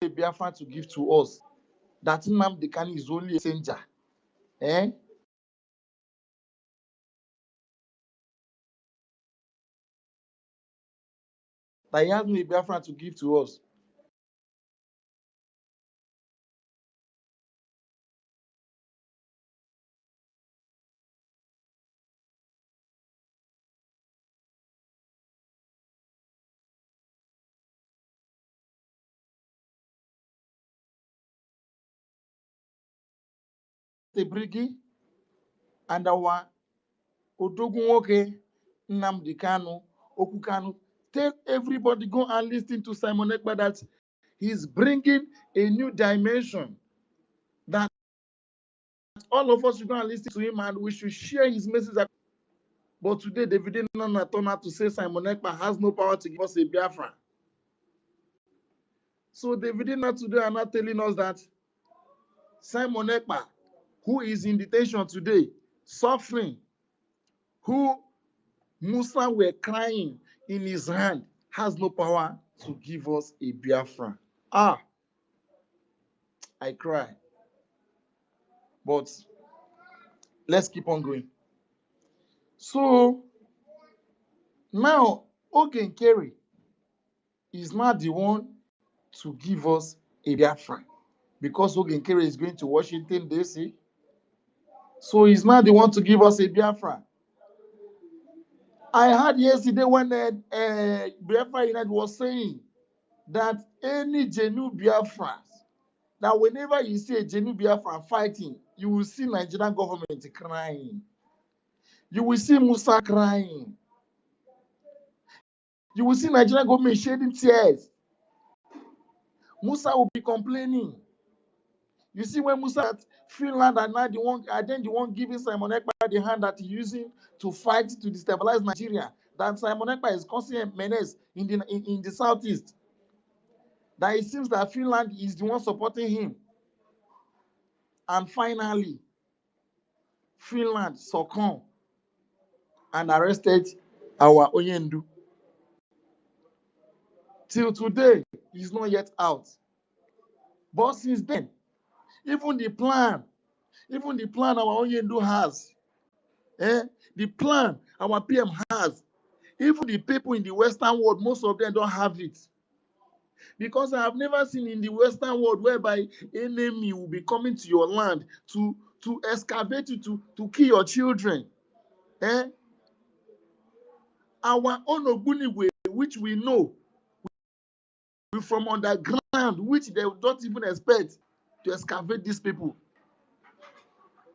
Biafra to give to us. That Nnamdi Kanu is only a messenger. Eh? That he has no Biafra to give to us. The Brgie and our Odogunwoke Nnamdi Kanu, Oku Kanu, tell everybody go and listen to Simon Ekpa that he's bringing a new dimension. That all of us should go and listen to him and we should share his message. But today, David Nana turned out to say Simon Ekpa has no power to give us a Biafra. So David Nana today are not telling us that Simon Ekpa, who is in detention today, suffering, who Musa were crying in his hand, has no power to give us a Biafra. Ah, I cry. But let's keep on going. So now, Nkere is not the one to give us a Biafra because Nkere is going to Washington, D.C. So he's not the one to give us a Biafra. I heard yesterday when Biafra United was saying that any genuine Biafra, that whenever you see a genuine Biafra fighting, you will see Nigerian government crying. You will see Musa crying. You will see Nigerian government shedding tears. Musa will be complaining. You see when Musa at Finland and now the one giving Simon Ekpa the hand that he's using to fight to destabilize Nigeria. That Simon Ekpa is causing a menace in the southeast. That it seems that Finland is the one supporting him. And finally, Finland succumbed and arrested our Onyendu. Till today, he's not yet out. But since then, even the plan our Onyendu has, the plan our PM has, even the people in the Western world, most of them don't have it. Because I have never seen in the Western world whereby enemy will be coming to your land to excavate you, to kill your children. Our own Ogbunigwe, which we know, we from underground, which they don't even expect to excavate these people.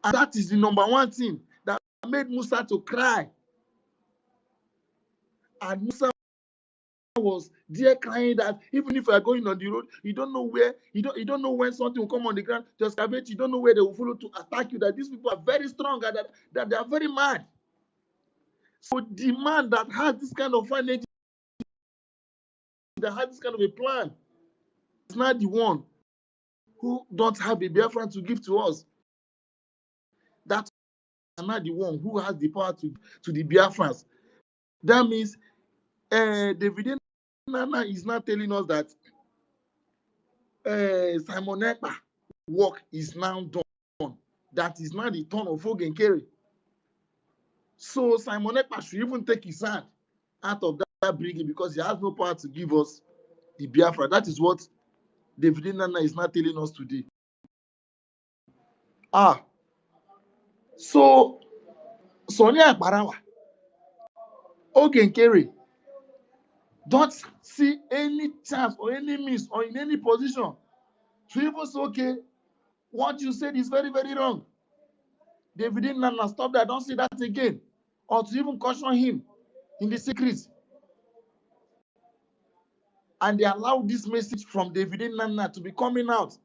And that is the number one thing that made Musa to cry. And Musa was there crying that even if you are going on the road, you don't know where, you don't know when something will come on the ground to excavate, you don't know where they will follow to attack you, that these people are very strong and that they are very mad. So the man that has this kind of energy, that has this kind of a plan, is not the one who don't have a Biafran to give to us. That's not the one who has the power to the Biafrans. That means David Nana is not telling us that Simon Ekpa work is now done. That is not the turn of Nkere. So Simon Ekpa should even take his hand out of that brigade because he has no power to give us the Biafra. That is what David Nana is not telling us today. So Sonia Barawa, Nkere, don't see any chance or any means or in any position to even say, okay, what you said is very, very wrong. David Nana, stop that, don't say that again. Or to even caution him in the secret. And they allowed this message from David Nana to be coming out.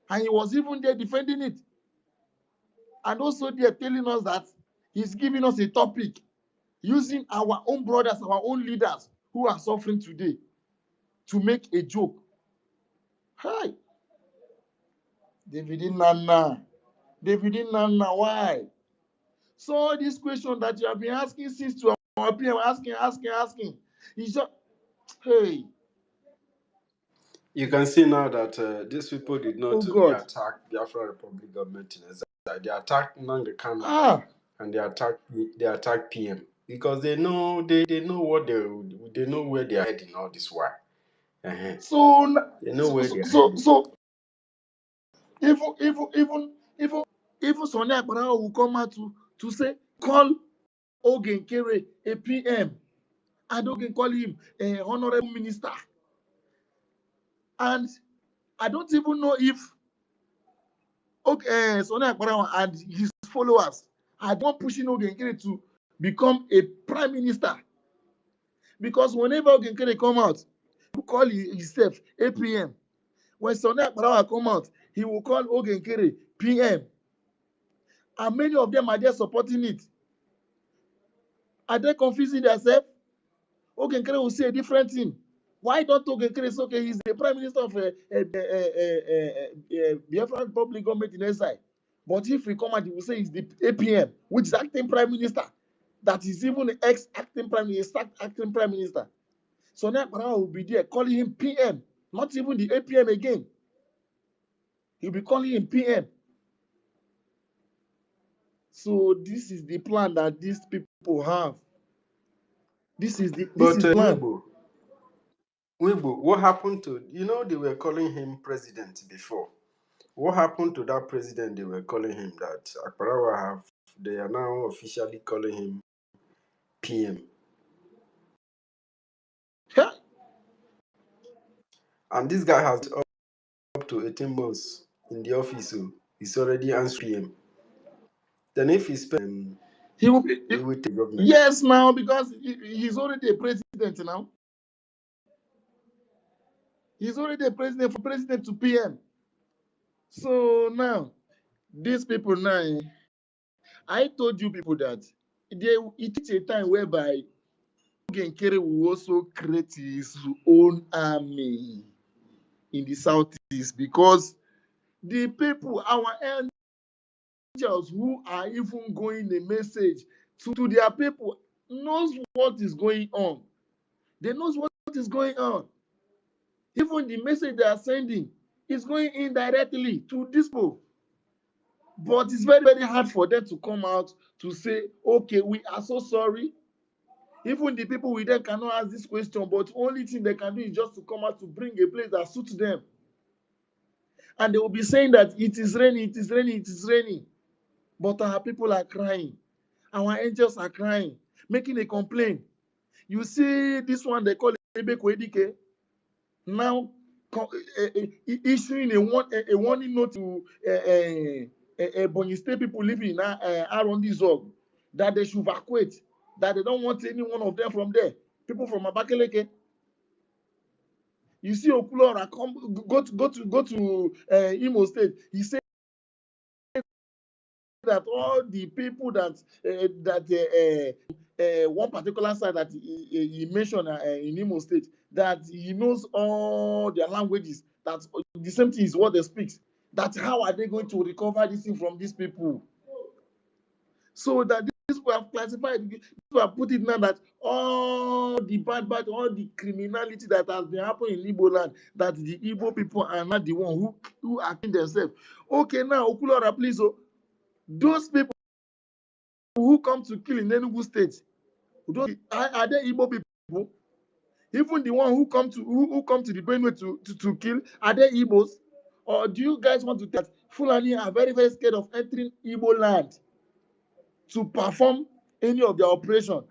And he was even there defending it. And also they're telling us that he's giving us a topic using our own brothers, our own leaders who are suffering today to make a joke. Hi. David Nana, why? So this question that you have been asking since to our PM, asking. It's just, hey. You can see now that these people did Oh not only God. attack Biafra Republic government in Ezza, they attacked Nnamdi Kanu Ah, and they attacked PM because they know what they know where they are heading all this while. Uh-huh. so They know so where so they are so, heading. so even even Sonny Abraham will come out to say call Oge Nkere a PM and Oge call him a honorable minister, and I don't even know if Sonny Abraham and his followers are not pushing Oge Nkere to become a prime minister, because whenever Oge Nkere come out, he will call himself APM. When Sonny Abraham come out, he will call Oge Nkere PM, and many of them are just supporting it. Are they confusing themselves? Ogenkere will say a different thing. Why don't Ogenkere say, okay, he's the prime minister of Biafran Republic government in exile? But if we come out, he will say he's the APM, which is acting prime minister. That is even the ex-acting prime minister, acting prime minister. So now will be there calling him PM, not even the APM again. He'll be calling him PM. So this is the plan that these people have. This is But the plan. Weibo, what happened to they were calling him president before? What happened to that president they were calling him that Akparawa have? They are now officially calling him PM. Yeah. And this guy has up to 18 months in the office, so he's already answering PM. Then if he spend, He will be, he will take government. yes, now because he's already a president now. He's already a president, from president to PM. So now, these people now, I told you people that it is a time whereby Nkere will also create his own army in the southeast, because the people, our angels who are even going a message to their people, knows what is going on. They knows what is going on. Even the message they are sending is going indirectly to these people. But it's very, very hard for them to come out to say, okay, we are so sorry. Even the people with them cannot ask this question, but only thing they can do is just to come out to bring a place that suits them. And they will be saying that it is raining, it is raining, it is raining. But our people are crying. Our angels are crying, making a complaint. You see this one they call Ebe Kwedike, now issuing a warning note to Bonny State people living in around this zone, that they should evacuate, that they don't want any one of them from there. People from Abakaleke. You see Okulora go to Imo State. He said that all the people one particular side that he mentioned in Imo State, that he knows all their languages, that the same thing is what they speak. That how are they going to recover this thing from these people? So that this we have classified, this we have put it now that all the bad, all the criminality that has been happening in Igbo land, that the Igbo people are not the one who are killing themselves. Okay, now Okulora, please, those people who come to kill in Enugu State, are they Igbo people? Even the one who come to the Benue to kill, are they Igbos? Or do you guys want to tell that Fulani are very, very scared of entering Igbo land to perform any of their operation?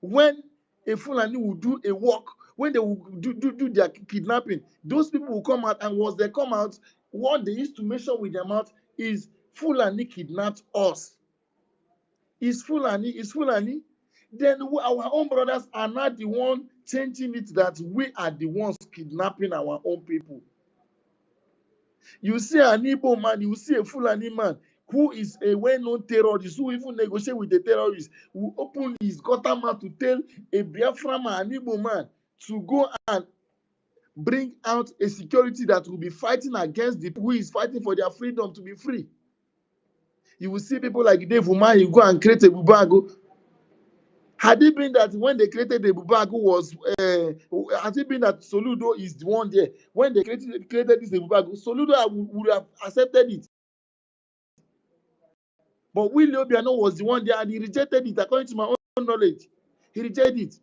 When a Fulani will do a work, when they will do their kidnapping, those people will come out, and once they come out, what they used to mention with their mouth is Fulani kidnapped us. Is Fulani. Then our own brothers are not the one changing it, that we are the ones kidnapping our own people. You see an Igbo man, you see a Fulani man who is a well-known terrorist, who even negotiate with the terrorists, who open his gutter mouth to tell a Biafra man, an Igbo man, to go and bring out a security that will be fighting against the people who is fighting for their freedom to be free. You will see people like Dave Umahi go and create a Bubago Had it been that when they created the Bubagu was, had it been that Soludo is the one there, when they created this Bubagu, Soludo would have accepted it. But Willie Obiano was the one there and he rejected it, according to my own knowledge. He rejected it.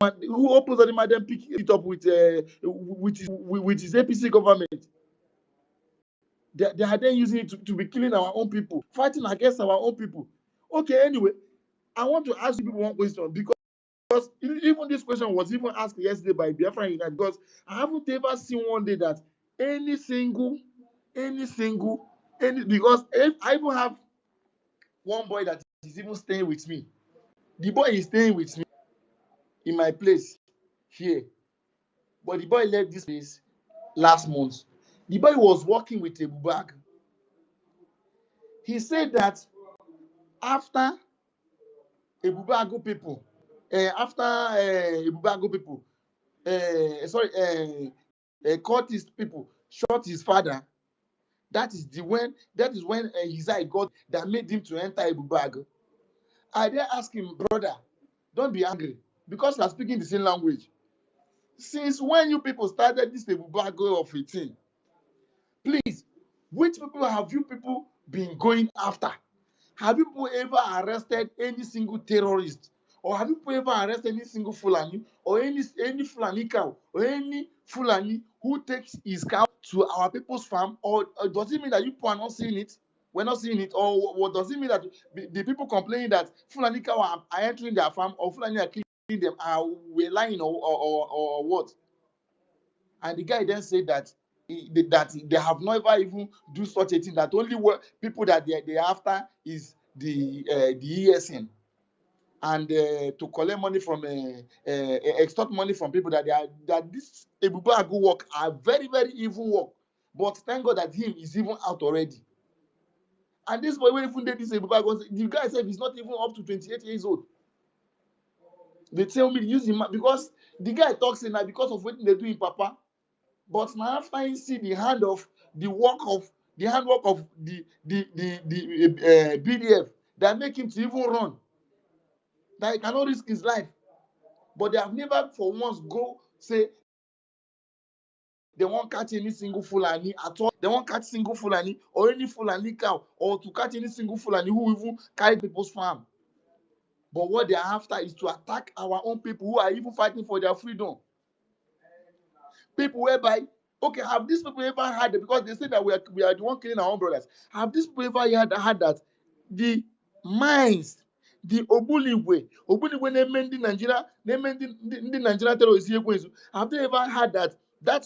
And who opposed him and then pick it up with his APC government. They are then using it to be killing our own people, fighting against our own people. Okay, anyway, I want to ask you people one question because even this question was even asked yesterday by Biafra United, because I haven't ever seen one day that any single, because I even have one boy that is even staying with me. The boy is staying with me in my place here, but the boy left this place last month. The boy was working with a bag. He said that after Ebubago people, Ebubago people, cultist people shot his father. That is when his eye got that made him to enter Ebubago. I then asked him, brother, don't be angry because we are speaking the same language. Since when you people started this Ebubago of 18, please, which people have you people been going after? Have you people ever arrested any single terrorist? Or have you people ever arrested any single Fulani or any Fulani cow or any Fulani who takes his cow to our people's farm? Or does it mean that you people are not seeing it? We're not seeing it. Or what does it mean that the people complaining that Fulani cow are entering their farm or Fulani are killing them are we lying or what? And the guy then said that that they have never even do such a thing. That only what people that they after is the ESN and to collect money from extort money from people that this Ebubagu work are very very evil work. But thank God that him is even out already. And this boy when even did this Ebubagu, the guy said he's not even up to 28 years old. They tell me use him because the guy talks in that because of what they do in Papa. But now after you see the handwork of the BDF that make him to even run, that he cannot risk his life. But they have never for once go say they won't catch any single Fulani at all. They won't catch single Fulani or any Fulani cow or to catch any single Fulani who even carry people's farm. But what they are after is to attack our own people who are even fighting for their freedom. People whereby, okay, have these people ever had it? Because they say that we are the one killing our own brothers. Have these people ever had that the mines, the Obuligwe named Nigeria, named the Nigeria terrorists here going. Have they ever had that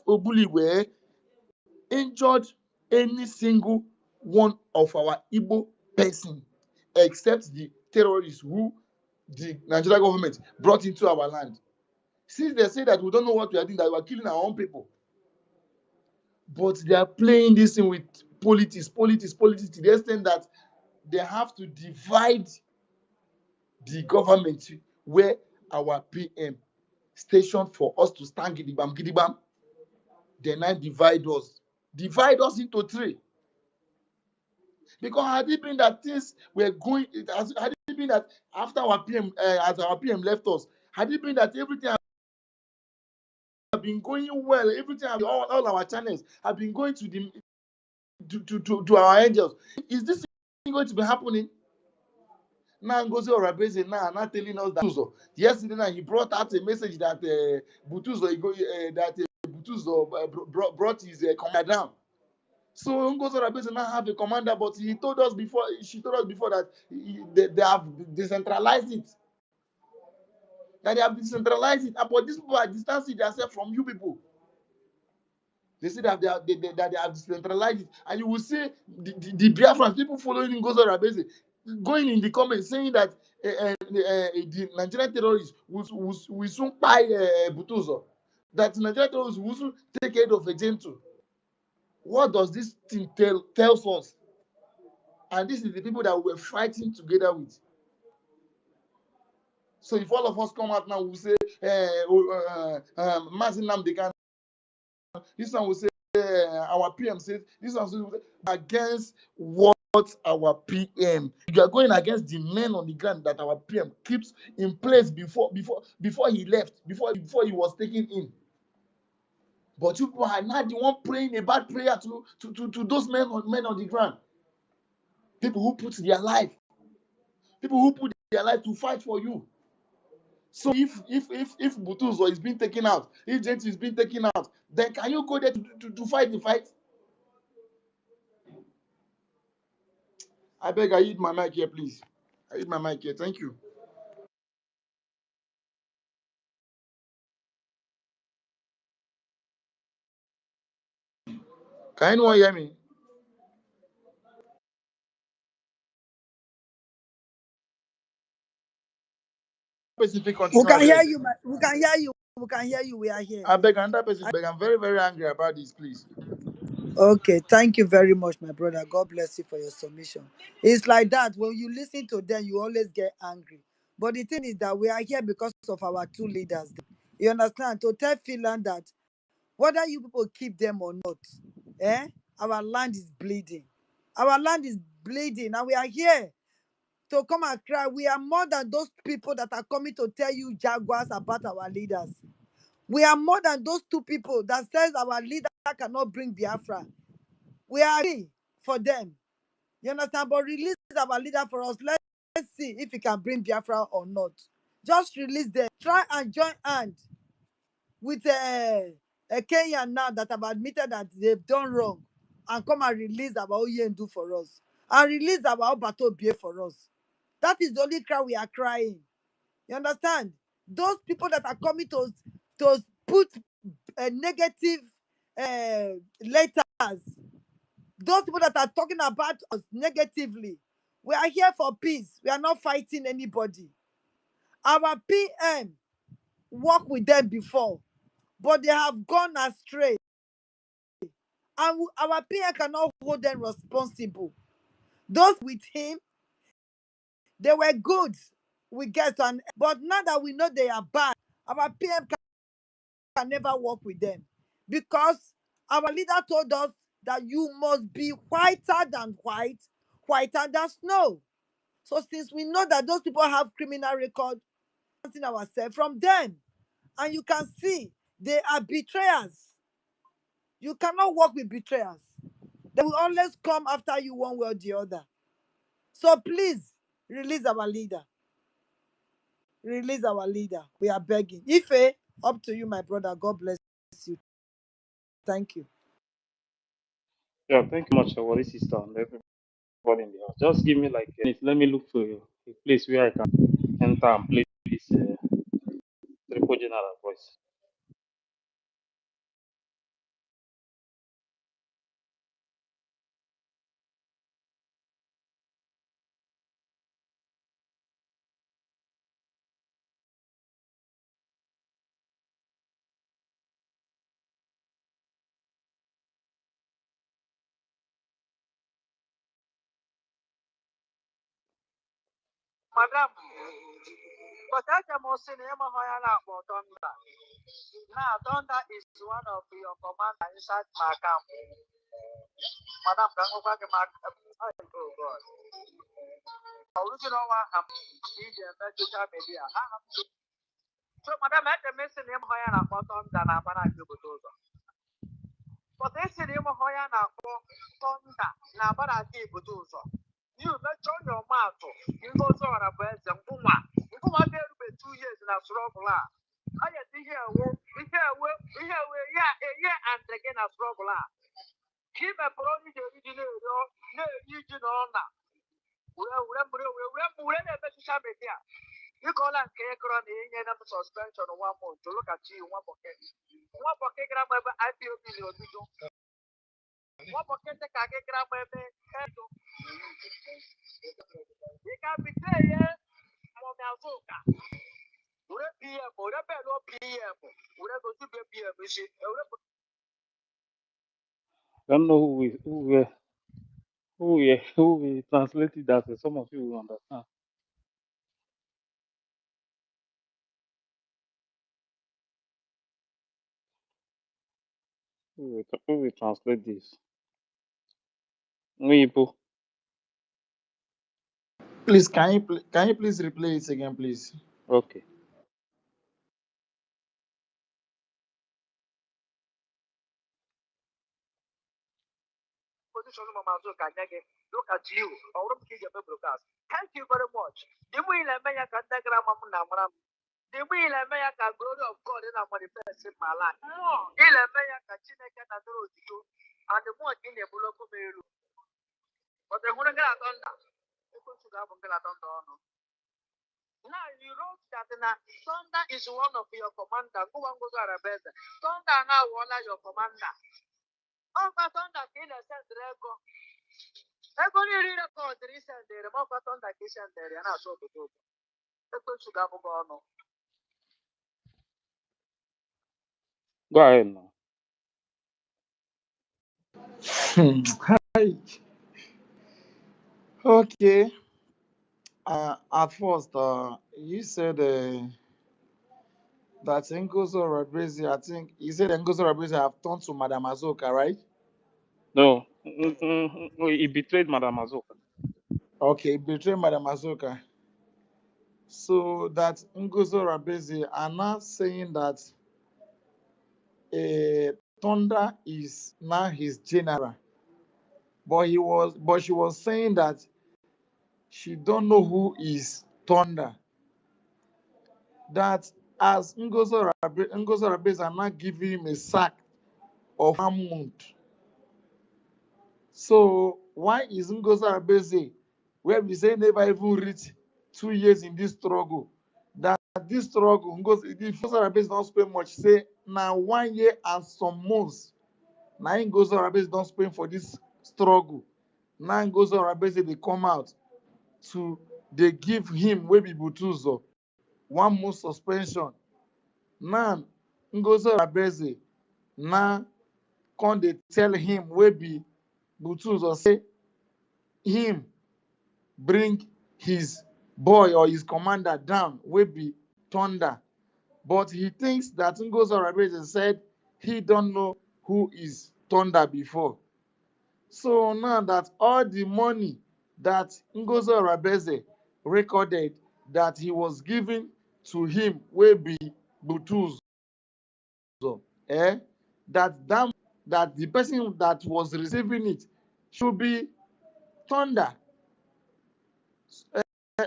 Obuligwe injured any single one of our Igbo person except the terrorists who the Nigerian government brought into our land? Since they say that we don't know what we are doing, that we are killing our own people. But they are playing this thing with politics to the extent that they have to divide the government where our PM stationed for us to stand gidigam. They now divide us into three. Because had it been that things were going, had it been that after our PM, as our PM left us, had it been that everything have been going well, everything, all our channels have been going to the to our angels. Is this going to be happening? Now Ngozi Orabeze now telling us that yesterday now he brought out a message that Butuzo brought his commander down. So Ngozi Orabeze now have a commander, but she told us before that they have decentralized it. That they have decentralized it. But these people are distancing themselves from you people. They say that they have decentralized it. And you will see the Biafrans, people following Ngozi Orabeze, going in the comments saying that the Nigerian terrorists will soon buy Butuzo. That Nigerian terrorists will soon take head of a gentle. What does this thing tells us? And this is the people that we're fighting together with. So if all of us come out now, we'll say, Mazin Namdekan, this one will say, our PM says, this one will say, against what our PM. You are going against the men on the ground that our PM keeps in place before he left, before he was taken in. But you people are not the one praying a bad prayer to those men on the ground. People who put their life to fight for you. So if Butuzo is being taken out, if Gentil is being taken out, then can you go there to fight the fight? I beg, I eat my mic here, please. I eat my mic here. Thank you. Can anyone hear me? Specific We continue, I can hear beg. you. We can hear you. We can hear you. We are here. I beg another person. Beg. I'm very, very angry about this, please. Okay, thank you very much, my brother. God bless you for your submission. It's like that. When you listen to them, you always get angry. But the thing is that we are here because of our two leaders. You understand? To tell Finland that whether you people keep them or not, eh? Our land is bleeding. Our land is bleeding, and we are here to come and cry. We are more than those people that are coming to tell you jaguars about our leaders. We are more than those two people that says our leader cannot bring Biafra. We are ready for them. You understand? But release our leader for us. Let's see if he can bring Biafra or not. Just release them. Try and join hand with A.K.A now that have admitted that they've done wrong, and come and release our Oyendu for us. And release our Obato Bie for us. That is the only cry we are crying. You understand? Those people that are coming to put negative letters, those people that are talking about us negatively, we are here for peace. We are not fighting anybody. Our PM worked with them before, but they have gone astray. And our PM cannot hold them responsible. Those with him, they were good. We get on, but now that we know they are bad, our PM can never work with them, because our leader told us that you must be whiter than white, whiter than snow. So since we know that those people have criminal record, ourselves from them, and you can see they are betrayers. You cannot work with betrayers. They will always come after you one way or the other. So please release our leader. Release our leader. We are begging. Ife, up to you, my brother. God bless you. Thank you. Yeah, thank you much, our sister, and everybody in the house. Just give me like a minute. Let me look for a place where I can enter and play this triple general voice. Madam, but I can also name a higher for Thunder. Now, Thunder is one of your commander inside my camp. Madam, can go back to my oh God. Original one, I'm social media. So, Madam, I can mention him higher for Thunder and Abana. But this is him higher for Thunder and Abana. You let your mouth. You go to our best and Puma. You come out there with 2 years in a struggle. I think here, yeah, a year and again a struggle. Keep a brony the original, no, you know, now. We're never to have it here. You call and care on the Indian suspension 1 month to look at you, one pocket. One pocket grab my IPO million. One pocket the Kage grab my head. You can be there, Monazoka. Would it be a PM? Would I go to be a PM? Don't know who we translated that. Some of you will understand. Who will translate this? Weibo. Please, can you please replay it again, please? Okay. Position Mama Zuka nyege. Look at you. Orum kije be broadcast. Thank you very much. Dimu ile meya kandagra mamu na mram. Dimu ile meya ka glory of God in a manifest in my life. Ile meya ka chineke na doro dito. And the more in the buloko meru. But the hunanga tonda. Eko suga bungala tonda ono. Now you wrote that thunder is one of your commander. Go and go to Arabella. Thunder now one of your commander. Oh, but thunder kill a send rego. Ego ni read a call the recent day. Mo but thunder kill send there. And I saw the book. Eko suga bugono. Go ahead now. Hi. Okay. At first, you said that Ngozo Rabrezi, I think you said Ngozo Rabrezi have turned to Madam Azoka, right? No, he betrayed Madam Azoka. Okay, betray Madam Azoka. So that Ngozo Rabrezi are now saying that Thunder is now his general, but she was saying that she don't know who is Thunder. That as Ngozo Rabrezi are not giving him a sack of 1 month. So why is Ngozi Abeze, where we say never even reach 2 years in this struggle? That this struggle, Ngozi Abeze don't spend much. Say now 1 year and some months. Now Ngozi Abeze don't spend for this struggle. Now Ngozi Abeze they come out to they give him wey be Butuzo 1 month suspension. Now Ngozi Abeze now come they tell him wey be Butuzo say him bring his boy or his commander down will be Thunder. But he thinks that Ngozi Rabeze said he don't know who is Thunder before. So now that all the money that Ngozi Rabeze recorded that he was giving to him will be Butuzo, eh? That the person that was receiving it should be Thunder.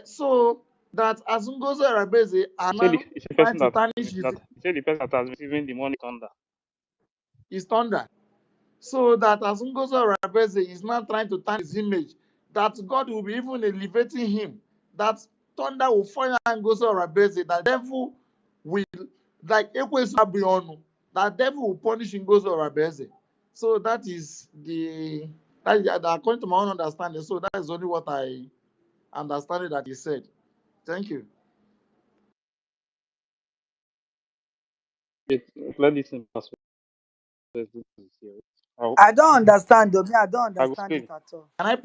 So that as Ngozi Arabese are He said now the trying person to that tarnish he said the person that has receiving the money thunder. his thunder. So that as Ngozi Arabese is now trying to tarnish his image, that God will be even elevating him, that thunder will fire Ngozi Arabese, that devil will, like Ekwesu Abionu, that devil will punish Ngozi Arabese. So that is according to my own understanding. So that is only what I understand that he said. Thank you. Let this thing pass. I don't understand, though. Me, I don't I will understand explain it it. at all. Can I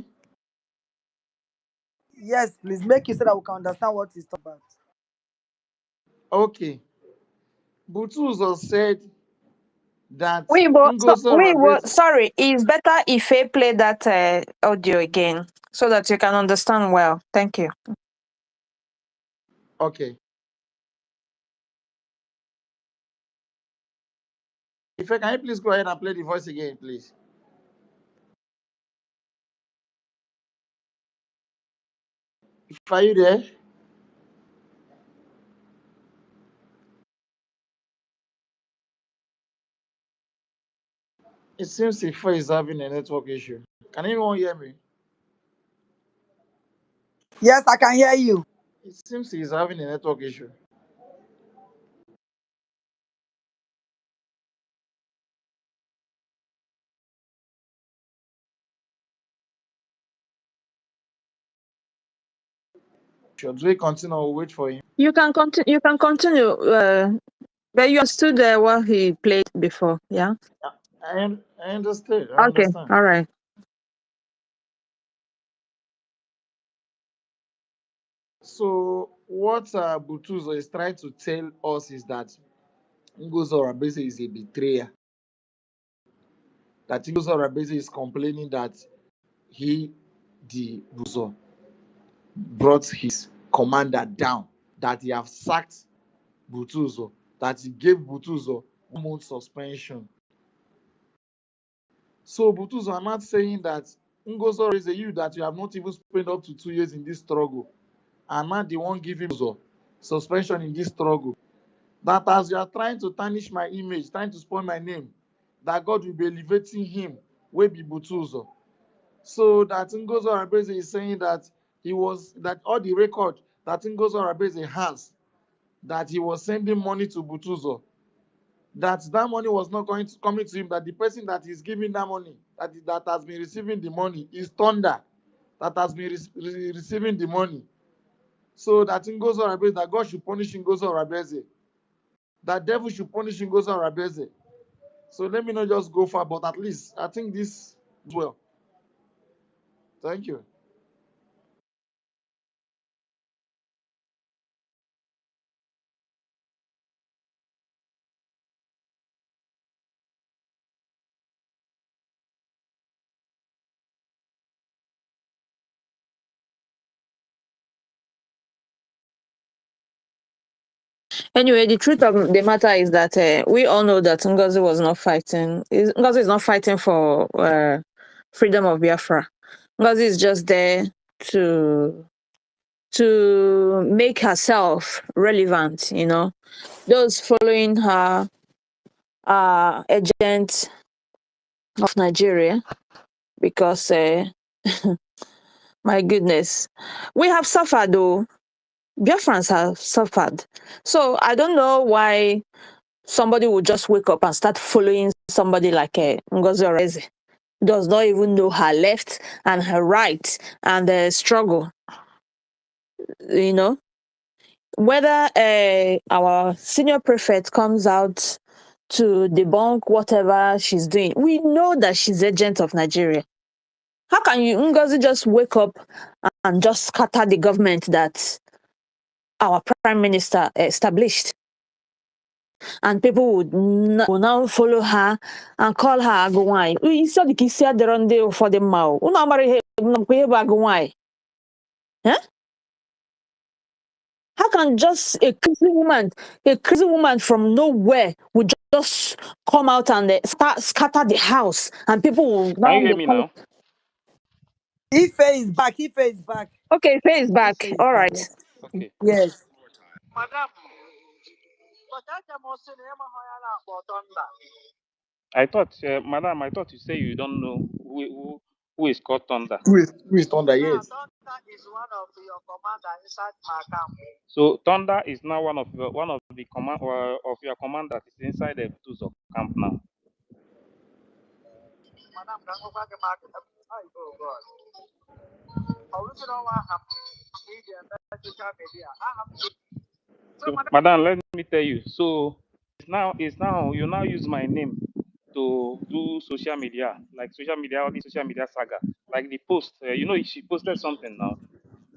Yes, please make it so that we can understand what he's talking about. Okay. Butuzo said that Ngozo We will. Rabesi. Sorry, it's better if I play that audio again so that you can understand well. Thank you. Okay. If I can you please go ahead and play the voice again, please. If are you there? It seems Ifa is having a network issue. Can anyone hear me? Yes, I can hear you. It seems he's having a network issue. Should we continue or wait for him? You can continue. You can continue. But you understood what he played before, yeah? I understood. I Okay. understand. All right. So what Butuzo is trying to tell us is that Ngozo Rabesi is a betrayer. That Ngozo Rabesi is complaining that he the Buzo. brought his commander down, that he have sacked Butuzo, that he gave Butuzo 1 month suspension. So Butuzo are not saying that Ngozo is a you that you have not even spent up to 2 years in this struggle, and now they won't give him suspension in this struggle. That as you are trying to tarnish my image, trying to spoil my name, that God will be elevating him, will be Butuzo. So that Ngozo Rabeze is saying that that all the record that Ngozo Rabeze has, that he was sending money to Butuzo, that money was not coming to him, that the person that is giving that money, that has been receiving the money, is Thunder, that has been receiving the money. So that Ngozo Rabeze, that God should punish Ngozo Rabeze, that devil should punish Ngozo Rabeze. So let me not just go far, but at least I think this as well. Thank you. Anyway, the truth of the matter is that we all know that Ngozi was not fighting. Ngozi is not fighting for freedom of Biafra. Ngozi is just there to make herself relevant. You know, those following her are agents of Nigeria because, my goodness, we have suffered though. Biafrans have suffered. So I don't know why somebody would just wake up and start following somebody like Ngozi Oreze. Does not even know her left and her right and the struggle. You know, whether our senior prefect comes out to debunk whatever she's doing, we know that she's agent of Nigeria. How can you, Ngozi, just wake up and just scatter the government that our prime minister established? And people will now follow her and call her Agawai. You said the Kisia de Ronde for the Mao. Unamari Agawai. How can just a crazy woman from nowhere would just come out and start scatter the house and people will Can you now hear they me call it, now? Ife is back. Ife is back. okay, face Ife back. is All back. right. Okay. Yes. Madam, but I can also name a Thunder. I thought, madam, I thought you say you don't know who is called Thunder. Who is Thunder? Now, Yes. Thunder is one of your commander inside my camp. So Thunder is now one of the command of your command that is inside the Butuzo camp now. Madam, can go back to market. Oh, God. Original one have media, social media. I have to. So, So, Madam, madam, let me tell you. So it's now you now use my name to do social media, like all the social media saga, like the post. She posted something now.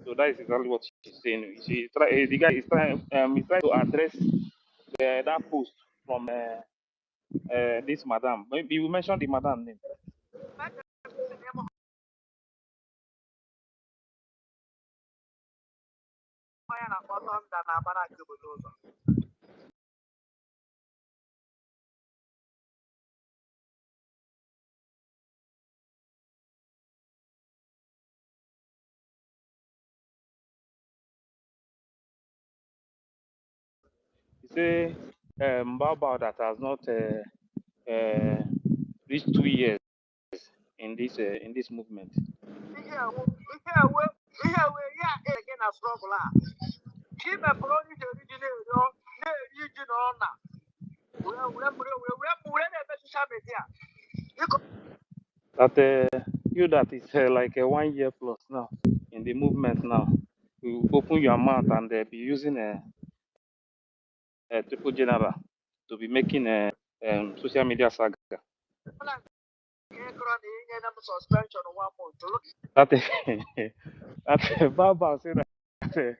So that is exactly what she's saying. The guy is trying to address that post from this madam. Maybe you mentioned the madam name. let them see them higher and bottom than a barrack. He say Bao that has not reached 2 years in this movement. Yeah, again, a struggle. Keep a brody to originate your region on now. We're social media. That you that is like 1 year plus now in the movement now. You open your mouth and be using a triple general to be making a social media saga. Suspension 1 month. That that Baba said that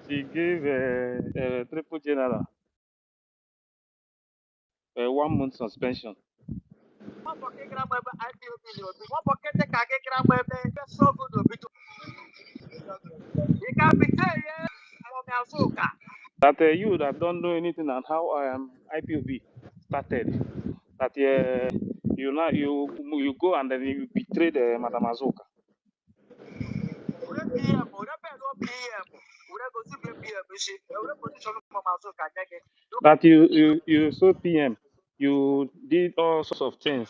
she gave a triple general a 1 month suspension. So good. You can be saying, that you that don't know anything on how IPOB started, that you go and then you betray the Madam Azuka. That you so PM, you did all sorts of things,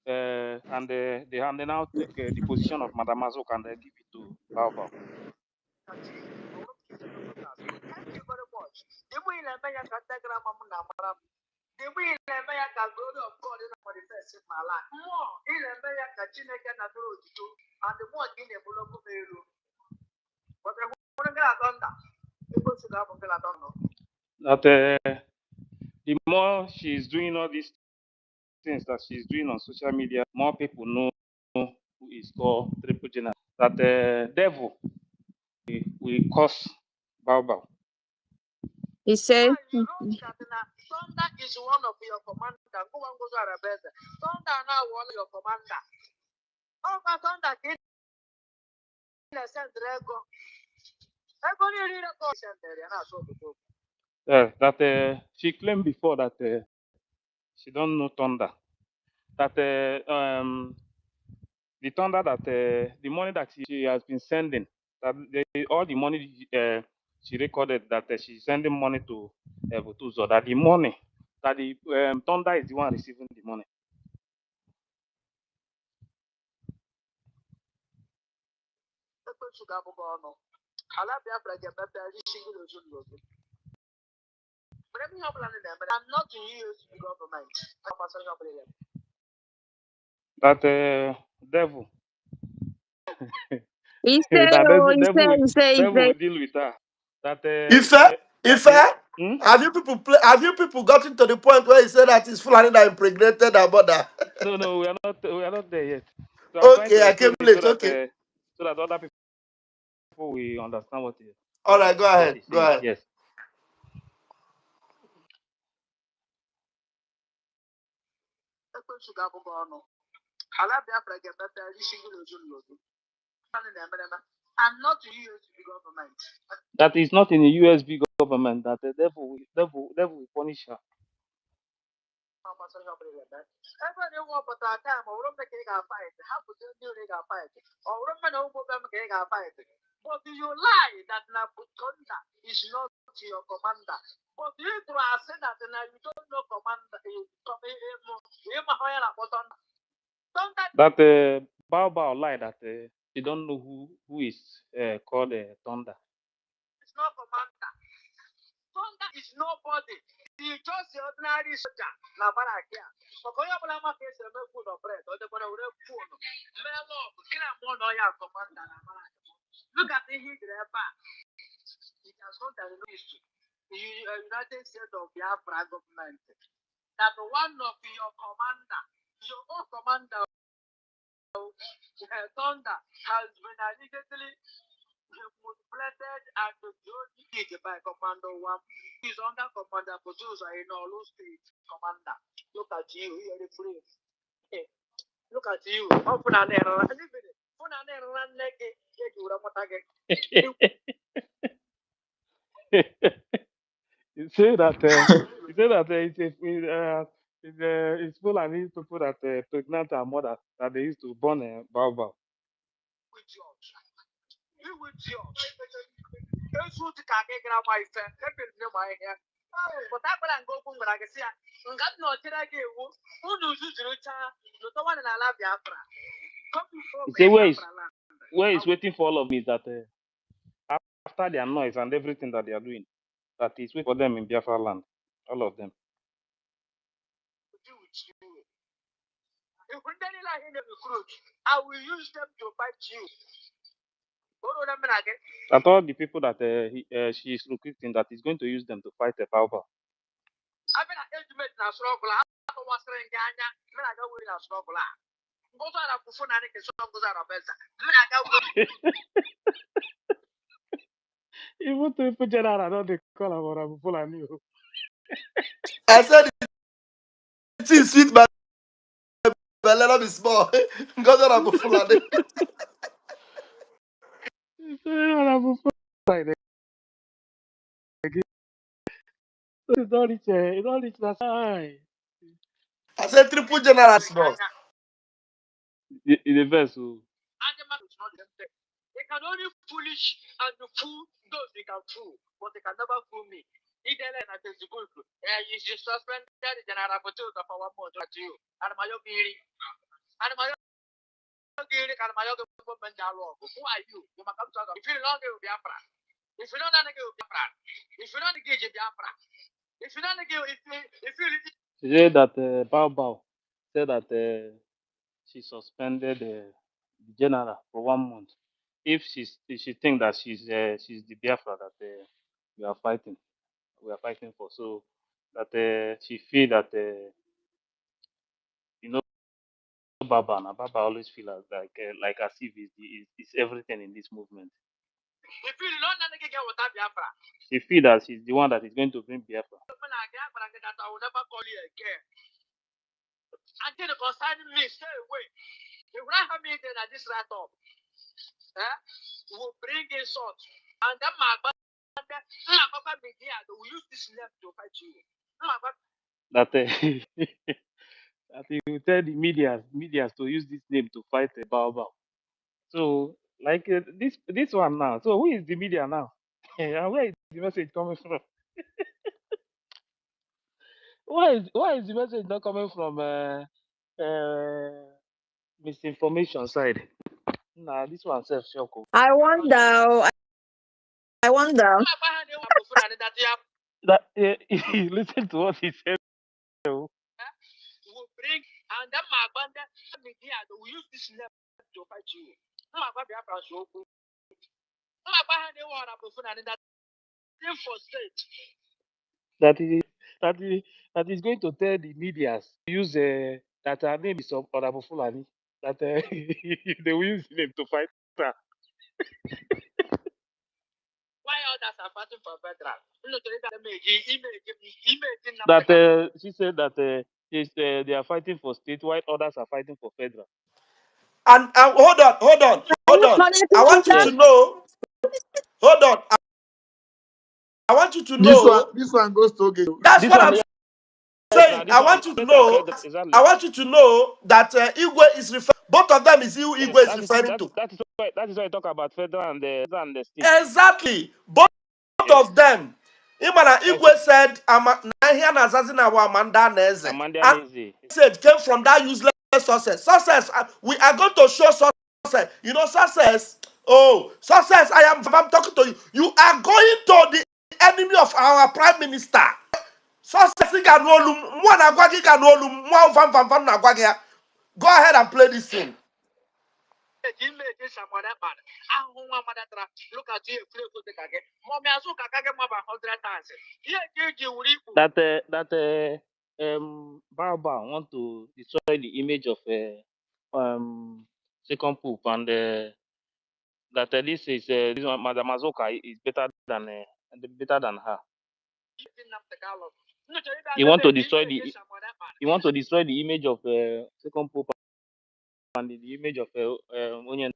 and they now take the position of Madam Azuka and they give it to Bao. Thank you very much. The way I may have got the way I may have got glory of God in the first in my life. More in a may have got Chineke and the road to and the more in a Bologo Meru. But I want to get a thunder. People should have a thunder. That the more she's doing all these things that she's doing on social media, more people know who is called Triple General. That the devil will curse Bao. He said, Now you know that thunder is one of your commander. Go and go to Arabella. Thunder now one of your commander. Oh, my thunder did send Drago. I go near the caution there and I saw the book. That she claimed before that she don't know thunder. That the thunder that the money that she has been sending, that all the money she recorded that she's sending money to Butuzo, that the money that the thunder is the one receiving the money. I'm not to use the government. That devil, he said, that oh, he devil said, will deal with her. That Ife, hmm? have you people gotten to the point where he said that it's Fulani that impregnated her mother? No, we are not there yet. So I'm trying to Okay, I came explain it late. Okay. so that other people will understand All right, go what ahead. he's Go saying. ahead. Yes. I'm not to use the government. That is not in the USB government. That the devil will punish her. Everybody want but our time or make it fight. How could you do it fight? Or women who fight. But you lie that Nabukonda is not your commander. But you to say that you don't know commander. That Bao lie that she don't know who is called Thunder. It's not commander. Thunder is nobody. He's just the ordinary soldier. Na barakia. Okoya bala ma kese me food of bread. Ode bana ure food. Melo, kila mo no ya commander na barakia. Look at the heat there back. It has not an issue. The United States of Biafra government. That one of your commander, your own commander, Thunder, has been allegedly manipulated and dominated by Commando One. He's under Commander Producer in all those states. Commander, look at you, you're the free. Hey, look at you. Open an error. Open an error and leg it. He say that it's full of these people that pregnant her mother that they used to born Bao. With yours. You with yours. Those who take a get my friend, every name I hear. But I go home when I can see. Got no Tiragi, who knows you to return? The one in I love Biafra. Come before He say Biafra land. where is waiting for all of me is that after their noise and everything that they are doing, that is waiting for them in Biafra land, all of them. If we don't like in the recruit, I will use them to fight you. That all the people that she is recruiting, that is going to use them to fight the Bao. I've been an intimate in a struggle. I was saying, Ganya, when I go with a struggle. Go to a phone and get some goes out of bed. Even to people general, I don't they call about Fulani. I said it is sweet, but let me small. God, I'm Fulani. I said triple general boss. In the verse, oh. They can only foolish and fool those they can fool, but they can never fool me. Idele na Facebook. You should suspend the general potato for 1 month to you. And my yogiri. And my yogiri and my yoga government dialogue. Who are you? You must come to us. If you don't give Biafra. If you don't give Biafra. If you don't give Biafra. If you don't give if you She said that Bao Bao said that she suspended the general for 1 month. If she think that she's the Biafra that we are fighting, for. So that she feel that you know Baba and Baba always feel like as if is everything in this movement. if you don't get what Biafra. She feel that she's the one that is going to bring Biafra. I will never call you again. Until the concerning me, stay away. The right hand meeting at this right up will bring insult. And then my Papa media will use this name to fight you. That that he will tell the media to use this name to fight Bao. So like this one now. So who is the media now? And where is the message coming from? Why is the message not coming from misinformation side? Nah, this one self shock. I wonder. I wonder. That listen to what he said. Will bring and then my bandit media will use this name to fight you. My Biafra so good. My Biafra they want to phone and that for state. That he that is going to tell the media to use that her name is Honorable Fulani. That they will use the name to fight her. Why others are fighting for federal? That she said that they are fighting for state while others are fighting for federal. And Are you I connecting want you to to Yes. know. Hold on. I want you to know. This one goes to okay. That's This what one, I'm yes, saying. now this I one want you to state and know. federal exactly. I want you to know that Igwe is referring. Both of them is who Yes, Igwe is referring to. that is why I talk about federal and the state. Exactly. Both Yes. of them. Imana Yes. Igwe said, "Nahia na Zazina wa Amanda Neze." Amanda And Nezi. message came from that useless success. Success. We are going to show success. You know success. Oh, success. I'm talking to you. You are going to the enemy of our prime minister. Success. Go ahead and play this thing. Look at you, Mommy, I saw Kakage more than 100 times. Baba want to destroy the image of second poop and that this one Madam Azoka is better than her. He want to destroy the image of second pope and the image of Onye.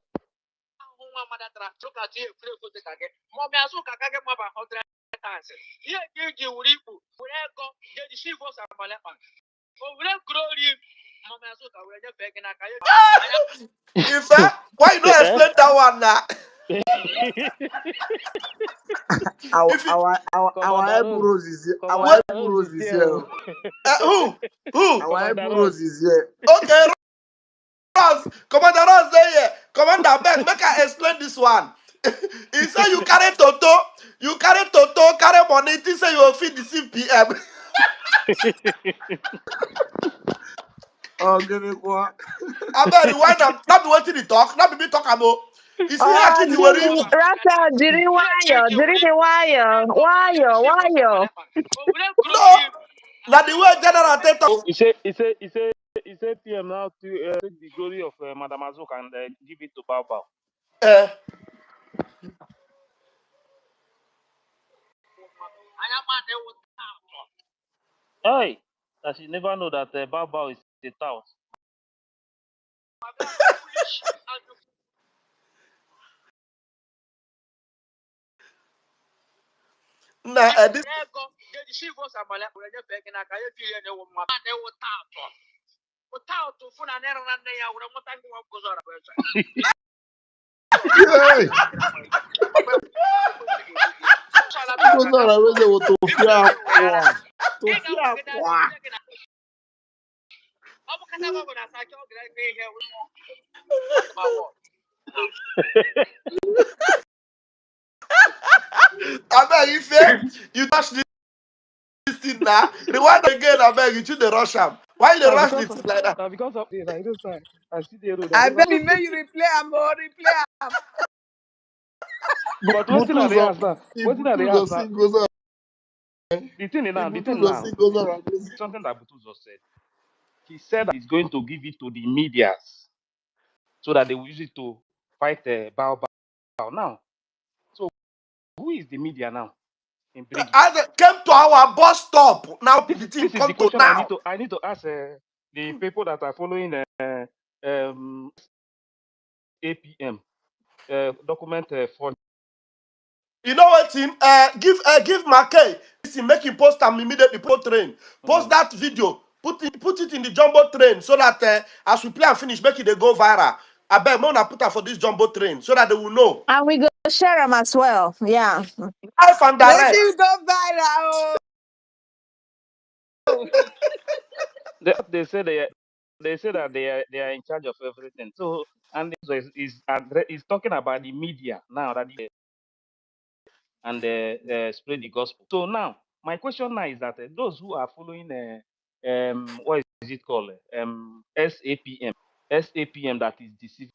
Look at you, Mommy, I saw Kakage more than 100 times. Here, you will equal. We go, they deceive us and Malapan. Oh, we don't grow you. Mommy, I saw Kakage begging a In fact, why you don't explain that one now? If you, Our Commander Ebu Rose, Rose is here. Our what, Commander Ebu Rose Rose is is here. here. who? Our Commander Ebu Rose. Rose is here. Okay, Ross, Commander Ross there. Yeah. Commander Beck, make I explain this one. He say you carry Toto, carry money, he say you will feed the CPM. Oh, give me what? I bet rewind am, not be waiting to talk, not be me talk about. You see how Oh, Kitty Jimmy, were Raphael, Jiri Wayo, Jiri Wayo, Wayo. no, now the way General Teta. He said PM now to take the glory of Madam Azoka and give it to Bao Bao. Uh, Hey, that she never know that Bao Bao is a tout. Nah, this Yay! Goes on, I was able to fear one. To fear one. I beg you touch this thing now. Rewind again, I beg you choose the rush am. Why you dey rush the thing like that? because of this, I just I see the road. I I never. beg me, may you replay am or replay am. But what's in the Butuzo, ask now? if What's in the Butuzo ask now? sing goes on, if The thing Butuzo now, sing goes on, something that Butuzo said. He said that he's going to give it to the medias so that they will use it to fight Bao Bao. Now, so who is the media now in Brigi? As they came to our bus stop. Now the thing This is the come to question now. I need to ask the people that are following APM document for. You know what, team? Give McKay. Listen, make him post am immediately. Post train. Post Mm. that video. Put it in the jumbo train so that as we play and finish, make it they go viral. I beg, Mona put her for this jumbo train so that they will know. And we go share them as well. Yeah. Life and Make you direct. go viral. They say they say that they are in charge of everything. So and this is talking about the media now that and spread the gospel. So now my question now is that those who are following what is it called SAPM that is deceiving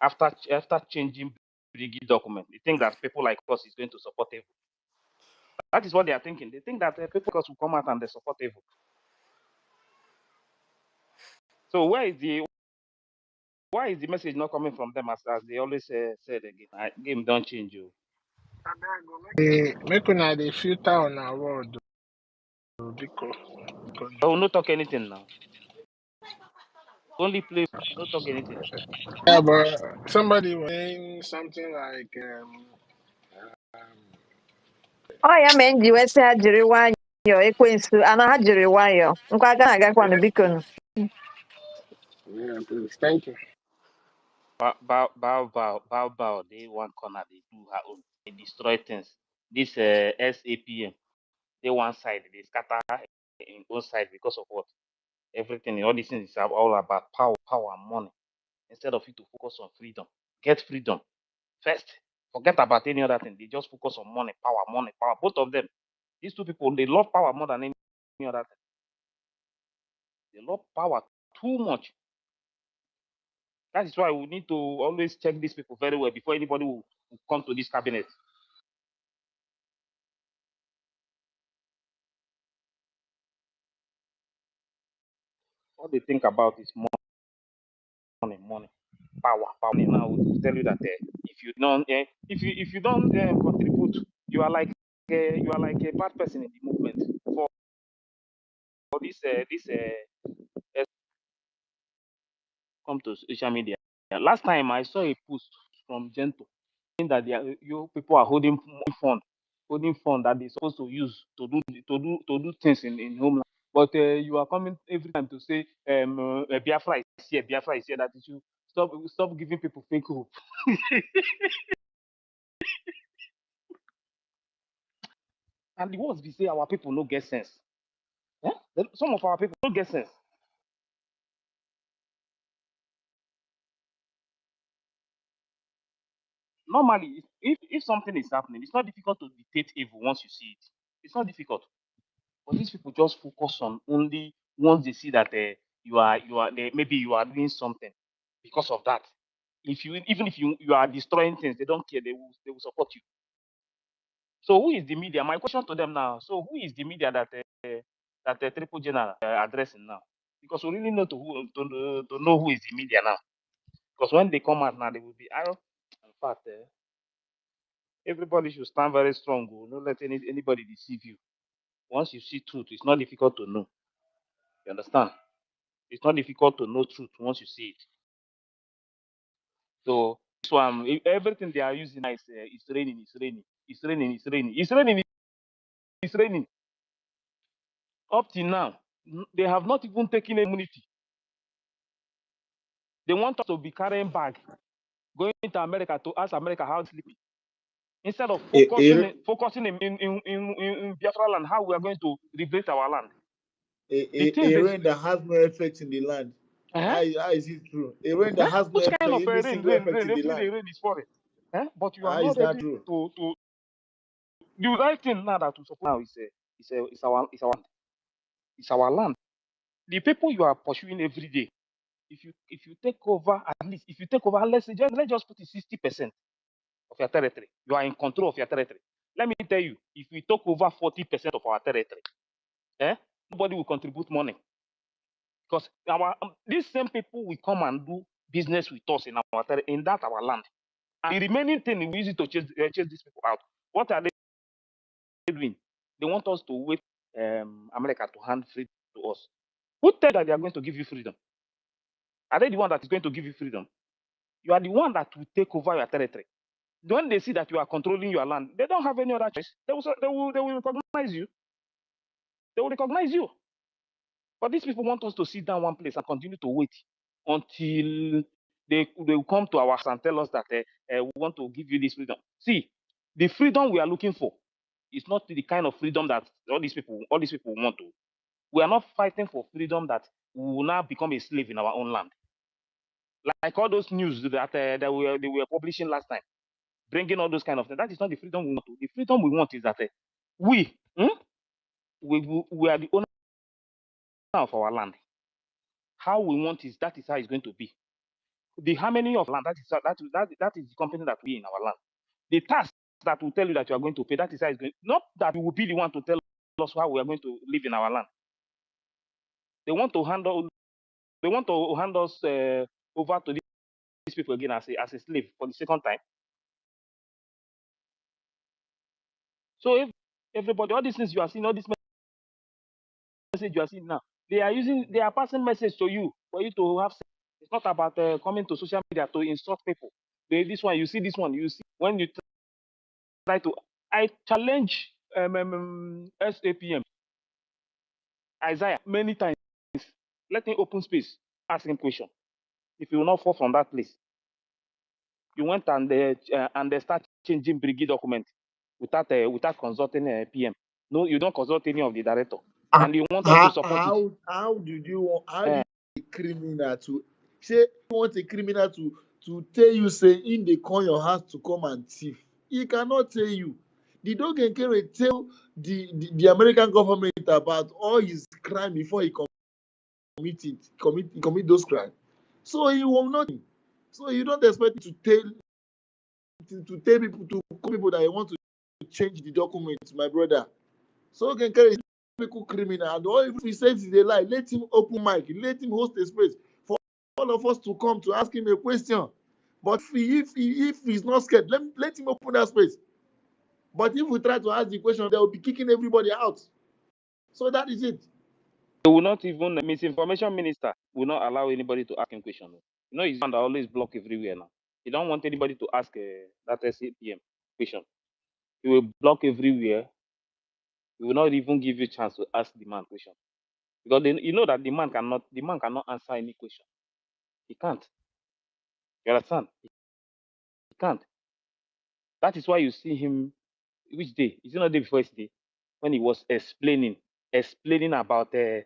after changing Brigi document. They think that people like us is going to support evil. That is what they are thinking. They think that people like us will come out and they support evil. So why is the message not coming from them as they always said again? Game don't change you. Make una dey filter on our word because I will not talk anything now. Only play, not talk anything. yeah, but somebody was saying something like Oh yeah, man, you wese ha jiri nwayọọ ekwensu ana ha jiri nwayọọ nkwa aga na-agakwanụ biko nụ. yeah, please, thank you. Bow, they one corner, they do her own. They destroy things. This SAPM, they one side, they scatter in one side because of what? Everything, all these things is all about power, and money. Instead of you to focus on freedom, get freedom first. Forget about any other thing. They just focus on money, power. Both of them. These two people, they love power more than any other thing. They love power too much. That is why we need to always check these people very well before anybody will come to this cabinet. All they think about is money, power. Now we tell you that if you don't contribute, you are like a bad person in the movement. For this come to social media. Last time I saw a post from Gento saying that you people are holding fund that they're supposed to use to do things in homeland. But you are coming every time to say Biafra is here. That you should stop giving people fake hope. And the worst be say our people no get sense. Eh? Some of our people no get sense. Normally, if something is happening, it's not difficult to dictate evil once you see it. It's not difficult. But these people just focus on only once they see that maybe you are doing something because of that. If you even if you are destroying things, they don't care. They will support you. So who is the media? My question to them now. So who is the media that Triple General addressing now? Because we really know to know who is the media now. Because when they come out now, they will be arrow. In fact, everybody should stand very strong. Oh. Don't let anybody deceive you. Once you see truth, it's not difficult to know. You understand? It's not difficult to know truth once you see it. So this one, everything they are using is raining. it's raining. Up till now, they have not even taken immunity. They want us to be carrying bag, going to America to ask America how to sleep. Instead of focusing in Biafra land, how we are going to liberate our land. A rain that has no effect in the land. How is it true? A rain that has no Which effect, kind of any rain, single effect in the every day land. rain is falling. But you are How not is that ready true? to the right thing now that we support now is our land. The people you are pursuing every day, if you take over, at least if you take over, let's just put it 60% of your territory, you are in control of your territory. Let me tell you, if we took over 40% of our territory, nobody will contribute money, because these same people will come and do business with us in our land, and the remaining thing we use it to chase these people out. What are they doing? They want us to wait America to hand freedom to us. Who tell that they are going to give you freedom? Are they the one that is going to give you freedom? You are the one that will take over your territory. When they see that you are controlling your land, they don't have any other choice. They will recognize you. They will recognize you. But these people want us to sit down one place and continue to wait until they will come to our house and tell us that we want to give you this freedom. See, the freedom we are looking for is not the kind of freedom that all these people want to. We are not fighting for freedom that we will now become a slave in our own land. Like all those news that they were publishing last time, bringing all those kind of things. That is not the freedom we want. The freedom we want is that we are the owner of our land. How we want is that is how it's going to be. The harmony of land, that is the company that we in our land. The tax that will tell you that you are going to pay, that is how it's going. Not that you will be the one to tell us how we are going to live in our land. They want to hand us over to these people again as a slave for the second time. So if everybody, all these things you are seeing, all these message you are seeing now, they are passing message to you for you to have. It's not about coming to social media to insult people. This one, you see this one, you see when you try to. I challenge SAPM Isaiah many times. Let him open space, ask him question. If you will not fall from that place, you went and they start changing Brgie document without consulting PM. No, you don't consult any of the director, and you want us to support it. How did you want a criminal to say you want a criminal to tell you say in they call your house to come and thief? He cannot tell you. The dog and carry tell the American government about all his crime before he commit those crimes. So he will not. So you don't expect to tell people to call people that you want to change the documents, my brother. So Nkere is a typical criminal, and all if he says he's a lie, let him open mic, let him host a space for all of us to come to ask him a question. But if he's not scared, let him open that space. But if we try to ask the question, they will be kicking everybody out. So that is it. They will not even misinformation minister will not allow anybody to ask him question. You know, he's one that always block everywhere now. He don't want anybody to ask that SAPM question. He will block everywhere. He will not even give you a chance to ask the man question, because you know that the man cannot answer any question. He can't. You understand? He can't. That is why you see him. Which day? Is it not the day before yesterday when he was explaining about the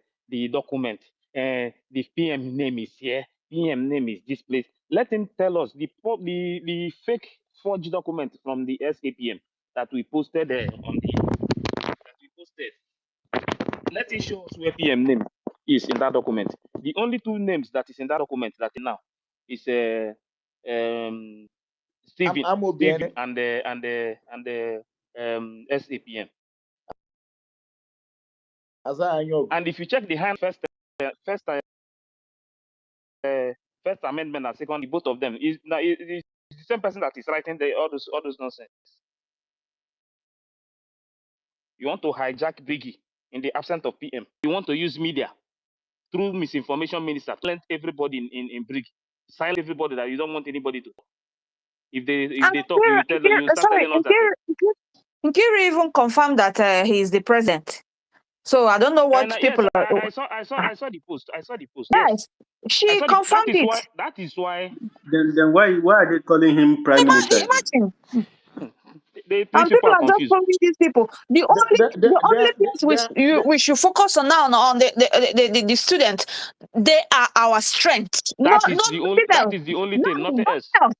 document? The PM name is here. PM name is this place. Let him tell us the fake forged document from the SAPM that we posted Let him show us where PM name is in that document. The only two names that is in that document that now is Stephen I'm Obiene. and the SAPM. As Anyaogu. And if you check the first amendment and second, both of them is the same person that is writing all those nonsense. You want to hijack Brgie in the absence of PM. You want to use media through misinformation minister to let everybody in Brgie, silence everybody that you don't want anybody to talk. If they talk, you start Sorry, telling us that Nkiri even confirmed that he is the president. So I don't know And what yes, people are. I saw the post. I saw the post. Yes, Yes, I she saw the. That confirmed is it. why. That is why. Then why are they calling him prime minister again? Imagine. These And people people are are just confused. following these people. The only things we should focus on now on the students, they are our strength. No, nothing That else. is the only thing. Nothing Nothing else. else.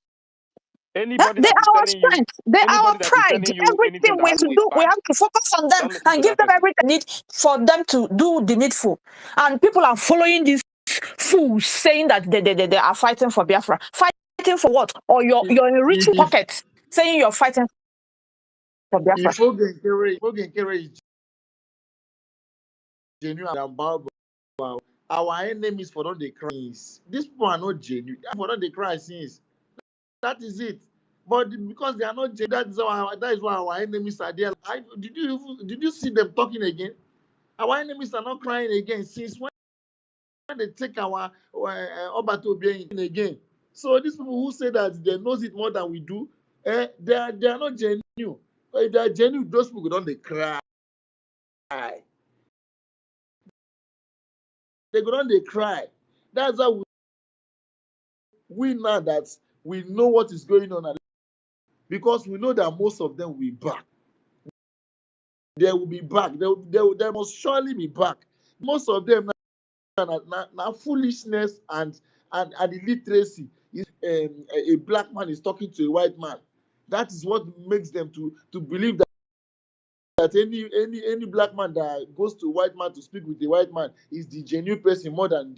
Anybody They that is are our telling you, strength. They are our anybody that is pride. telling you anything Everything that we I to know is do, we bad, have to focus on them don't listen and to give that them person. everything they need for them to do the needful. And people are following these fools saying that they are fighting for Biafra. Fighting for what? Or you're in a rich if pocket saying you're fighting for Biafra. Ogenkere is genuine and Bible, our enemies for all the crimes. These people are not genuine. For all the cry since. That is it. But because they are not genuine, that is why our enemies are there. Did you see them talking again? Our enemies are not crying again since when they take our Obato again. So these people who say that they knows it more than we do, they are not genuine. If they are genuine, those people don't they cry. They go down, they cry. That's how we now that we know what is going on, because we know that most of them will be back. They will be back. They must surely be back. Most of them now foolishness and illiteracy. Is a black man is talking to a white man. That is what makes them to believe that any black man that goes to a white man to speak with a white man is the genuine person more than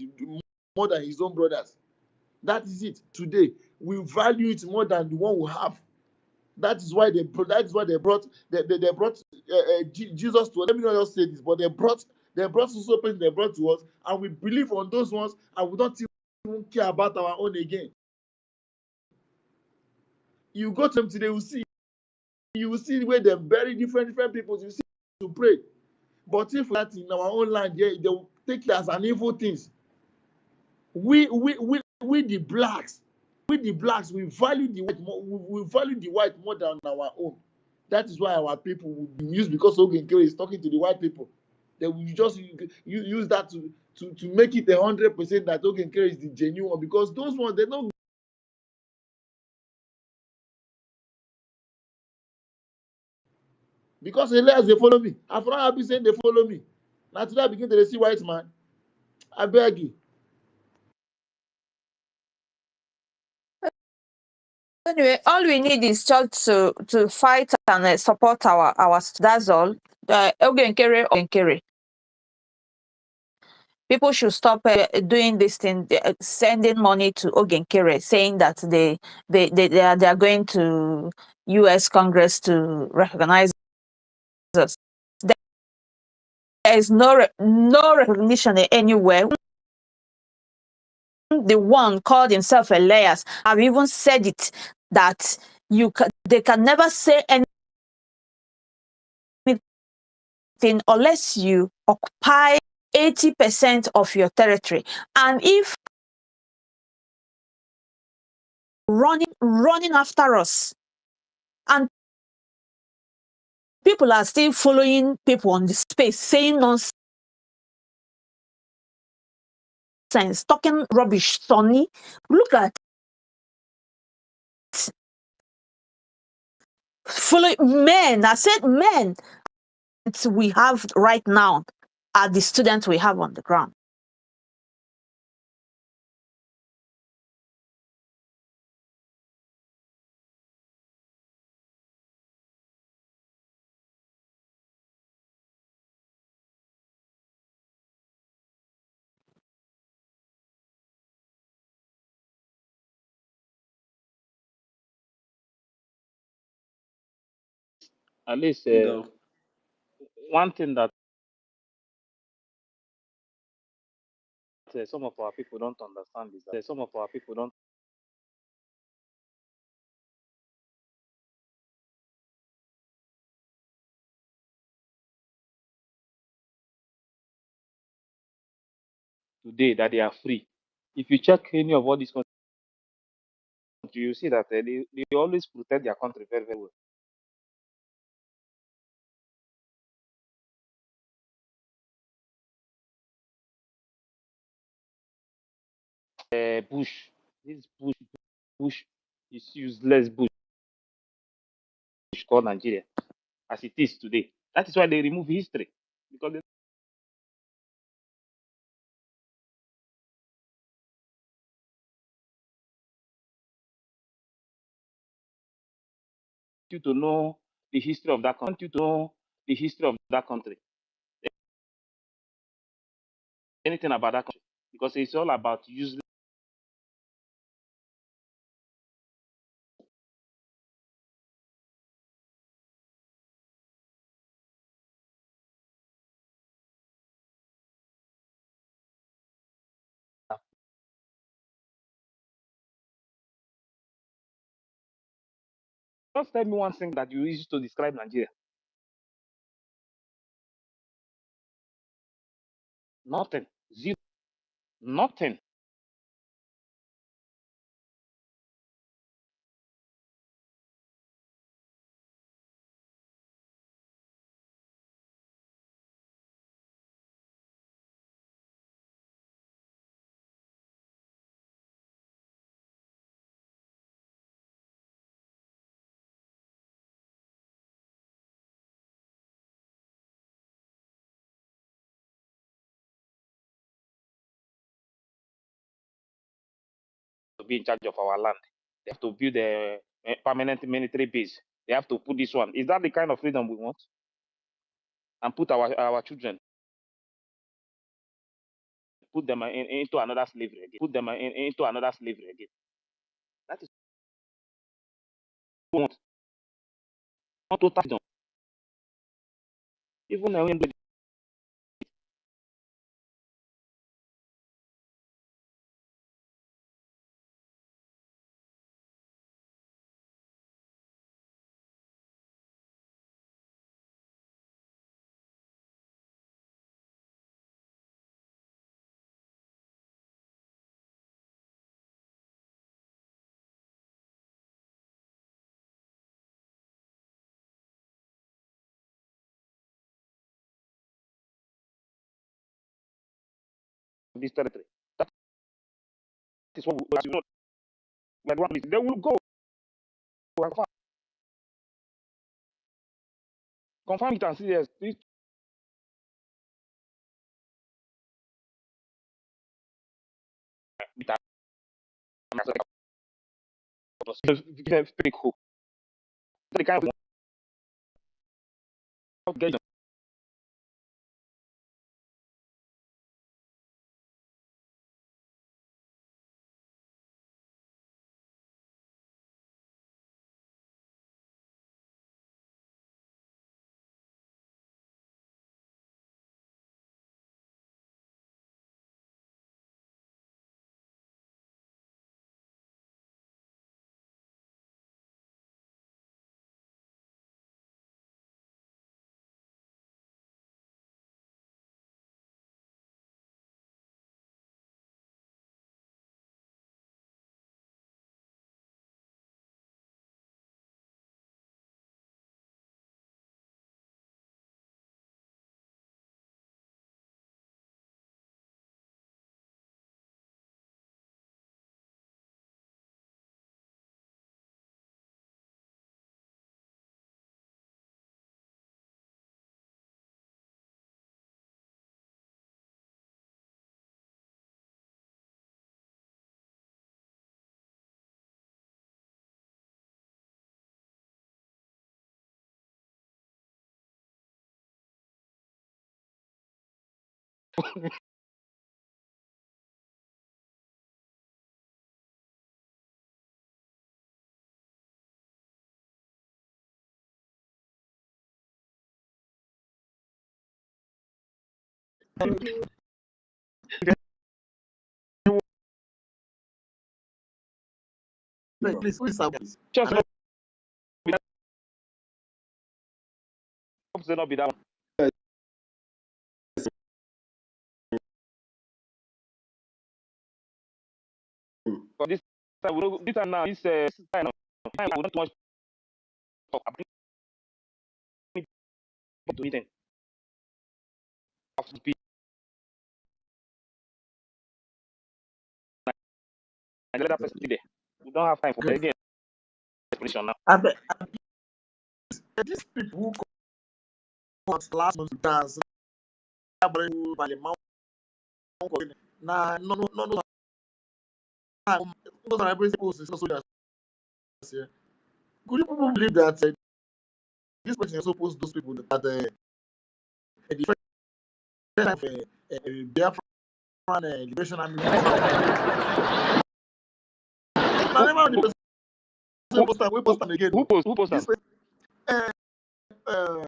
his own brothers. That is it. Today we value it more than the one we have. That is why they brought Jesus to us. Let me not just say this, but they brought so person they brought to us, and we believe on those ones, and we don't even care about our own again. You go to them today, you will see where they bury different people. You see to pray, but if that in our own land, yeah, they will take it as an evil things. We the blacks, we value the white more, we value the white more than our own. That is why our people will be used, because Ogenkere is talking to the white people. They will just use that to make it 100% that Ogenkere is the genuine one, because those ones they don't. Because Elias they follow me. I for happy saying they follow me. Now today I begin to see white man. I beg you. Anyway, all we need is just to fight and support our. That's all. Ogenkere. People should stop doing this thing, sending money to Ogenkere, saying that they are going to U.S. Congress to recognize us. There is no recognition anywhere. The one called himself Elias have even said it, that they can never say anything unless you occupy 80% of your territory. And if running after us, and people are still following people on the space saying nonsense, talking rubbish, Sonny. Look at follow men. I said men we have right now are the students we have on the ground. At least No. one thing that some of our people don't understand is that some of our people don't today that they are free. If you check any of all these countries, you see that they always protect their country very, very well. Bush. This Bush is useless Bush called Nigeria as it is today. That is why they remove history because they want you to know the history of that country. Want you to know the history of that country. Anything about that country because it's all about useless stuff. Just tell me one thing that you use to describe Nigeria. Nothing. Zero. Nothing. To be in charge of our land. They have to build a permanent military base. They have to put this one. Is that the kind of freedom we want? And put our children, put them into another slavery again. Put them into another slavery again. That is what we want. Not total freedom. Even when this territory. That is what we, as you know, like one they will go confirm it and see yes, this with fake hope. The kind of get Please, who is that? Please? just not be that not be that one. For this time, this time now, this time, time we don't too much talk. I bring people to meeting. Have to be and the other person there. We don't have time for Great. any explanation now. And these people who come out last month to dance, by the mountain, nah, no, those are posts. It's not so that. Could you people believe that this person is supposed those people that the first time Biafran Liberation Army? Now, Who never the who person who we post them again. who post This them? person, uh,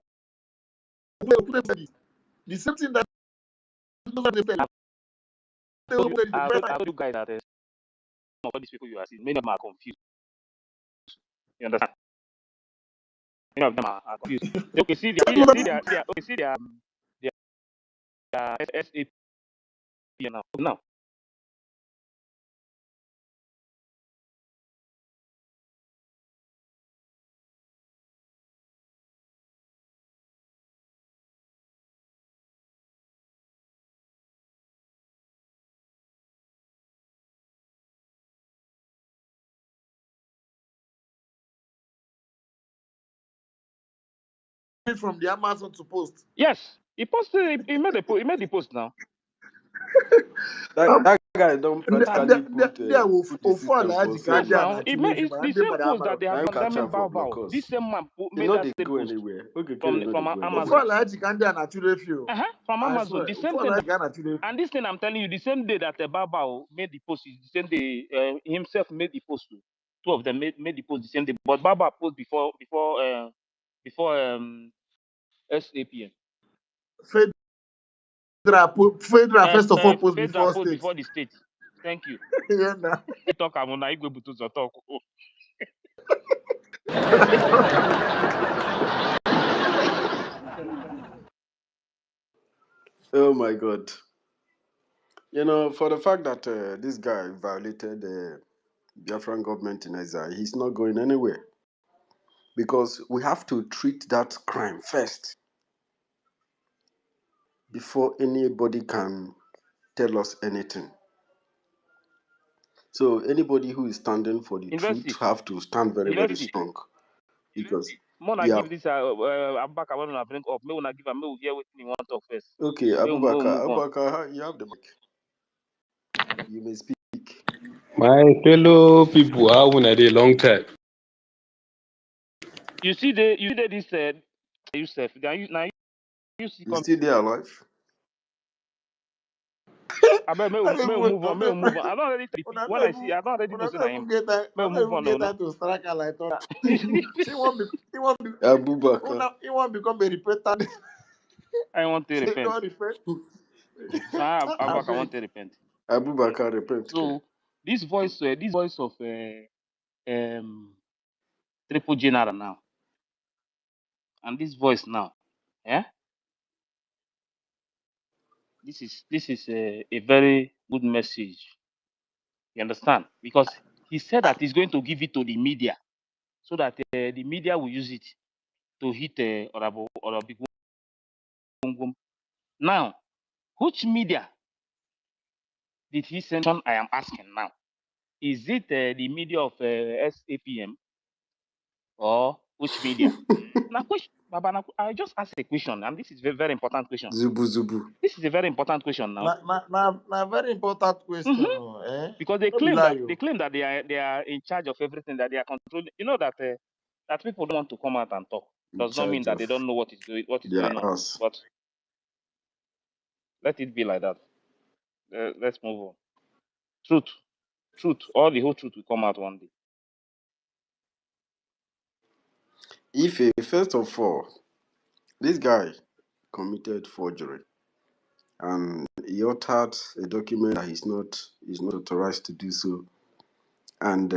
the same thing that those are the I told you, the first I time. told you guys that some of these people you are seeing, many of them are confused. You understand? Many of them are confused. Okay, see their SAP now. Now, From the Amazon to post. yes, he posted. He made the post now. That guy don't practically They are put the system for Yes, so now it's the same post that they now have him catch condemning am for Bao Bao. blockers. This same man He made no that dey same go post anywhere. Okekere no dey go Amazon. anywhere. From I Amazon. swear. The same thing. And this thing I'm telling you, the same day that Bao Bao made the post is the same day himself made the post too. Two of them made the post the same day. But Bao Bao post before SAPM. Fedra first of all post Federal before post state. before the state. Thank you. Yeah, nah. We talk Amuna Igwe Butuzo talk. Oh. Oh my God. You know, for the fact that this guy violated the Biafran government in exile, he's not going anywhere because we have to treat that crime first before anybody can tell us anything. So anybody who is standing for the truth University. have to stand very, very strong because Mona yeah. give this Abaka when I bring up. May una give may we hear what you want to talk first. Okay, May we Abubakar, move on. you have the mic. You may speak. My fellow people, how una dey long time? You see this Yusuf. Now you see You come. still there alive? I bet may we move on. May we move on. I don't already when I see I don't already know say na him. May we move on no. To strike her like that. She won't be. Abubakar. He won't become a repentant. I want to Say repent. God repent. Nah, I Abaka want beg. to repent. Abubakar repent. So this voice of Triple General now, and this voice now, yeah, this is a very good message. You understand? Because he said that he's going to give it to the media so that the media will use it to hit Orabik. Now, which media did he send on? I am asking now. Is it the media of SAPM or which media? Now, Baba, I just asked a question, and this is a very, very important question. Zubu Zubu. This is a very important question now. Very important question. Mm-hmm. Because they No be claim lie, that they are in charge of everything, that they are controlling. You know that that people don't want to come out and talk. In Does not mean charge that of they don't know what is going their on. ass. But let it be like that. Let's move on. Truth, all the whole truth will come out one day. If first of all, this guy committed forgery and he authored a document that he's not authorized to do so, and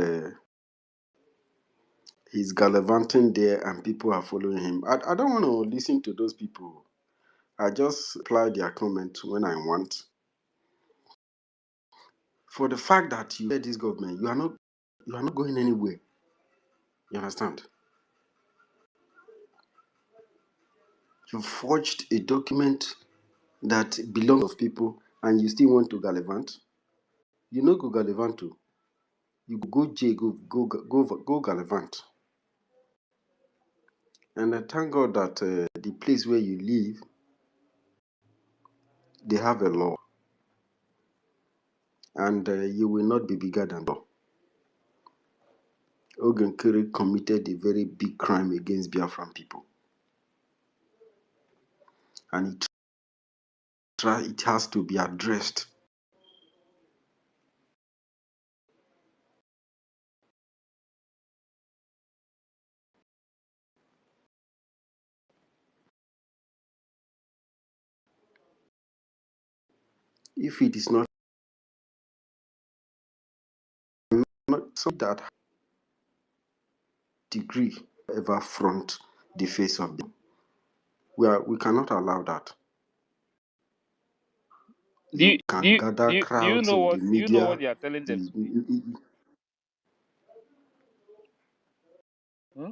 he's gallivanting there and people are following him. I don't want to listen to those people. I just apply their comment when I want. For the fact that you hear this government, you are not going anywhere. You understand? You forged a document that belongs to people and you still want to gallivant. You know go gallivant too. You go jail, go gallivant. And I thank God that the place where you live, they have a law, and you will not be bigger than law. Nkere committed a very big crime against Biafran people, and it has to be addressed. If it is not so that degree ever front the face of them, we cannot allow that. You can gather Do you crowds know in the what media. they are telling them today? Hmm?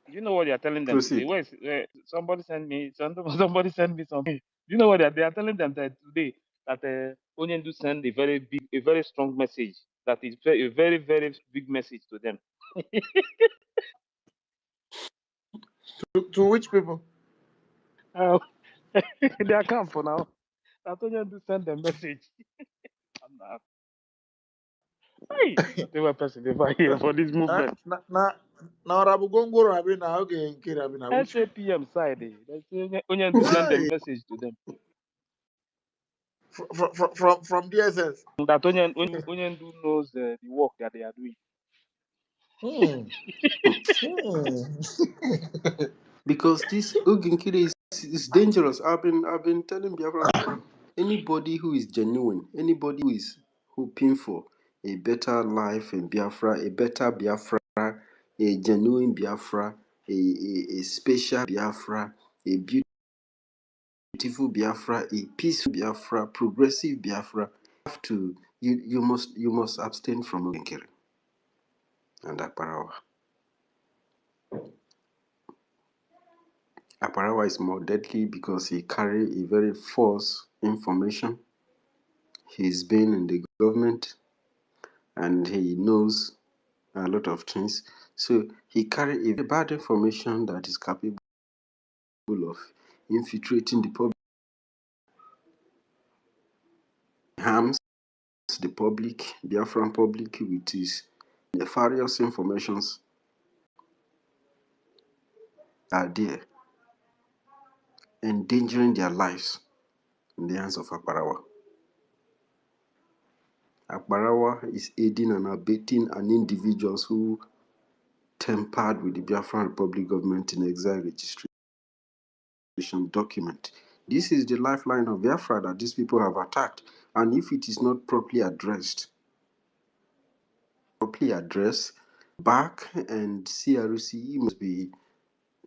Do you know what they are telling them today? Proceed. Somebody send me somebody send me something. Do you know what they are telling them that today that Onyendu send a very strong message that is a very very big message to them. To which people? uh, their camp for now. That Onyendu send a message. Hey, whatever person ever here for this movement. Na Rabu Gongoro abi na oge Nkere abi na which one? SAPM side, they say Onyendu send a Hey, message to them. from DSS. That Onyendu knows the work that they are doing. Hmm. Hmm. Because this Nkere is dangerous. I've been telling Biafran people, anybody who is genuine, anybody who is hoping for a better life in Biafra, a better Biafra, a genuine Biafra, a special Biafra, a beautiful Biafra, a peaceful Biafra, progressive Biafra, you must abstain from Nkere and Aparawa. Aparawa is more deadly because he carry a very false information. He's been in the government and he knows a lot of things. So he carry a very bad information that is capable of infiltrating the public, harms the public, Biafran public, with his nefarious informations are there, endangering their lives in the hands of Aparawa. Aparawa is aiding and abetting an individuals who tampered with the Biafran Republic government in exile registration document. This is the lifeline of Biafra that these people have attacked. And if it is not properly addressed, back and CRC must be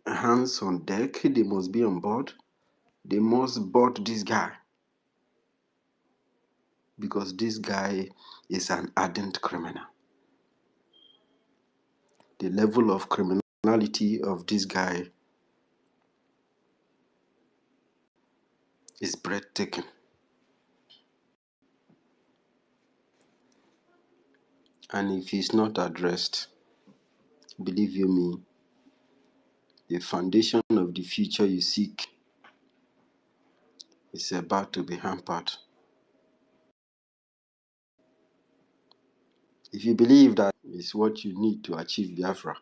hands on deck. They must be on board. They must board this guy because this guy is an ardent criminal. The level of criminality of this guy is breathtaking. And if he's not addressed, believe you me, the foundation of the future you seek is about to be hampered. If you believe that is what you need to achieve Biafra,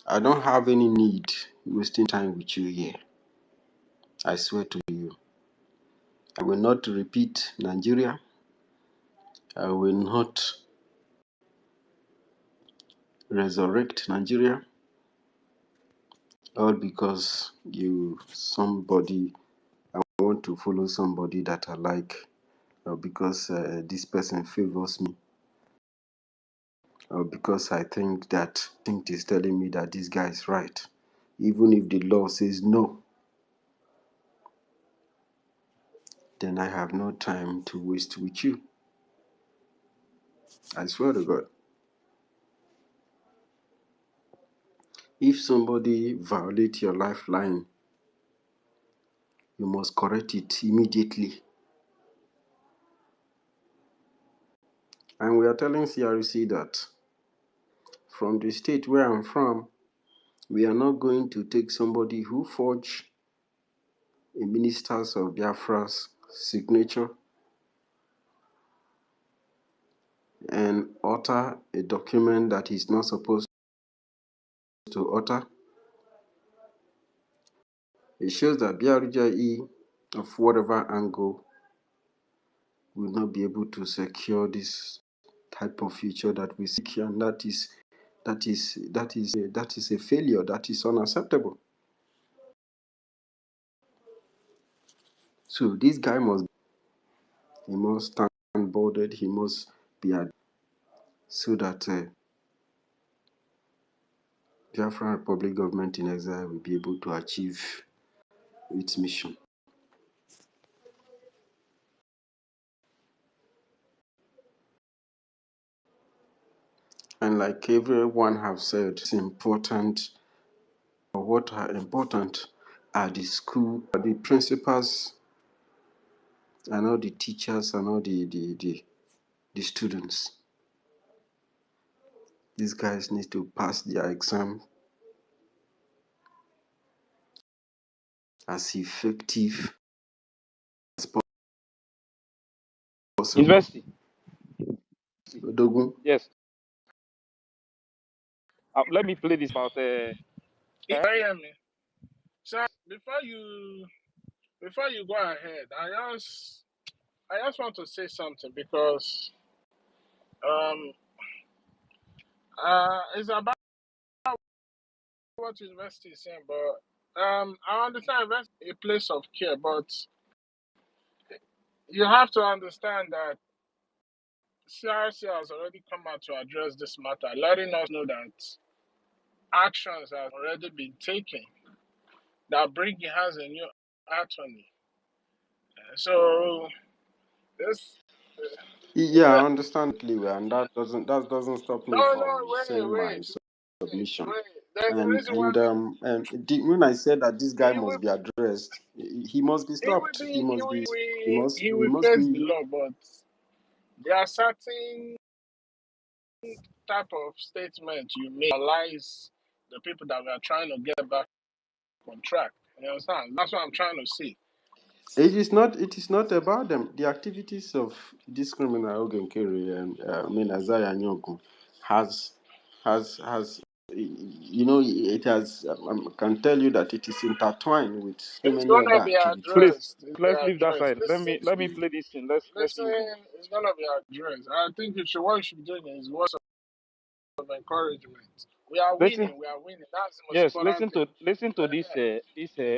I don't have any need wasting time with you here. I swear to you. I will not repeat Nigeria. I will not resurrect Nigeria. All because I want to follow somebody that I like, or because this person favors me, or because I think is telling me that this guy is right. Even if the law says no, then I have no time to waste with you. I swear to God. If somebody violates your lifeline, you must correct it immediately. And we are telling CRC that from the state where I'm from, we are not going to take somebody who forged a minister's of Biafra's signature and utter a document that he's not supposed to utter. It shows that Brgie, of whatever angle, will not be able to secure this type of future that we seek, and that is a failure. That is unacceptable. So this guy must stand boarded. He must be so that Biafran Republic government in exile will be able to achieve its mission. And like everyone have said, it's important. Or what are important are the school, are the principals, and all the teachers and all the students. These guys need to pass their exam as effective as possible. University. Odogun. Yes. Let me play this about Can you hear me? So before you go ahead, I just want to say something because um it's about what university is saying, but I understand university is a place of care, but you have to understand that CRC has already come out to address this matter, letting us know that actions have already been taken. That Brgie has a new attorney. So this, Yeah, I understand clearly, and that doesn't stop me no, from saying my submission. wait. There's a And reason why when I said that this guy he will, must be addressed, he must be he will stopped. be, he He will must face the be. law, but there are certain type of statements you make realize the people that we are trying to get back on track. You understand? That's what I'm trying to say. It is not. It is not about them. The activities of this criminal Nkere and Isaiah Anyaogu has it has. I can tell you that it is intertwined with so It's many gonna other be activities. please, addressed. It's let's gonna be leave that addressed. side. Let me play this thing. Let's Listen, hear him. it's gonna be addressed. I think what you should be doing is words of encouragement. We are Listen, winning. We are winning. That's the most yes, important thing. listen to this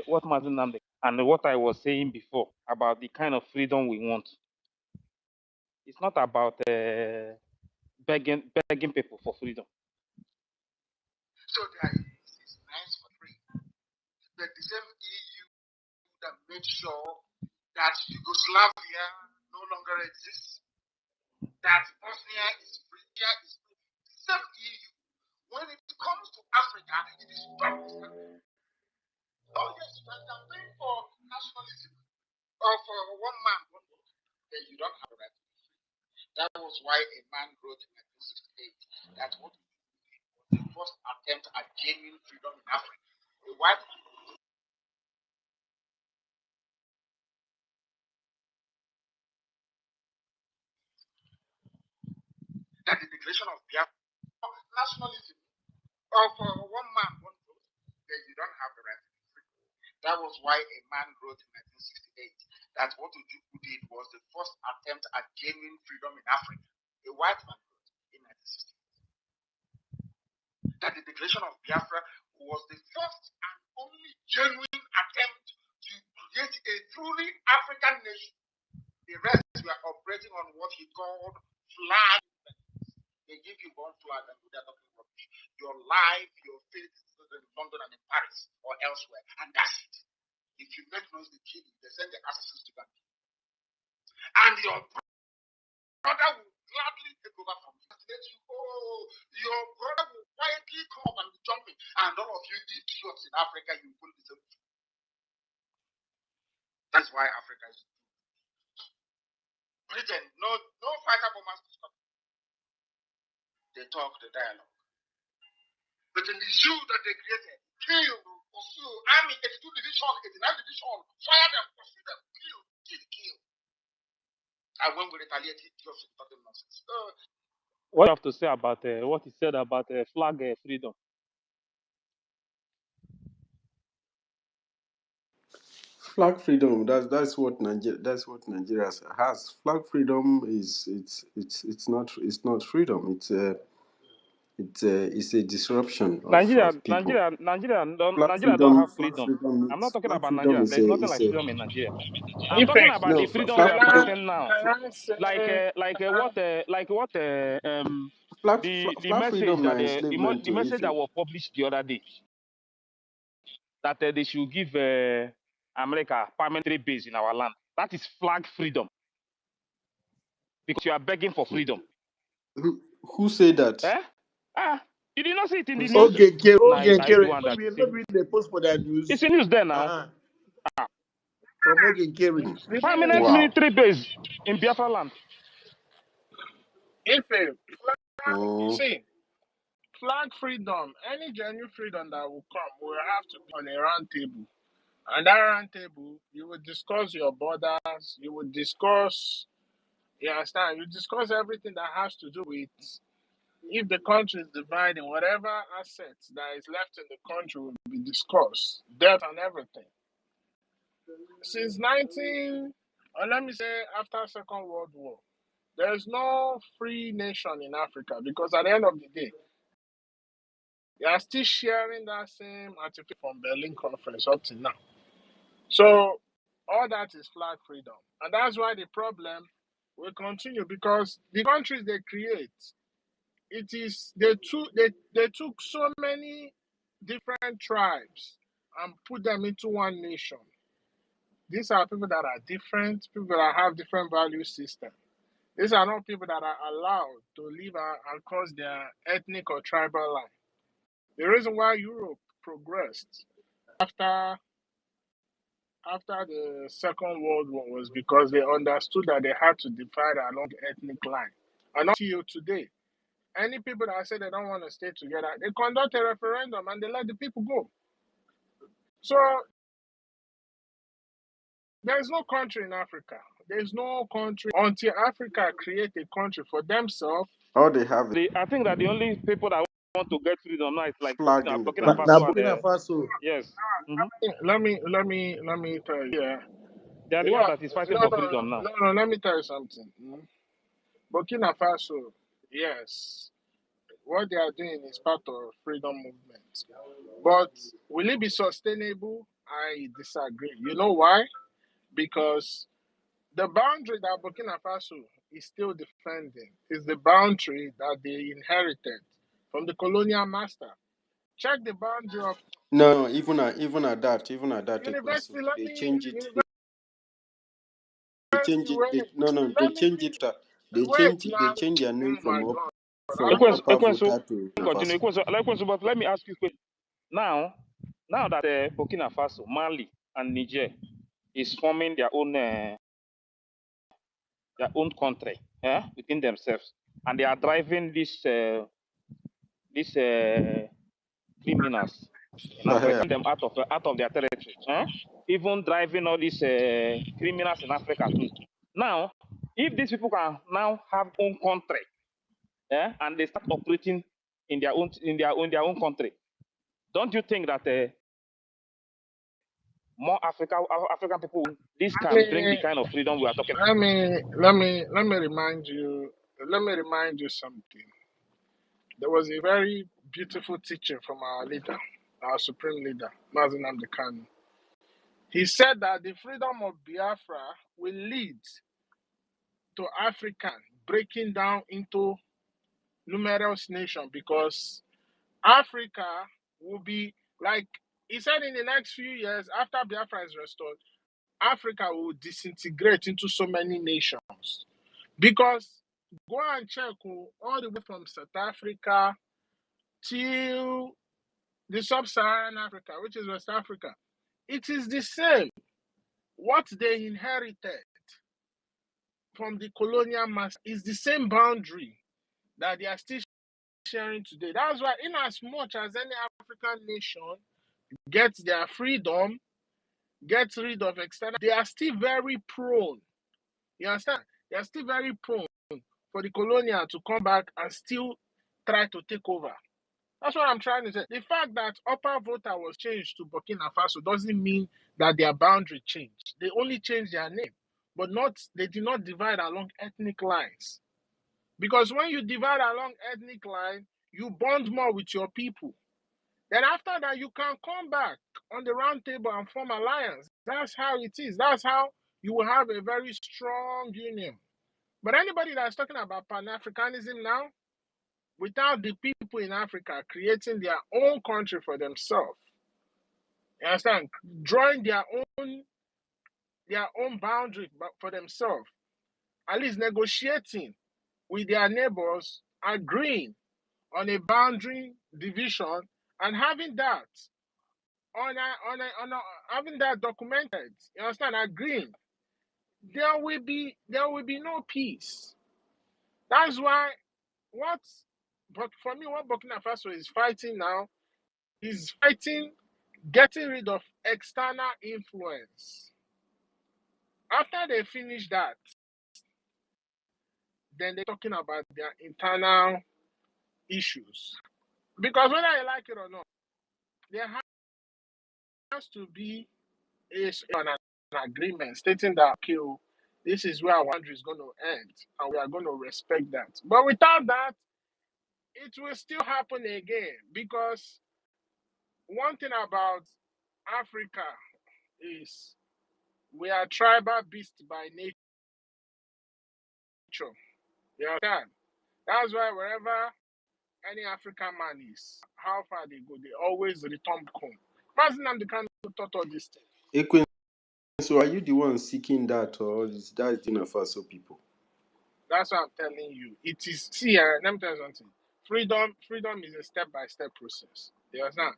what Martin Namde and what I was saying before about the kind of freedom we want. It's not about begging people for freedom. So there is nice for free. But the same EU that made sure that Yugoslavia no longer exists, that Bosnia is free, Serbia is free. The same EU. When it comes to Africa, it is double standard. Oh yes, you can campaign for nationalism or for one man, one vote. Then you don't have a right. That was why a man wrote in 1968 that what was the first attempt at gaining freedom in Africa. A white man, that the declaration of Biafra nationalism or for one man, one vote, then you don't have the right to be free. That was why a man wrote in 1968 that what Ojukwu did was the first attempt at gaining freedom in Africa. A white man wrote in 1968 that the declaration of Biafra was the first and only genuine attempt to create a truly African nation. The rest were operating on what he called flag. They give you one flag and they're talking rubbish. Your life, your faith is in London and in Paris or elsewhere, and that's it. If you make noise, they kill you. They send the assassins to Ghana. And your brother will gladly take over from you. Oh, your brother will quietly come and be jumping, and all of you idiots in Africa, you will be same. That's why Africa is Britain. No fighter bombers to stop. they talk, the dialogue. But in the zoo that they created, kill, pursue, army, 82 division, 89 division, fire them, pursue them, kill. And when we retaliate, it just talking nonsense. What you have to say about what he said about flag freedom? Flag freedom. That's what Nigeria has. Flag freedom is it's not freedom. It's a disruption of people. Nigeria don't have freedom. I'm not Means talking flag about freedom Nigeria. is There's a nothing is like a freedom in Nigeria. I'm If talking about the no freedom we flag are can freedom talking now. I say The flag message freedom na that enslavement the to message Ife. that was published the other day that they should give America permanent base in our land. That is flag freedom because you are begging for freedom. Who said that? Eh? You did not see it in Who the said news. that? Okay, Nkere, Now okay, you the Nkere. one that is No saying be the post for their it's news. a news there now. From okay, Nkere. the thing Permanent is, Wow. military base in Biafra land. if a Mm. see flag freedom, any genuine freedom that will come will have to be on a round table. And that round table, you will discuss your borders, you will discuss, you understand, you discuss everything that has to do with if the country is dividing, whatever assets that is left in the country will be discussed, debt and everything. Since 19, or let me say after Second World War, there is no free nation in Africa because at the end of the day, they are still sharing that same artifact from Berlin Conference up to now. So all that is flag freedom. And that's why the problem will continue because the countries they create, it is they took so many different tribes and put them into one nation. These are people that are different, people that have different value systems. These are not people that are allowed to live across their ethnic or tribal line. The reason why Europe progressed after the Second World War was because they understood that they had to divide along the ethnic line. And not till today, any people that say they don't want to stay together, they conduct a referendum and they let the people go. So there's no country in Africa. There's no country until Africa create a country for themselves. All they have is I think that the only people that want to get freedom now is like flag Burkina Na Faso independence. and Burkina Faso. yes. Mhm. Let me tell you. Yeah, They are the one yeah. that is fighting No, for no, freedom now. no, no. Let me tell you something. Burkina Faso, yes, what they are doing is part of freedom movement. But will it be sustainable? I disagree. You know why? Because the boundary that Burkina Faso is still defending is the boundary that they inherited from the colonial master. Check the boundary of No, even at that, university. Ekwensu, Let they me change it. They university. change it. Wait, No, no, they let me change it. wait They now. change their name Oh my from God! Ekwensu, upper Volta to continue. Nafaso. Ekwensu, but let me ask you a question. Now that Burkina Faso, Mali, and Niger is forming their own country within themselves, and they are driving these criminals in Africa, them out of their territory, even driving all these criminals in Africa too. Now, if these people can now have own country, and they start operating in their own country, don't you think that more African people this Let can bring the me kind of freedom we are talking? let me remind you. Let me remind you something. There was a very beautiful teaching from our leader, our supreme leader, Mazen Kanu. He said that the freedom of Biafra will lead to African breaking down into numerous nations because Africa will be like he said in the next few years after Biafra is restored, Africa will disintegrate into so many nations because go and check all the way from South Africa till the sub-Saharan Africa, which is West Africa. It is the same. What they inherited from the colonial master is the same boundary that they are still sharing today. That's why, in as much as any African nation gets their freedom, gets rid of external, they are still very prone. You understand? They are still very prone for the colonial to come back and still try to take over. That's what I'm trying to say. The fact that Upper Volta was changed to Burkina Faso doesn't mean that their boundary changed. They only changed their name, but they did not divide along ethnic lines. Because when you divide along ethnic line, you bond more with your people. Then after that, you can come back on the round table and form alliance. That's how it is. That's how you will have a very strong union. But anybody that's talking about Pan-Africanism now, without the people in Africa creating their own country for themselves, you understand? Drawing their own boundary for themselves, at least negotiating with their neighbors, agreeing on a boundary division, and having that having that documented. You understand? Agreeing. There will be no peace. That's why but for me, what Burkina Faso is fighting now is fighting getting rid of external influence. After they finish that, then they're talking about their internal issues. Because whether you like it or not, there has to be an agreement stating that, okay, this is where our boundary is going to end, and we are going to respect that. But without that, it will still happen again. Because one thing about Africa is we are tribal beasts by nature. You understand? That's why wherever any African man is, how far they go, they always return home. Imagine the kind of thought of this thing. Ekwen, so are you the one seeking that, or is that Burkina Faso people? That's what I'm telling you. It is, let me tell you something. Freedom is a step-by-step process. You understand?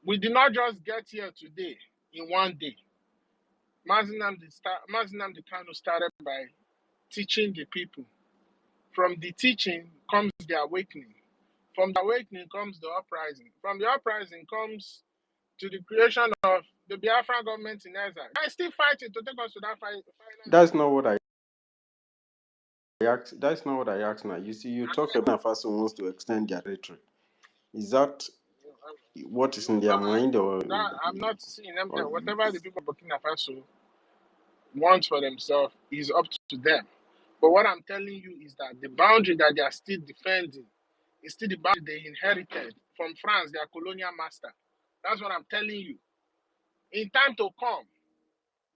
We did not just get here today in one day. Mazinam the Kanu started by teaching the people. From the teaching comes the awakening. From the awakening comes the uprising. From the uprising comes to the creation of the Biafran government in exile. I still fighting to take us to that final That's stage. not what I asked. That's not what I asked now. You see, you talk about Burkina Faso wants to extend their territory. Is that what is in their mind, or I'm not seeing them. Whatever the people of Burkina Faso want for themselves is up to them. But what I'm telling you is that the boundary that they are still defending is still the boundary they inherited from France, their colonial master. That's what I'm telling you. In time to come,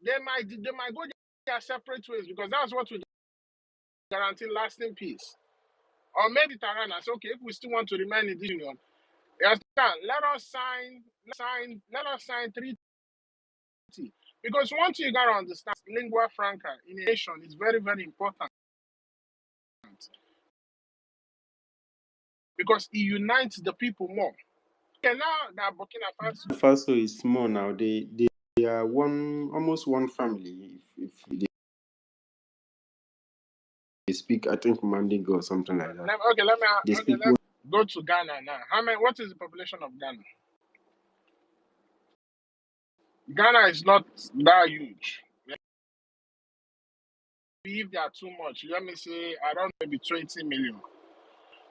they might go their separate ways, because that's what will guarantee lasting peace. Or maybe Tirana say, okay, if we still want to remain in this union, you understand, let us sign treaty. Because one thing you gotta understand, lingua franca in a nation is very, very important, because it unites the people more. Okay, now that Burkina Faso, Faso is small now? They are almost one family. If they speak, I think Mandingo or something like that. They speak. let me go to Ghana now. What is the population of Ghana? Ghana is not that huge. If they are too much, let me say around maybe 20 million.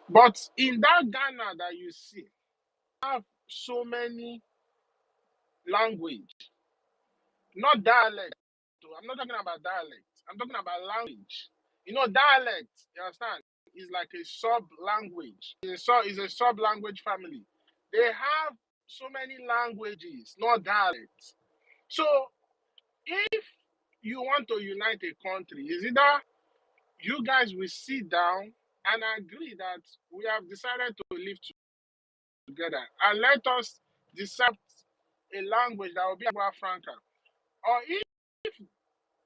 But in that Ghana that you see, have so many language, not dialect. I'm not talking about dialect. I'm talking about language. Dialect, you understand, is like a sub language. It's a sub language family. They have so many languages, not dialects. So if you want to unite a country, is either you guys will sit down and agree that we have decided to live together, and let us decide a language that will be lingua franca. Or if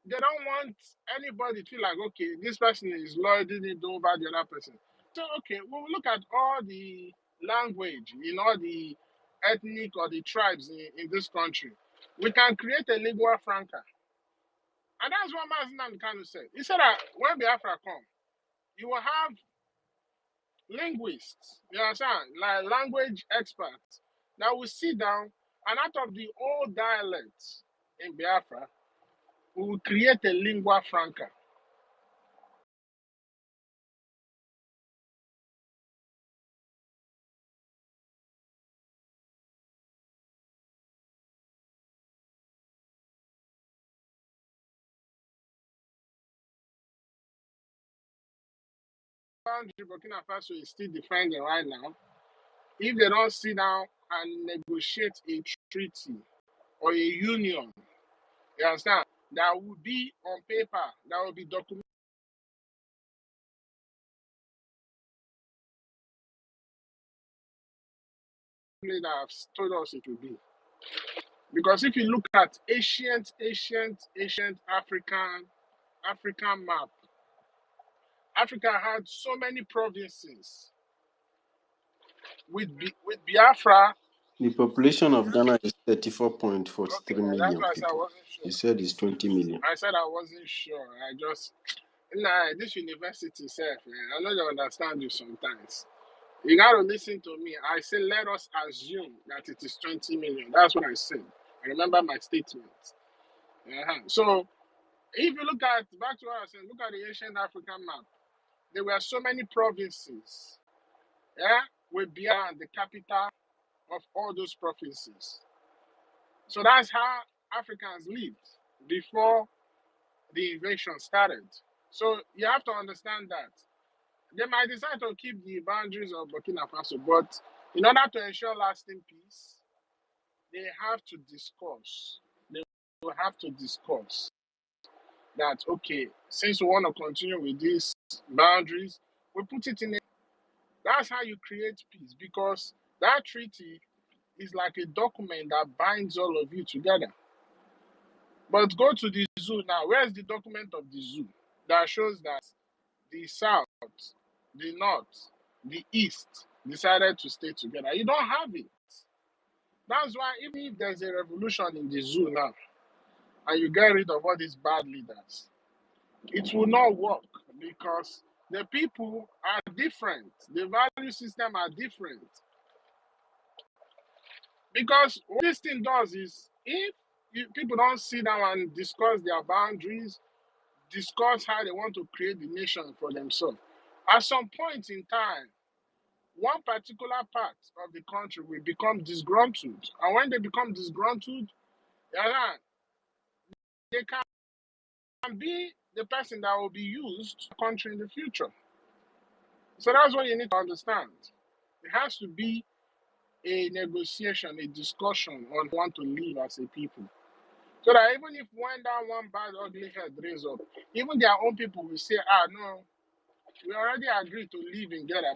they don't want anybody to feel like, okay, this person is lording it over the other person. So, okay, we'll look at all the language in all the ethnic or the tribes in this country. We can create a lingua franca. And that's what Mazinam Kanu said. He said that when Biafra come, you will have linguists, you understand, like language experts that will sit down and out of the old dialects in Biafra, we will create a lingua franca. Boundary Burkina Faso is still defending right now. If they don't sit down and negotiate a treaty or a union, you understand, that will be on paper, that will be documented, that have told us it will be. Because if you look at ancient African map, Africa had so many provinces. With Biafra, The population of Ghana is 34.43 okay, that's million why I said I people. wasn't sure. You said it's 20 million. I said I wasn't sure. I just, nah, this university self, man, I know they understand you sometimes. You got to listen to me. I say, let us assume that it is 20 million. That's what I said. I remember my statement. So, if you look at, back to what I said, look at the ancient African map. There were so many provinces, yeah, with Biafra the capital of all those provinces. So that's how Africans lived before the invasion started. So you have to understand that. They might decide to keep the boundaries of Burkina Faso, but in order to ensure lasting peace, they have to discuss. They will have to discuss that, okay, since we want to continue with these boundaries, we put it in a. That's how you create peace, because that treaty is like a document that binds all of you together. But go to the zoo now. Where's the document of the zoo that shows that the South, the North, the East decided to stay together? You don't have it. That's why even if there's a revolution in the zoo now and you get rid of all these bad leaders, it will not work because the people are different. The value system are different. Because what this thing does is if people don't sit down and discuss their boundaries, discuss how they want to create the nation for themselves, at some point in time, one particular part of the country will become disgruntled. And when they become disgruntled, yeah, they can be the person that will be used to country in the future. So that's what you need to understand. It has to be a negotiation, a discussion on want to live as a people. So that even if when that one bad ugly head raise up, even their own people will say, no, we already agreed to live in Gera.